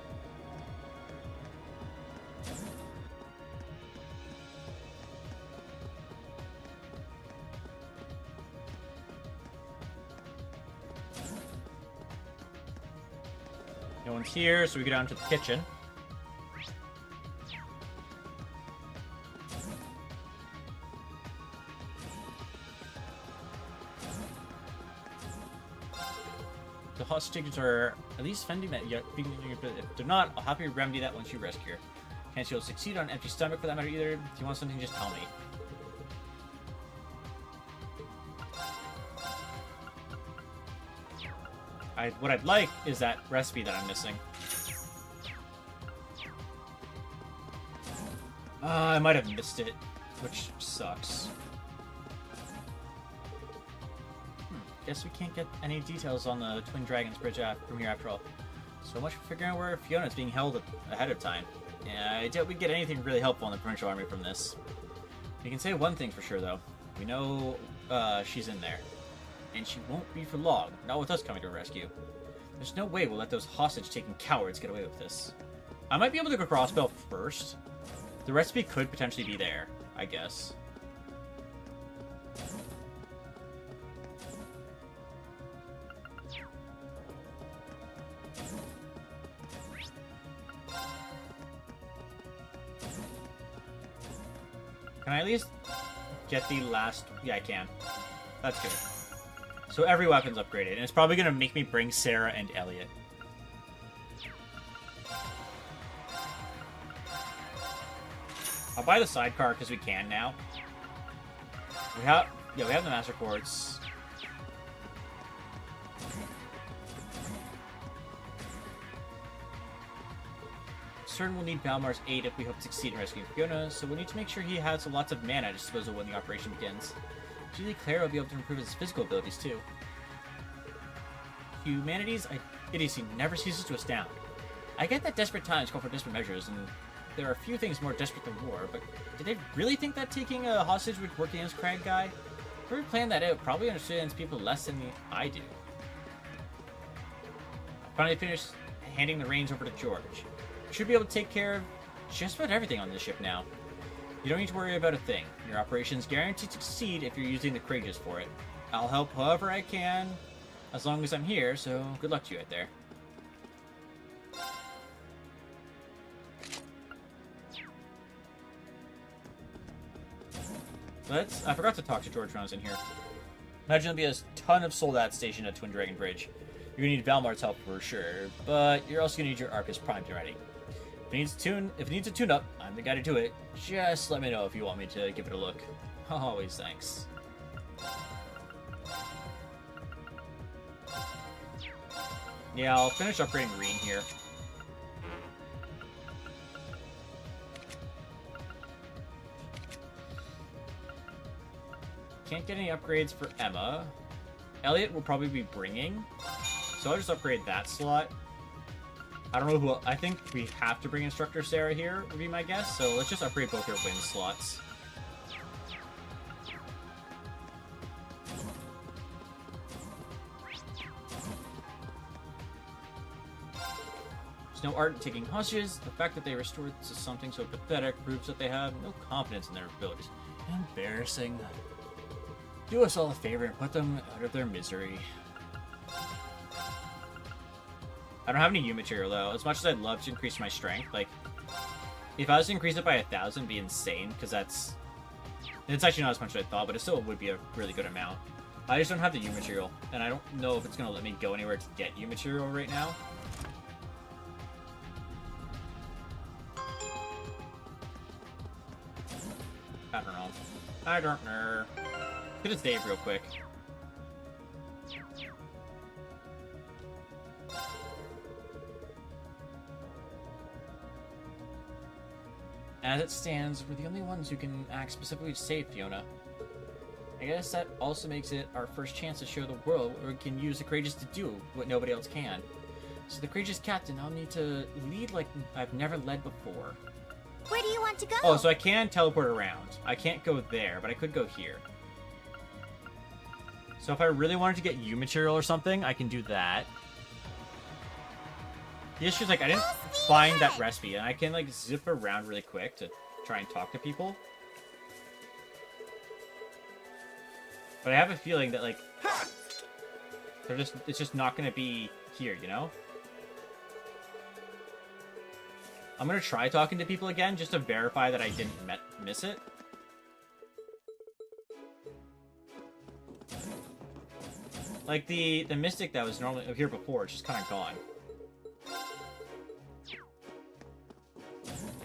No one's here, so we go down to the kitchen. The hostages are at least fending that. If they're not, I'll happily remedy that once you rescue her. Hence, you'll succeed on an empty stomach for that matter either. If you want something, just tell me. What I'd like is that recipe that I'm missing. I might have missed it, which sucks. Guess we can't get any details on the Twin Dragons Bridge from here after all. So much for figuring out where Fiona's being held ahead of time. Yeah, I doubt we'd get anything really helpful in the Provincial Army from this. We can say one thing for sure, though. We know she's in there. And she won't be for long, not with us coming to her rescue. There's no way we'll let those hostage-taking cowards get away with this. I might be able to go Crossbell first. The recipe could potentially be there, I guess. Can I at least get the last... Yeah, I can. That's good. So every weapon's upgraded, and it's probably going to make me bring Sarah and Elliot. I'll buy the sidecar because we can now. We have the Master Quartz. Certain will need Balmar's aid if we hope to succeed in rescuing Fiona, so we'll need to make sure he has lots of mana at his disposal when the operation begins. Usually Claire will be able to improve his physical abilities too. Humanity's idiocy never ceases to astound. I get that desperate times call for desperate measures, and there are few things more desperate than war, but did they really think that taking a hostage would work against Crag Guy? Whoever planned that out probably understands people less than I do. I finally finished handing the reins over to George. Should be able to take care of just about everything on this ship now. You don't need to worry about a thing. Your operation's guaranteed to succeed if you're using the Courageous for it. I'll help however I can, as long as I'm here, so good luck to you out there. I forgot to talk to George when I was in here. Imagine there'll be a ton of soldats stationed at Twin Dragon Bridge. You're gonna need Valmar's help for sure, but you're also gonna need your Arcus Prime to ready. If it needs a tune-up, I'm the guy to do it. Just let me know if you want me to give it a look. Always thanks. Yeah, I'll finish upgrading Reen here. Can't get any upgrades for Emma. Elliot will probably be bringing, so I'll just upgrade that slot. I don't know who... I think we have to bring Instructor Sarah here, would be my guess, so let's just upgrade both your win slots. There's no art in taking hostages. The fact that they restored to something so pathetic proves that they have no confidence in their abilities. Embarrassing. Do us all a favor and put them out of their misery. I don't have any U material though. As much as I'd love to increase my strength, like if I was to increase it by 1,000, it'd be insane because it's actually not as much as I thought, but it still would be a really good amount. I just don't have the U material, and I don't know if it's gonna let me go anywhere to get U material right now. I don't know. Could just save real quick. As it stands, we're the only ones who can act specifically to save Fiona. I guess that also makes it our first chance to show the world where we can use the Courageous to do what nobody else can. So the Courageous Captain, I'll need to lead like I've never led before. Where do you want to go? Oh, so I can teleport around. I can't go there, but I could go here. So if I really wanted to get U material or something, I can do that. The issue is, like, I didn't find that recipe, and I can, like, zip around really quick to try and talk to people. But I have a feeling that, like, it's just not going to be here, you know? I'm going to try talking to people again, just to verify that I didn't miss it. Like, the Mystic that was normally here before, it's just kind of gone.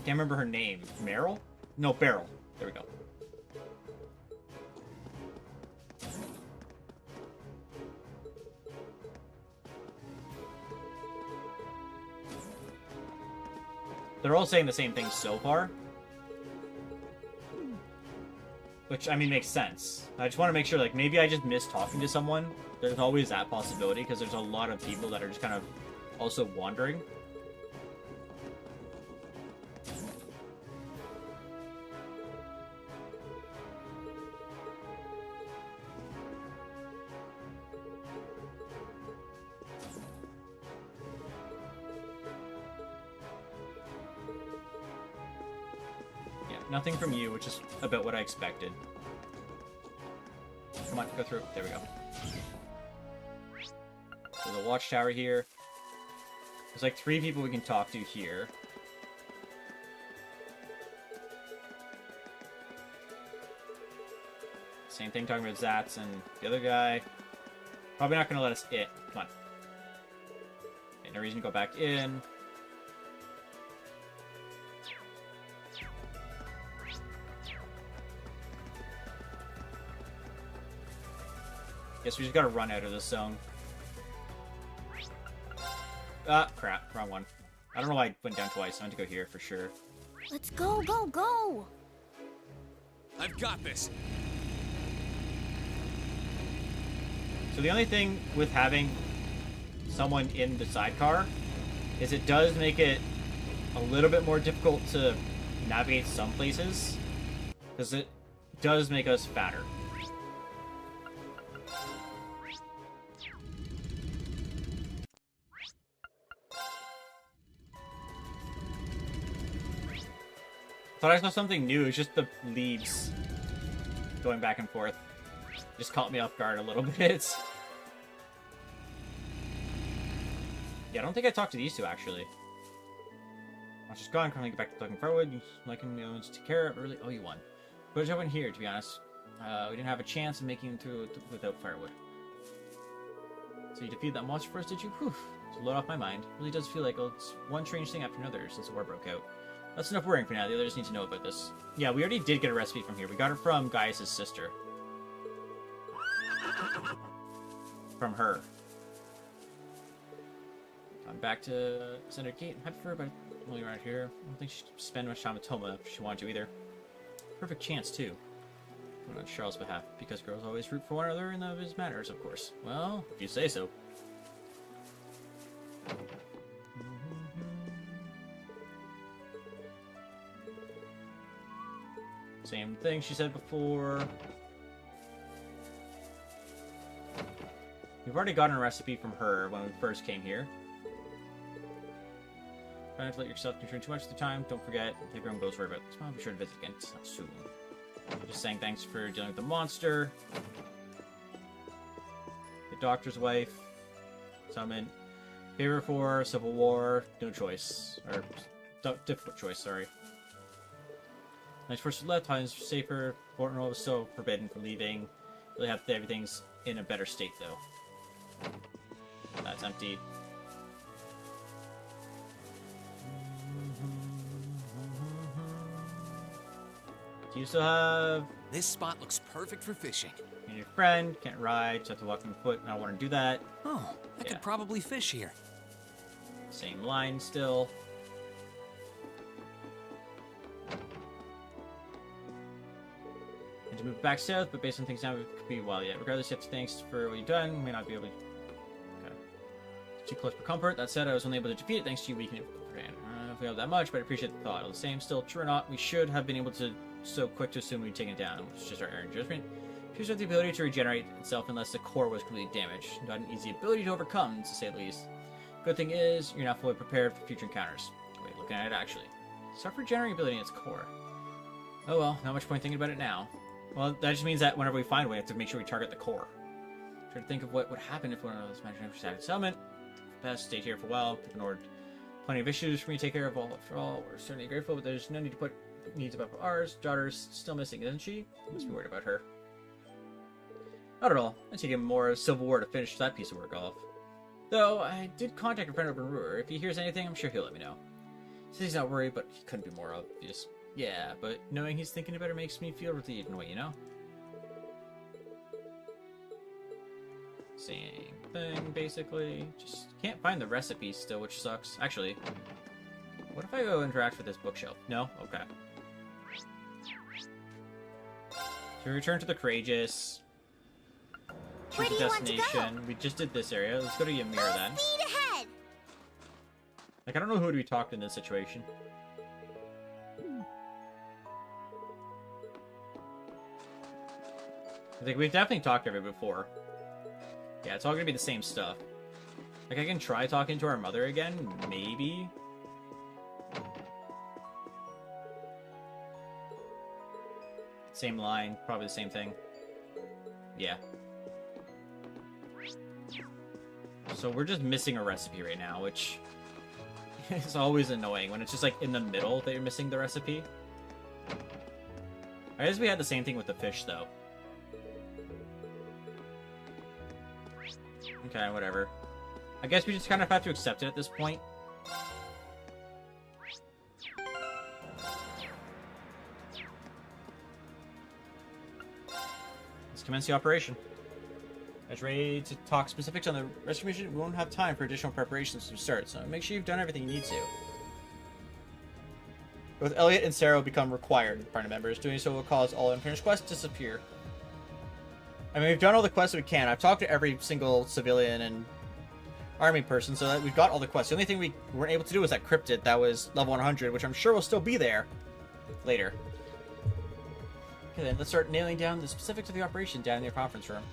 can't remember her name. Meryl? No, Beryl. There we go. They're all saying the same thing so far. Which, I mean, makes sense. I just want to make sure, like, maybe I just missed talking to someone. There's always that possibility, because there's a lot of people that are just kind of also wandering. Nothing from you, which is about what I expected. Come on, go through. There we go. There's a watchtower here. There's like 3 people we can talk to here. Same thing talking about Zats and the other guy. Probably not going to let us in. Come on. Okay, no reason to go back in. Guess we just gotta run out of this zone. Ah, crap. Wrong one. I don't know why I went down twice. I meant to go here for sure. Let's go, go, go! I've got this. So the only thing with having someone in the sidecar is it does make it a little bit more difficult to navigate some places. Because it does make us fatter. Thought I saw something new. It's just the leaves going back and forth. Just caught me off guard a little bit. Yeah, I don't think I talked to these two, actually. I was just gone. Can't get back to looking forward. Like him, to take care of. Really, oh, you won. But I went here, to be honest. We didn't have a chance of making it through without firewood. So you defeated that monster first, did you? Whew. It's a load off my mind. It really does feel like it's one strange thing after another since the war broke out. That's enough worrying for now. The others need to know about this. Yeah, we already did get a recipe from here. We got it from Gaius' sister. From her. I'm back to Center Gate. I'm happy for her, but only around here. I don't think she'd spend much time with Toma if she wanted to either. Perfect chance, too. On Charles' behalf, because girls always root for one another in his matters, of course. Well, if you say so. Same thing she said before. We've already gotten a recipe from her when we first came here. Try not to let yourself consume too much of the time. Don't forget, if everyone goes for it, but I'll be sure to visit again soon. Just saying thanks for dealing with the monster. The doctor's wife. Summon. Favor for Civil War. No choice. Or, difficult choice, sorry. Nice first left, time's safer. Fortnite was so forbidden from leaving. Really have everything's in a better state though. That's empty. Do you still have... This spot looks perfect for fishing. And your friend can't ride, just have to walk on foot. I don't want to do that. Oh, I could probably fish here. Same line still. To move back south, but based on things now, it could be a while yet. Regardless, you have to thanks for what you've done. We may not be able to... Okay. Too close for comfort. That said, I was only able to defeat it thanks to you weakening it. I don't know if we have that much, but I appreciate the thought. All the same, still, true or not, we should have been able to so quick to assume we'd taken it down. It's just our error in judgment. It appears to have the ability to regenerate itself unless the core was completely damaged. Not an easy ability to overcome, to say the least. Good thing is, you're now fully prepared for future encounters. Wait, looking at it actually. Self-regenerating ability in its core. Oh well, not much point thinking about it now. Well, that just means that whenever we find one, we have to make sure we target the core. Try to think of what would happen if one of those imaginary static settlement. Best stay here for a while. We've ignored plenty of issues for me to take care of. For all, we're certainly grateful, but there's no need to put needs above ours. Daughter's still missing, isn't she? You must be worried about her. Not at all. I take him more Civil War to finish that piece of work off. Though, I did contact a friend over in Ruhr. If he hears anything, I'm sure he'll let me know. Says he's not worried, but he couldn't be more obvious. Yeah, but knowing he's thinking about it makes me feel relieved in a way, you know? Same thing, basically. Just can't find the recipe still, which sucks. Actually, what if I go interact with this bookshelf? No? Okay. So we return to the Courageous. Choose the destination. We just did this area. Let's go to Ymir then. Speed ahead! Like, I don't know who we talked in this situation. I think we've definitely talked to her before. Yeah, it's all gonna be the same stuff. Like, I can try talking to our mother again, maybe? Same line, probably the same thing. Yeah. So we're just missing a recipe right now, which is always annoying when it's just like in the middle that you're missing the recipe. I guess we had the same thing with the fish, though. Okay, whatever. I guess we just kind of have to accept it at this point. Let's commence the operation. As ready to talk specifics on the rescue mission, we won't have time for additional preparations to start, so make sure you've done everything you need to. Both Elliot and Sarah will become required party members. Doing so will cause all unfinished quests to disappear. I mean, we've done all the quests we can. I've talked to every single civilian and army person, so that we've got all the quests. The only thing we weren't able to do was that cryptid that was level 100, which I'm sure will still be there later. Okay, then let's start nailing down the specifics of the operation down in your conference room.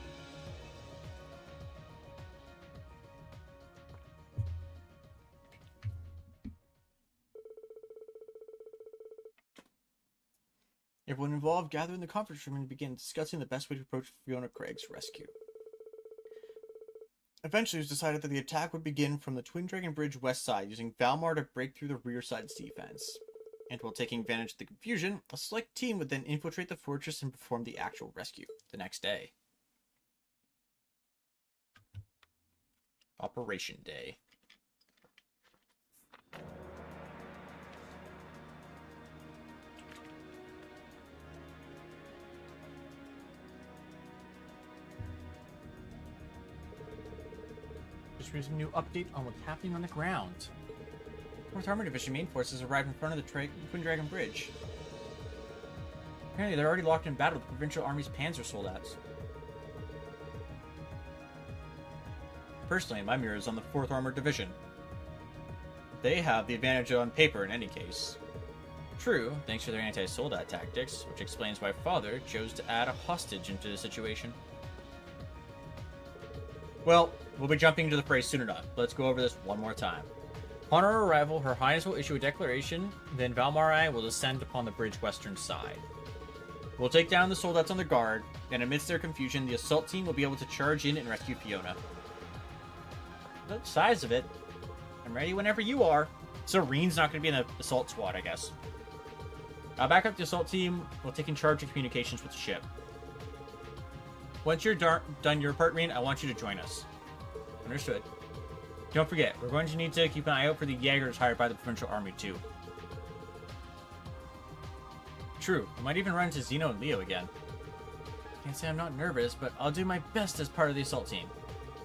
Everyone involved gather in the conference room and begin discussing the best way to approach Fiona Craig's rescue. Eventually, it was decided that the attack would begin from the Twin Dragon Bridge west side, using Valmar to break through the rear side's defense. And while taking advantage of the confusion, a select team would then infiltrate the fortress and perform the actual rescue the next day. Operation Day. Just releasing a new update on what's happening on the ground. 4th Armor Division main forces arrived in front of the Twin Dragon Bridge. Apparently, they're already locked in battle with the Provincial Army's Panzer soldiers. Personally, my mirror is on the 4th Armored Division. They have the advantage on paper in any case. True, thanks to their anti-soldat tactics, which explains why Father chose to add a hostage into the situation. Well, we'll be jumping into the fray soon enough. Let's go over this one more time. Upon our arrival, Her Highness will issue a declaration, then Valmar and I will descend upon the bridge western side. We'll take down the soldats on the guard, and amidst their confusion, the assault team will be able to charge in and rescue Fiona. The size of it, I'm ready whenever you are. Serene's not going to be in the assault squad, I guess. I'll back up the assault team while taking charge of communications with the ship. Once you're done your part, Reen, I want you to join us. Understood. Don't forget, we're going to need to keep an eye out for the Jaegers hired by the Provincial Army, too. True, I might even run into Zeno and Leo again. Can't say I'm not nervous, but I'll do my best as part of the assault team.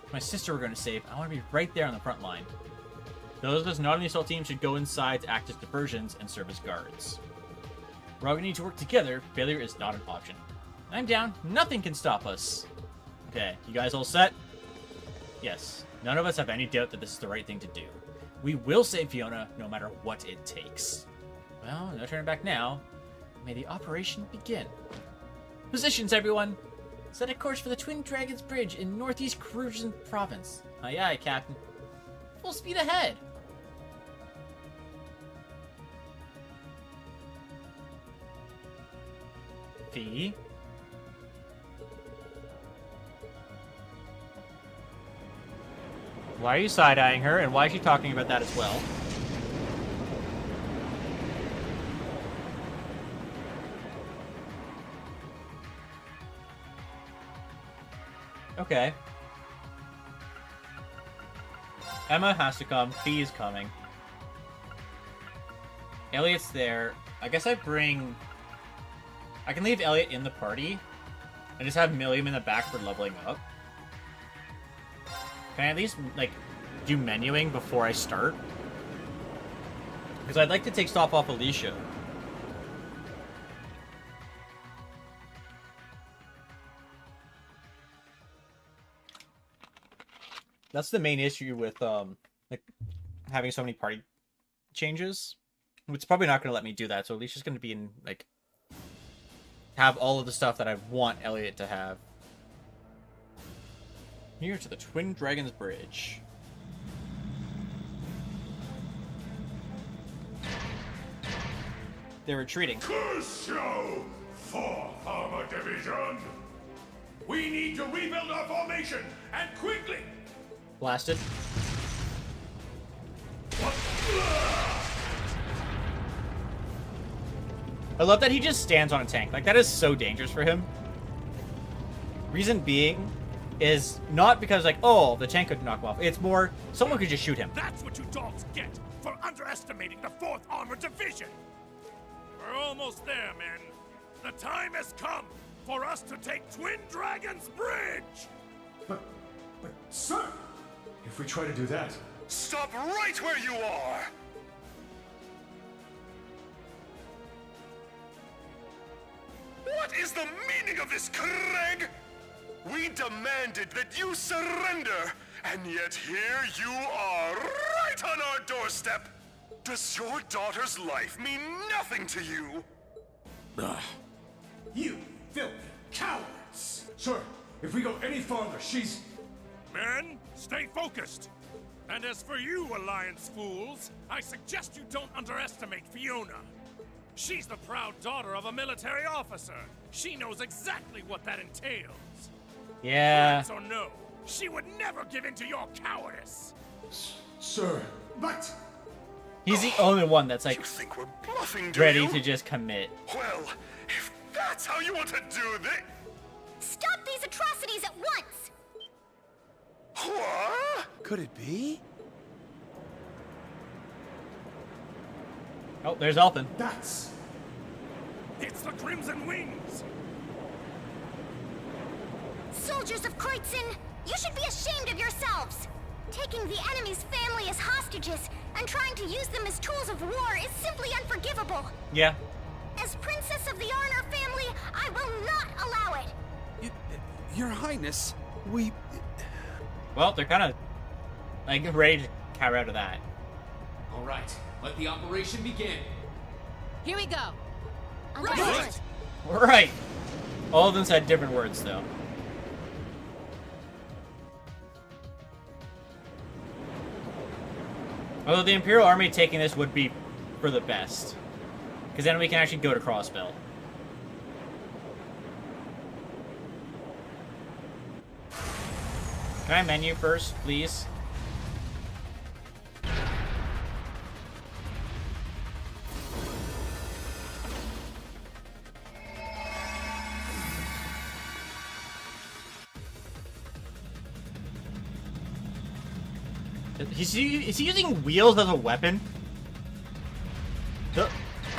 If my sister we're going to save, I want to be right there on the front line. Those of us not on the assault team should go inside to act as diversions and serve as guards. We're all going to need to work together. Failure is not an option. I'm down. Nothing can stop us. Okay, you guys all set? Yes. None of us have any doubt that this is the right thing to do. We will save Fiona, no matter what it takes. Well, no turning back now. May the operation begin. Positions, everyone! Set a course for the Twin Dragons Bridge in northeast Krujan Province. Aye aye, Captain. Full speed ahead! Fee? Why are you side-eyeing her, and why is she talking about that as well? Okay. Emma has to come. Fee is coming. Elliot's there. I guess I can leave Elliot in the party and just have Milliam in the back for leveling up. Can I at least, like, do menuing before I start? Because I'd like to take stuff off Alicia. That's the main issue with like having so many party changes. It's probably not going to let me do that, so Alicia's going to be in, like, have all of the stuff that I want Elliot to have. Here to the Twin Dragons Bridge. They're retreating. Cusho! 4th Armor Division! We need to rebuild our formation, and quickly! Blasted. I love that he just stands on a tank. Like, that is so dangerous for him. Reason being is not because, like, oh, the tank could knock him off. It's more, someone could just shoot him. That's what you dogs get for underestimating the 4th Armor Division! We're almost there, men. The time has come for us to take Twin Dragons Bridge! But, sir, if we try to do that... Stop right where you are! What is the meaning of this, Craig? We demanded that you surrender, and yet here you are, right on our doorstep! Does your daughter's life mean nothing to you? You filthy cowards! Sir, if we go any farther, she's... Men, stay focused! And as for you, Alliance fools, I suggest you don't underestimate Fiona. She's the proud daughter of a military officer. She knows exactly what that entails. Yeah. Threats or no, she would never give in to your cowardice. Sir, but... He's the only one that's, like, You think we're bluffing, do ready you? to just commit. Well, if that's how you want to do this... Stop these atrocities at once! What? Could it be? Oh, there's Elfin. That's... It's the Crimson Wings! Soldiers of Kreutzen, you should be ashamed of yourselves! Taking the enemy's family as hostages and trying to use them as tools of war is simply unforgivable. Yeah. As Princess of the Arnor family, I will not allow it! Your Highness, we... Well, they're kind of, like, ready to carry out of that. All right, let the operation begin. Here we go. Right. Right. All of them said different words, though. Although the Imperial Army taking this would be for the best. Because then we can actually go to Crossbell. Can I menu first, please? Is he using wheels as a weapon?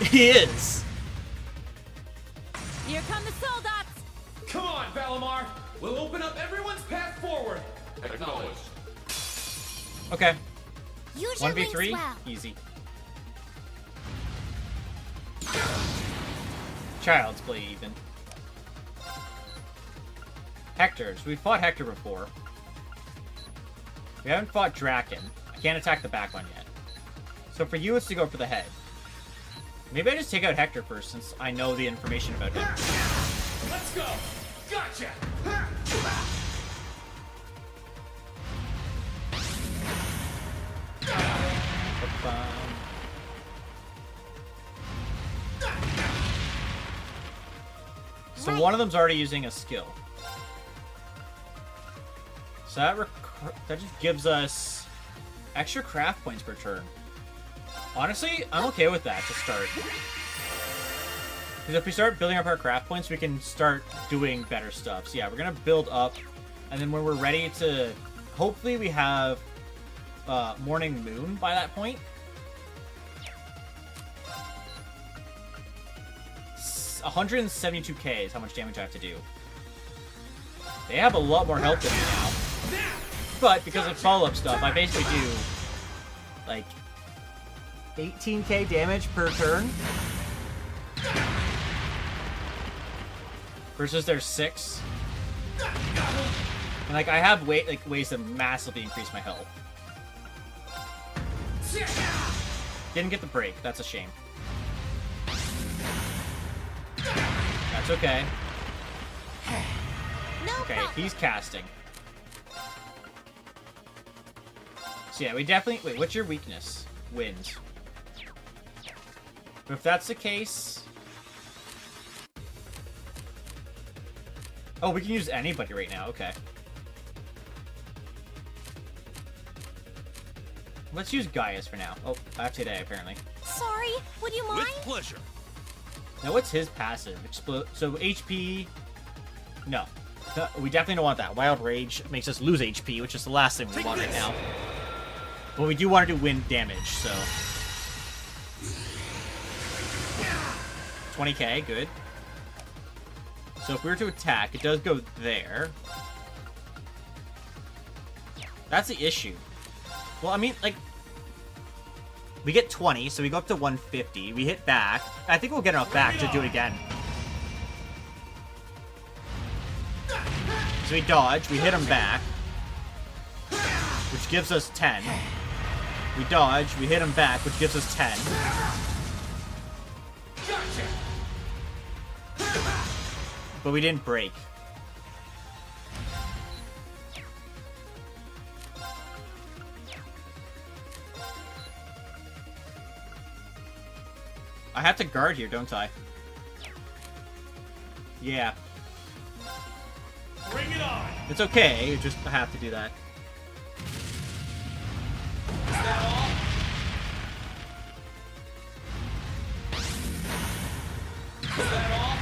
He is. Here come the soldats. Come on, Valimar. We'll open up everyone's path forward. Acknowledged. Okay. Use your wings 1v3? well. Easy. Child's play even. Hector's. We've fought Hector before. We haven't fought Draken. I can't attack the back one yet. So for you, it's to go for the head. Maybe I just take out Hector first, since I know the information about him. Let's go. Gotcha. So one of them's already using a skill. So that just gives us extra craft points per turn. Honestly, I'm okay with that to start. Because if we start building up our craft points, we can start doing better stuff. So yeah, we're going to build up. And then when we're ready to... Hopefully we have Morning Moon by that point. 172k is how much damage I have to do. They have a lot more health than me now. But because of follow-up stuff, I basically do like 18k damage per turn. Versus their 6. And like I have ways to massively increase my health. Didn't get the break. That's a shame. That's okay. Okay, he's casting. So yeah, we definitely... Wait, what's your weakness? Winds. If that's the case... Oh, we can use anybody right now. Okay. Let's use Gaius for now. Oh, I have today, apparently. Sorry, would you mind? With pleasure. Now, what's his passive? Explode. So, HP... No. No, we definitely don't want that. Wild Rage makes us lose HP, which is the last thing we want right now. But we do want to do wind damage, so... 20k, good. So if we were to attack, it does go there. That's the issue. Well, I mean, like... We get 20, so we go up to 150. We hit back. I think we'll get enough back to do it again. So we dodge, we hit him back. Which gives us 10. We dodge, we hit him back, which gives us 10. But we didn't break. I have to guard here, don't I? Yeah. Bring it on! It's okay, you just have to do that. Is that all? Is that all?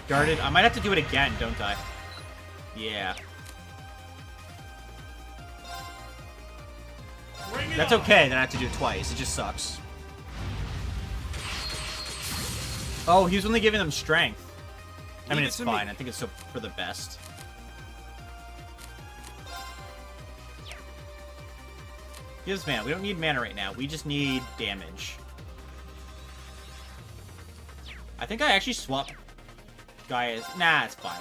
Guarded. I might have to do it again, don't I? Yeah. That's okay that I have to do it twice. It just sucks. Oh, he was only giving them strength. I mean, it's fine. I think it's for the best. Gives mana. We don't need mana right now. We just need damage. I think I actually swapped Gaius. Nah, it's fine.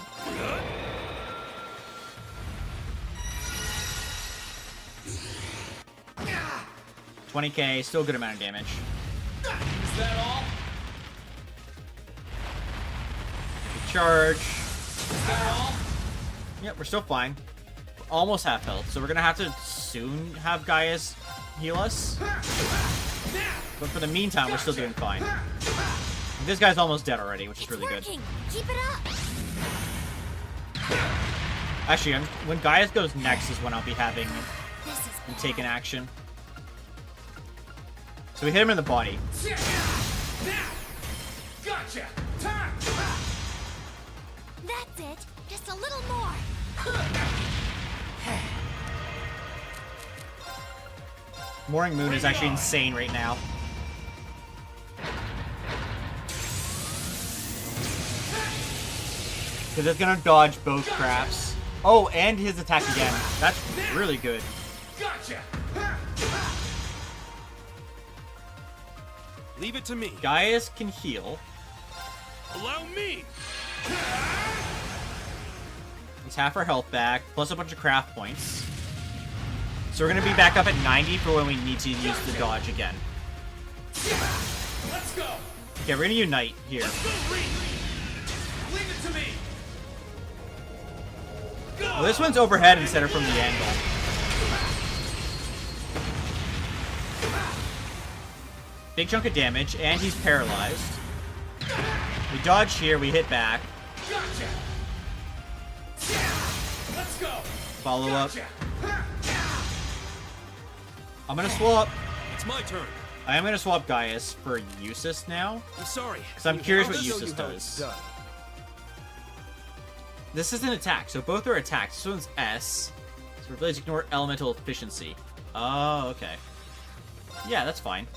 20k, still a good amount of damage. Is that all? Charge. Is that all? Yep, we're still fine. We're almost half health, so we're gonna have to soon have Gaius heal us. But for the meantime, we're still doing fine. This guy's almost dead already, which is really good. Keep it up. Actually, when Gaius goes next is when I'll be having him take an action. So we hit him in the body. Gotcha! That's it. Just a little more. Morning Moon is actually insane right now. Because it's gonna dodge both crafts. Oh, and his attack again. That's really good. Gotcha! Leave it to me. Gaius can heal. Allow me! It's half our health back, plus a bunch of craft points. So we're gonna be back up at 90 for when we need to use the dodge again. Let's go! Okay, we're gonna unite here. Let's go, Reed! Leave it to me! Go! Well, this one's overhead instead of from the angle. Big chunk of damage, and he's paralyzed. We dodge here, we hit back. Gotcha! Let's go! Follow up. I'm gonna swap. It's my turn. I am gonna swap Gaius for Eustace now. I'm sorry. Because I'm curious what I'll show Eustace you how it's does. done. This is an attack, so both are attacks. This one's S. So replace ignore elemental efficiency. Oh, okay. Yeah, that's fine.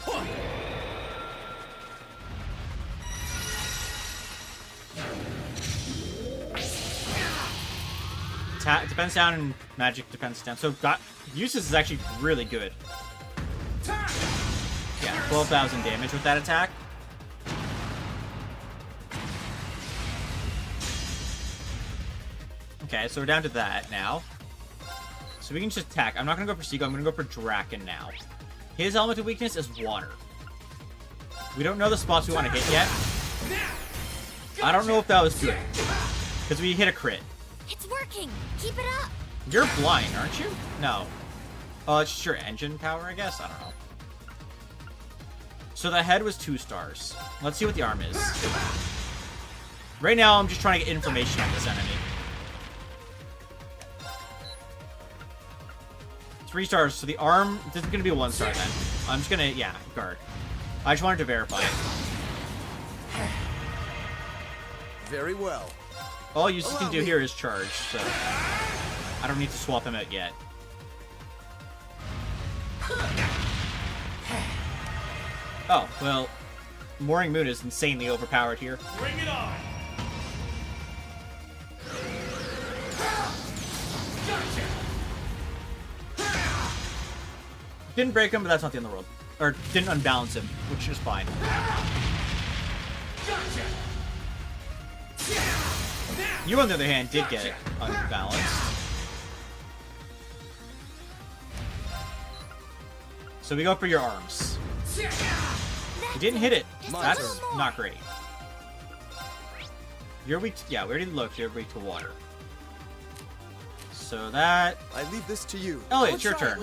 attack defense down and magic defense down. So Useless is actually really good. Yeah, 12,000 damage with that attack. Okay, so we're down to that now. So we can just attack. I'm not going to go for Seagull. I'm going to go for Draken now. His elemental weakness is water. We don't know the spots we want to hit yet. I don't know if that was good. Because we hit a crit. It's working. Keep it up. You're blind, aren't you? No. Oh, it's just your engine power, I guess? I don't know. So the head was 2 stars. Let's see what the arm is. Right now, I'm just trying to get information on this enemy. 3 stars, so the arm, this is going to be a 1 star then. I'm just going to, yeah, guard. I just wanted to verify it. Very well. All Useless can do here is charge, so I don't need to swap him out yet. Oh, well, Mooring Moon is insanely overpowered here. Bring it on! Didn't break him, but that's not the end of the world. Or didn't unbalance him, which is fine. You, on the other hand, did get it unbalanced. So we go for your arms. You didn't hit it. That's not great. You're weak. Yeah, we already looked. You're weak to water. So that. I leave this to you. Oh, it's your turn.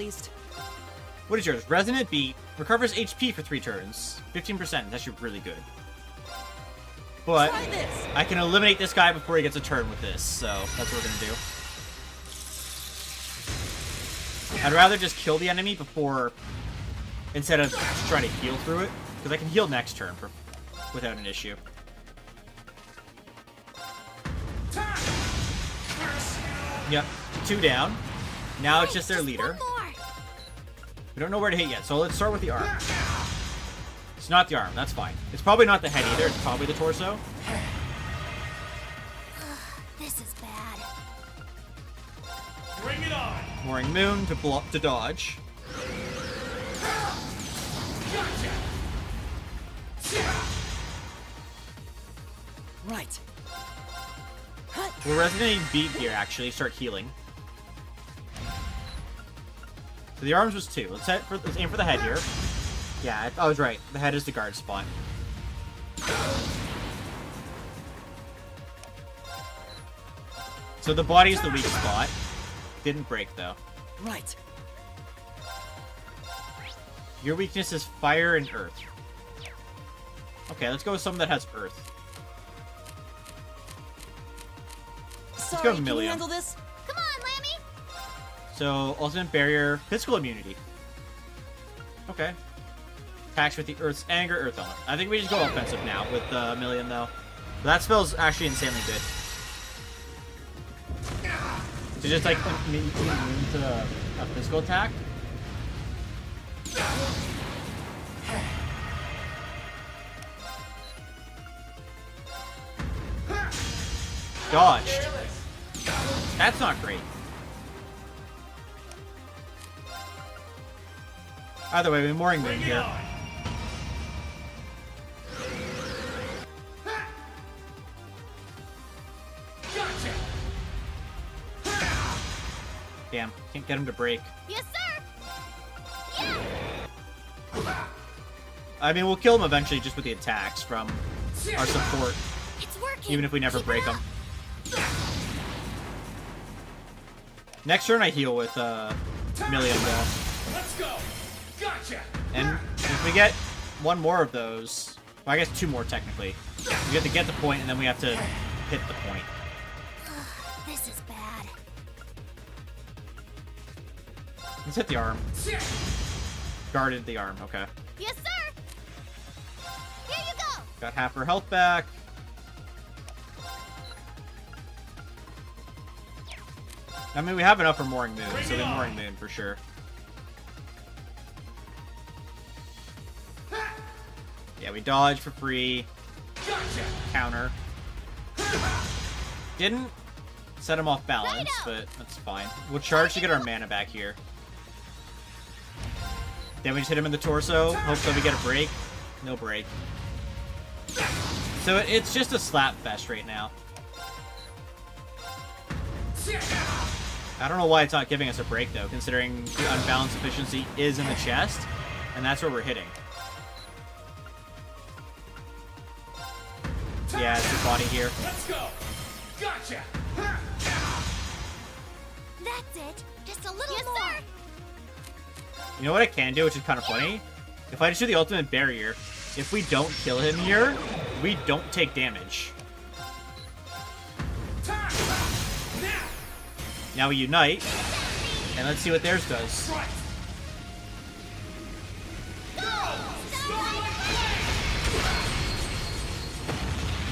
What is yours? Resonant Beat recovers HP for 3 turns. 15%. That's actually really good. But I can eliminate this guy before he gets a turn with this, so that's what we're gonna do. I'd rather just kill the enemy before, instead of trying to heal through it, because I can heal next turn without an issue. Yep, 2 down. Now it's just their leader. We don't know where to hit yet, so let's start with the arm. It's not the arm, that's fine. It's probably not the head either, it's probably the torso. This is bad. Bring it on! Mooring Moon to dodge. Right. We're resonating beat here, actually. Start healing. So the arms was 2. Let's aim for the head here. Yeah, I was right. The head is the guard spot. So the body is the weak spot. Didn't break, though. Right. Your weakness is fire and earth. Okay, let's go with someone that has earth. Let's go with Can you Millium. handle this? Come on, Lammy. So, ultimate barrier, physical immunity. Okay. Attacks with the Earth's Anger, Earth Element. I think we just go offensive now with Million, though. But that spell's actually insanely good. To just, like, immune to a physical attack. Dodged. That's not great. Either way, we're Mooring Moon here. Damn, can't get him to break. Yes, sir. Yeah. I mean, we'll kill him eventually just with the attacks from our support. It's working. Even if we never break him. Next turn I heal with Million though. Let's go. Gotcha. And if we get one more of those, well, I guess 2 more technically. We have to get the point and then we have to hit the point. This is bad. Let's hit the arm. Guarded the arm, okay. Yes, sir. Here you go. Got half her health back. I mean, we have enough for Mooring Moon, so then Mooring Moon for sure. Yeah, we dodge for free. Counter. Didn't Set him off balance, but that's fine. We'll charge to get our mana back here. Then we just hit him in the torso. Hope so we get a break. No break. So it's just a slap fest right now. I don't know why it's not giving us a break, though, considering the unbalanced efficiency is in the chest, and that's where we're hitting. Yeah, it's your body here. Let's go. Gotcha. That's it. Just a little more. Sir. You know what I can do, which is kind of funny? If I just do the ultimate barrier, if we don't kill him here, we don't take damage. Now we unite, and let's see what theirs does.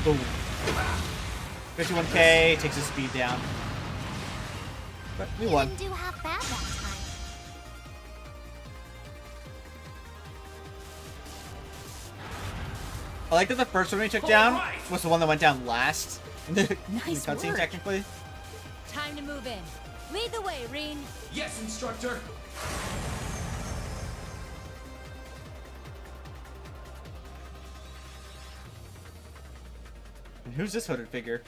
Boom. 51k, takes his speed down. But we won. Didn't do half bad that time. I like that the first one we took down was the one that went down last in the Nice cutscene, work. technically. Time to move in. Lead the way, Reen. Yes, instructor. And who's this hooded figure?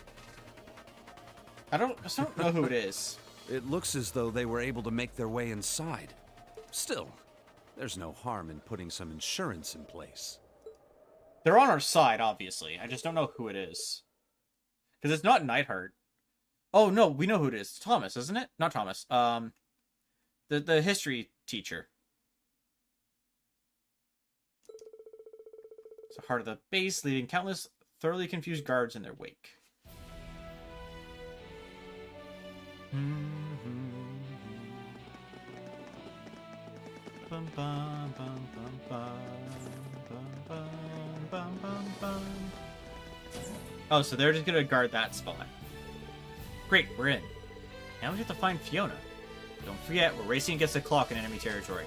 I don't know who it is. It looks as though they were able to make their way inside. Still, there's no harm in putting some insurance in place. They're on our side, obviously. I just don't know who it is. Because it's not Neidhart. Oh, no, we know who it is. It's Thomas, isn't it? Not Thomas. The history teacher. It's the heart of the base, leaving countless thoroughly confused guards in their wake. Bum, bum, bum, bum, bum, bum, bum, bum, bum, bum. Oh, so they're just gonna guard that spot. Great, we're in. Now we have to find Fiona. Don't forget, we're racing against the clock in enemy territory.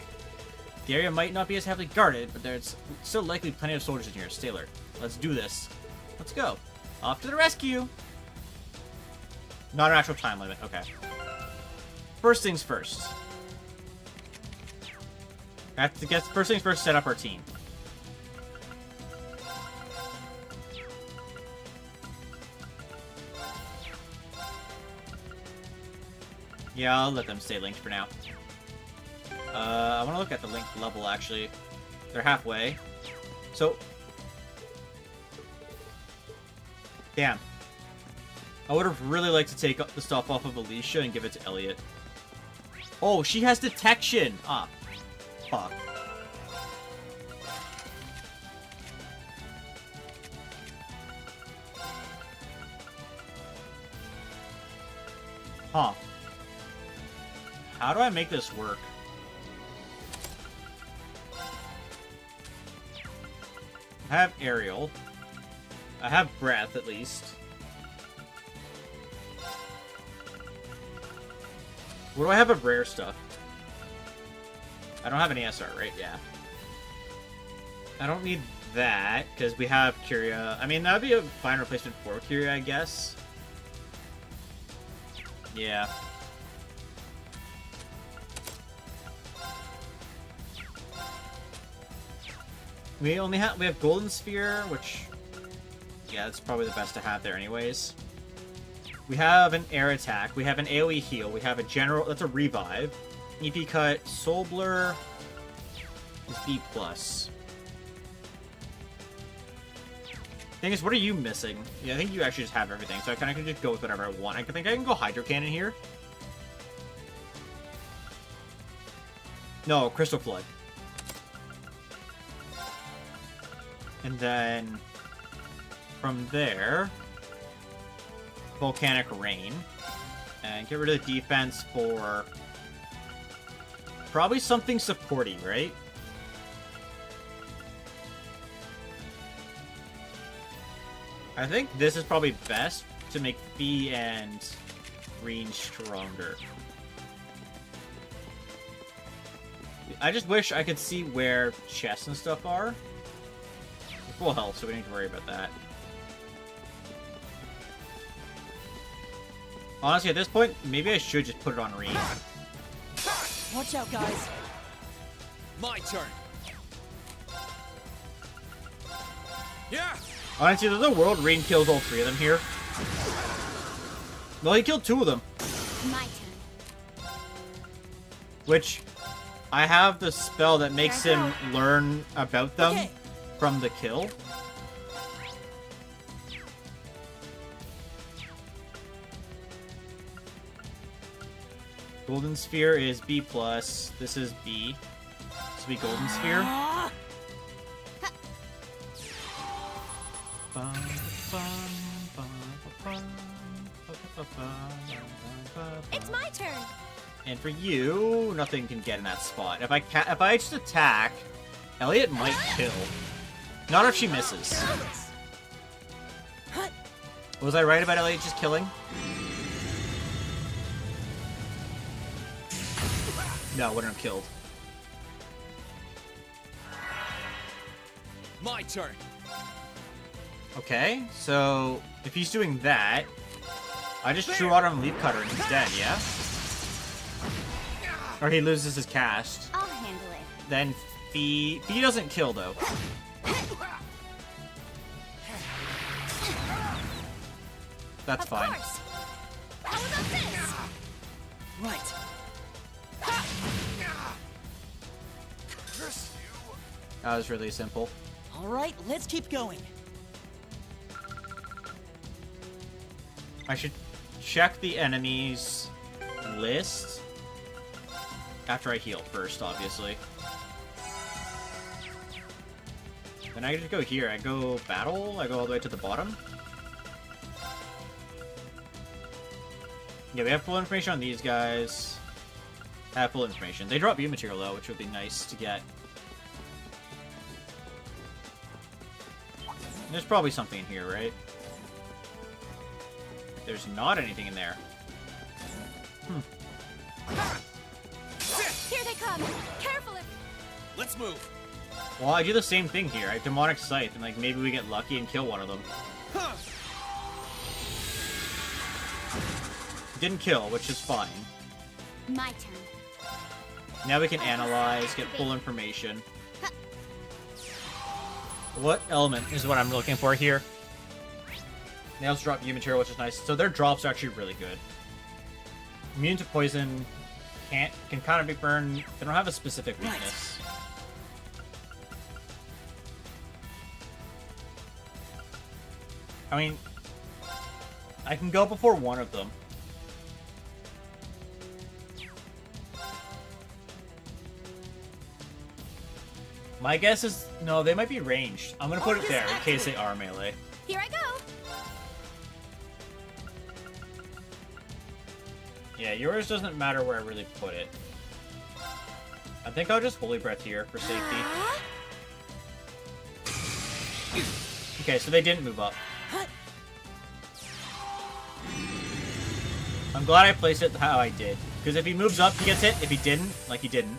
The area might not be as heavily guarded, but there's still likely plenty of soldiers in here. Stay alert. Let's do this. Let's go. Off to the rescue! Not an actual time limit, okay. First things first. I have to get first things first, set up our team. Yeah, I'll let them stay linked for now. I want to look at the link level, actually. They're halfway. So... Damn. I would have really liked to take the stuff off of Alicia and give it to Elliot. Oh, she has detection! Ah, fuck. Huh. How do I make this work? I have aerial. I have breath, at least. What do I have of rare stuff? I don't have an ASR, right? Yeah. I don't need that, because we have Kyria. I mean, that would be a fine replacement for Kyria, I guess. Yeah. We have Golden Sphere, which, yeah, that's probably the best to have there anyways. We have an air attack, we have an AoE heal, we have a general, that's a revive. EP cut, Soul Blur is B+. Thing is, what are you missing? Yeah, I think you actually just have everything, so I kind of can just go with whatever I want. I think I can go Hydro Cannon here. No, Crystal Flood. And then from there, Volcanic Rain. And get rid of the defense for probably something supporty, right? I think this is probably best to make Fee and Green stronger. I just wish I could see where chests and stuff are. Full health, so we don't need to worry about that. Honestly, at this point, maybe I should just put it on Reed. Watch out, guys. My turn. Yeah. Honestly, there's a world Reed kills all 3 of them here. Well, he killed 2 of them. My turn. Which, I have the spell that makes him learn about them from the kill. Golden Sphere is B+. This is B. This will be Golden Sphere. It's my turn. And for you, nothing can get in that spot. If I just attack, Elliot might kill. Not if she misses. Was I right about Elliot just killing? No, wouldn't have killed. My turn. Okay, so if he's doing that, I just True Autumn Leaf Cutter and he's dead, yeah? Or he loses his cast. I'll handle it. Then Fee doesn't kill though. That's fine. Course. How about this? Right. That was really simple. All right, let's keep going. I should check the enemy's list after I heal first, obviously. Then I just go here. I go battle. I go all the way to the bottom. Yeah, we have full information on these guys. I have full information. They drop view material though, which would be nice to get. There's probably something in here, right? There's not anything in there. Here they come. Careful. Let's move. Well, I do the same thing here. I have Demonic Scythe, and like maybe we get lucky and kill one of them. Didn't kill, which is fine. My turn. Now we can analyze, get full information. What element is what I'm looking for here? Nails drop view material, which is nice. So their drops are actually really good. Immune to poison, can kind of be burned. They don't have a specific weakness. I mean, I can go before one of them. My guess is, no, they might be ranged. I'm gonna put it there in case they are melee. Here I go. Yeah, yours doesn't matter where I really put it. I think I'll just Holy Breath here for safety. Okay, so they didn't move up. I'm glad I placed it how I did. Because if he moves up, he gets hit. If he didn't, like he didn't,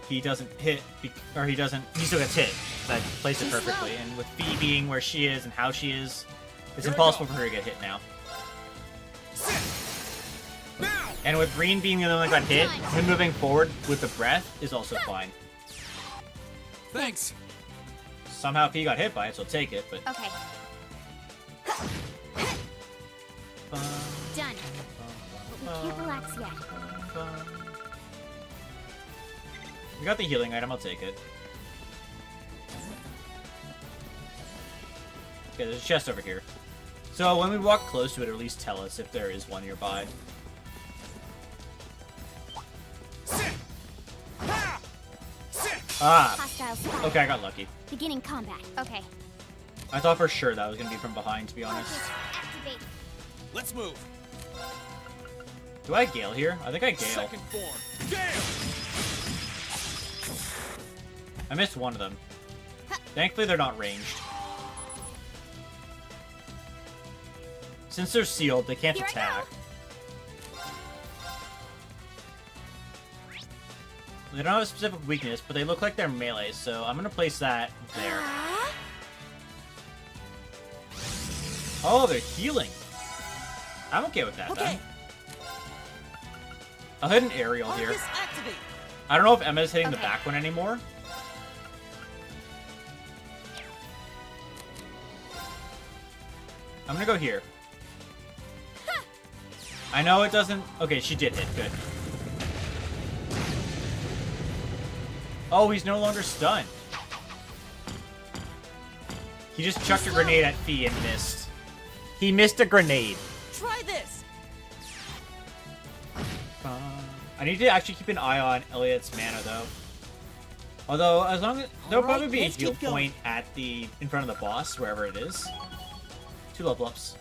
he doesn't hit, or he still gets hit. So I placed it perfectly. And with Fee being where she is and how she is, it's impossible for her to get hit now. And with Green being the only one that got hit, him moving forward with the breath is also fine. Thanks. Somehow Fee got hit by it, so I'll take it, but... Okay. Done. But we can't relax yet. We got the healing item, I'll take it. Okay, there's a chest over here. So when we walk close to it, at least tell us if there is one nearby. Ah! Hostile spot. Okay, I got lucky. Beginning combat. Okay. I thought for sure that was going to be from behind, to be honest. Activate. Let's move. Do I Gale here? I think I Gale. Second form. Gale! I missed one of them. Thankfully, they're not ranged. Since they're sealed, they can't attack. They don't have a specific weakness, but they look like they're melee, so I'm gonna place that there. Oh, they're healing. I'm okay with that, then. I'll hit an aerial here. I don't know if Emma's hitting the back one anymore. I'm gonna go here. I know it doesn't... Okay, she did hit. Good. Oh, he's no longer stunned. He just chucked a grenade at Fee and missed. He missed a grenade. Try this. I need to actually keep an eye on Elliot's mana, though. Although, as long as... There'll probably be a heal point at in front of the boss, wherever it is. 2 level ups.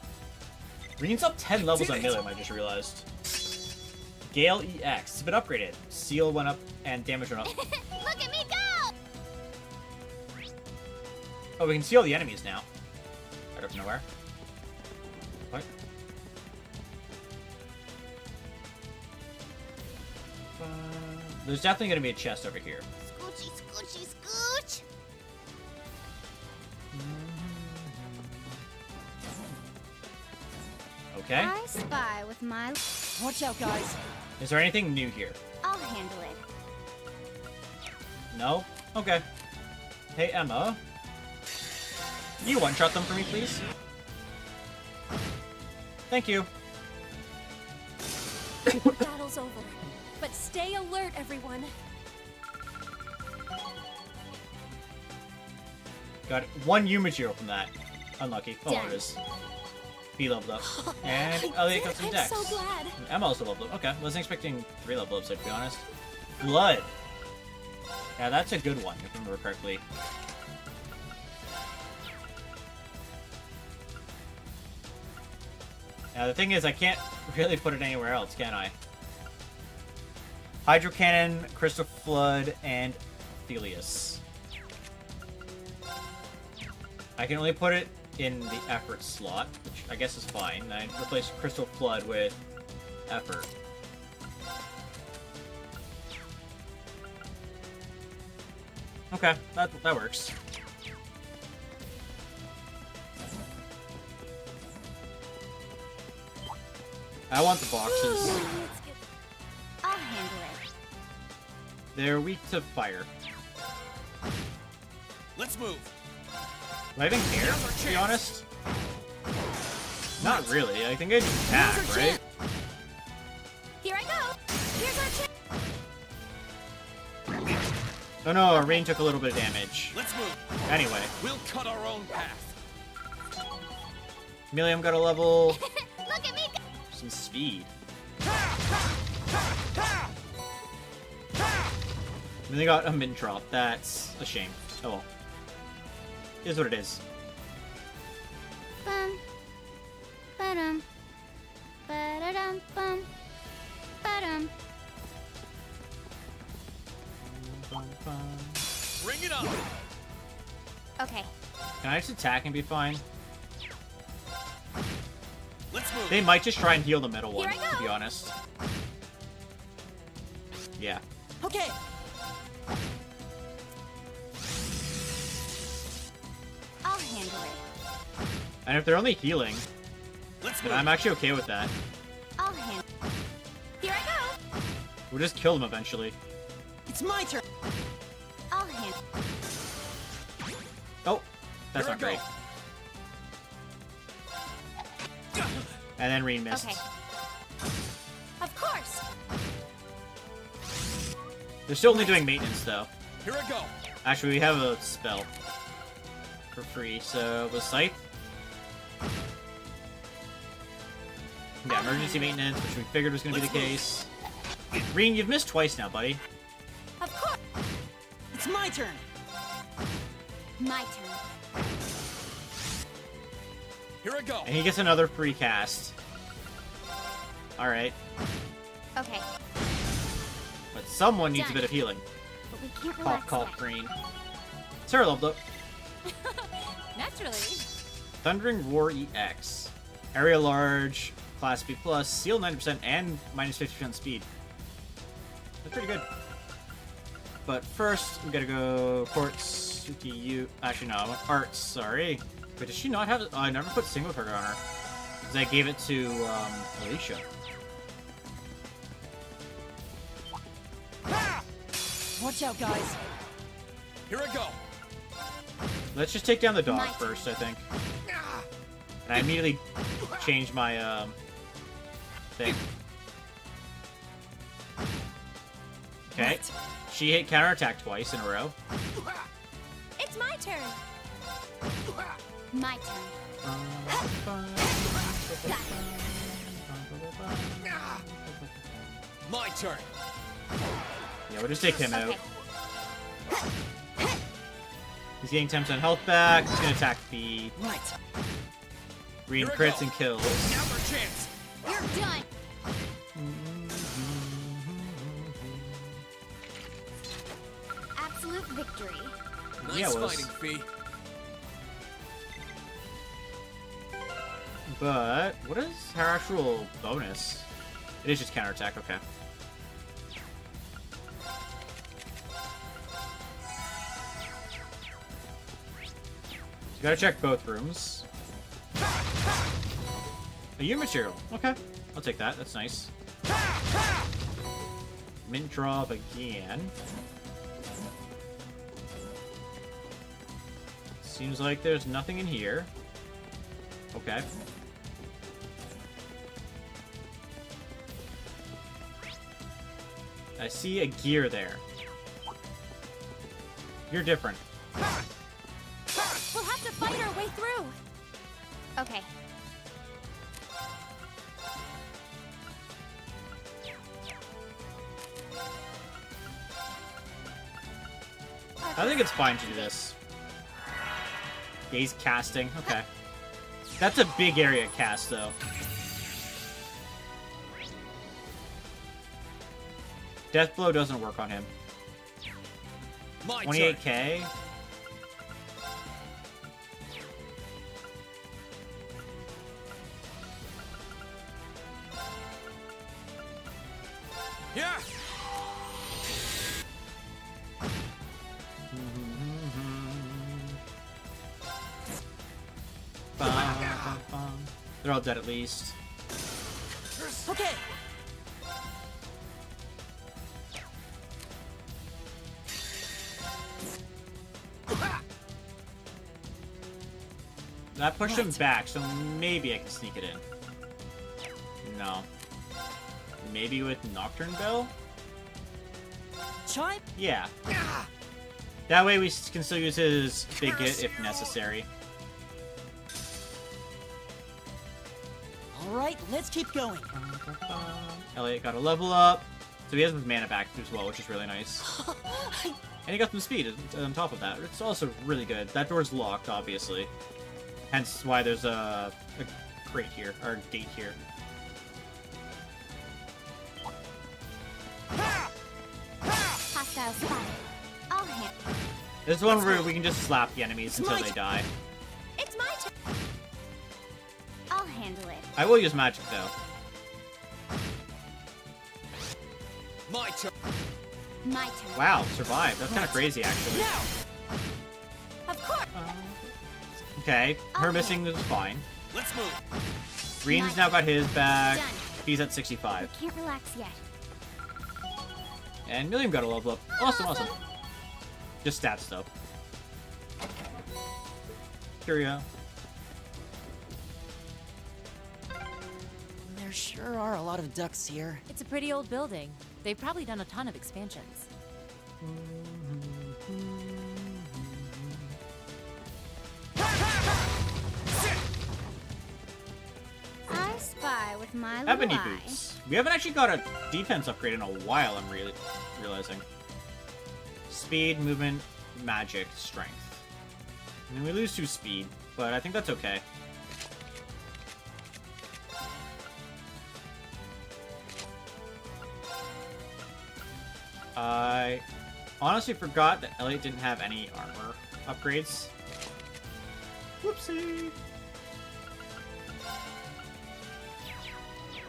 Reen's up 10 levels on melee, I just realized. Gale EX. It's been upgraded. Seal went up and damage went up. Look at me go! Oh, we can seal the enemies now. Out of nowhere. What? There's definitely going to be a chest over here. Scoochy, scoochy, scooch! Okay. I spy with my... Watch out, guys. Is there anything new here? I'll handle it. No? Okay. Hey, Emma. Can you one-shot them for me, please? Thank you. Battle's over. But stay alert, everyone. Got 1 Yumijiro from that. Unlucky. Oh, there it is. B leveled up. And Elliot got some dex. I'm so glad. Emma also leveled up. Okay, wasn't expecting 3 level ups, to be honest. Blood. Yeah, that's a good one, if I remember correctly. Now, the thing is, I can't really put it anywhere else, can I? Hydro Cannon, Crystal Flood, and Thelius. I can only put it in the effort slot, which I guess is fine. I replace Crystal Flood with effort. Okay, that works. I want the boxes. I'll handle it. They're weak to fire. Let's move. Do I even care, to be honest? Not really. I think I just attack, right? Here I go. Here's our chance. Oh no, our rain took a little bit of damage. Let's move. Anyway. We'll cut our own path. Millium got a level. Look at me go. Some speed. Millium got a Mintrop. That's a shame. Oh well. Is what it is. Bum. Ba-dum. Ba-da-dum bum. Ba-dum. Bring it on. Okay. Can I just attack and be fine? Let's move. They might just try and heal the middle one, Here I to go. be honest. Yeah. Okay. I'll handle it. And if they're only healing, Let's then move. I'm actually okay with that. I'll handle it. Here I go. We'll just kill them eventually. It's my turn. I'll handle Oh, that's Here not I go. great. And then Reen missed. Okay. Of course. They're still only doing maintenance, though. Here I go. Actually, we have a spell for free, so with Scythe. Yeah, emergency maintenance, which we figured was going to be the case. Reen, you've missed twice now, buddy. Of course. It's my turn. My turn. Here I go. And he gets another free cast. Alright. Okay. But someone needs a Done. bit of healing. But we can't Cough, relax cough, yet. green. Sarah leveled up. Naturally. Thundering Roar EX. Area large, class B+, seal 90%, and minus 50% speed. That's pretty good. But first, we gotta go Quartz, Sukiyu. Actually, no, I want Arts, sorry. But does she not have. I never put single target on her. Because I gave it to Alicia. Watch out, guys. Here I go. Let's just take down the dog first, I think. And I immediately changed my thing. Okay. She hit counterattack twice in a row. It's my turn. My turn. My turn. Yeah, we'll just take him out. He's getting 10% health back. He's gonna attack the green crits and kills. Now's our chance. You're done. Absolute victory. Nice Yeah, it was. fighting, Fee. But what is her actual bonus? It is just counterattack. Okay. You gotta check both rooms. A U material. Okay. I'll take that. That's nice. Mint drop again. Seems like there's nothing in here. Okay. I see a gear there. You're different. We'll have to fight our way through. Okay. I think it's fine to do this. Gaze casting. Okay. That's a big area cast, though. Death Blow doesn't work on him. 28k? Yeah. They're all dead at least. Okay. That pushed him back, so maybe I can sneak it in. No. Maybe with Nocturne Bell? Chime? Yeah. That way we can still use his big hit if necessary. All right, let's keep going. Elliot got a level up, so he has his mana back as well, which is really nice. And he got some speed on top of that. It's also really good. That door's locked, obviously. Hence why there's a crate here, or a gate here. Hostile spotted. I'll hit. This is one where we can just slap the enemies until they die. It's my turn. I'll handle it. I will use magic, though. My turn. My turn. Wow, survived. That's kind of crazy, actually. Of course. Okay, her missing is fine. Let's move. Green's now got his back. Done. He's at 65. Can't relax yet. And Milliam got a level up. Awesome. Just stats, though. Curio. There sure are a lot of ducks here. It's a pretty old building. They've probably done a ton of expansions. I spy with my little Ebony eye. Boots. We haven't actually got a defense upgrade in a while, I'm realizing. Speed, movement, magic, strength. I mean, we lose 2 speed, but I think that's okay. I honestly forgot that Elliot didn't have any armor upgrades. Whoopsie!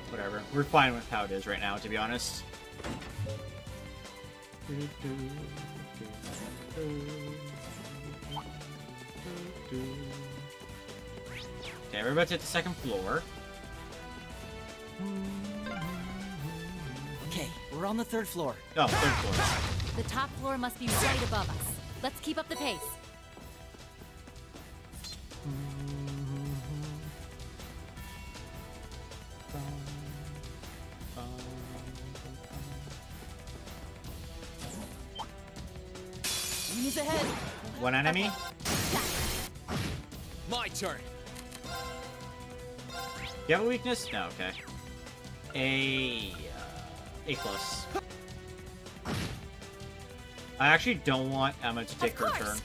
Whatever. We're fine with how it is right now, to be honest. Okay, we're about to hit the second floor. We're on the 3rd floor. Oh, 3rd floor. The top floor must be right above us. Let's keep up the pace. Enemies ahead. One enemy. My turn. You have a weakness? No, okay. A plus. I actually don't want Emma to take her turn.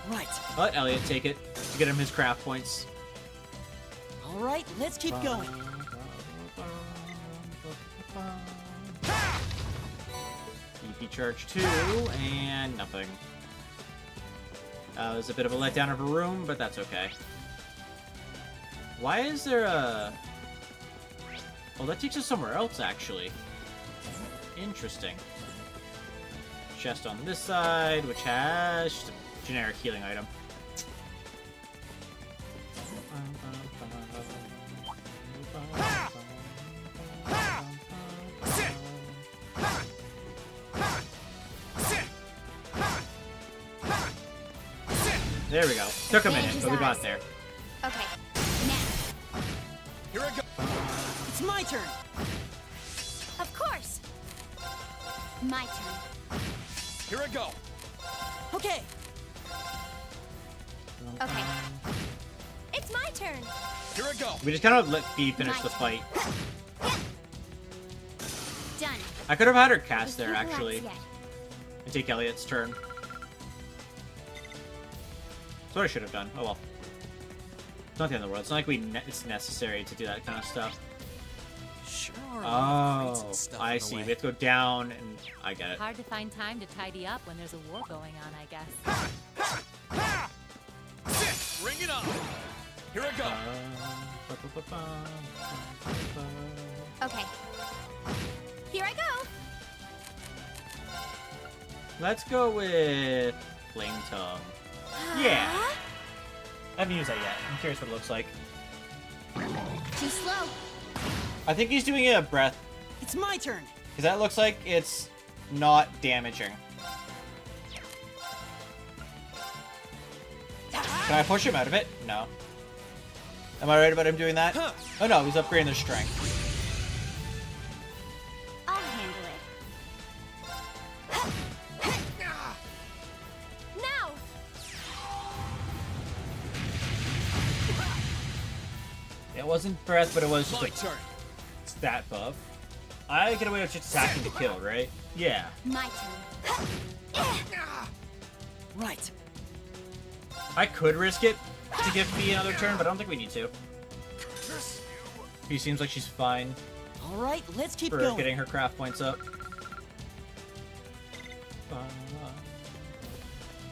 Right. Let Elliot take it to get him his craft points. All right, let's keep going. EP charge 2, and nothing. It was a bit of a letdown of a room, but that's okay. Why is there a... Well, that takes us somewhere else, actually. Interesting. Chest on this side, which has just a generic healing item. There we go. Took a minute, but we got there. Okay, now. Here I go. It's my turn. Of course. My turn. Here I go. Okay. Okay. It's my turn. Here I go. We just kind of let B finish the fight. Done. I could have had her cast there, Let's not actually. relax And take Elliot's turn. That's what I should have done. Oh well. It's not the end of the world. It's not like it's necessary to do that kind of stuff. Sure. Oh, I see. We have to go down, and I get it. Hard to find time to tidy up when there's a war going on, I guess. Bring it on. Here I go. Okay. Here I go. Let's go with Flame Tongue. Yeah. I haven't used that yet. I'm curious what it looks like. Too slow. I think he's doing it a breath, It's my turn. because that looks like it's not damaging. Can I push him out of it? No. Am I right about him doing that? Oh no, he's upgrading their strength. I'll handle it. Now. It wasn't breath, but it was just My a turn. stat buff. I get away with just attacking to kill, right? Yeah. My turn. Right. I could risk it to give me another turn, but I don't think we need to. She seems like she's fine All right, let's keep for going. getting her craft points up.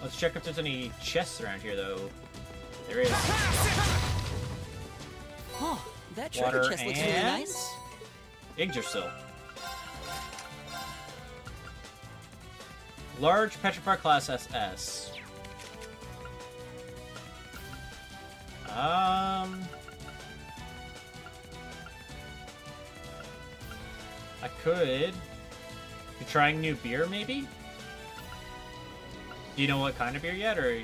Let's check if there's any chests around here, though. There is. Oh, that treasure Water chest looks and really nice. Yggdrasil. Large Petrifier class SS. I could be trying new beer, maybe? Do you know what kind of beer yet, or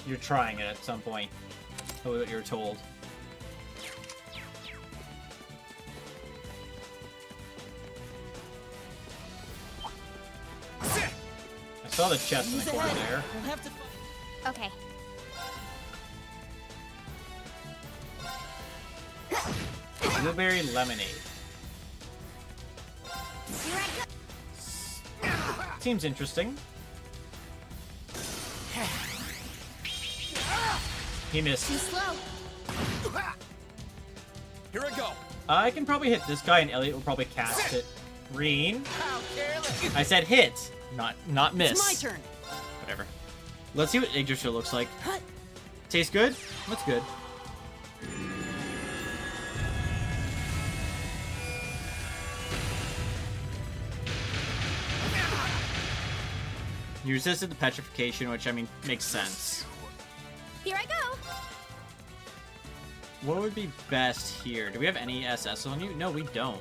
you're trying it at some point? What you're told. I saw the chest in the corner there. We'll have to. Okay. Blueberry lemonade. Here I go. Seems interesting. He missed. Too slow. Here I go. I can probably hit this guy, and Elliot will probably cast it. Green. I said hit, not miss. It's my turn. Whatever. Let's see what Yggdrasil looks like. Tastes good? That's good. You resisted the petrification, which, I mean, makes sense. Here I go. What would be best here? Do we have any SS on you? No, we don't.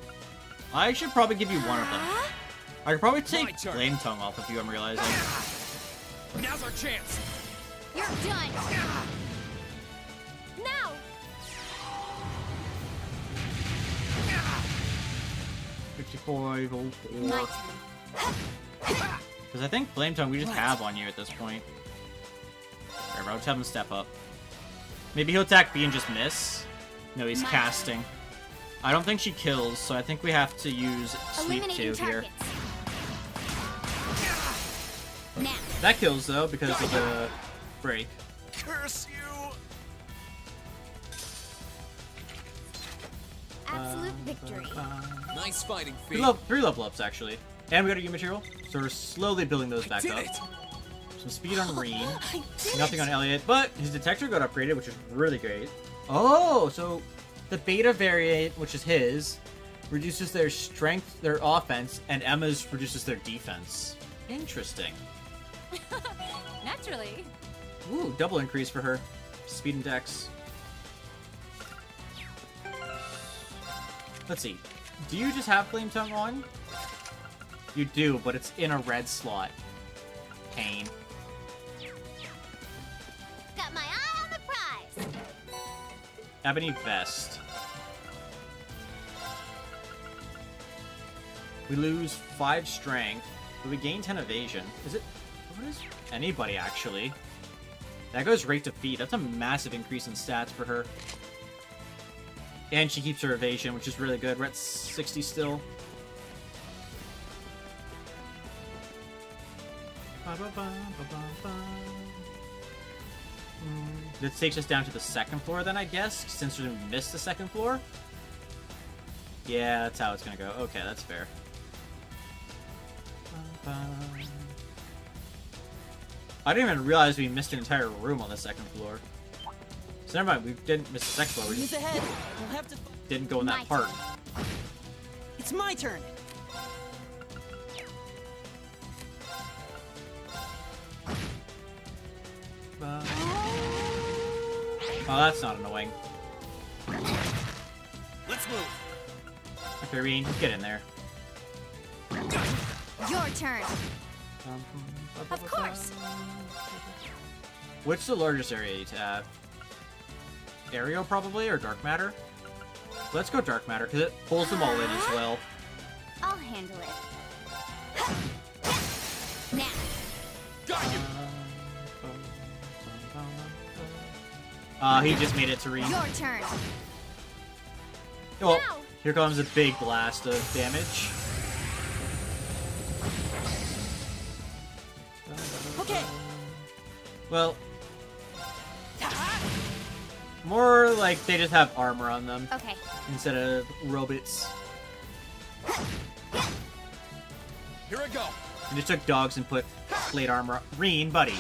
I should probably give you one of them. I could probably take Flame Tongue off of you, I'm realizing. Now's our chance. You're done. Now. 55, oh, My 4. turn. Because I think Flame Tongue we just have on you at this point. Alright, I'll just have him step up. Maybe he'll attack B and just miss. No, he's My casting. I don't think she kills, so I think we have to use Sweep 2 Eliminating here. targets. Now. That kills, though, because of the break. Curse you! Absolute victory. Nice fighting, Fee. Three level ups, actually. And we got a U material, so we're slowly building those back up. Some speed on Reen. Nothing on Elliot, but his detector got upgraded, which is really great. Oh, so the beta variant, which is his, reduces their strength, their offense, and Emma's reduces their defense. Interesting. Naturally. Ooh, double increase for her. Speed and dex. Let's see. Do you just have Flame Tongue on? You do, but it's in a red slot. Pain. Got my eye on the prize. Ebony Vest. We lose 5 strength, but we gain 10 evasion. Is it... What is... Anybody, actually. That goes right to feet. That's a massive increase in stats for her. And she keeps her evasion, which is really good. We're at 60 still. This takes us down to the second floor then, I guess, since we missed the second floor. Yeah, that's how it's gonna go. Okay, that's fair. I didn't even realize we missed an entire room on the second floor. So never mind, we didn't miss the second floor. We Who's just ahead? We'll have to. didn't go in that part. It's my turn. Oh, that's not annoying. Let's move. Okay, Reen, just get in there. Your turn. Of course. What's the largest area you have? Aerial, probably, or Dark Matter? Let's go Dark Matter, because it pulls them all in as well. I'll handle it. Now. Got you. He just made it to Reen. Your turn. Well, here comes a big blast of damage. Okay. Well, more like they just have armor on them. Okay. Instead of robots. Here I go. You just took dogs and put plate armor. Reen, buddy.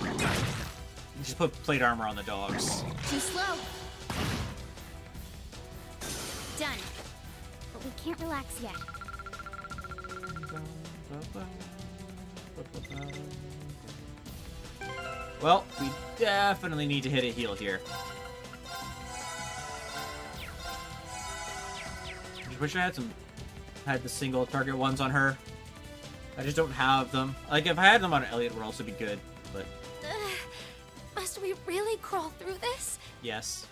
You just put plate armor on the dogs. Too slow. Done. But we can't relax yet. Well, we definitely need to hit a heal here. I wish I had the single target ones on her. I just don't have them. Like, if I had them on Elliot, would also be good, but Must we really crawl through this? yes.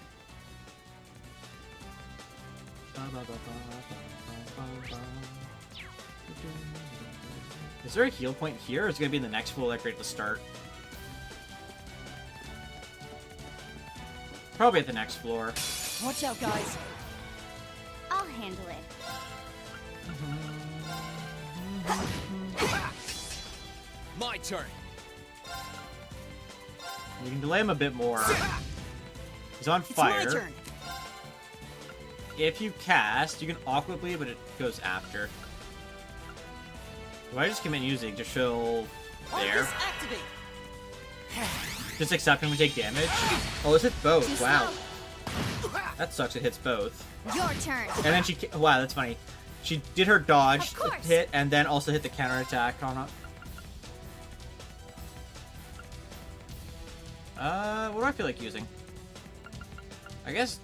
Is there a heal point here, or is it going to be in the next floor like right at the start? Probably at the next floor. Watch out, guys. I'll handle it. My turn. You can delay him a bit more. He's on It's fire. my turn. If you cast, you can awkwardly, but it goes after. Do I just commit using to show there? Arcus activate. Just accept when we take damage? Oh, this hits both. Too Wow. slow. That sucks, it hits both. Your turn. And then she... Wow, that's funny. She did her dodge Of course. hit, and then also hit the counterattack on it. What do I feel like using? I guess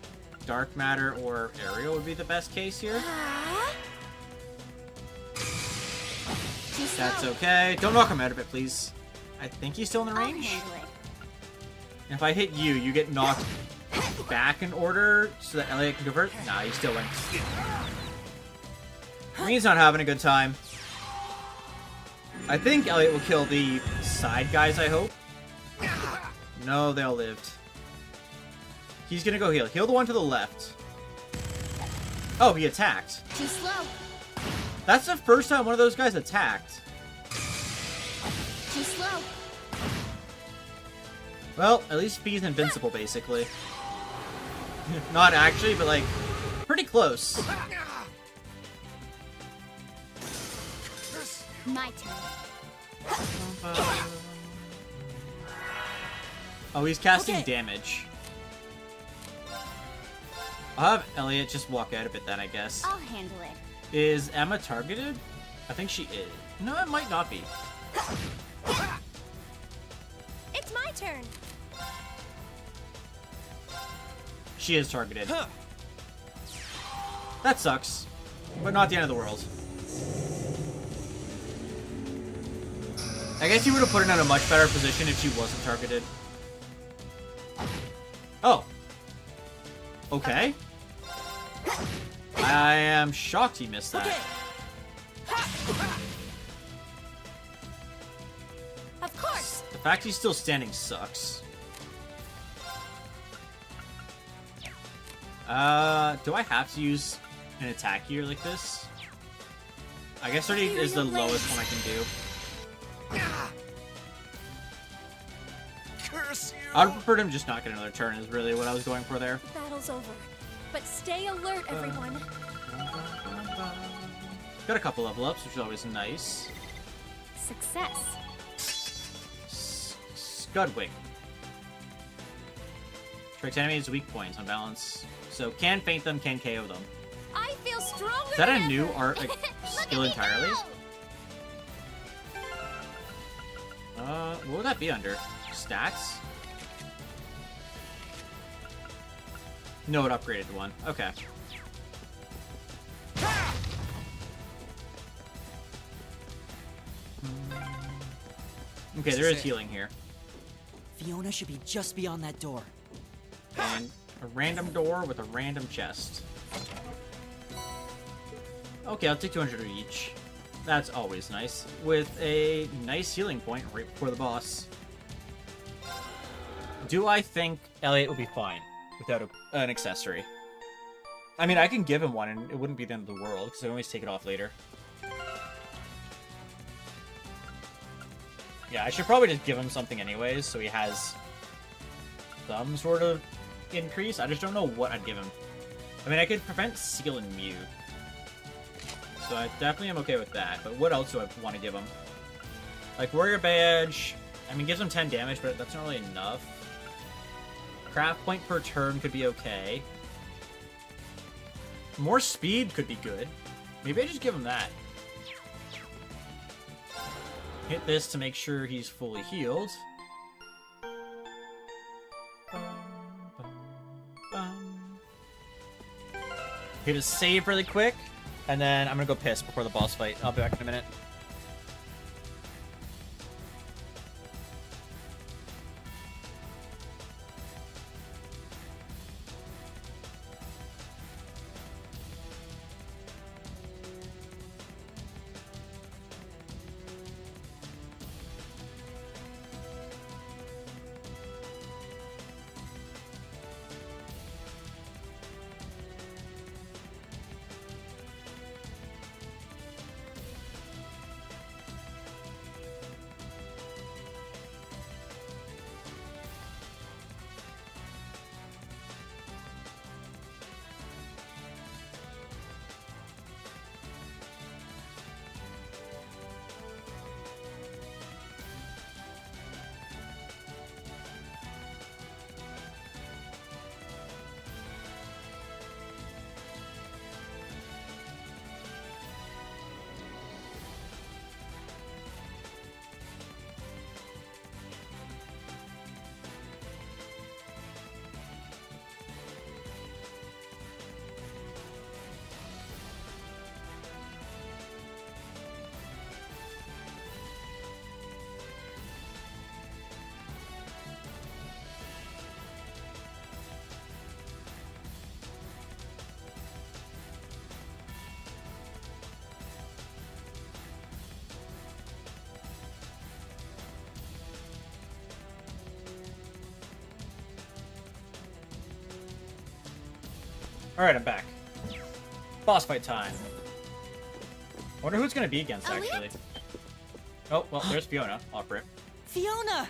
Dark Matter or Aerial would be the best case here. That's okay. Don't knock him out of it, please. I think he's still in the range. And if I hit you, you get knocked back in order so that Elliot can convert. Nah, he still wins. Green's not having a good time. I think Elliot will kill the side guys, I hope. No, they all lived. He's gonna go heal. Heal the one to the left. Oh, he attacked. Too slow. That's the first time one of those guys attacked. Too slow. Well, at least Fee's invincible, basically. Not actually, but like, pretty close. My turn. Oh, he's casting damage. I'll have Elliot just walk out of it then, I guess. I'll handle it. Is Emma targeted? I think she is. No, it might not be. It's my turn. She is targeted. That sucks, but not the end of the world. I guess you would have put her in a much better position if she wasn't targeted. Oh. Okay. I am shocked he missed that. Of course. The fact he's still standing sucks. Do I have to use an attack here like this? I guess 30 is the lowest one I can do. Curse you! I would prefer him just not get another turn is really what I was going for there. The battle's over. But stay alert, everyone. Got a couple level ups, which is always nice. Success. Scudwing. Strikes enemies weak points on balance. So can feint them, can KO them. I feel stronger. Is that than a new ever. art like, skill entirely? What would that be under? Stats? No, it upgraded one. Okay. Okay, there is healing here. Fiona should be just beyond that door. And a random door with a random chest. Okay, I'll take 200 each. That's always nice. With a nice healing point right before the boss. Do I think Elliot will be fine without an accessory? I mean, I can give him one and it wouldn't be the end of the world because I can always take it off later. Yeah, I should probably just give him something anyways so he has some sort of increase. I just don't know what I'd give him. I mean, I could prevent Seal and Mute. So I definitely am okay with that. But what else do I want to give him? Like Warrior Badge. I mean, gives him 10 damage, but that's not really enough. Craft point per turn could be okay. More speed could be good. Maybe I just give him that. Hit this to make sure he's fully healed. Hit a save really quick, and then I'm gonna go piss before the boss fight. I'll be back in a minute. Alright, I'm back. Boss fight time. I wonder who it's gonna be against, actually. Oh, well, there's Fiona. Off rip. Fiona!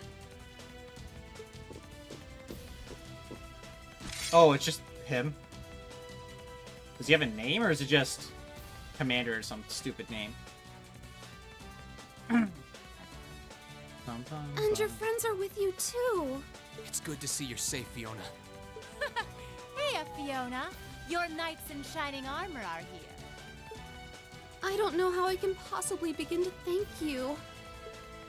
Oh, it's just him? Does he have a name, or is it just Commander or some stupid name? And your friends are with you too. It's good to see you're safe, Fiona. Hey, Fiona. Your knights in shining armor are here. I don't know how I can possibly begin to thank you.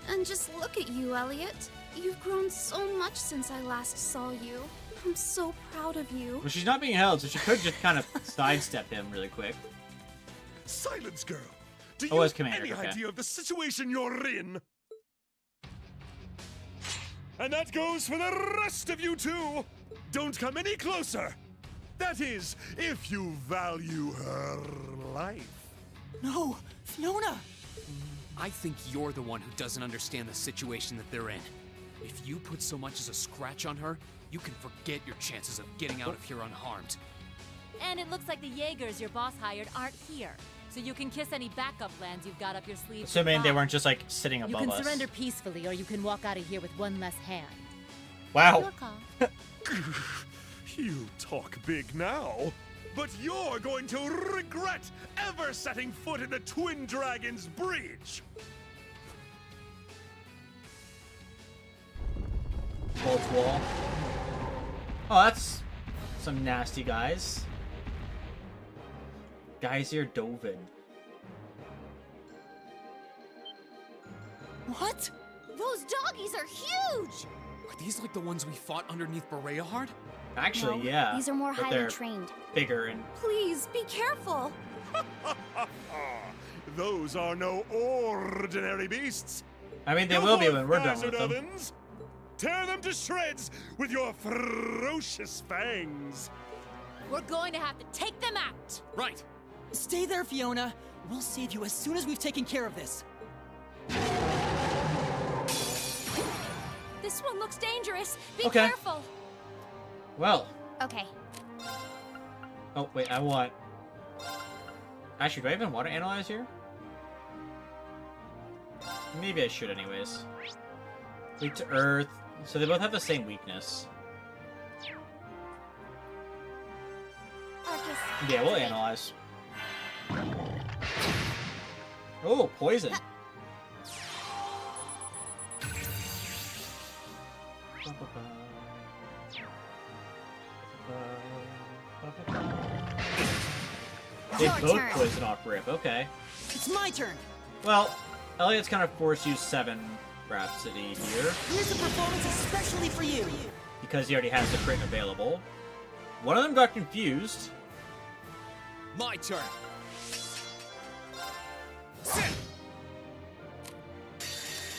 And just look at you, Elliot. You've grown so much since I last saw you. I'm so proud of you. Well, she's not being held, so she could just kind of sidestep him really quick. Silence, girl. Do Oh, you as have Commander, any okay. idea of the situation you're in? And that goes for the rest of you too. Don't come any closer. That is, if you value her life. No, Fiona! I think you're the one who doesn't understand the situation that they're in. If you put so much as a scratch on her, you can forget your chances of getting out of here unharmed. And it looks like the Jaegers your boss hired aren't here. So you can kiss any backup plans you've got up your sleeve. Assuming they weren't just, like, sitting above us. You can surrender peacefully, or you can walk out of here with one less hand. Wow. Your call. You talk big now, but you're going to regret ever setting foot in the Twin Dragons Bridge. Bolt wall. Oh, that's some nasty guys. Geysir Dovin. What? Those doggies are huge! Are these like the ones we fought underneath Bereahard? Actually, No, yeah. these are more but highly they're trained. Bigger and Please, be careful! Those are no ordinary beasts. I mean, they Go will be forth, when we're done Hazard with them. Ovens. Tear them to shreds with your ferocious fangs. We're going to have to take them out. Right. Stay there, Fiona. We'll save you as soon as we've taken care of this. This one looks dangerous. Be Okay. careful. Well. Okay. Oh, wait, I want... Actually, do I even want to analyze here? Maybe I should anyways. Weak to Earth. So they both have the same weakness. Arcus. Yeah, we'll analyze. Oh, poison. They Your both turn. poison off rip, okay. It's my turn. Well, Elliot's kind of forced use 7 Rhapsody here, Here's a performance especially for you. because he already has the crit available. One of them got confused. My turn.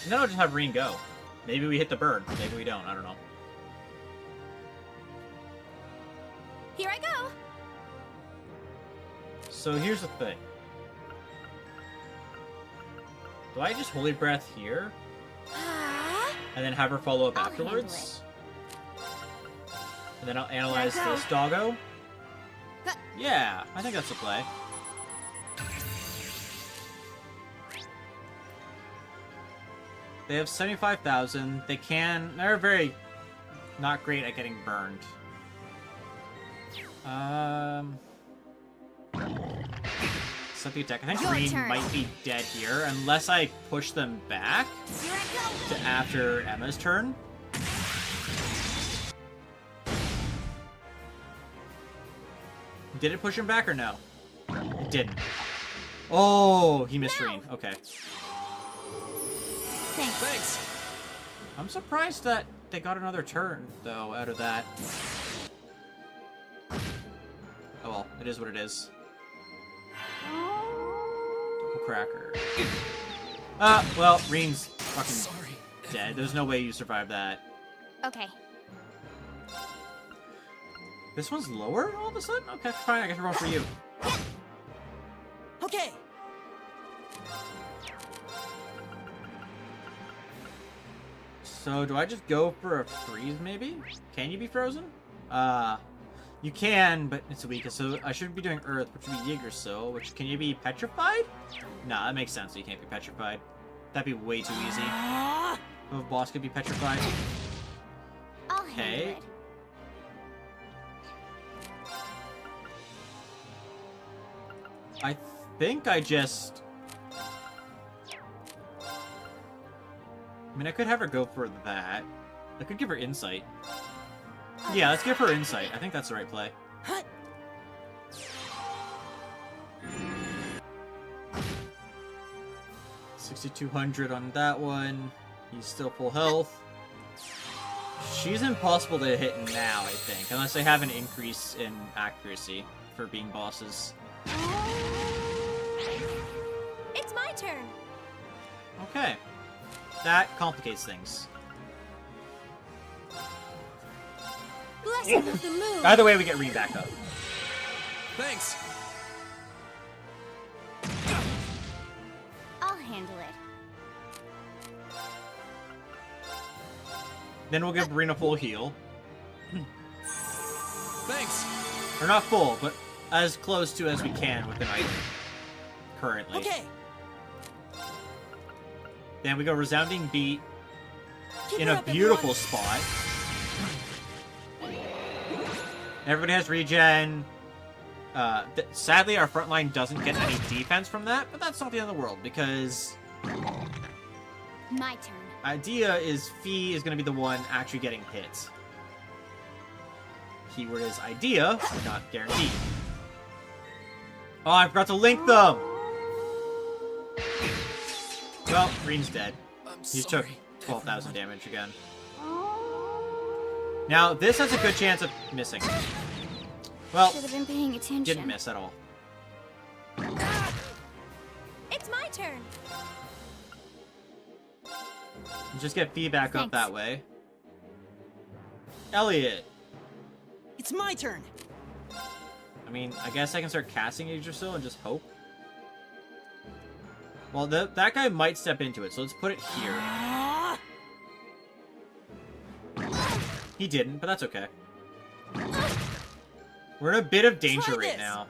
And then I'll just have Reen go. Maybe we hit the bird. Maybe we don't. I don't know. Here I go. So here's the thing. Do I just Holy Breath here? And then have her follow up I'll handle afterwards? And then I'll analyze Here I go. this doggo? That- Yeah, I think that's the play. They have 75,000. They're very not great at getting burned. Set the attack. I think Your Green turn. might be dead here, unless I push them back Here I go. to after Emma's turn. Did it push him back or no? It didn't. Oh, he missed Reen. Okay. Thanks. I'm surprised that they got another turn, though, out of that. Oh well, it is what it is. Double cracker. Well, Reen's fucking dead. There's no way you survive that. Okay. This one's lower all of a sudden? Okay, fine, I guess we're going for you. Okay. So, do I just go for a freeze, maybe? Can you be frozen? You can, but it's weak. So I should be doing Earth, which would be Yggdrasil. Which, can you be petrified? Nah, that makes sense. You can't be petrified. That'd be way too easy. If a boss could be petrified. I'll handle it. I think I just... I mean, I could have her go for that. I could give her insight. Yeah, let's give her insight. I think that's the right play. 6,200 on that one. He's still full health. She's impossible to hit now, I think, unless they have an increase in accuracy for being bosses. It's my turn. Okay. That complicates things. Blessing of the moon. Either way, we get Rean back up. Thanks. I'll handle it. Then we'll give Rean a full heal. Thanks. Or not full, but as close to as we can with an item. Currently. Okay. Then we go Resounding Beat in a her up, beautiful spot. Everybody has regen. Sadly, our front line doesn't get any defense from that, but that's not the end of the world, because... My turn. Idea is Fee is going to be the one actually getting hit. Keyword is idea, but not guaranteed. Oh, I forgot to link them! Well, Green's dead. He took 12,000 damage again. Now, this has a good chance of missing. Well, should have been paying attention. Didn't miss at all. It's my turn. Just get feedback up that way. Elliot. It's my turn. I mean, I guess I can start casting Yggdrasil and just hope. Well, that guy might step into it, so let's put it here. He didn't, but that's okay. We're in a bit of danger right now.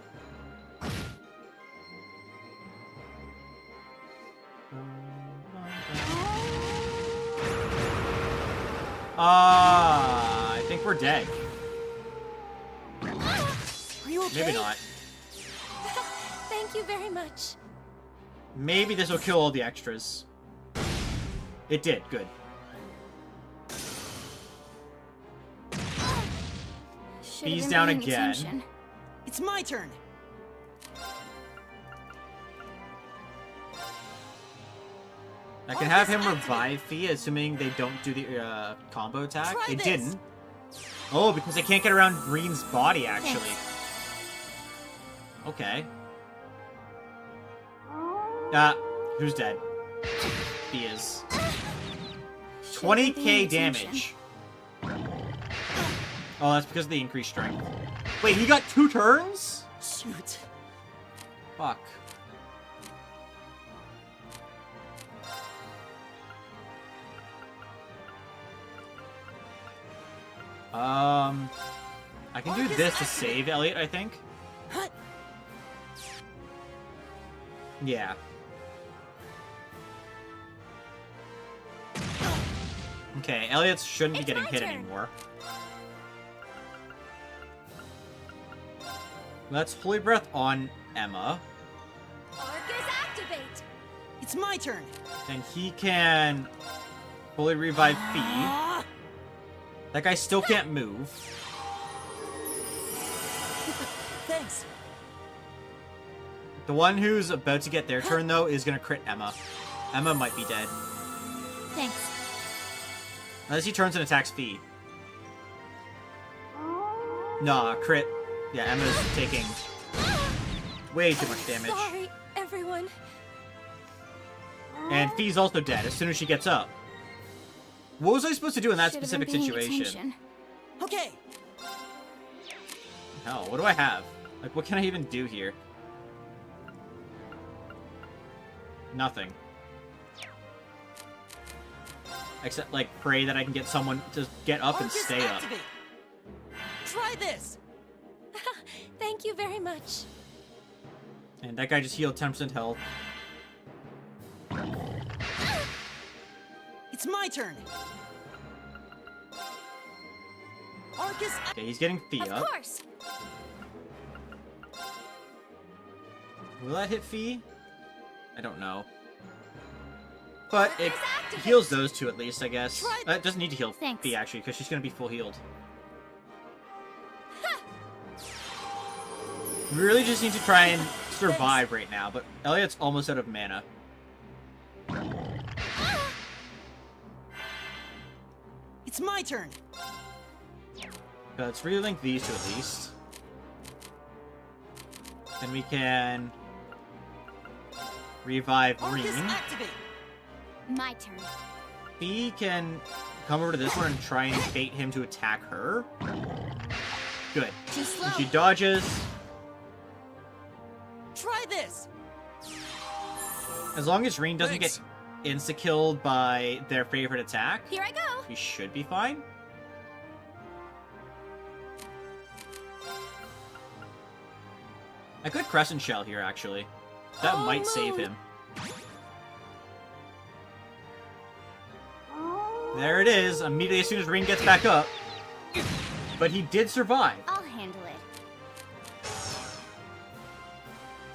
I think we're dead. Are you okay? Maybe not. Thank you very much. Maybe this will kill all the extras. It did. Good. He's down again. Attention. It's my turn. I can have him revive Fee, assuming they don't do the combo attack. They didn't. Oh, because they can't get around Green's body, actually. Okay. Who's dead? He is. 20k damage. Oh, that's because of the increased strength. Wait, he got 2 turns? Shoot. Fuck. I can do this to save Elliot, I think. Yeah. Okay, Elliot shouldn't be getting hit anymore. Let's Holy Breath on Emma. Arcus activate. It's my turn. And he can fully revive Fee. That guy still can't move. Thanks. The one who's about to get their turn, though, is going to crit Emma. Emma might be dead. Thanks. Unless he turns and attacks Fee. Nah, crit. Yeah, Emma's taking way too much damage. Sorry, everyone. And Fee's also dead as soon as she gets up. What was I supposed to do in that Should've specific been paying situation? attention. Okay. Hell, what do I have? Like, what can I even do here? Nothing. Except, like, pray that I can get someone to get up and Arcus stay up. activate. Try this. Thank you very much. And that guy just healed 10% health. It's my turn. Arcus. Okay, he's getting Fee Of up. course. Will that hit Fee? I don't know. But it heals those two at least, I guess. It doesn't need to heal Fee, actually, because she's going to be full healed. We really just need to try and survive right now, but Elliot's almost out of mana. It's my turn. Let's relink these two at least. Then we can revive Reen. My turn. Fee can come over to this one and try and bait him to attack her. Good. Too slow. And she dodges. Try this. As long as Reen doesn't get insta-killed by their favorite attack, Here I go. he should be fine. I could Crescent Shell here, actually. That might save him. There it is, immediately as soon as Reen gets back up. But he did survive. I'll handle it.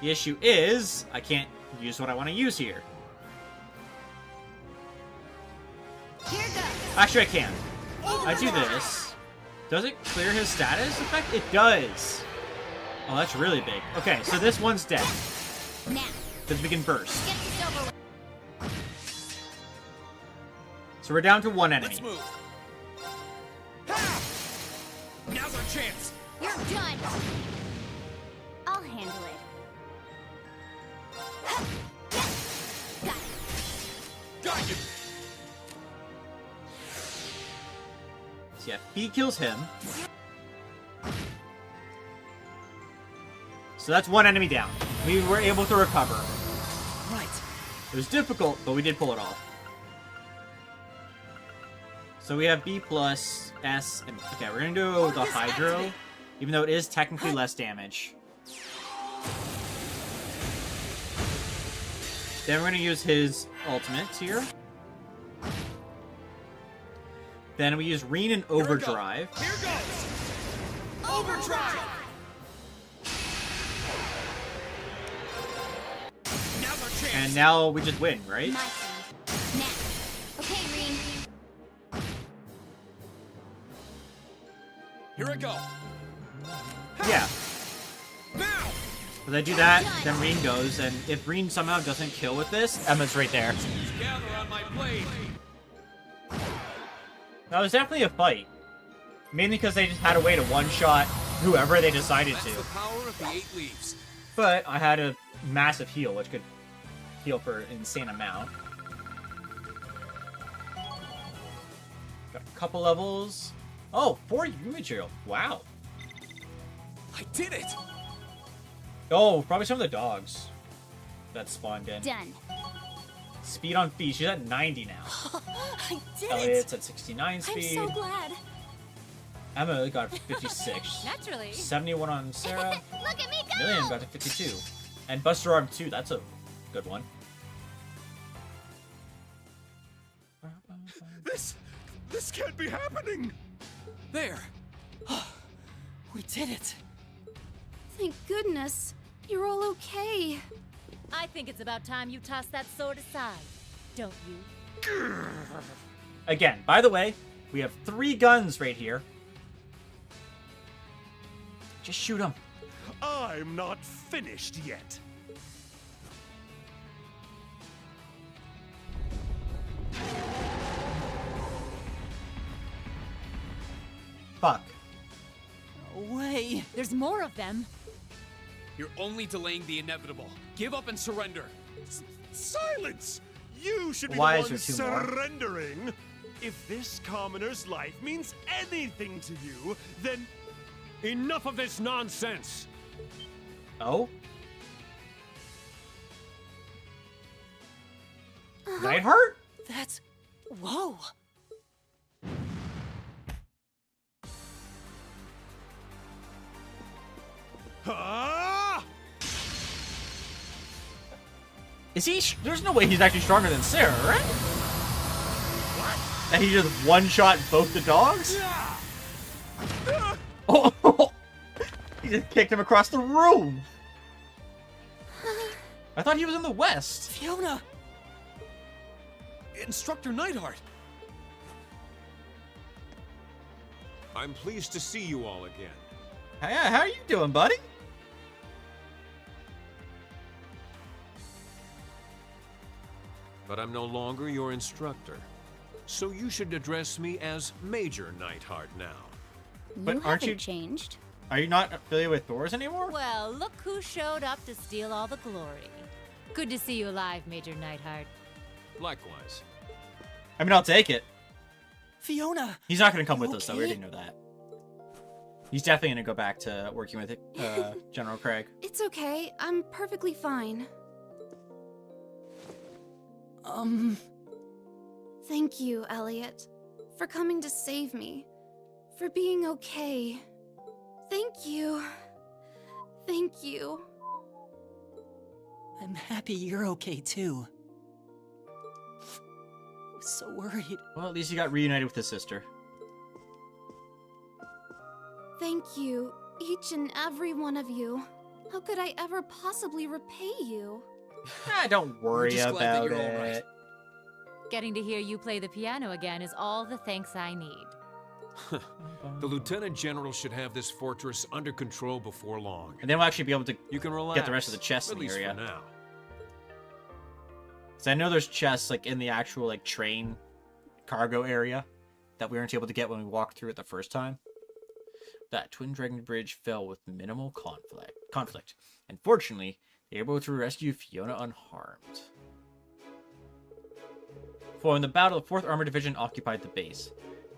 The issue is, I can't use what I want to use here. Here goes. Actually, I can. I do this. Does it clear his status effect? It does. Oh, that's really big. Okay, so this one's dead. Now. Then we can burst. Get this over with. So we're down to one enemy. Let's move. Now's our chance. You're done. I'll handle it. Got it. Got you. So yeah, Fee kills him. So that's one enemy down. We were able to recover. Right. It was difficult, but we did pull it off. So we have B plus S, and okay, we're gonna do the Hydro, even though it is technically less damage. Then we're gonna use his ultimate here. Then we use Reen and Overdrive. Here goes. Overdrive. Now's our chance. And now we just win, right? My turn. Now. Okay, Reen. Here I go. Yeah. Now. If I do that, then Reen goes, and if Reen somehow doesn't kill with this, Emma's right there. Gather on my blade. That was definitely a fight. Mainly because they just had a way to one-shot whoever they decided That's to. the power of the 8 leaves. But I had a massive heal, which could heal for an insane amount. Got a couple levels. Oh, 4 UV material. Wow. I did it. Oh, probably some of the dogs that spawned in. Done. Speed on Fee. She's at 90 now. I did Elliot's at 69 speed. I'm so glad. Emma got 56. Naturally. 71 on Sarah. Look at me go! Million got to 52. And Buster Arm 2, that's a good one. This can't be happening! There. We did it. Thank goodness. You're all okay. I think it's about time you toss that sword aside, don't you? Again, by the way, we have 3 guns right here. Just shoot them. I'm not finished yet. Fuck. Way. There's more of them. You're only delaying the inevitable. Give up and surrender. Silence! You should be Why the is one there 2 more? surrendering. If this commoner's life means anything to you, then Enough of this nonsense! Oh? Nightheart? That's... Whoa. Is he? There's no way he's actually stronger than Sarah, right? And he just one-shot both the dogs? Oh! He just kicked him across the room! I thought he was in the West. Fiona! Instructor Neidhart! I'm pleased to see you all again. Hey, how are you doing, buddy? But I'm no longer your instructor. So you should address me as Major Neidhart now. But aren't you changed? Are you not affiliated with Thor's anymore? Well, look who showed up to steal all the glory. Good to see you alive, Major Neidhart. Likewise. I mean, I'll take it. Fiona! He's not going to come with us, though. We already know that. He's definitely going to go back to working with General Craig. It's okay. I'm perfectly fine. Thank you, Elliot, for coming to save me. For being okay. Thank you. Thank you. I'm happy you're okay too. I was so worried. Well, at least he got reunited with his sister. Thank you, each and every one of you. How could I ever possibly repay you? Don't worry about it. All right. Getting to hear you play the piano again is all the thanks I need. The Lieutenant General should have this fortress under control before long. And then we'll actually be able to you can relax, get the rest of the chests at in the least area. For now. So I know there's chests like in the actual like train cargo area that we weren't able to get when we walked through it the first time. That Twin Dragon Bridge fell with minimal conflict. And fortunately, they were able to rescue Fiona unharmed. Following the battle, the 4th Armored Division occupied the base,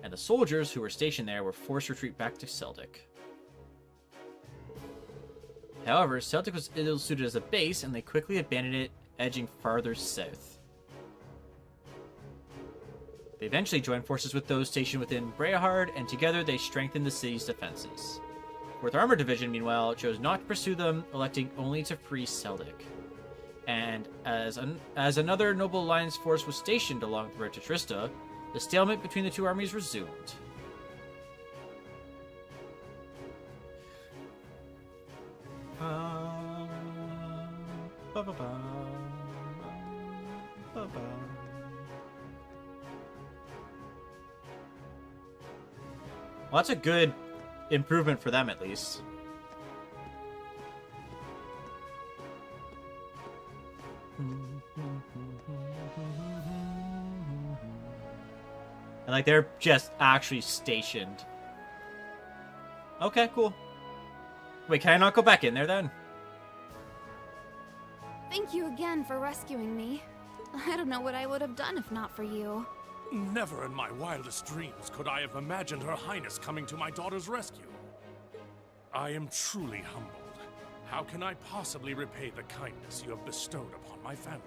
and the soldiers who were stationed there were forced to retreat back to Seldik. However, Seldik was ill-suited as a base, and they quickly abandoned it, edging farther south. They eventually joined forces with those stationed within Brehard, and together they strengthened the city's defenses. 4th Armored Division, meanwhile, chose not to pursue them, electing only to free Seldik. And as another Noble Alliance force was stationed along the road to Trista, the stalemate between the two armies resumed. Well, that's a good improvement for them, at least. And like they're just actually stationed. Okay, cool. Wait, can I not go back in there then? Thank you again for rescuing me. I don't know what I would have done if not for you. Never in my wildest dreams could I have imagined Her Highness coming to my daughter's rescue. I am truly humbled. How can I possibly repay the kindness you have bestowed upon my family?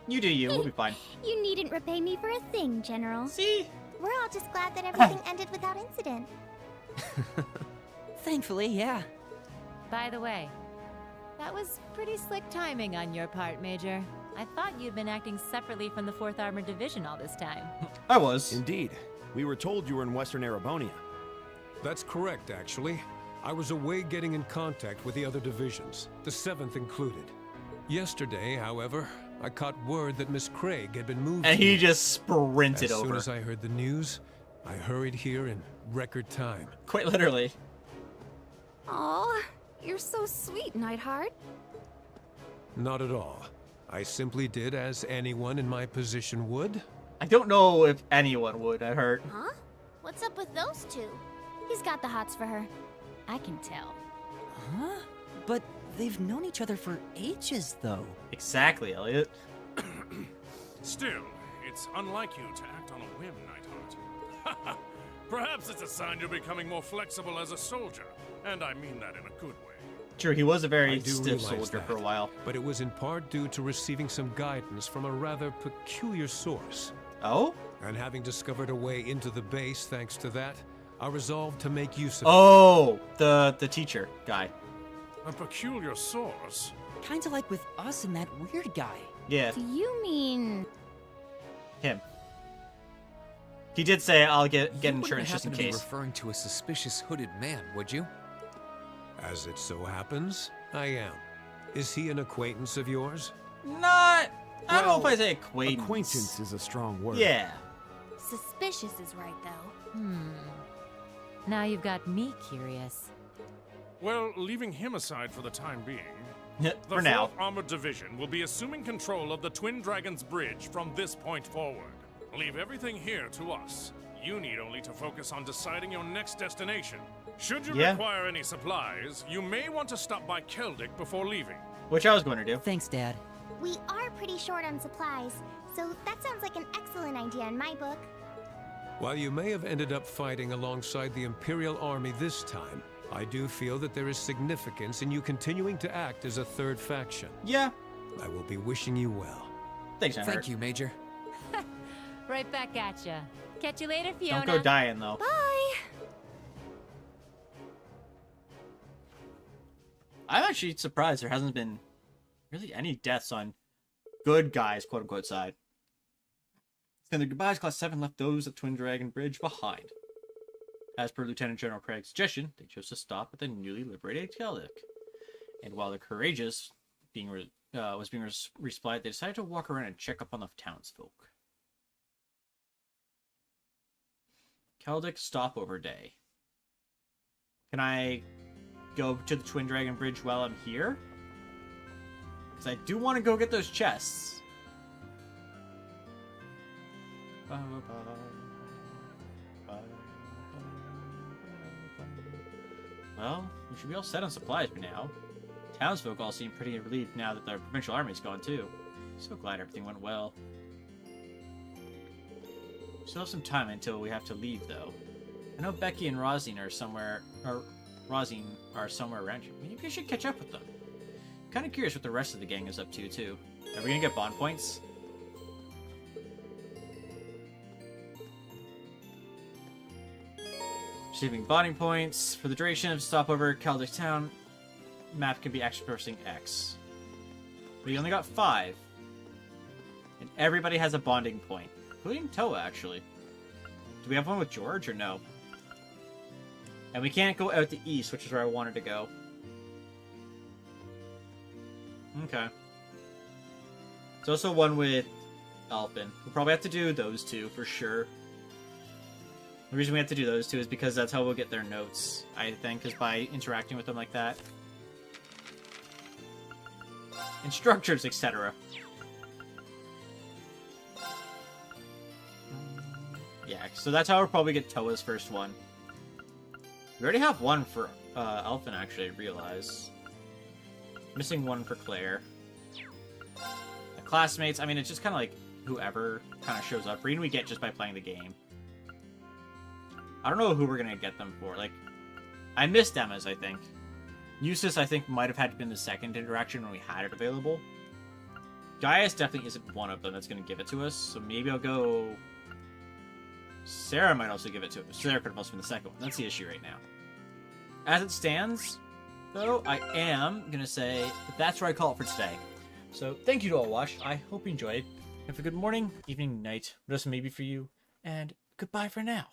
You do you, we'll be fine. You needn't repay me for a thing, General. See? We're all just glad that everything ended without incident. Thankfully, yeah. By the way, that was pretty slick timing on your part, Major. I thought you'd been acting separately from the 4th Armored Division all this time. I was. Indeed. We were told you were in Western Erebonia. That's correct, actually. I was away getting in contact with the other divisions, the 7th included. Yesterday, however, I caught word that Miss Craig had been moved. And he just sprinted over. As soon as I heard the news, I hurried here in record time. Quite literally. Aw, you're so sweet, Neidhart. Not at all. I simply did as anyone in my position would. I don't know if anyone would, I heard. Huh? What's up with those two? He's got the hots for her. I can tell. Huh? But they've known each other for ages, though. Exactly, Elliot. Still, it's unlike you to act on a whim, Neidhart. Perhaps it's a sign you're becoming more flexible as a soldier, and I mean that in a good way. True, he was a I very do stiff realize soldier that, for a while. But it was in part due to receiving some guidance from a rather peculiar source. Oh? And having discovered a way into the base thanks to that, I resolved to make use of it. The teacher guy. A peculiar source? Kinda like with us and that weird guy. Yeah, Do you mean... him. He did say, I'll get You wouldn't insurance just in happen to be case. referring to a suspicious hooded man, would you? As it so happens, I am. Is he an acquaintance of yours? Not... I don't know if Well, I say acquaintance. Acquaintance is a strong word. Yeah. Suspicious is right, though. Now you've got me curious. Well, leaving him aside for the time being, For the now. 4th Armored Division will be assuming control of the Twin Dragons Bridge from this point forward. Leave everything here to us. You need only to focus on deciding your next destination. Should you Yeah. require any supplies, you may want to stop by Keldic before leaving. Which I was going to do. Thanks, Dad. We are pretty short on supplies, so that sounds like an excellent idea in my book. While you may have ended up fighting alongside the Imperial Army this time, I do feel that there is significance in you continuing to act as a third faction. Yeah. I will be wishing you well. Thanks, Henry. Thank you, Major. Right back at ya. Catch you later, Fiona. Don't go dying, though. Bye! I'm actually surprised there hasn't been really any deaths on good guys, quote-unquote, side. And the goodbyes, Class 7 left those at Twin Dragon Bridge behind. As per Lieutenant General Craig's suggestion, they chose to stop at the newly liberated Keldic. And while the Courageous was being resupplied, they decided to walk around and check up on the townsfolk. Keldic Stopover Day. Can I go to the Twin Dragon Bridge while I'm here? Because I do want to go get those chests. Well, we should be all set on supplies by now. Townsfolk all seem pretty relieved now that their provincial army's gone too. So glad everything went well. Still have some time until we have to leave, though. I know Becky and Rosine are somewhere around here. Maybe I should catch up with them. Kind of curious what the rest of the gang is up to, too. Are we gonna get bond points? Receiving bonding points. For the duration of stopover at Keldic Town, map can be accessed pressing X. We only got 5. And everybody has a bonding point. Including Toa, actually. Do we have one with George, or no? And we can't go out the east, which is where I wanted to go. Okay. There's also one with Alpin. We'll probably have to do those two, for sure. The reason we have to do those two is because that's how we'll get their notes, I think, is by interacting with them like that. Instructors, etc. Yeah, so that's how we'll probably get Toa's first one. We already have one for Alphin, actually, I realize. Missing one for Claire. The classmates, I mean, it's just kind of like whoever kind of shows up. Reen we get just by playing the game. I don't know who we're going to get them for. Like, I missed Emma's, I think. Eustace, I think, might have had been the second interaction when we had it available. Gaius definitely isn't one of them that's going to give it to us, so maybe I'll go... Sarah might also give it to us. Sarah could have also been the second one. That's the issue right now. As it stands, though, I am going to say that that's where I call it for today. So, thank you to all who watched. I hope you enjoyed. Have a good morning, evening, night, what else maybe for you, and goodbye for now.